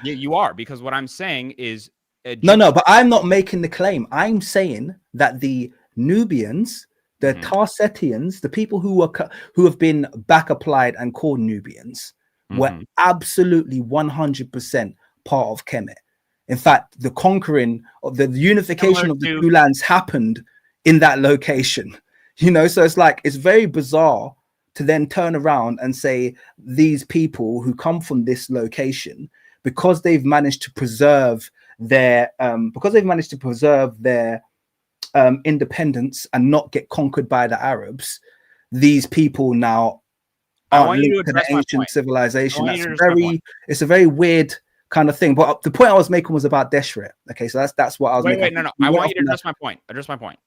You are, because what I'm saying is no, but I'm not making the claim. I'm saying that the Nubians, the Tarsetians, the people who have been back applied and called Nubians, were absolutely 100% part of Kemet. In fact, the conquering of the unification of the two lands happened in that location. So it's very bizarre to then turn around and say these people who come from this location, because they've managed to preserve their independence and not get conquered by the Arabs, these people now are linked to the ancient civilization. It's a very weird kind of thing. But the point I was making was about Deshret. Okay, so that's what I was making. No. I want you to address my point.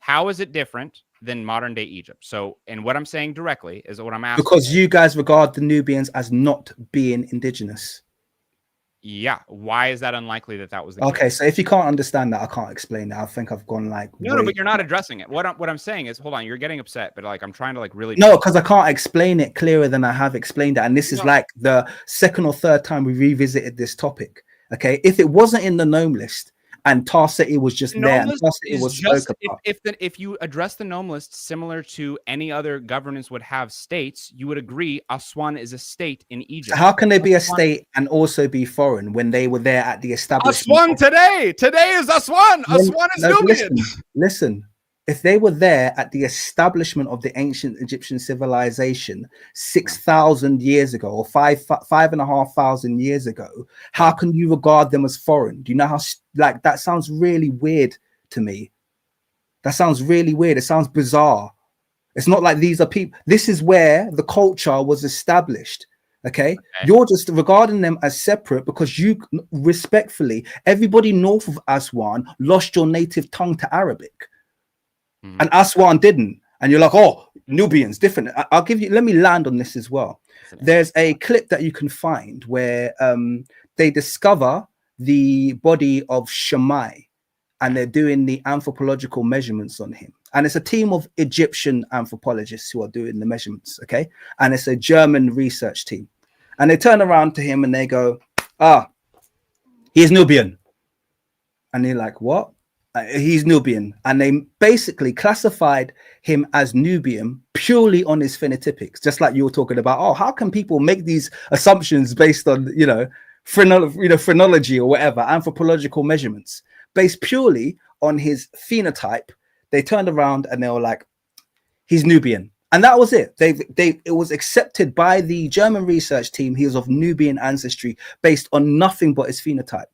How is it different than modern day Egypt? So, and what I'm saying directly is what I'm asking. Because you guys regard the Nubians as not being indigenous. Yeah. Why is that unlikely that was the case? Okay, so if you can't understand that, I can't explain that. I think I've gone no, but you're not addressing it. What I'm saying is, hold on, you're getting upset, but I'm trying to really. No, because I can't explain it clearer than I have explained it, and this is the second or third time we revisited this topic. Okay, if it wasn't in the gnome list and Tarseti was just there, and Tarseti was if you address the gnome list similar to any other governance would have states, you would agree Aswan is a state in Egypt. How can they be a state and also be foreign when they were there at the establishment? Aswan today is Aswan. Aswan is Nubian. Listen, if they were there at the establishment of the ancient Egyptian civilization 6,000 years ago, or 5,500 years ago, how can you regard them as foreign? Do you know how that sounds really weird to me? That sounds really weird. It sounds bizarre. It's not like these are people. This is where the culture was established. Okay, you're just regarding them as separate because you respectfully, everybody north of Aswan lost your native tongue to Arabic. And Aswan didn't, and you're like, oh, Nubians different. I'll give you. Let me land on this as well. There's a clip that you can find where they discover the body of Shammai, and they're doing the anthropological measurements on him. And it's a team of Egyptian anthropologists who are doing the measurements. Okay, and it's a German research team, and they turn around to him and they go, he's Nubian, and they're like, what? He's Nubian, and they basically classified him as Nubian purely on his phenotypics, just like you were talking about. Oh, how can people make these assumptions based on phrenology or whatever, anthropological measurements based purely on his phenotype? They turned around and they were like, he's Nubian, and that was it. It was accepted by the German research team. He was of Nubian ancestry based on nothing but his phenotype.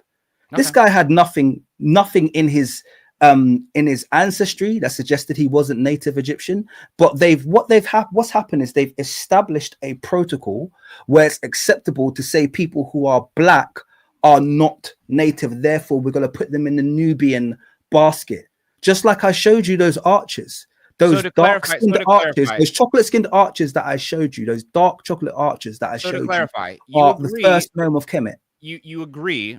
This guy had nothing in his ancestry that suggested he wasn't native Egyptian. But what's happened is they've established a protocol where it's acceptable to say people who are black are not native. Therefore, we're going to put them in the Nubian basket. Just like I showed you those archers, those dark-skinned archers, those chocolate-skinned archers that I showed you, those dark chocolate archers that I showed you, are the first gnome of Kemet. You agree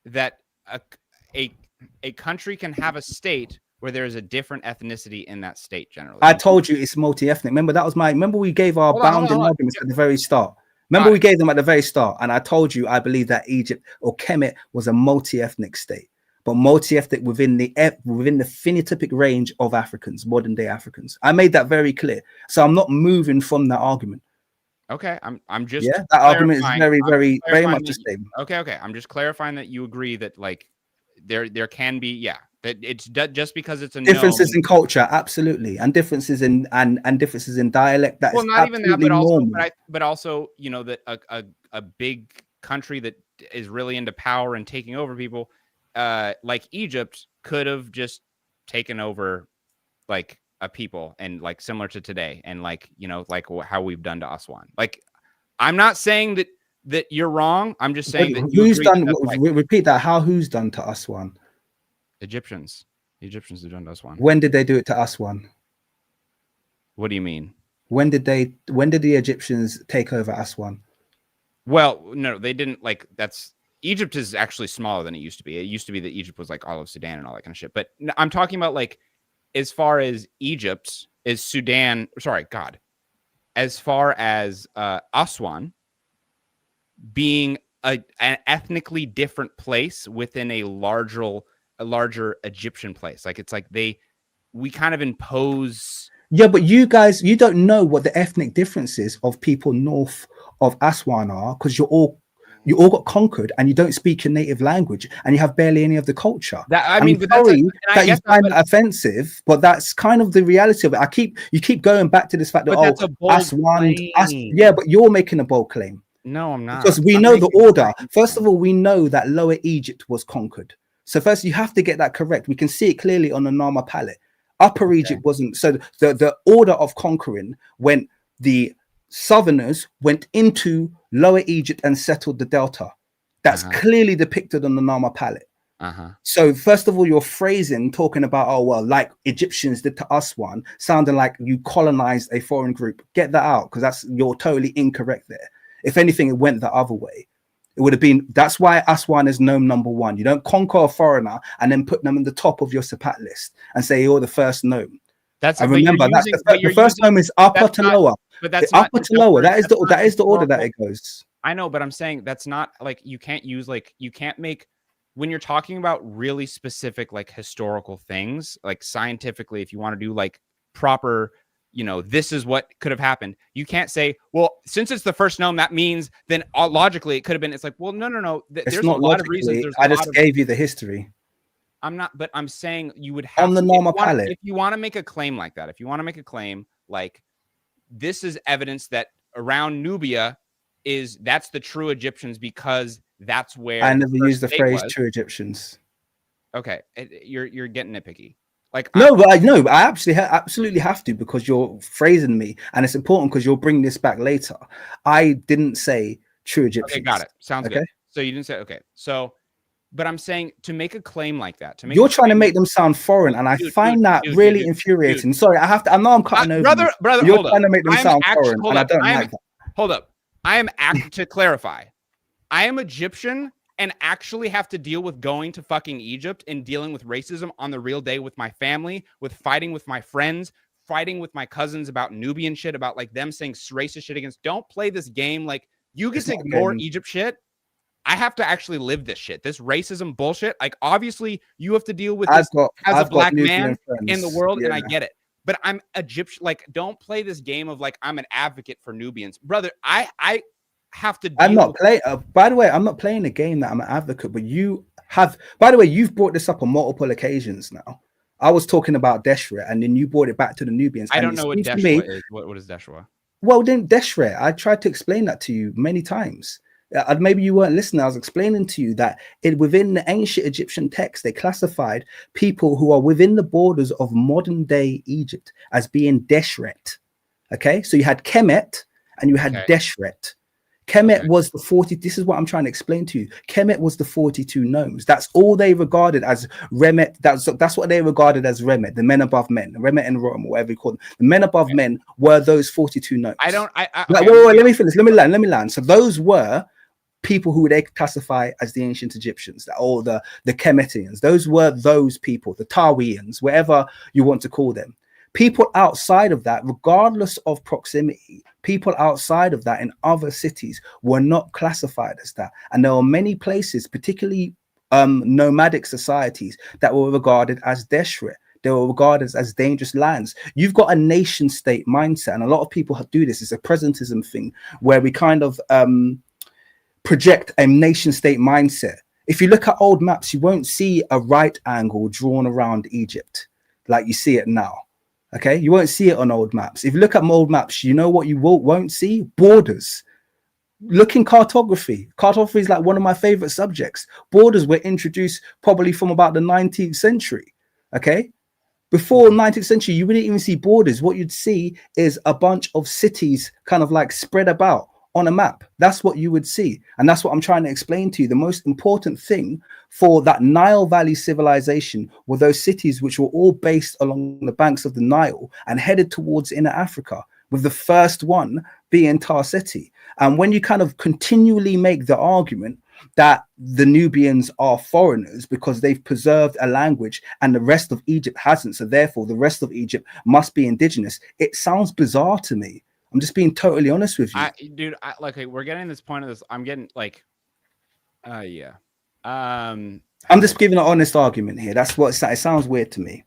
that a country can have a state where there is a different ethnicity in that state generally? I told you it's multi-ethnic. Remember, that was remember we gave our bounding arguments at the very start. Remember we gave them at the very start, and I told you I believe that Egypt or Kemet was a multi-ethnic state, but multi-ethnic within the phenotypic range of Africans, modern day Africans. I made that very clear. So I'm not moving from that argument. Okay, I'm just that argument is very much the same. Okay, I'm just clarifying that you agree that like there can be that it's just because it's a differences in culture, absolutely, and differences in and differences in dialect. That well, not even that, but also you know that a big country that is really into power and taking over people, like Egypt, could have just taken over like a people and like similar to today and like you know like how we've done to Aswan. Like I'm not saying that you're wrong. I'm just saying that who's done. Repeat that. Who's done to Aswan? Egyptians. The Egyptians have done to Aswan. When did they do it to Aswan? What do you mean? When did the Egyptians take over Aswan? Well, no, they didn't. Like Egypt is actually smaller than it used to be. It used to be that Egypt was like all of Sudan and all that kind of shit. But I'm talking about like as far as Egypt is Sudan. Sorry, God. As far as Aswan being an ethnically different place within a larger Egyptian place. Like it's like we kind of impose. Yeah, but you don't know what the ethnic differences of people north of Aswan are because you all got conquered and you don't speak your native language and you have barely any of the culture. You find that offensive, but that's kind of the reality of it. You keep going back to this fact that Aswan, but you're making a bold claim. No, I'm not. Because we know the order. First of all, we know that Lower Egypt was conquered. So first, you have to get that correct. We can see it clearly on the Nama palette. Upper Egypt wasn't. So the order of conquering when the Southerners went into Lower Egypt and settled the Delta. That's clearly depicted on the Nama palette. So first of all, your phrasing talking about, like Egyptians did to Aswan, sounding like you colonized a foreign group. Get that out because you're totally incorrect there. If anything, it went the other way. It would have been, that's why Aswan is gnome number one. You don't conquer a foreigner and then put them in the top of your Sepat list and say you're the first gnome. I remember the first gnome is upper to lower. But that's upper to lower. That is the order that it goes. I know, but I'm saying that's not like you can't make when you're talking about really specific like historical things, like scientifically, if you want to do like proper, you know, this is what could have happened. You can't say, well, since it's the first gnome, that means then logically it could have been. It's like, well, no. There's a lot of reasons. I just gave you the history. I'm not, but I'm saying you would have on the normal palette. If you want to make a claim like that, if you want to make a claim like this is evidence that around Nubia that's the true Egyptians because that's where I never used the phrase true Egyptians. Okay, you're getting nitpicky. Like I absolutely have to because you're phrasing me, and it's important because you'll bring this back later. I didn't say true Egyptians. Okay, got it. Sounds good. So you didn't say So, but I'm saying to make a claim like that, you're trying to make them sound foreign, and I find that really infuriating. Sorry, I have to. I know I'm cutting over. Brother, you're trying to make them sound foreign, and I don't like that. Hold up. To clarify, I am Egyptian. And actually have to deal with going to fucking Egypt and dealing with racism on the real day with my family, with fighting with my friends, fighting with my cousins about Nubian shit, about like them saying racist shit against. Don't play this game. Like you get to ignore Egypt shit. I have to actually live this shit, this racism bullshit. Like obviously you have to deal with this as a black man in the world, and I get it. But I'm Egyptian. Like don't play this game of like I'm an advocate for Nubians, brother. I have to I'm not playing by the way, I'm not playing a game that I'm an advocate, but you have, by the way, you've brought this up on multiple occasions now. I was talking about Deshret and then you brought it back to the Nubians. I don't know what Deshret is. What is Deshret? Well, then Deshret, I tried to explain that to you many times. Maybe you weren't listening. I was explaining to you that within the ancient Egyptian text, they classified people who are within the borders of modern day Egypt as being Deshret. Okay, so you had Kemet and you had Deshret. Kemet was the 40. This is what I'm trying to explain to you. Kemet was the 42 gnomes. That's all they regarded as Remet. That's what they regarded as Remet, the men above men, Remet and Rom, whatever you call them. The men above men were those 42 gnomes. Wait, let me finish. Let me land. So those were people who they classify as the ancient Egyptians, or the Kemetians. Those were those people, the Tawians, whatever you want to call them. People outside of that, regardless of proximity, people outside of that in other cities were not classified as that. And there are many places, particularly nomadic societies, that were regarded as deshret. They were regarded as dangerous lands. You've got a nation state mindset, and a lot of people do this. It's a presentism thing where we kind of project a nation state mindset. If you look at old maps, you won't see a right angle drawn around Egypt like you see it now. Okay, you won't see it on old maps. If you look at old maps, you know what you won't see? Borders. Look in cartography. Cartography is like one of my favorite subjects. Borders were introduced probably from about the 19th century. Okay, before 19th century, you wouldn't even see borders. What you'd see is a bunch of cities kind of like spread about on a map. That's what you would see. And that's what I'm trying to explain to you. The most important thing for that Nile Valley civilization were those cities which were all based along the banks of the Nile and headed towards inner Africa, with the first one being Tarseti. And when you kind of continually make the argument that the Nubians are foreigners because they've preserved a language and the rest of Egypt hasn't, so therefore the rest of Egypt must be indigenous, it sounds bizarre to me. I'm just being totally honest with you. Dude, like we're getting this point of this. I'm getting like, yeah. I'm just giving an honest argument here. That's what it sounds weird to me.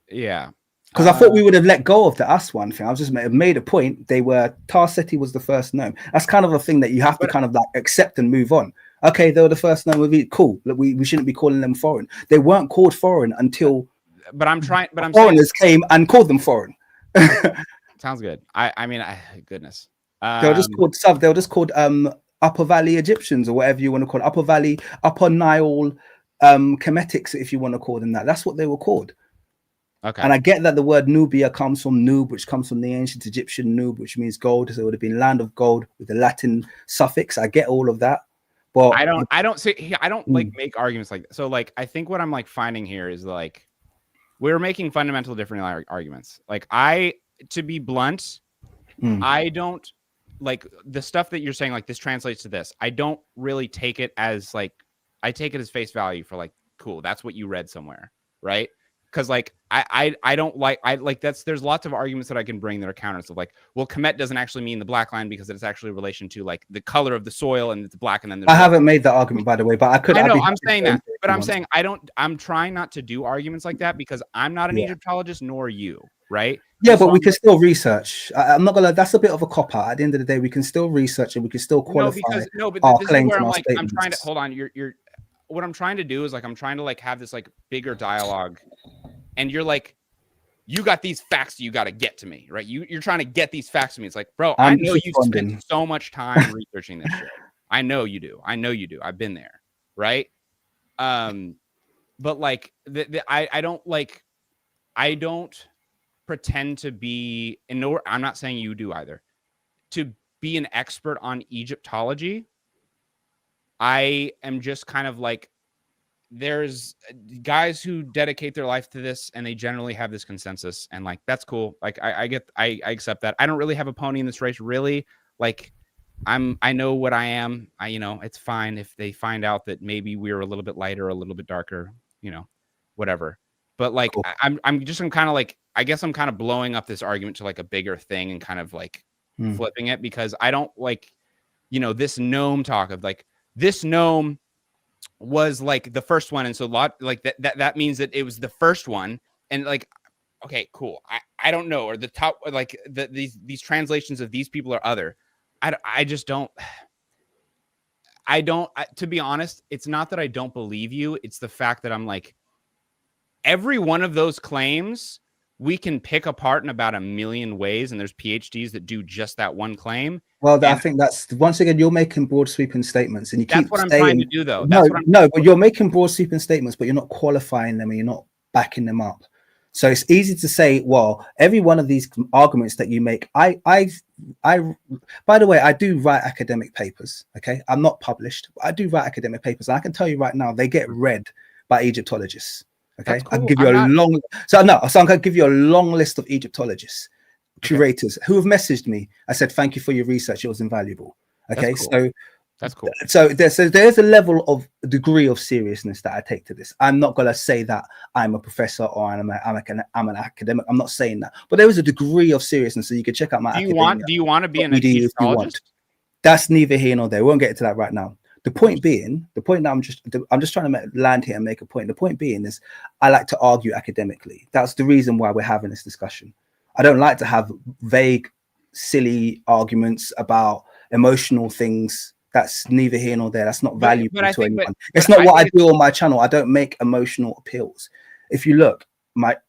Yeah. Because I thought we would have let go of the us one thing. I was just made a point. Tarseti was the first gnome. That's kind of a thing that you have to kind of like accept and move on. Okay, they were the first gnome of it. Cool. We shouldn't be calling them foreign. They weren't called foreign until foreigners came and called them foreign. Sounds good. Goodness. They were just called Upper Valley Egyptians, or whatever you want to call it. Upper Valley, Upper Nile Kemetics, if you want to call them that. That's what they were called. Okay. And I get that the word Nubia comes from Nub, which comes from the ancient Egyptian Nub, which means gold. So it would have been land of gold with the Latin suffix. I get all of that. But I don't like make arguments like that. So like I think what I'm like finding here is like we're making fundamental different arguments. Like to be blunt, I don't like the stuff that you're saying, like this translates to this. I don't really take it as like, I take it as face value for like, cool, that's what you read somewhere, right? Because like I don't like there's lots of arguments that I can bring that are counters of like, well, Kemet doesn't actually mean the black line because it's actually a relation to like the color of the soil and it's black, and then I haven't made that argument, by the way, but I could. I know I'm saying that, but I'm saying I'm trying not to do arguments like that because I'm not an Egyptologist, nor you, right? Yeah, but we can still research. I'm not gonna. That's a bit of a cop out. At the end of the day, we can still research and we can still qualify. But this is where I'm like, I'm trying to hold on. You're what I'm trying to do is like I'm trying to like have this like bigger dialogue, and you're like, you got these facts you got to get to me, right? You're trying to get these facts to me. It's like, bro, I know you spent so much time researching this shit. I know you do. I've been there, right? But like I don't pretend to be, and no, I'm not saying you do either, to be an expert on Egyptology. I am just kind of like, there's guys who dedicate their life to this and they generally have this consensus, and like that's cool. Like I accept that. I don't really have a pony in this race, really. Like I know what I am. It's fine if they find out that maybe we're a little bit lighter, a little bit darker, whatever. But like cool. I'm kind of like, I guess I'm kind of blowing up this argument to like a bigger thing and kind of like flipping it, because I don't like, this gnome talk of like, this gnome was like the first one, and so that means that it was the first one, and like, okay, cool. I don't know, or the top, like these translations of these people are other. I just don't. To be honest, it's not that I don't believe you. It's the fact that I'm like, every one of those claims we can pick apart in about a million ways, and there's PhDs that do just that one claim. Well, I think that's, once again, you're making broad sweeping statements, and that's what I'm trying to do, though. But you're making broad sweeping statements, but you're not qualifying them and you're not backing them up. So it's easy to say, well, every one of these arguments that you make, I by the way, I do write academic papers. Okay, I'm not published, but I do write academic papers, and I can tell you right now, they get read by Egyptologists. Okay, cool. I can give you I'm going to give you a long list of Egyptologists, curators who have messaged me. I said, thank you for your research. It was invaluable. Okay, cool. So That's cool. So there's a level of degree of seriousness that I take to this. I'm not gonna say that I'm a professor or I'm an academic. I'm not saying that, but there is a degrry of seriousness. So you can check out my. Do you want to be an Egyptologist? That's neither here nor there. We won't get into that right now. The point that I'm just trying to land here and make a point. The point being is, I like to argue academically. That's the reason why we're having this discussion. I don't like to have vague, silly arguments about emotional things. That's neither here nor there. That's not valuable to anyone. It's not what I do on my channel. I don't make emotional appeals. If you look,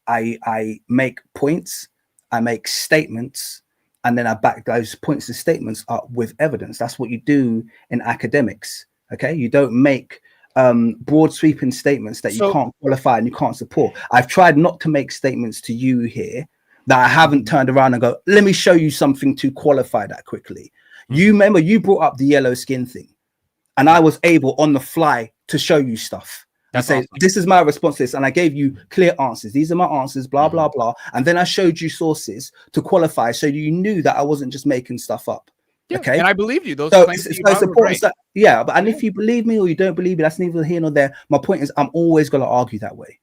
I make points, I make statements, and then I back those points and statements up with evidence. That's what you do in academics. Okay, you don't make broad sweeping statements that you can't qualify and you can't support. I've tried not to make statements to you here that I haven't turned around and go, let me show you something to qualify that quickly. You remember you brought up the yellow skin thing, and I was able on the fly to show you stuff. I say, awesome. This is my response to this, and I gave you clear answers. These are my answers, blah, blah, blah. And then I showed you sources to qualify so you knew that I wasn't just making stuff up. Yeah, okay. And I believe you. Those it's important that, and if you believe me or you don't believe me, that's neither here nor there. My point is, I'm always going to argue that way.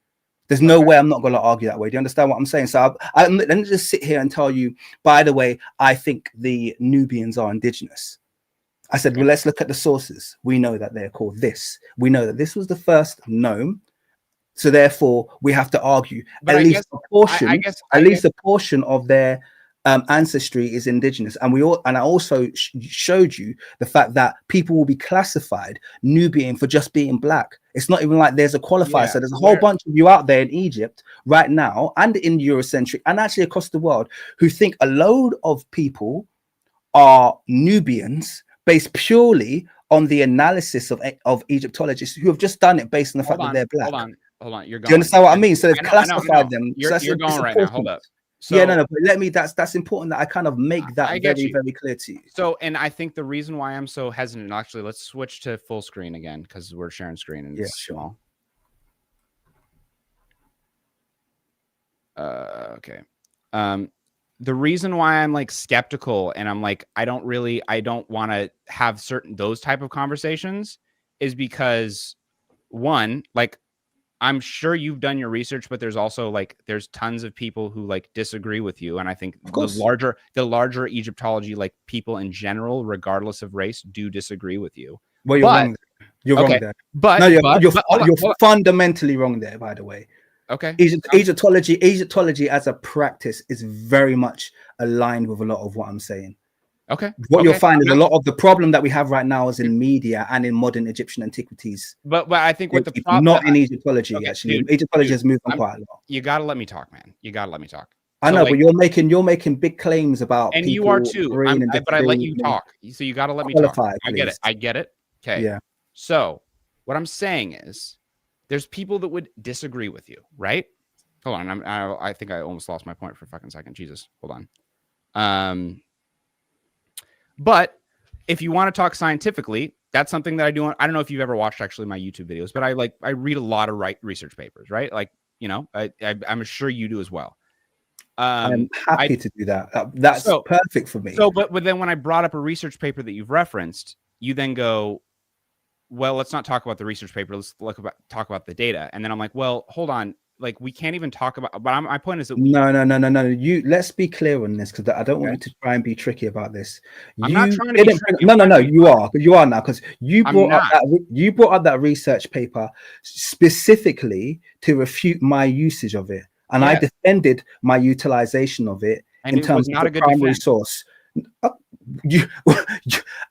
There's no way I'm not going to argue that way. Do you understand what I'm saying? So let me just sit here and tell you, by the way, I think the Nubians are indigenous. I said, well, let's look at the sources. We know that they're called this. We know that this was the first gnome. So therefore, we have to argue at least a portion of their ancestry is indigenous. And I also showed you the fact that people will be classified Nubian for just being black. It's not even like there's a qualifier. So there's a whole bunch of you out there in Egypt right now and in Eurocentric and actually across the world who think a load of people are Nubians based purely on the analysis of Egyptologists who have just done it based on the fact that they're black. Hold on. You're going. Do you understand what I mean? So they've classified them. You're going right now. Hold up. So, but let me. That's important that I kind of make that very clear to you. So, and I think the reason why I'm so hesitant, actually, let's switch to full screen again because we're sharing screen and it's small. Okay. The reason why I'm like skeptical and I'm like I don't want to have those type of conversations is because one, like I'm sure you've done your research, but there's also like there's tons of people who like disagree with you, and I think the larger Egyptology, like people in general, regardless of race, do disagree with you. Well, you're wrong. You're wrong there. But no, you're fundamentally wrong there. By the way. Okay. Egyptology as a practice is very much aligned with a lot of what I'm saying. Okay. What you'll find is a lot of the problem that we have right now is in media and in modern Egyptian antiquities. But I think what the problem not in Egyptology actually. Egyptology has moved on quite a lot. You gotta let me talk, man. You gotta let me talk. I know, but you're making big claims about and you are too. But I let you talk. So you gotta let me talk. I get it. Okay. Yeah. So what I'm saying is there's people that would disagree with you, right? Hold on. I think I almost lost my point for a fucking second. Jesus. Hold on. But if you want to talk scientifically, that's something that I do. I don't know if you've ever watched actually my YouTube videos, but I read a lot of research papers, right? Like, you know, I'm sure you do as well. I'm happy to do that. That's perfect for me. So, but then when I brought up a research paper that you've referenced, you then go, well, let's not talk about the research paper. Let's talk about the data. And then I'm like, well, hold on. Like, we can't even talk about, but my point is that no. Let's be clear on this because I don't want you to try and be tricky about this. I'm not trying to be tricky. No, you are now because you brought up that research paper specifically to refute my usage of it. And I defended my utilization of it in terms of the primary source.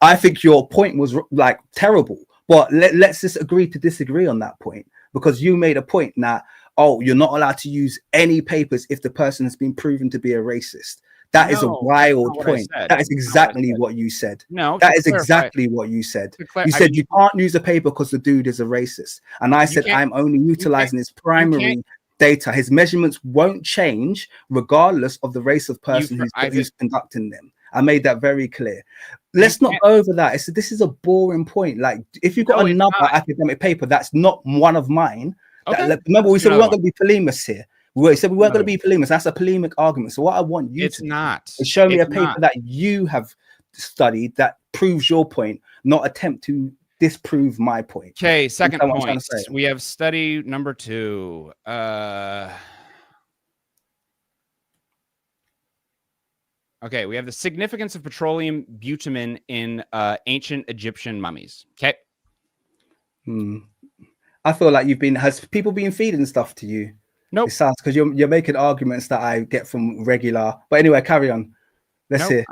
I think your point was like terrible, but let's just agree to disagree on that point because you made a point that, oh, you're not allowed to use any papers if the person has been proven to be a racist. That is a wild point. That is exactly what you said. No, that is exactly what you said. You said you can't use a paper because the dude is a racist. And I said, I'm only utilizing his primary data. His measurements won't change regardless of the race of person who's conducting them. I made that very clear. Let's not go over that. This is a boring point. Like, if you've got another academic paper that's not one of mine, remember we said we weren't going to be polemists here. We said we weren't going to be polemists. That's a polemic argument. So what I want you to do is show me a paper that you have studied that proves your point, not attempt to disprove my point. Okay, second point. We have study number 2. Okay, we have the significance of petroleum bitumen in ancient Egyptian mummies. Okay. I feel like has people been feeding stuff to you? Nope. It sounds because you're making arguments that I get from regular. But anyway, carry on. Let's hear.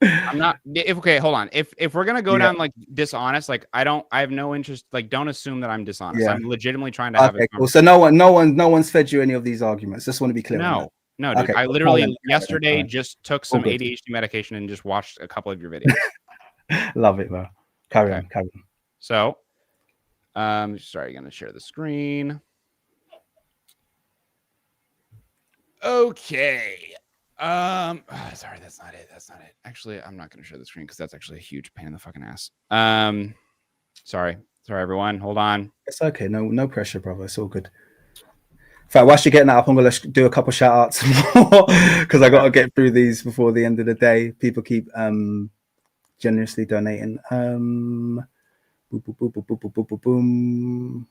I'm not. Okay, hold on. If we're gonna go down like dishonest, like I have no interest. Like, don't assume that I'm dishonest. Yeah. I'm legitimately trying to have a cool. So no one's fed you any of these arguments. Just want to be clear. No, dude. Okay, I literally yesterday just took some ADHD medication and just watched a couple of your videos. Love it, bro. Carry on. So, sorry, gonna share the screen. Okay. Sorry, that's not it. Actually, I'm not gonna share the screen because that's actually a huge pain in the fucking ass. Sorry, everyone. Hold on. It's okay. No pressure, brother. It's all good. In fact, whilst you're getting that up, I'm gonna do a couple shout outs because I gotta get through these before the end of the day. People keep generously donating. Boom.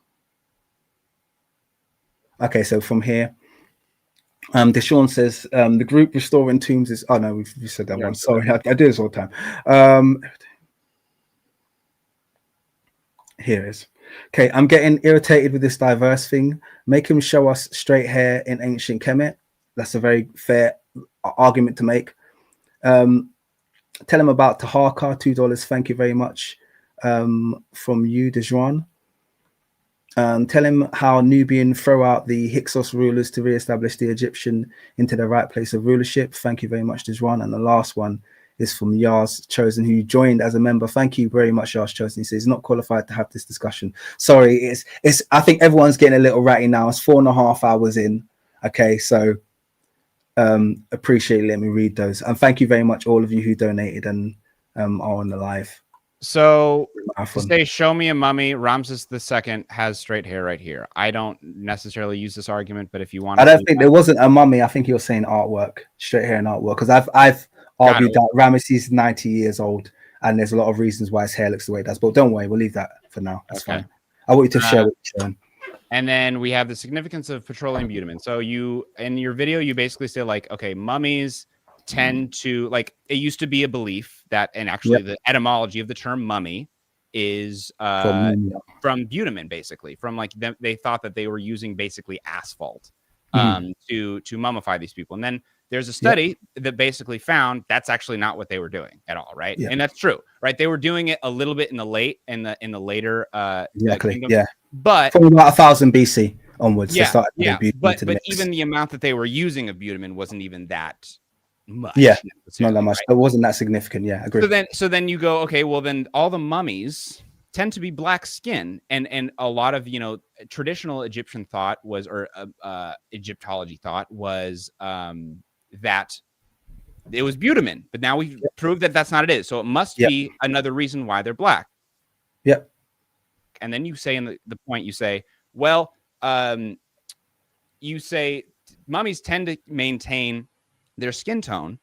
Okay, so from here, Deshaun says the group restoring tombs is. Oh no, we said that one. Sorry, I do this all the time. Here it is. Okay, I'm getting irritated with this diverse thing. Make him show us straight hair in ancient Kemet. That's a very fair argument to make. Tell him about Tahaka, $2. Thank you very much. From you, Dejuan. Tell him how Nubian throw out the Hyksos rulers to re-establish the Egyptian into their right place of rulership. Thank you very much, Dejuan. And the last one is from Yars Chosen, who joined as a member. Thank you very much, Yars Chosen. He says he's not qualified to have this discussion. Sorry, it's. I think everyone's getting a little ratty now. It's 4.5 hours in. Okay, so appreciate it. Let me read those. And thank you very much, all of you who donated and are on the live. So to say, show me a mummy, Ramses II has straight hair right here. I don't necessarily use this argument, but if you want, I don't think there wasn't a mummy. I think you're saying artwork, straight hair and artwork, because I've argued that Ramesses is 90 years old, and there's a lot of reasons why his hair looks the way it does. But don't worry, we'll leave that for now. That's fine. I want you to share what you're showing. And then we have the significance of petroleum bitumen. So you, in your video, you basically say like, okay, mummies tend to, like, it used to be a belief that, and actually the etymology of the term mummy is from bitumen, basically, from like they thought that they were using basically asphalt to mummify these people. And then there's a study that basically found that's actually not what they were doing at all, right? And that's true, right? They were doing it a little bit in the later kingdom, but from about 1000 BC onwards, they started but even the amount that they were using of bitumen wasn't even that much. Not that much. Right? It wasn't that significant. Yeah, agree. So then you go, okay, well then all the mummies tend to be black skin, and a lot of traditional Egyptian thought was, or Egyptology thought was that it was bitumen, but now we've proved that that's not it is. So it must be another reason why they're black. And then you say in the point, you say, well, you say mummies tend to maintain their skin tone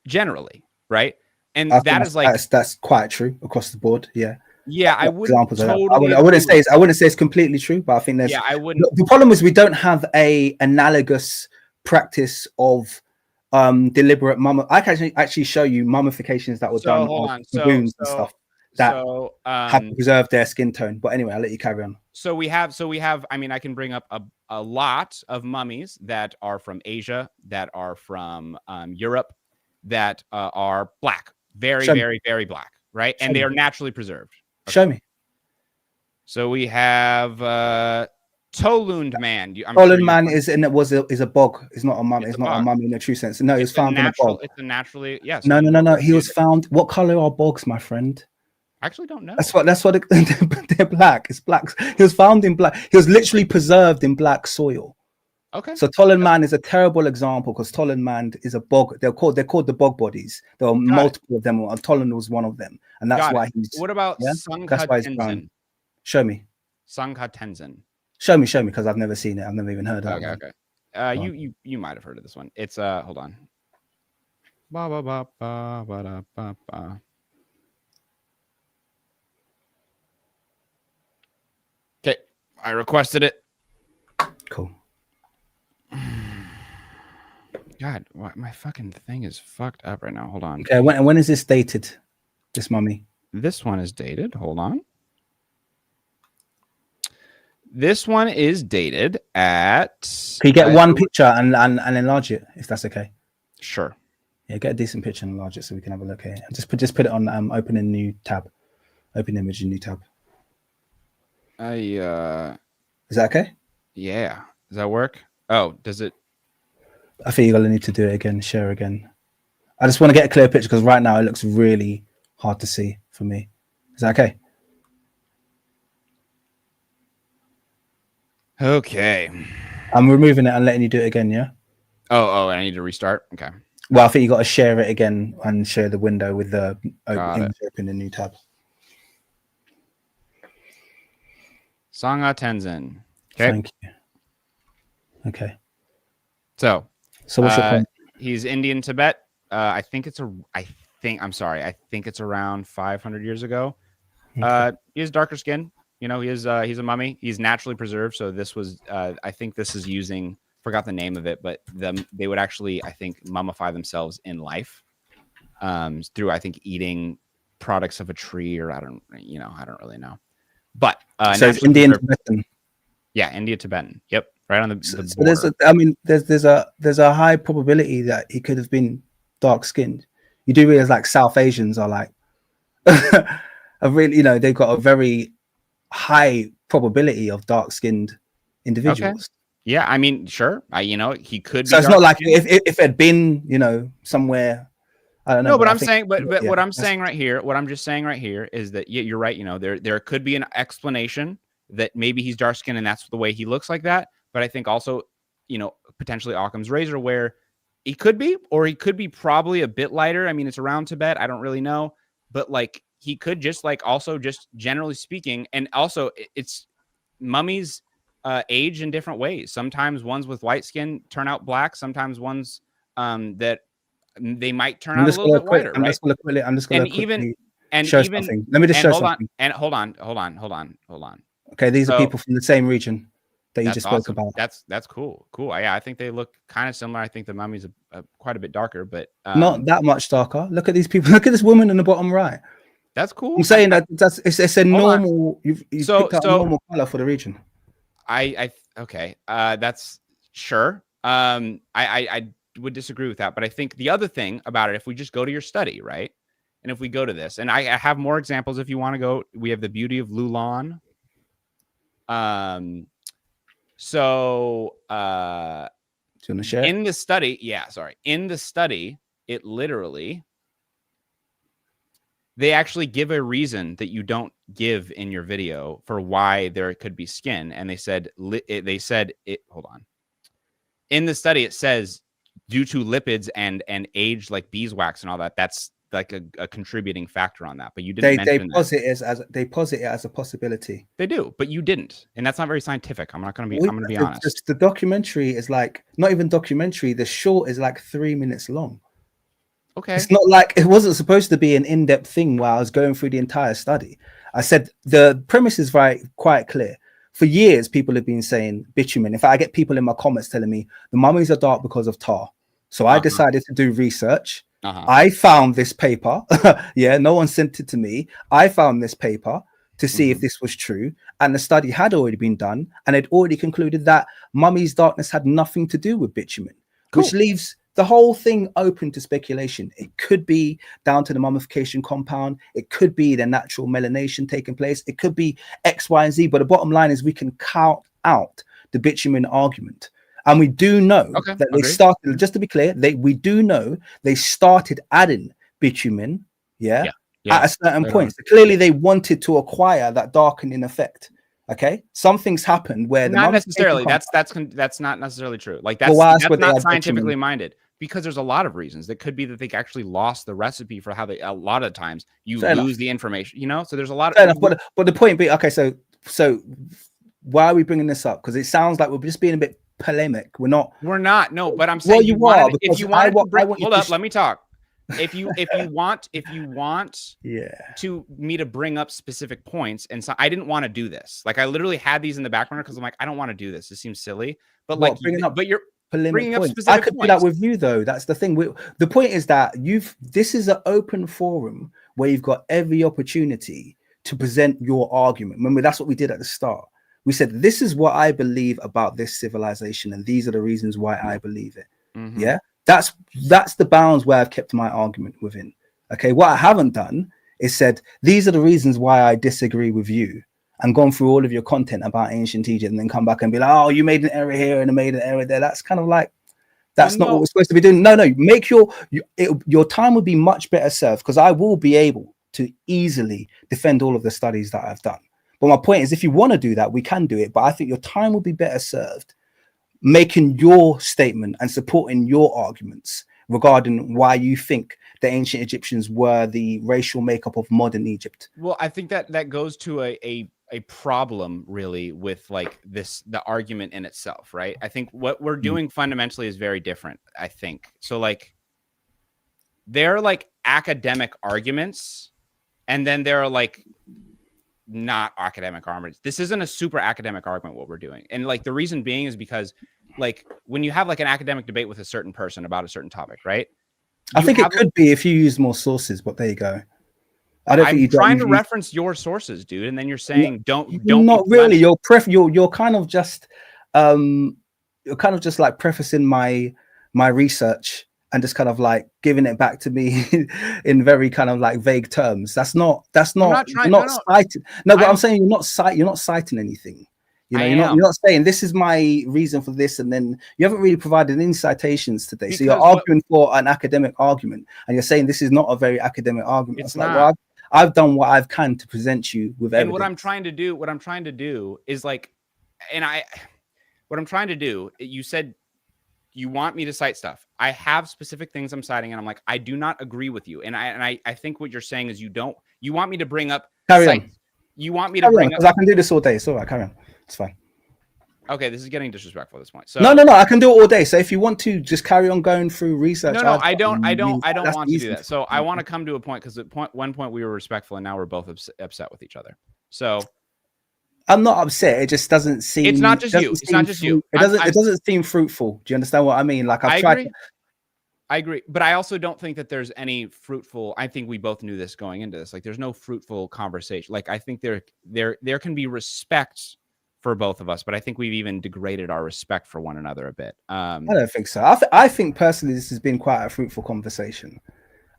generally, right? And that is like that's quite true across the board. I wouldn't totally I wouldn't say it's completely true, but I think there's the problem is we don't have a analogous practice of deliberate I can actually show you mummifications that were done on baboons and stuff that have preserved their skin tone. But anyway, I'll let you carry on. So we have, I mean, I can bring up a lot of mummies that are from Asia, that are from Europe, that are black, very black, right? And they are naturally preserved. Okay. Show me. So we have Tolund man. Tolund man is a bog. It's not a mummy. It's not a mummy in a true sense. No, it's found in a bog. It's a naturally No. He was found. What color are bogs, my friend? I actually don't know. That's what they're black. It's black. He was found in black. He was literally preserved in black soil. Okay. So Tolund man is a terrible example because Tolund man is a bog. They're called the bog bodies. There are multiple of them. And Tolund was one of them, and that's why he's. What about Sangha Tenzin? Show me. Sangha Tenzin. Show me, because I've never seen it. I've never even heard of it. Okay. You might have heard of this one. It's hold on. Ba ba ba ba ba da, ba ba. Okay, I requested it. Cool. God, my fucking thing is fucked up right now. Hold on. Okay, when is this dated? This mummy. This one is dated. Hold on. This one is dated at. Can you get one picture and enlarge it if that's okay? Sure. Yeah, get a decent picture and enlarge it so we can have a look at it. And just put it on open a new tab. Open image in new tab. Is that okay? Yeah. Does that work? Oh, does it? I think you're gonna need to do it again, share again. I just want to get a clear picture because right now it looks really hard to see for me. Is that okay? Okay. I'm removing it and letting you do it again, yeah? Oh, I need to restart? Okay. Well, I think you got to share it again and share the window with the open the new tab. Sangha Tenzin. Okay. Thank you. Okay. So what's your point? He's Indian Tibet. I think it's around 500 years ago. Okay. He has darker skin. You know, he's a mummy. He's naturally preserved. So this was, I think this is using, forgot the name of it, but they would actually, I think, mummify themselves in life through, I think, eating products of a tree, or I don't really know. But so it's Indian Tibetan. Yeah, India Tibetan. Yep, right on the border. There's a high probability that he could have been dark skinned. You do realize like South Asians are like a really, they've got a very high probability of dark skinned individuals. Okay. Yeah, I mean, sure. He could be. So it's not like if it had been, somewhere. I don't know. No, but I'm saying, but what I'm saying right here, what I'm just saying right here is that you're right. There could be an explanation that maybe he's dark skinned and that's the way he looks like that. But I think also, potentially Occam's razor, where he could be, or he could be probably a bit lighter. I mean, it's around Tibet. I don't really know, but like he could just like also just generally speaking, and also it's mummies age in different ways. Sometimes ones with white skin turn out black. Sometimes ones that they might turn out a little bit whiter, right? I'm just going to quickly show something. Let me just show something. Hold on. Okay, these are people from the same region that you just spoke about. That's cool. Yeah, I think they look kind of similar. I think the mummy's quite a bit darker, but not that much darker. Look at these people. Look at this woman in the bottom right. That's cool. I'm saying it's a normal. You've picked out a normal color for the region. Okay. That's sure. I would disagree with that, but I think the other thing about it, if we just go to your study, right, and if we go to this, and I have more examples if you want to go. We have the beauty of Lulan. So do you want to share? In the study, it literally, they actually give a reason that you don't give in your video for why there could be skin, and they said hold on. In the study, it says due to lipids and age, like beeswax and all that. That's like a contributing factor on that, but you didn't mention they posit it as a possibility. They do, but you didn't, and that's not very scientific. I'm going to be honest. The documentary is like not even documentary. The short is like 3 minutes long. Okay, it's not like it wasn't supposed to be an in-depth thing while I was going through the entire study. I said the premise is quite clear. For years, people have been saying bitumen. In fact, I get people in my comments telling me the mummies are dark because of tar. So I decided to do research. I found this paper. Yeah, no one sent it to me. I found this paper to see if this was true. And the study had already been done. And it already concluded that mummies' darkness had nothing to do with bitumen, which leaves the whole thing open to speculation. It could be down to the mummification compound. It could be the natural melanation taking place. It could be X, Y, and Z. But the bottom line is we can count out the bitumen argument. And we do know that they started, just to be clear, we do know they started adding bitumen, at a certain point. So clearly they wanted to acquire that darkening effect. Okay, some things happened where not necessarily. That's not necessarily true. Like that's not scientifically minded, because there's a lot of reasons. That could be that they actually lost the recipe for how they. A lot of times you lose the information. So there's a lot of. But the point being, okay, so why are we bringing this up? Because it sounds like we're just being a bit polemic. We're not. No, but I'm saying if you want to bring. Hold up, let me talk. if you want Yeah. to me to bring up specific points, and so I didn't want to do this. Like I literally had these in the background because I'm like, I don't want to do this. It seems silly. But What, like, bringing up but you're polemic bringing up points? specific I could points. do that with you though. That's the thing. The point is that this is an open forum where you've got every opportunity to present your argument. Remember, that's what we did at the start. We said, this is what I believe about this civilization, and these are the reasons why I believe it. Mm-hmm. Yeah, that's the bounds where I've kept my argument within. Okay, what I haven't done is said, these are the reasons why I disagree with you, and gone through all of your content about ancient Egypt and then come back and be like, oh, you made an error here and I made an error there. That's kind of like, that's not what we're supposed to be doing. No, make your time would be much better served, because I will be able to easily defend all of the studies that I've done. But my point is, if you want to do that, we can do it. But I think your time will be better served making your statement and supporting your arguments regarding why you think the ancient Egyptians were the racial makeup of modern Egypt. Well, I think that goes to a problem really with like the argument in itself, right? I think what we're doing fundamentally is very different, I think. So like they're like academic arguments, and then there are like not academic arguments. This isn't a super academic argument what we're doing. And like the reason being is because like when you have like an academic debate with a certain person about a certain topic, right? I think it could be if you use more sources, but there you go. I'm trying to reference your sources, dude, and then you're saying don't. Not really. You're kind of just like prefacing my research and just kind of like giving it back to me in very kind of like vague terms. That's not citing. No, but I'm saying you're not citing anything. You know, you're not saying this is my reason for this, and then you haven't really provided any citations today. So you're arguing for an academic argument, and you're saying this is not a very academic argument. It's not. Well, I've done what I've can to present you with evidence. And what I'm trying to do is like, what I'm trying to do, you said you want me to cite stuff. I have specific things I'm citing, and I'm like, I do not agree with you. And I think what you're saying is you want me to bring up sites. You want me to bring up, because I can do this all day. It's all right, carry on. It's fine. Okay, this is getting disrespectful at this point. So no, I can do it all day. So if you want to just carry on going through research, I don't want to do that. So I want to come to a point, because at one point we were respectful, and now we're both upset with each other. So I'm not upset. It just doesn't seem. It's not just you. It's not just you. It doesn't seem fruitful. Do you understand what I mean? Like I agree, but I also don't think that there's any fruitful. I think we both knew this going into this. Like, there's no fruitful conversation. Like, I think there can be respect for both of us, but I think we've even degraded our respect for one another a bit. I don't think so. I think personally this has been quite a fruitful conversation,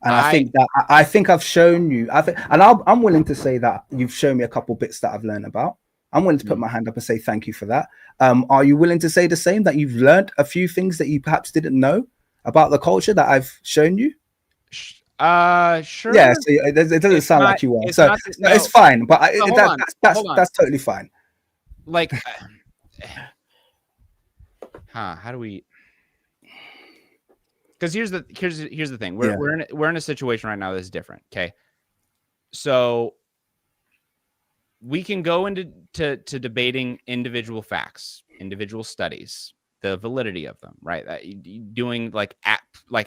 and I think I've shown you. I'm willing to say that you've shown me a couple bits that I've learned about. I'm willing to put my hand up and say thank you for that. Are you willing to say the same, that you've learned a few things that you perhaps didn't know about the culture that I've shown you? Sure. Yeah, so it doesn't sound like you are. So it's fine, but that's totally fine. Like, how do we? Because here's the thing. We're in a situation right now that's different. Okay, so we can go into debating individual facts, individual studies, the validity of them, right? Doing like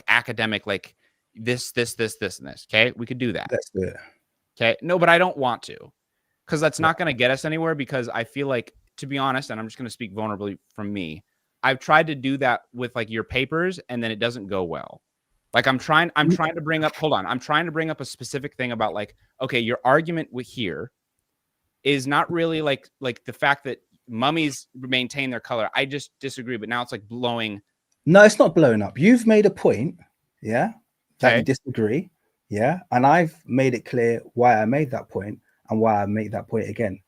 academic, like this, and this. Okay, we could do that. That's good. Okay, no, but I don't want to, because that's not going to get us anywhere. Because I feel like, to be honest, and I'm just going to speak vulnerably from me, I've tried to do that with like your papers, and then it doesn't go well. Like I'm trying to bring up. Hold on, I'm trying to bring up a specific thing about like, okay, your argument with here is not really like the fact that mummies maintain their color. I just disagree, but now it's like blowing. No, it's not blowing up. You've made a point, that you disagree, and I've made it clear why I made that point and why I make that point again.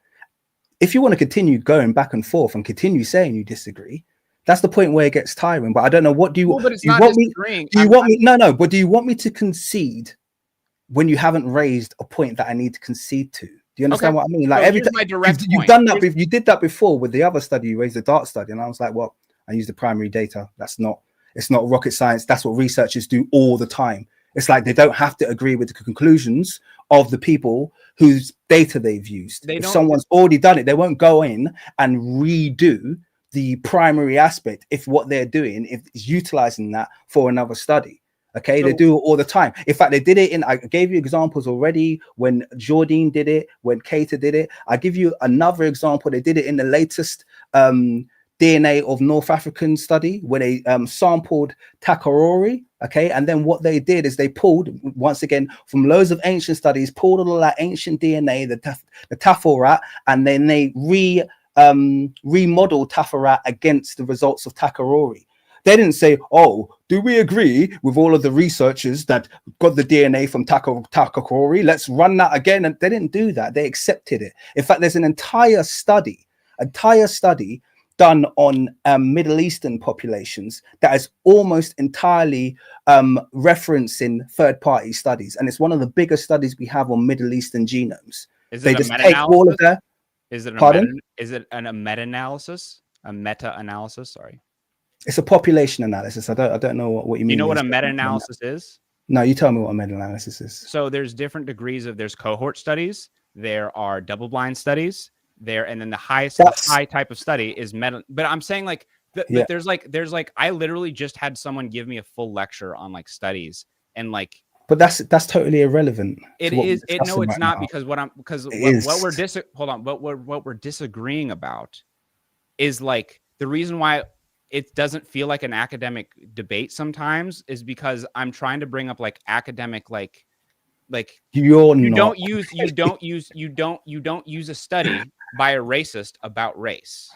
If you want to continue going back and forth and continue saying you disagree, that's the point where it gets tiring. But I don't know, what do you want? But do you want me to concede when you haven't raised a point that I need to concede to? Do you understand what I mean? Like, every time you've done that, you did that before with the other study. You raised the dark study, and I was like, well, I use the primary data. It's not rocket science. That's what researchers do all the time. It's like they don't have to agree with the conclusions of the people whose data they've used. If someone's already done it, they won't go in and redo the primary aspect if what they're doing is utilizing that for another study. Okay, So, they do it all the time. In fact, they did it in, I gave you examples already when Jordan did it, when Keita did it. I give you another example. They did it in the latest DNA of North African study where they sampled Takarori. Okay, and then what they did is they pulled, once again, from loads of ancient studies, pulled all of that ancient DNA, the Taforat, and then they remodeled Taforat against the results of Takarori. They didn't say, oh, do we agree with all of the researchers that got the DNA from Takarori? Let's run that again. And they didn't do that. They accepted it. In fact, there's an entire study done on Middle Eastern populations that is almost entirely referencing third-party studies. And it's one of the biggest studies we have on Middle Eastern genomes. They just take all of that. Is it a meta-analysis? A meta-analysis? Sorry. It's a population analysis. I don't know what you mean. You know what a meta-analysis is? No, you tell me what a meta-analysis is. So there's different degrees of, there's cohort studies, there are double-blind studies, and then the high type of study is meta. But I'm saying like, but there's like, I literally just had someone give me a full lecture on like studies and like. But that's totally irrelevant. No, it's not, because what we're disagreeing about is like the reason why it doesn't feel like an academic debate sometimes is because I'm trying to bring up like academic like you don't use a study by a racist about race,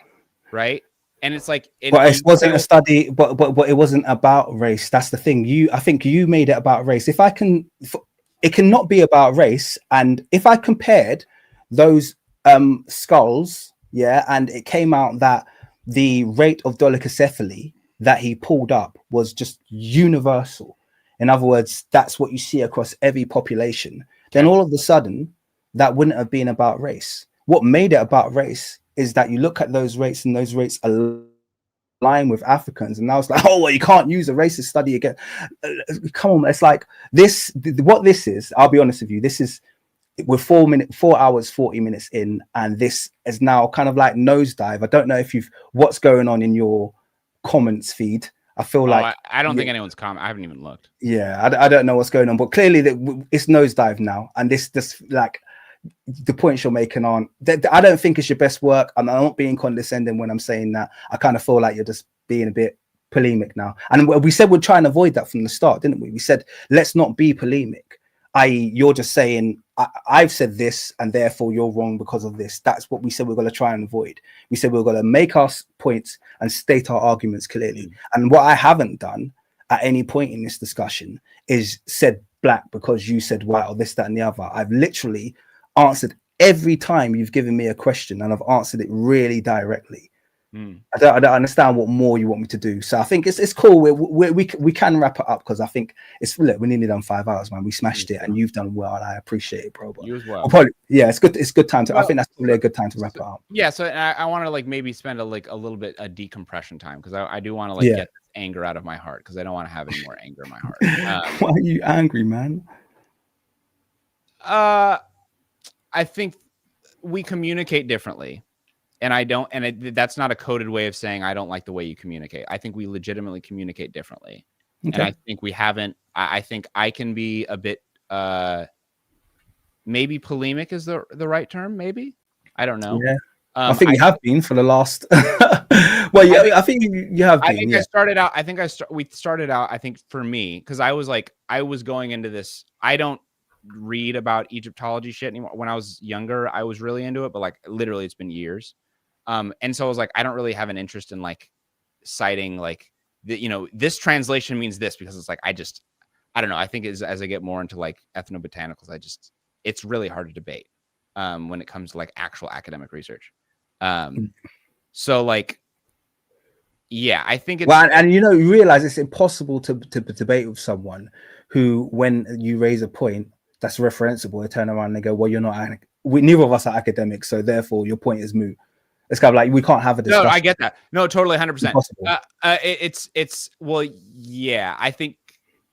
right? And it's like but it wasn't a study, but it wasn't about race. That's the thing. I think you made it about race. It cannot be about race. And if I compared those skulls, and it came out that the rate of dolichocephaly that he pulled up was just universal. In other words, that's what you see across every population. Then all of a sudden, that wouldn't have been about race. What made it about race is that you look at those rates and those rates align with Africans. And now it's like, oh, well, you can't use a racist study again. Come on, it's like this. What this is, I'll be honest with you, this is, we're 4 hours, 40 minutes in, and this is now kind of like nosedive. I don't know if what's going on in your comments feed. I feel like I don't think anyone's comment. I haven't even looked. Yeah, I don't know what's going on, but clearly it's nosedive now. And this like the points you're making aren't. I don't think it's your best work. I'm not being condescending when I'm saying that. I kind of feel like you're just being a bit polemic now. And we said we'd try and avoid that from the start, didn't we? We said let's not be polemic. I.e., you're just saying I've said this and therefore you're wrong because of this. That's what we said we're going to try and avoid. We said we're going to make our points and state our arguments clearly. And what I haven't done at any point in this discussion is said black because you said white or this, that, and the other. I've literally answered every time you've given me a question, and I've answered it really directly. I don't understand what more you want me to do. So I think it's cool. We can wrap it up because I think we nearly done 5 hours, man. We smashed it, and you've done well, and I appreciate it, bro. But you as well. It's good. It's good time to. I think that's probably a good time to wrap it up. Yeah. So I want to like maybe spend a little bit of decompression time because I do want to get this anger out of my heart because I don't want to have any more anger in my heart. Why are you angry, man? I think we communicate differently. And I don't, that's not a coded way of saying I don't like the way you communicate. I think we legitimately communicate differently. Okay. And I think we haven't, I think I can be a bit, maybe polemic is the right term, maybe? I don't know. Yeah. I think you have been for the last, well, yeah, I think you have been. We started out, I think for me, because I was going into this, I don't read about Egyptology shit anymore. When I was younger, I was really into it, but like literally it's been years. And so I was like, I don't really have an interest in like citing like this translation means this because it's like, I don't know. I think as I get more into like ethnobotanicals, it's really hard to debate when it comes to like actual academic research. So like, yeah, I think it's and you realize it's impossible to debate with someone who, when you raise a point that's referenceable, they turn around and they go, well, you're not, neither of us are academics, so therefore your point is moot. It's kind of like we can't have a discussion. No, I get that. No, totally, 100%. It's well, yeah. I think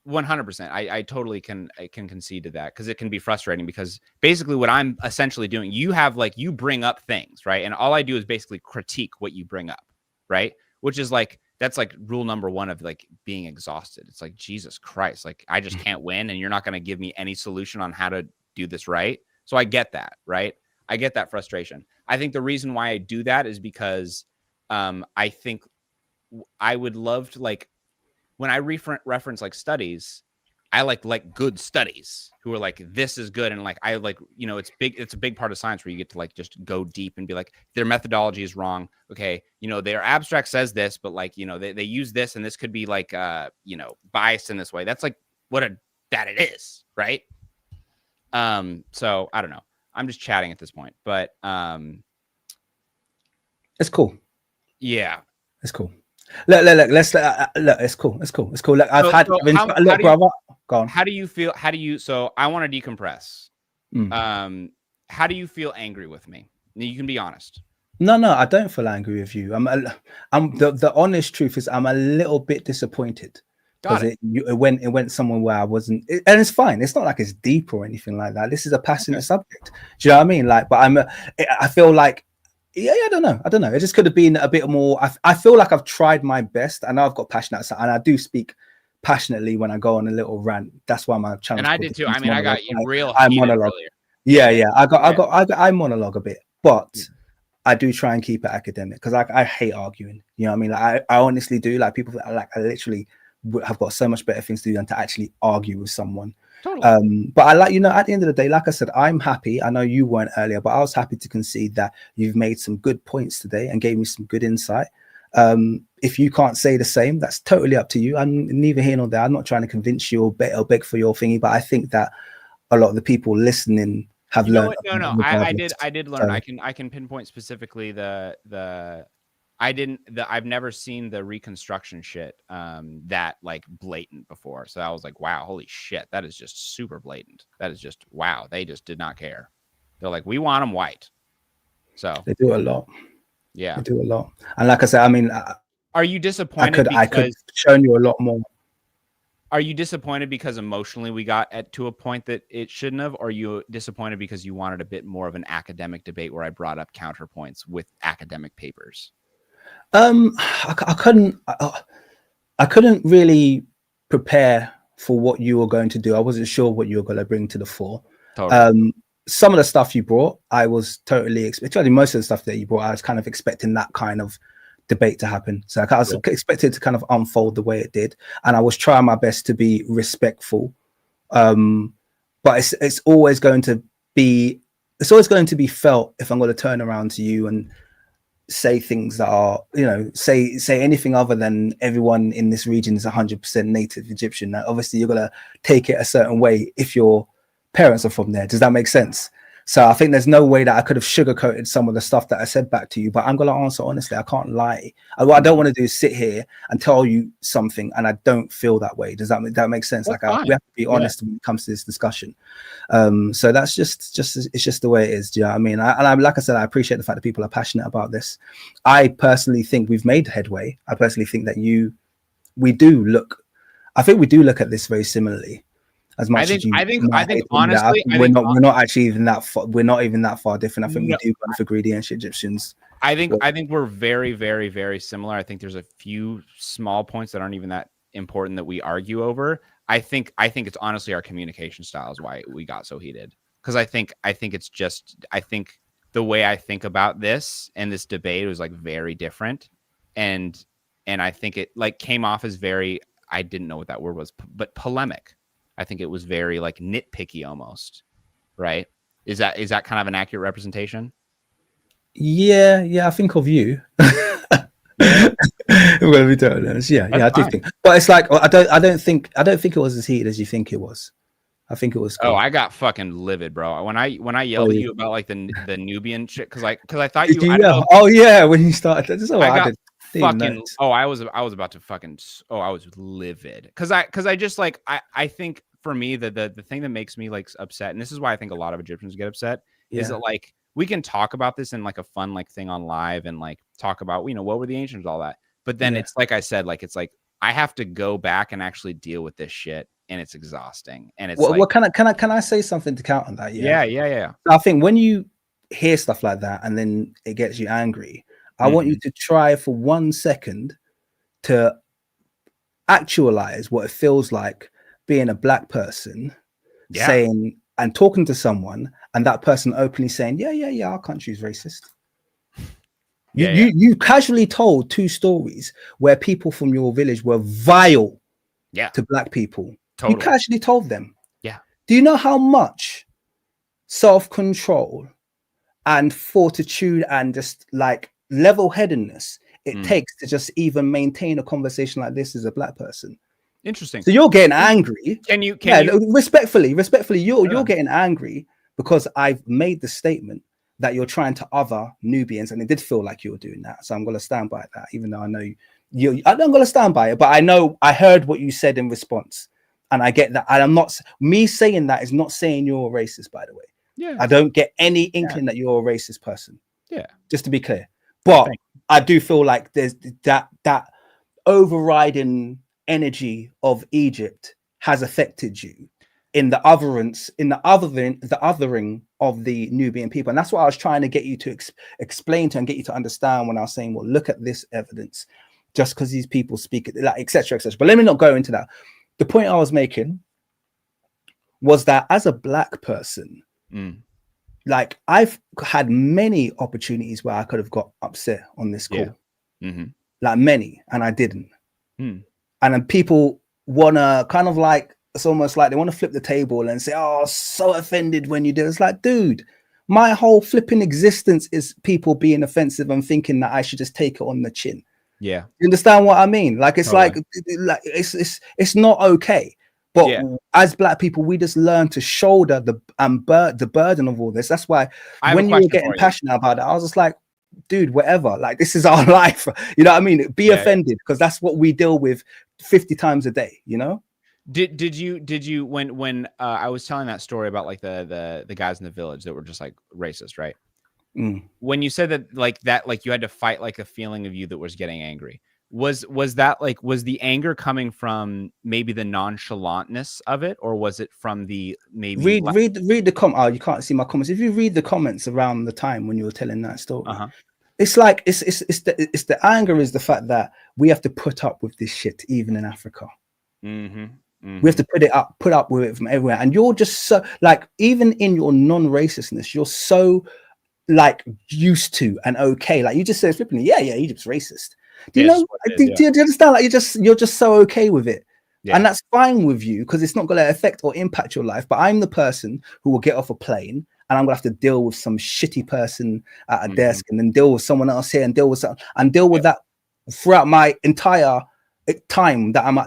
100%. I totally can concede to that because it can be frustrating because basically what I'm essentially doing, you bring up things, right? And all I do is basically critique what you bring up, right? Which is like that's like rule number one of like being exhausted. It's like, Jesus Christ, like I just can't win, and you're not going to give me any solution on how to do this right. So I get that, right? I get that frustration. I think the reason why I do that is because I think I would love to, like, when I reference like studies, I like good studies who are like, this is good. And like, I like, you know, it's a big part of science where you get to like, just go deep and be like, their methodology is wrong. Okay. You know, their abstract says this, but like, you know, they use this, and this could be like, you know, biased in this way. That's like that it is. Right. So I don't know. I'm just chatting at this point, but, it's cool. Yeah. It's cool. Look, let's look, it's cool. Look, look, brother, go on. How do you feel? So I want to decompress. How do you feel angry with me? You can be honest. No, I don't feel angry with you. The honest truth is I'm a little bit disappointed because it went somewhere where I wasn't, and it's fine. It's not like it's deep or anything like that. This is a passionate subject. Do you know what I mean? Like, but I feel like, yeah, I don't know. It just could have been a bit more. I feel like I've tried my best. I know I've got passionate, and I do speak passionately when I go on a little rant. That's why my channel. And I did too. I mean, I got you real. I monologue. Earlier. Yeah. I monologue a bit, but I do try and keep it academic because I hate arguing. You know what I mean? Like, I honestly do. Like, people like, I literally have got so much better things to do than to actually argue with someone. Totally. But I like, you know, at the end of the day, like I said, I'm happy. I know you weren't earlier, but I was happy to concede that you've made some good points today and gave me some good insight. If you can't say the same, that's totally up to you. I'm neither here nor there. I'm not trying to convince you or beg for your thingy, but I think that a lot of the people listening have learned. No, I did learn. I can pinpoint specifically I've never seen the reconstruction shit that like blatant before. So I was like, wow, holy shit, that is just super blatant. That is just, wow, they just did not care. They're like, we want them white. So they do a lot. Yeah, they do a lot. And like I said, I mean, are you disappointed? I could show you a lot more. Are you disappointed because emotionally we got to a point that it shouldn't have? Or are you disappointed because you wanted a bit more of an academic debate where I brought up counterpoints with academic papers? I couldn't really prepare for what you were going to do. I wasn't sure what you were going to bring to the fore. Totally. Some of the stuff you brought, I was totally expecting. Most of the stuff that you brought, I was kind of expecting that kind of debate to happen. So I was expected to kind of unfold the way it did, and I was trying my best to be respectful. But it's always going to be felt if I'm going to turn around to you and say things that are, you know, say anything other than everyone in this region is 100% native Egyptian. Now, obviously, you're gonna take it a certain way if your parents are from there. Does that make sense? So I think there's no way that I could have sugarcoated some of the stuff that I said back to you, but I'm going to answer honestly. I can't lie. What I don't want to do is sit here and tell you something and I don't feel that way. Does that make sense? That's like we have to be honest when it comes to this discussion. So that's just it's just the way it is. Do you know what I mean? And like I said, I appreciate the fact that people are passionate about this. I personally think we've made headway. I personally think that we do look at this very similarly. As much as I think honestly, we're not actually even that far. We're not even that far different. I think we do both agree the ancient Egyptians. I think we're very, very, very similar. I think there's a few small points that aren't even that important that we argue over. I think it's honestly our communication style is why we got so heated. Because I think it's just the way I think about this and this debate was like very different, and I think it like came off as very, I didn't know what that word was, but polemic. I think it was very like nitpicky almost, right? Is that kind of an accurate representation? Yeah, I think of you. I'm gonna be totally honest. Yeah, I do think. But it's like I don't think it was as heated as you think it was. I think it was. Cool. Oh, I got fucking livid, bro. When I yelled at you about like the Nubian shit, because I thought you. Oh yeah, when you started, that's all I did. Fucking I was about to fucking I was livid because I just like I think for me the thing that makes me like upset, and this is why I think a lot of Egyptians get upset, is that like we can talk about this in like a fun like thing on live and like talk about, you know, what were the ancients, all that, but then it's like I said, like it's like I have to go back and actually deal with this shit, and it's exhausting. And it's what can I say something to count on that? Yeah. I think when you hear stuff like that and then it gets you angry, I want you to try for 1 second to actualize what it feels like being a black person, saying and talking to someone, and that person openly saying, yeah, our country is racist. You casually told 2 stories where people from your village were vile to black people. You casually told them. Do you know how much self-control and fortitude and just like level-headedness it takes to just even maintain a conversation like this as a black person? Interesting. So you're getting angry. Can you respectfully, you're getting angry because I've made the statement that you're trying to other Nubians, and it did feel like you were doing that. So I'm going to stand by that, even though I know I'm going to stand by it. But I know I heard what you said in response, and I get that. And I'm not me saying that is not saying you're a racist, by the way. Yeah, I don't get any inkling that you're a racist person. Yeah, just to be clear. But I do feel like there's that overriding energy of Egypt has affected you in the othering of the Nubian people. And that's what I was trying to get you to explain to and get you to understand when I was saying, well, look at this evidence, just because these people speak it, like, etc. But let me not go into that. The point I was making was that as a black person, like I've had many opportunities where I could have got upset on this call, like many, and I didn't. And then people want to kind of like, it's almost like they want to flip the table and say, oh, so offended when you do. It's like, dude, my whole flipping existence is people being offensive and thinking that I should just take it on the chin. Yeah. You understand what I mean? Like, it's like it's not okay. But as black people, we just learn to shoulder the burden of all this. That's why when you were getting passionate about it, I was just like, dude, whatever. Like, this is our life. You know what I mean? Be offended, because that's what we deal with 50 times a day, you know? Did you when I was telling that story about like the guys in the village that were just like racist, right? When you said that you had to fight like a feeling of you that was getting angry, was that like, was the anger coming from maybe the nonchalantness of it, or was it from the maybe read the comment? Oh, you can't see my comments. If you read the comments around the time when you were telling that story, it's like it's the anger is the fact that we have to put up with this shit even in Africa. We have to put up with it from everywhere, and you're just so like, even in your non-racistness, you're so like used to and okay. Like, you just say flippantly, yeah, Egypt's racist. Do you know? Do you understand? Like, you're just so okay with it, and that's fine with you because it's not going to affect or impact your life. But I'm the person who will get off a plane and I'm gonna have to deal with some shitty person at a desk, and then deal with someone else here, and deal with that throughout my entire time that I'm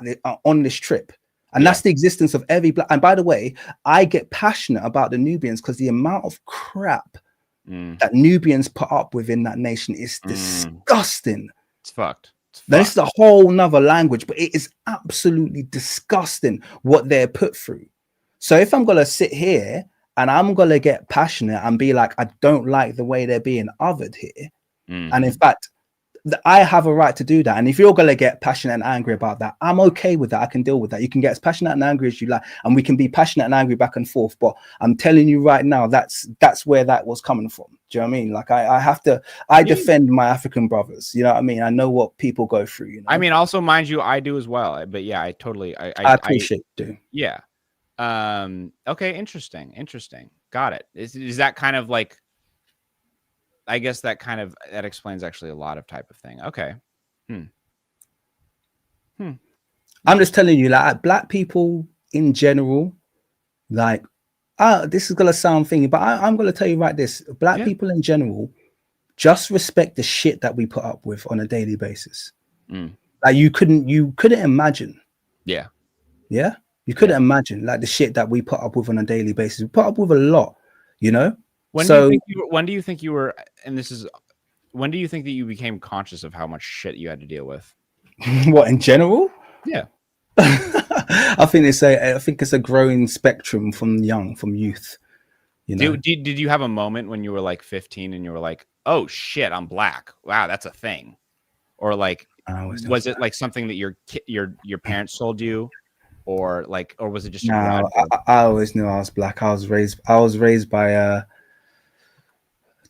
on this trip. And that's the existence of every black. And by the way, I get passionate about the Nubians because the amount of crap that Nubians put up with in that nation is disgusting. It's fucked. This is a whole nother language, but it is absolutely disgusting what they're put through. So if I'm going to sit here and I'm going to get passionate and be like, I don't like the way they're being othered here. And in fact, I have a right to do that. And if you're going to get passionate and angry about that, I'm okay with that. I can deal with that. You can get as passionate and angry as you like, and we can be passionate and angry back and forth. But I'm telling you right now, that's where that was coming from. Do you know what I mean? Like, I defend my African brothers. You know what I mean? I know what people go through. You know? I mean, also, mind you, I do as well. But yeah, I totally, I appreciate it. Yeah. Okay. Interesting. Got it. Is that kind of like, I guess that explains actually a lot of type of thing. Okay. I'm just telling you, like, black people in general, like, this is gonna sound thingy, but I'm gonna tell you right this: black people in general just respect the shit that we put up with on a daily basis. Like, you couldn't imagine. You couldn't imagine like the shit that we put up with on a daily basis. We put up with a lot, you know. When do you think you were, and this is, when do you think that you became conscious of how much shit you had to deal with? What, in general? Yeah. I think it's a growing spectrum from youth. You know? Did you have a moment when you were like 15 and you were like, oh shit, I'm black. Wow, that's a thing. Or like, was it like something that your parents told you? Or was it just I always knew I was black. I was raised by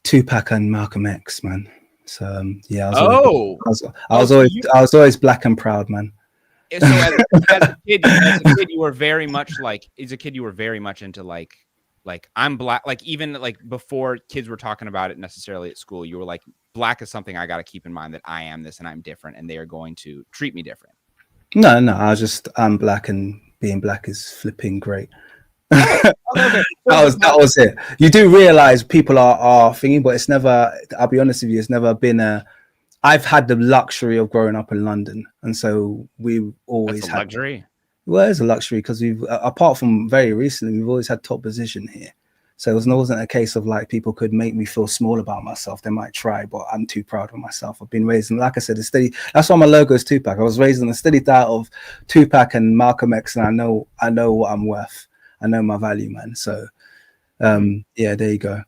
Tupac and Malcolm X, man. So yeah, Oh, so I was always black and proud, man. So as a kid, you were very much like, as a kid, you were very much into like I'm black. Like even like before kids were talking about it necessarily at school, you were like, black is something I got to keep in mind, that I am this and I'm different, and they are going to treat me different. No, I'm black, and being black is flipping great. Okay. that was it. You do realize people are thinking, but it's never. I'll be honest with you, it's never been a. I've had the luxury of growing up in London, and so we always had luxury. Well, it's a luxury because we've, apart from very recently, we've always had top position here. So it wasn't a case of like people could make me feel small about myself. They might try, but I'm too proud of myself. I've been raised, and like I said, a steady. That's why my logo is Tupac. I was raised in a steady diet of Tupac and Malcolm X, and I know what I'm worth. I know my value, man. So, yeah, there you go.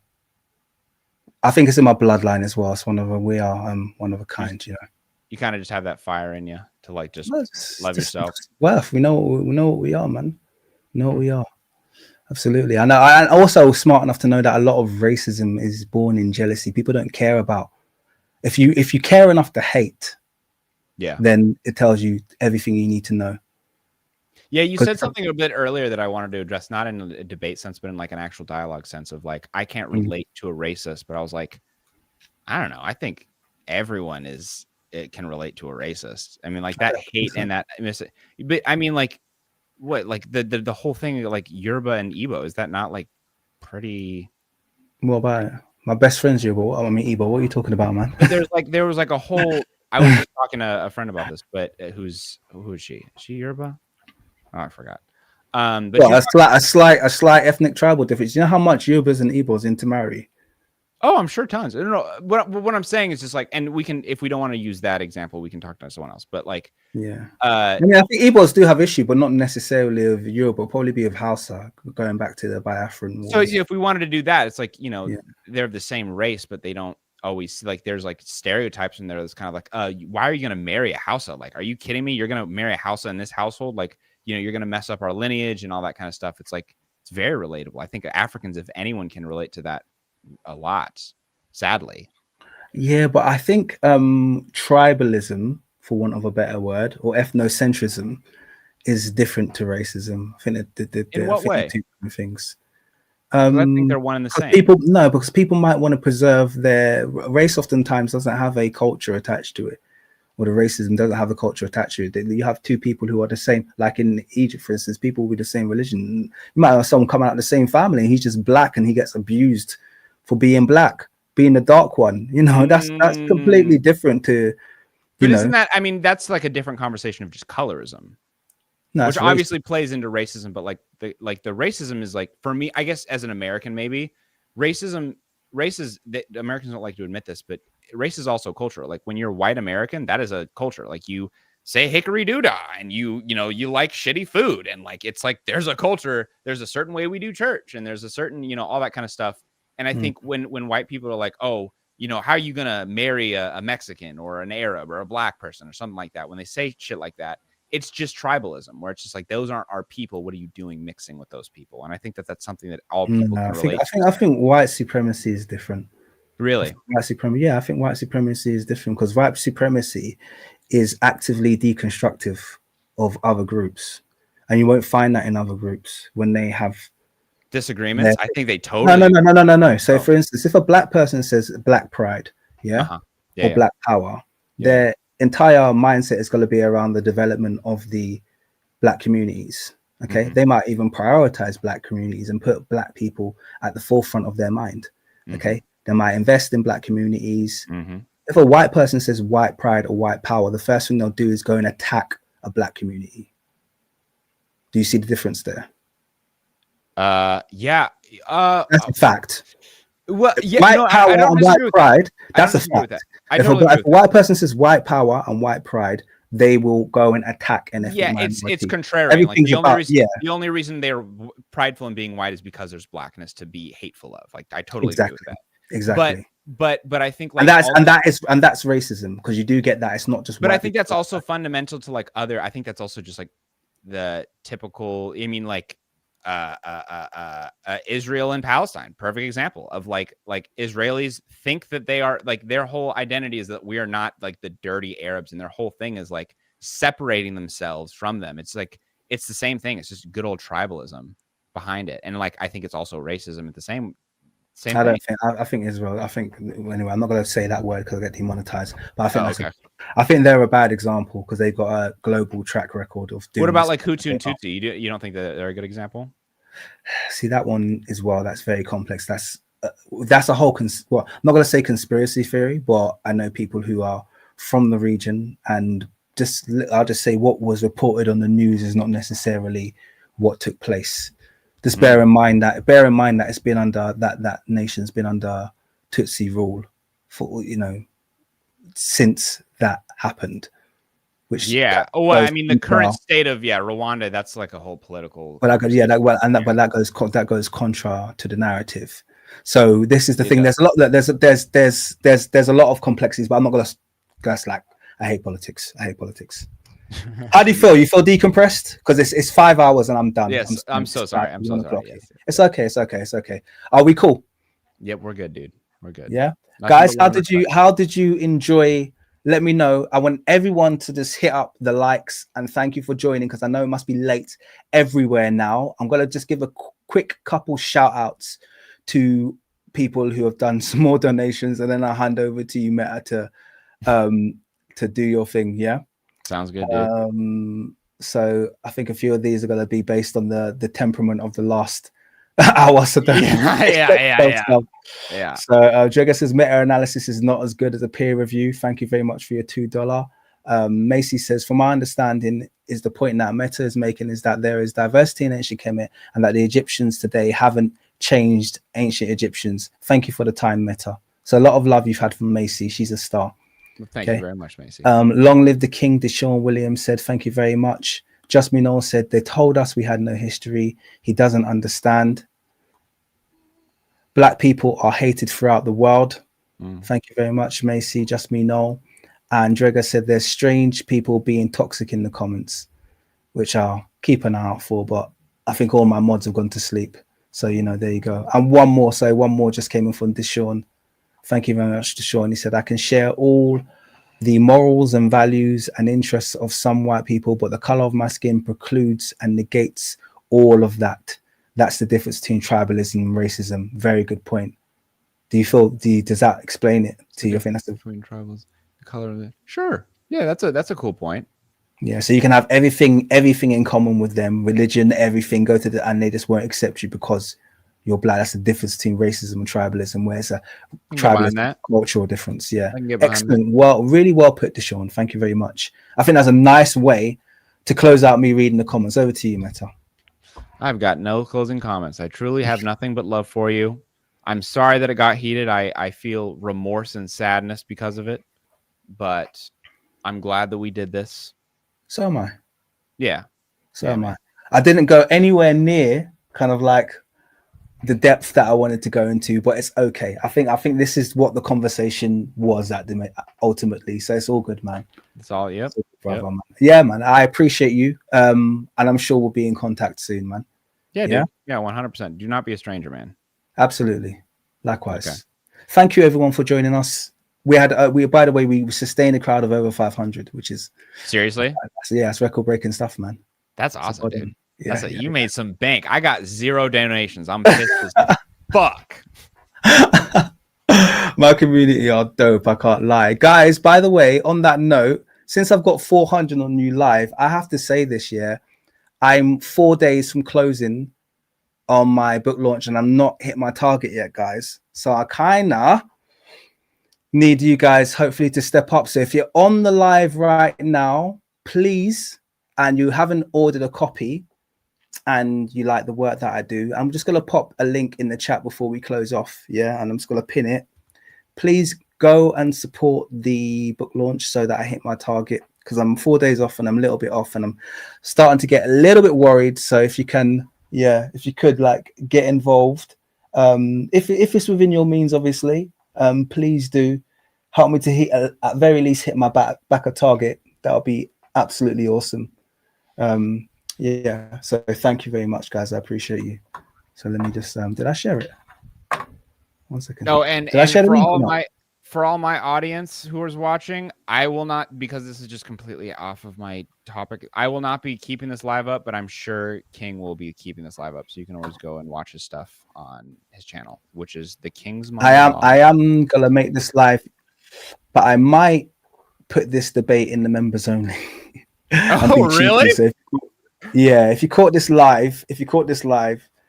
I think it's in my bloodline as well. It's we are one of a kind, you know. You kind of just have that fire in you to like just love yourself. Worth. We know what we are, man. We know what we are. Absolutely. I know. I'm also smart enough to know that a lot of racism is born in jealousy. People don't care about. If you care enough to hate, then it tells you everything you need to know. Yeah, you said something a bit earlier that I wanted to address, not in a debate sense, but in like an actual dialogue sense of like, I can't relate to a racist, but I was like, I don't know. I think everyone can relate to a racist. I mean, like that hate and that, but I mean, like what, like the whole thing, like Yoruba and Igbo, is that not like pretty? What about it? My best friend's Yoruba. I mean, Igbo. What are you talking about, man? But there was like a whole. I was just talking to a friend about this, but who is she? Is she Yoruba? Oh, I forgot. But well, a slight ethnic tribal difference. You know how much Yorubas and Igbos intermarry? Oh, I'm sure tons. I don't know. What I'm saying is just like, and we can, if we don't want to use that example, we can talk to someone else. But like, yeah. I mean, I think Igbos do have issue, but not necessarily of Europe. It'll probably be of Hausa, going back to the Biafran wars. So if we wanted to do that, it's like, you know, they're the same race, but they don't always, like, there's like stereotypes in there that's kind of like, why are you going to marry a Hausa? Like, are you kidding me? You're going to marry a Hausa in this household? Like, you know, you're going to mess up our lineage and all that kind of stuff. It's like, it's very relatable. I think Africans, if anyone, can relate to that a lot, sadly. Yeah, but I think tribalism, for want of a better word, or ethnocentrism, is different to racism. I think in what way? Two different things. I think they're one and the same. Because people might want to preserve their race. Oftentimes doesn't have a culture attached to it, or the racism doesn't have a culture attached to it. You have two people who are the same, like in Egypt, for instance, people with the same religion. You might have someone come out of the same family, and he's just black, and he gets abused for being black, being the dark one. You know, that's completely different to. But isn't that? I mean, that's like a different conversation of just colorism. No, which obviously plays into racism, but like the racism is like, for me, I guess as an American, maybe race is that Americans don't like to admit this, but race is also cultural. Like when you're white American, that is a culture. Like you say hickory doodah, and you like shitty food, and like it's like there's a culture. There's a certain way we do church, and there's a certain, you know, all that kind of stuff. And I think when white people are like, oh, you know, how are you gonna marry a Mexican or an Arab or a black person or something like that? When they say shit like that, it's just tribalism, where it's just like, those aren't our people. What are you doing mixing with those people? And I think that's something that all people can relate to. I think white supremacy is different. Really? White supremacy, yeah, I think white supremacy is different, because white supremacy is actively deconstructive of other groups, and you won't find that in other groups when they have disagreements. I think they totally no. So, for instance, if a black person says black pride, or black power, their entire mindset is going to be around the development of the black communities. Okay, they might even prioritize black communities and put black people at the forefront of their mind. Okay, they might invest in black communities. If a white person says white pride or white power, the first thing they'll do is go and attack a black community. Do you see the difference there? Yeah. That's a fact. Well, yeah, white power and white pride, that's a fact. If a white person says white power and white pride, they will go and attack an ethnic minority. It's contrary. Like the only reason they're prideful in being white is because there's blackness to be hateful of. Like, I totally agree with that. Exactly. But I think, like, and that's racism, because you do get that. It's not just. But I think that's also fundamental to like other. I think that's also just like the typical. I mean, like, Israel and Palestine, perfect example of like Israelis think that they are like, their whole identity is that we are not like the dirty Arabs, and their whole thing is like separating themselves from them. It's like, it's the same thing. It's just good old tribalism behind it, and like I think it's also racism at the same I thing. don't think. I think Israel. I think anyway. I'm not going to say that word because I get demonetized. But I think okay. I think they're a bad example because they've got a global track record of doing. What about like Hutu and Tutsi? You don't think that they're a good example? See, that one as well. That's very complex. That's a whole. Well, I'm not going to say conspiracy theory, but I know people who are from the region, and I'll just say what was reported on the news is not necessarily what took place. Just bear in mind that it's been under that nation's been under Tutsi rule for since that happened. Which I mean the current state of Rwanda, that's like a whole political. But that goes contra to the narrative. So this is the thing. There's a lot there's a lot of complexities, but I'm not gonna. That's like I hate politics. How do you feel? You feel decompressed? Because it's 5 hours and I'm done. Yes, I'm so sorry. Yes. It's okay. Are we cool? Yep, we're good, dude. We're good. Yeah, guys. How did you enjoy? Let me know. I want everyone to just hit up the likes and thank you for joining, because I know it must be late everywhere now. I'm gonna just give a quick couple shout outs to people who have done some more donations, and then I'll hand over to you, Meta, to do your thing. Yeah. Sounds good, dude. So I think a few of these are going to be based on the temperament of the last hour. So yeah. So Jagger says meta-analysis is not as good as a peer review. Thank you very much for your $2. Macy says, from my understanding, is the point that Meta is making is that there is diversity in ancient Kemet, and that the Egyptians today haven't changed ancient Egyptians. Thank you for the time, Meta. So a lot of love you've had from Macy. She's a star. Well, thank you very much, Macy. Long live the king, Deshaun Williams said, thank you very much. Just Minol said, they told us we had no history. He doesn't understand. Black people are hated throughout the world. Thank you very much, Macy. Just Minol. And Dreger said, there's strange people being toxic in the comments, which I'll keep an eye out for, but I think all my mods have gone to sleep. So, there you go. And one more just came in from Deshaun. Thank you very much, Deshaun. He said, I can share all the morals and values and interests of some white people, but the color of my skin precludes and negates all of that. That's the difference between tribalism and racism. Very good point. Do you feel, does that explain it to you? I think that's between tribals, the color of it. Sure. Yeah, that's a cool point. Yeah, so you can have everything in common with them, religion, everything, and they just won't accept you because you're black. That's the difference between racism and tribalism, where it's a tribalism cultural difference. Yeah, excellent. Well, really well put, Deshaun. Thank you very much. I think that's a nice way to close out me reading the comments. Over to you, Meta. I've got no closing comments. I truly have nothing but love for you. I'm sorry that it got heated. I feel remorse and sadness because of it, but I'm glad that we did this. So am I. Yeah. So am I. I didn't go anywhere near kind of like the depth that I wanted to go into, but it's okay. I think this is what the conversation was at ultimately. So it's all good, man. It's all, yep. Brother, man. Yeah, man. I appreciate you. And I'm sure we'll be in contact soon, man. Yeah, dude. Yeah, 100%. Do not be a stranger, man. Absolutely. Likewise. Okay. Thank you, everyone, for joining us. We had, by the way, we sustained a crowd of over 500, which is seriously. Yeah, it's record-breaking stuff, man. That's awesome, dude. Yeah, you made some bank. I got 0 donations. I'm pissed as fuck. My community are dope. I can't lie, guys. By the way, on that note, since I've got 400 on you live, I have to say this year, I'm 4 days from closing on my book launch, and I'm not hit my target yet, guys. So I kinda need you guys hopefully to step up. So if you're on the live right now, please, and you haven't ordered a copy and you like the work that I do, I'm just going to pop a link in the chat before we close off. Yeah. And I'm just going to pin it. Please go and support the book launch so that I hit my target, because I'm 4 days off and I'm a little bit off and I'm starting to get a little bit worried. So if you can, if you could like get involved, if it's within your means, obviously, please do help me to hit, at very least hit my back a target. That would be absolutely awesome. Yeah. So thank you very much, guys. I appreciate you. So let me just did I share it? 1 second. Oh, Did I share the for link all or of not? my audience who is watching, I will not, because this is just completely off of my topic. I will not be keeping this live up, but I'm sure King will be keeping this live up, so you can always go and watch his stuff on his channel, which is the King's Monologue. I am gonna make this live, but I might put this debate in the members only. I'm Oh, being really? cheeky. So if you caught this live,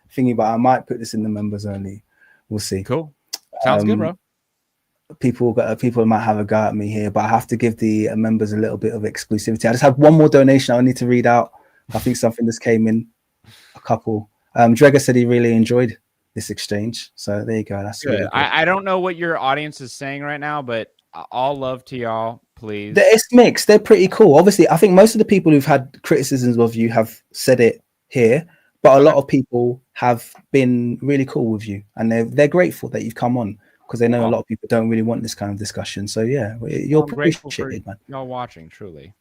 thinking about, I might put this in the members only. We'll see. Cool. Sounds good, bro. People might have a go at me here, but I have to give the members a little bit of exclusivity. I just have one more donation I need to read out. I think something just came in, a couple. Dregger said he really enjoyed this exchange, so there you go. That's Good. really good. I don't know what your audience is saying right now, but all love to y'all, please. It's mixed. They're pretty cool. Obviously, I think most of the people who've had criticisms of you have said it here, but a lot of people have been really cool with you, and they're grateful that you've come on, because they know a lot of people don't really want this kind of discussion. So yeah, you're appreciated, man. Y'all watching, truly.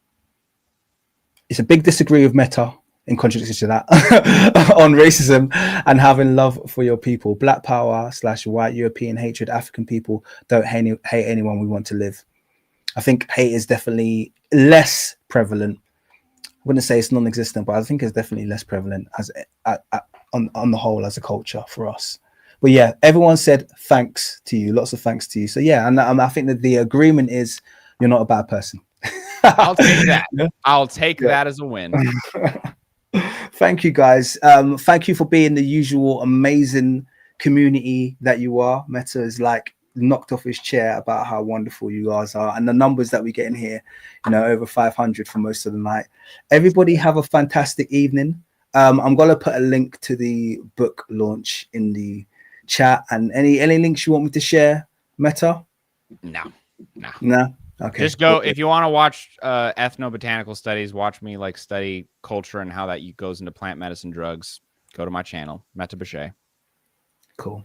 It's a big disagree with Meta, in contradiction to that, on racism and having love for your people. Black power / white European hatred. African people don't hate anyone. We want to live. I think hate is definitely less prevalent. I wouldn't say it's non-existent, but I think it's definitely less prevalent as on the whole as a culture for us. But yeah, everyone said thanks to you, lots of thanks to you. So yeah, and I think that the agreement is you're not a bad person. I'll take that. I'll take that as a win. Thank you, guys. Thank you for being the usual amazing community that you are. Meta is like knocked off his chair about how wonderful you guys are, and the numbers that we get in here, over 500 for most of the night. Everybody have a fantastic evening. I'm gonna put a link to the book launch in the chat, and any links you want me to share, Meta? No. Okay. Just go if you want to watch ethnobotanical studies. Watch me study culture and how that goes into plant medicine drugs. Go to my channel, Meta Bichet. Cool.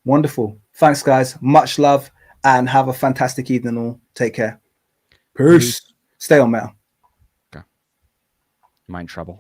Wonderful. Thanks, guys. Much love, and have a fantastic evening all. Take care. Peace. Stay on, Meta. Okay. Mind trouble.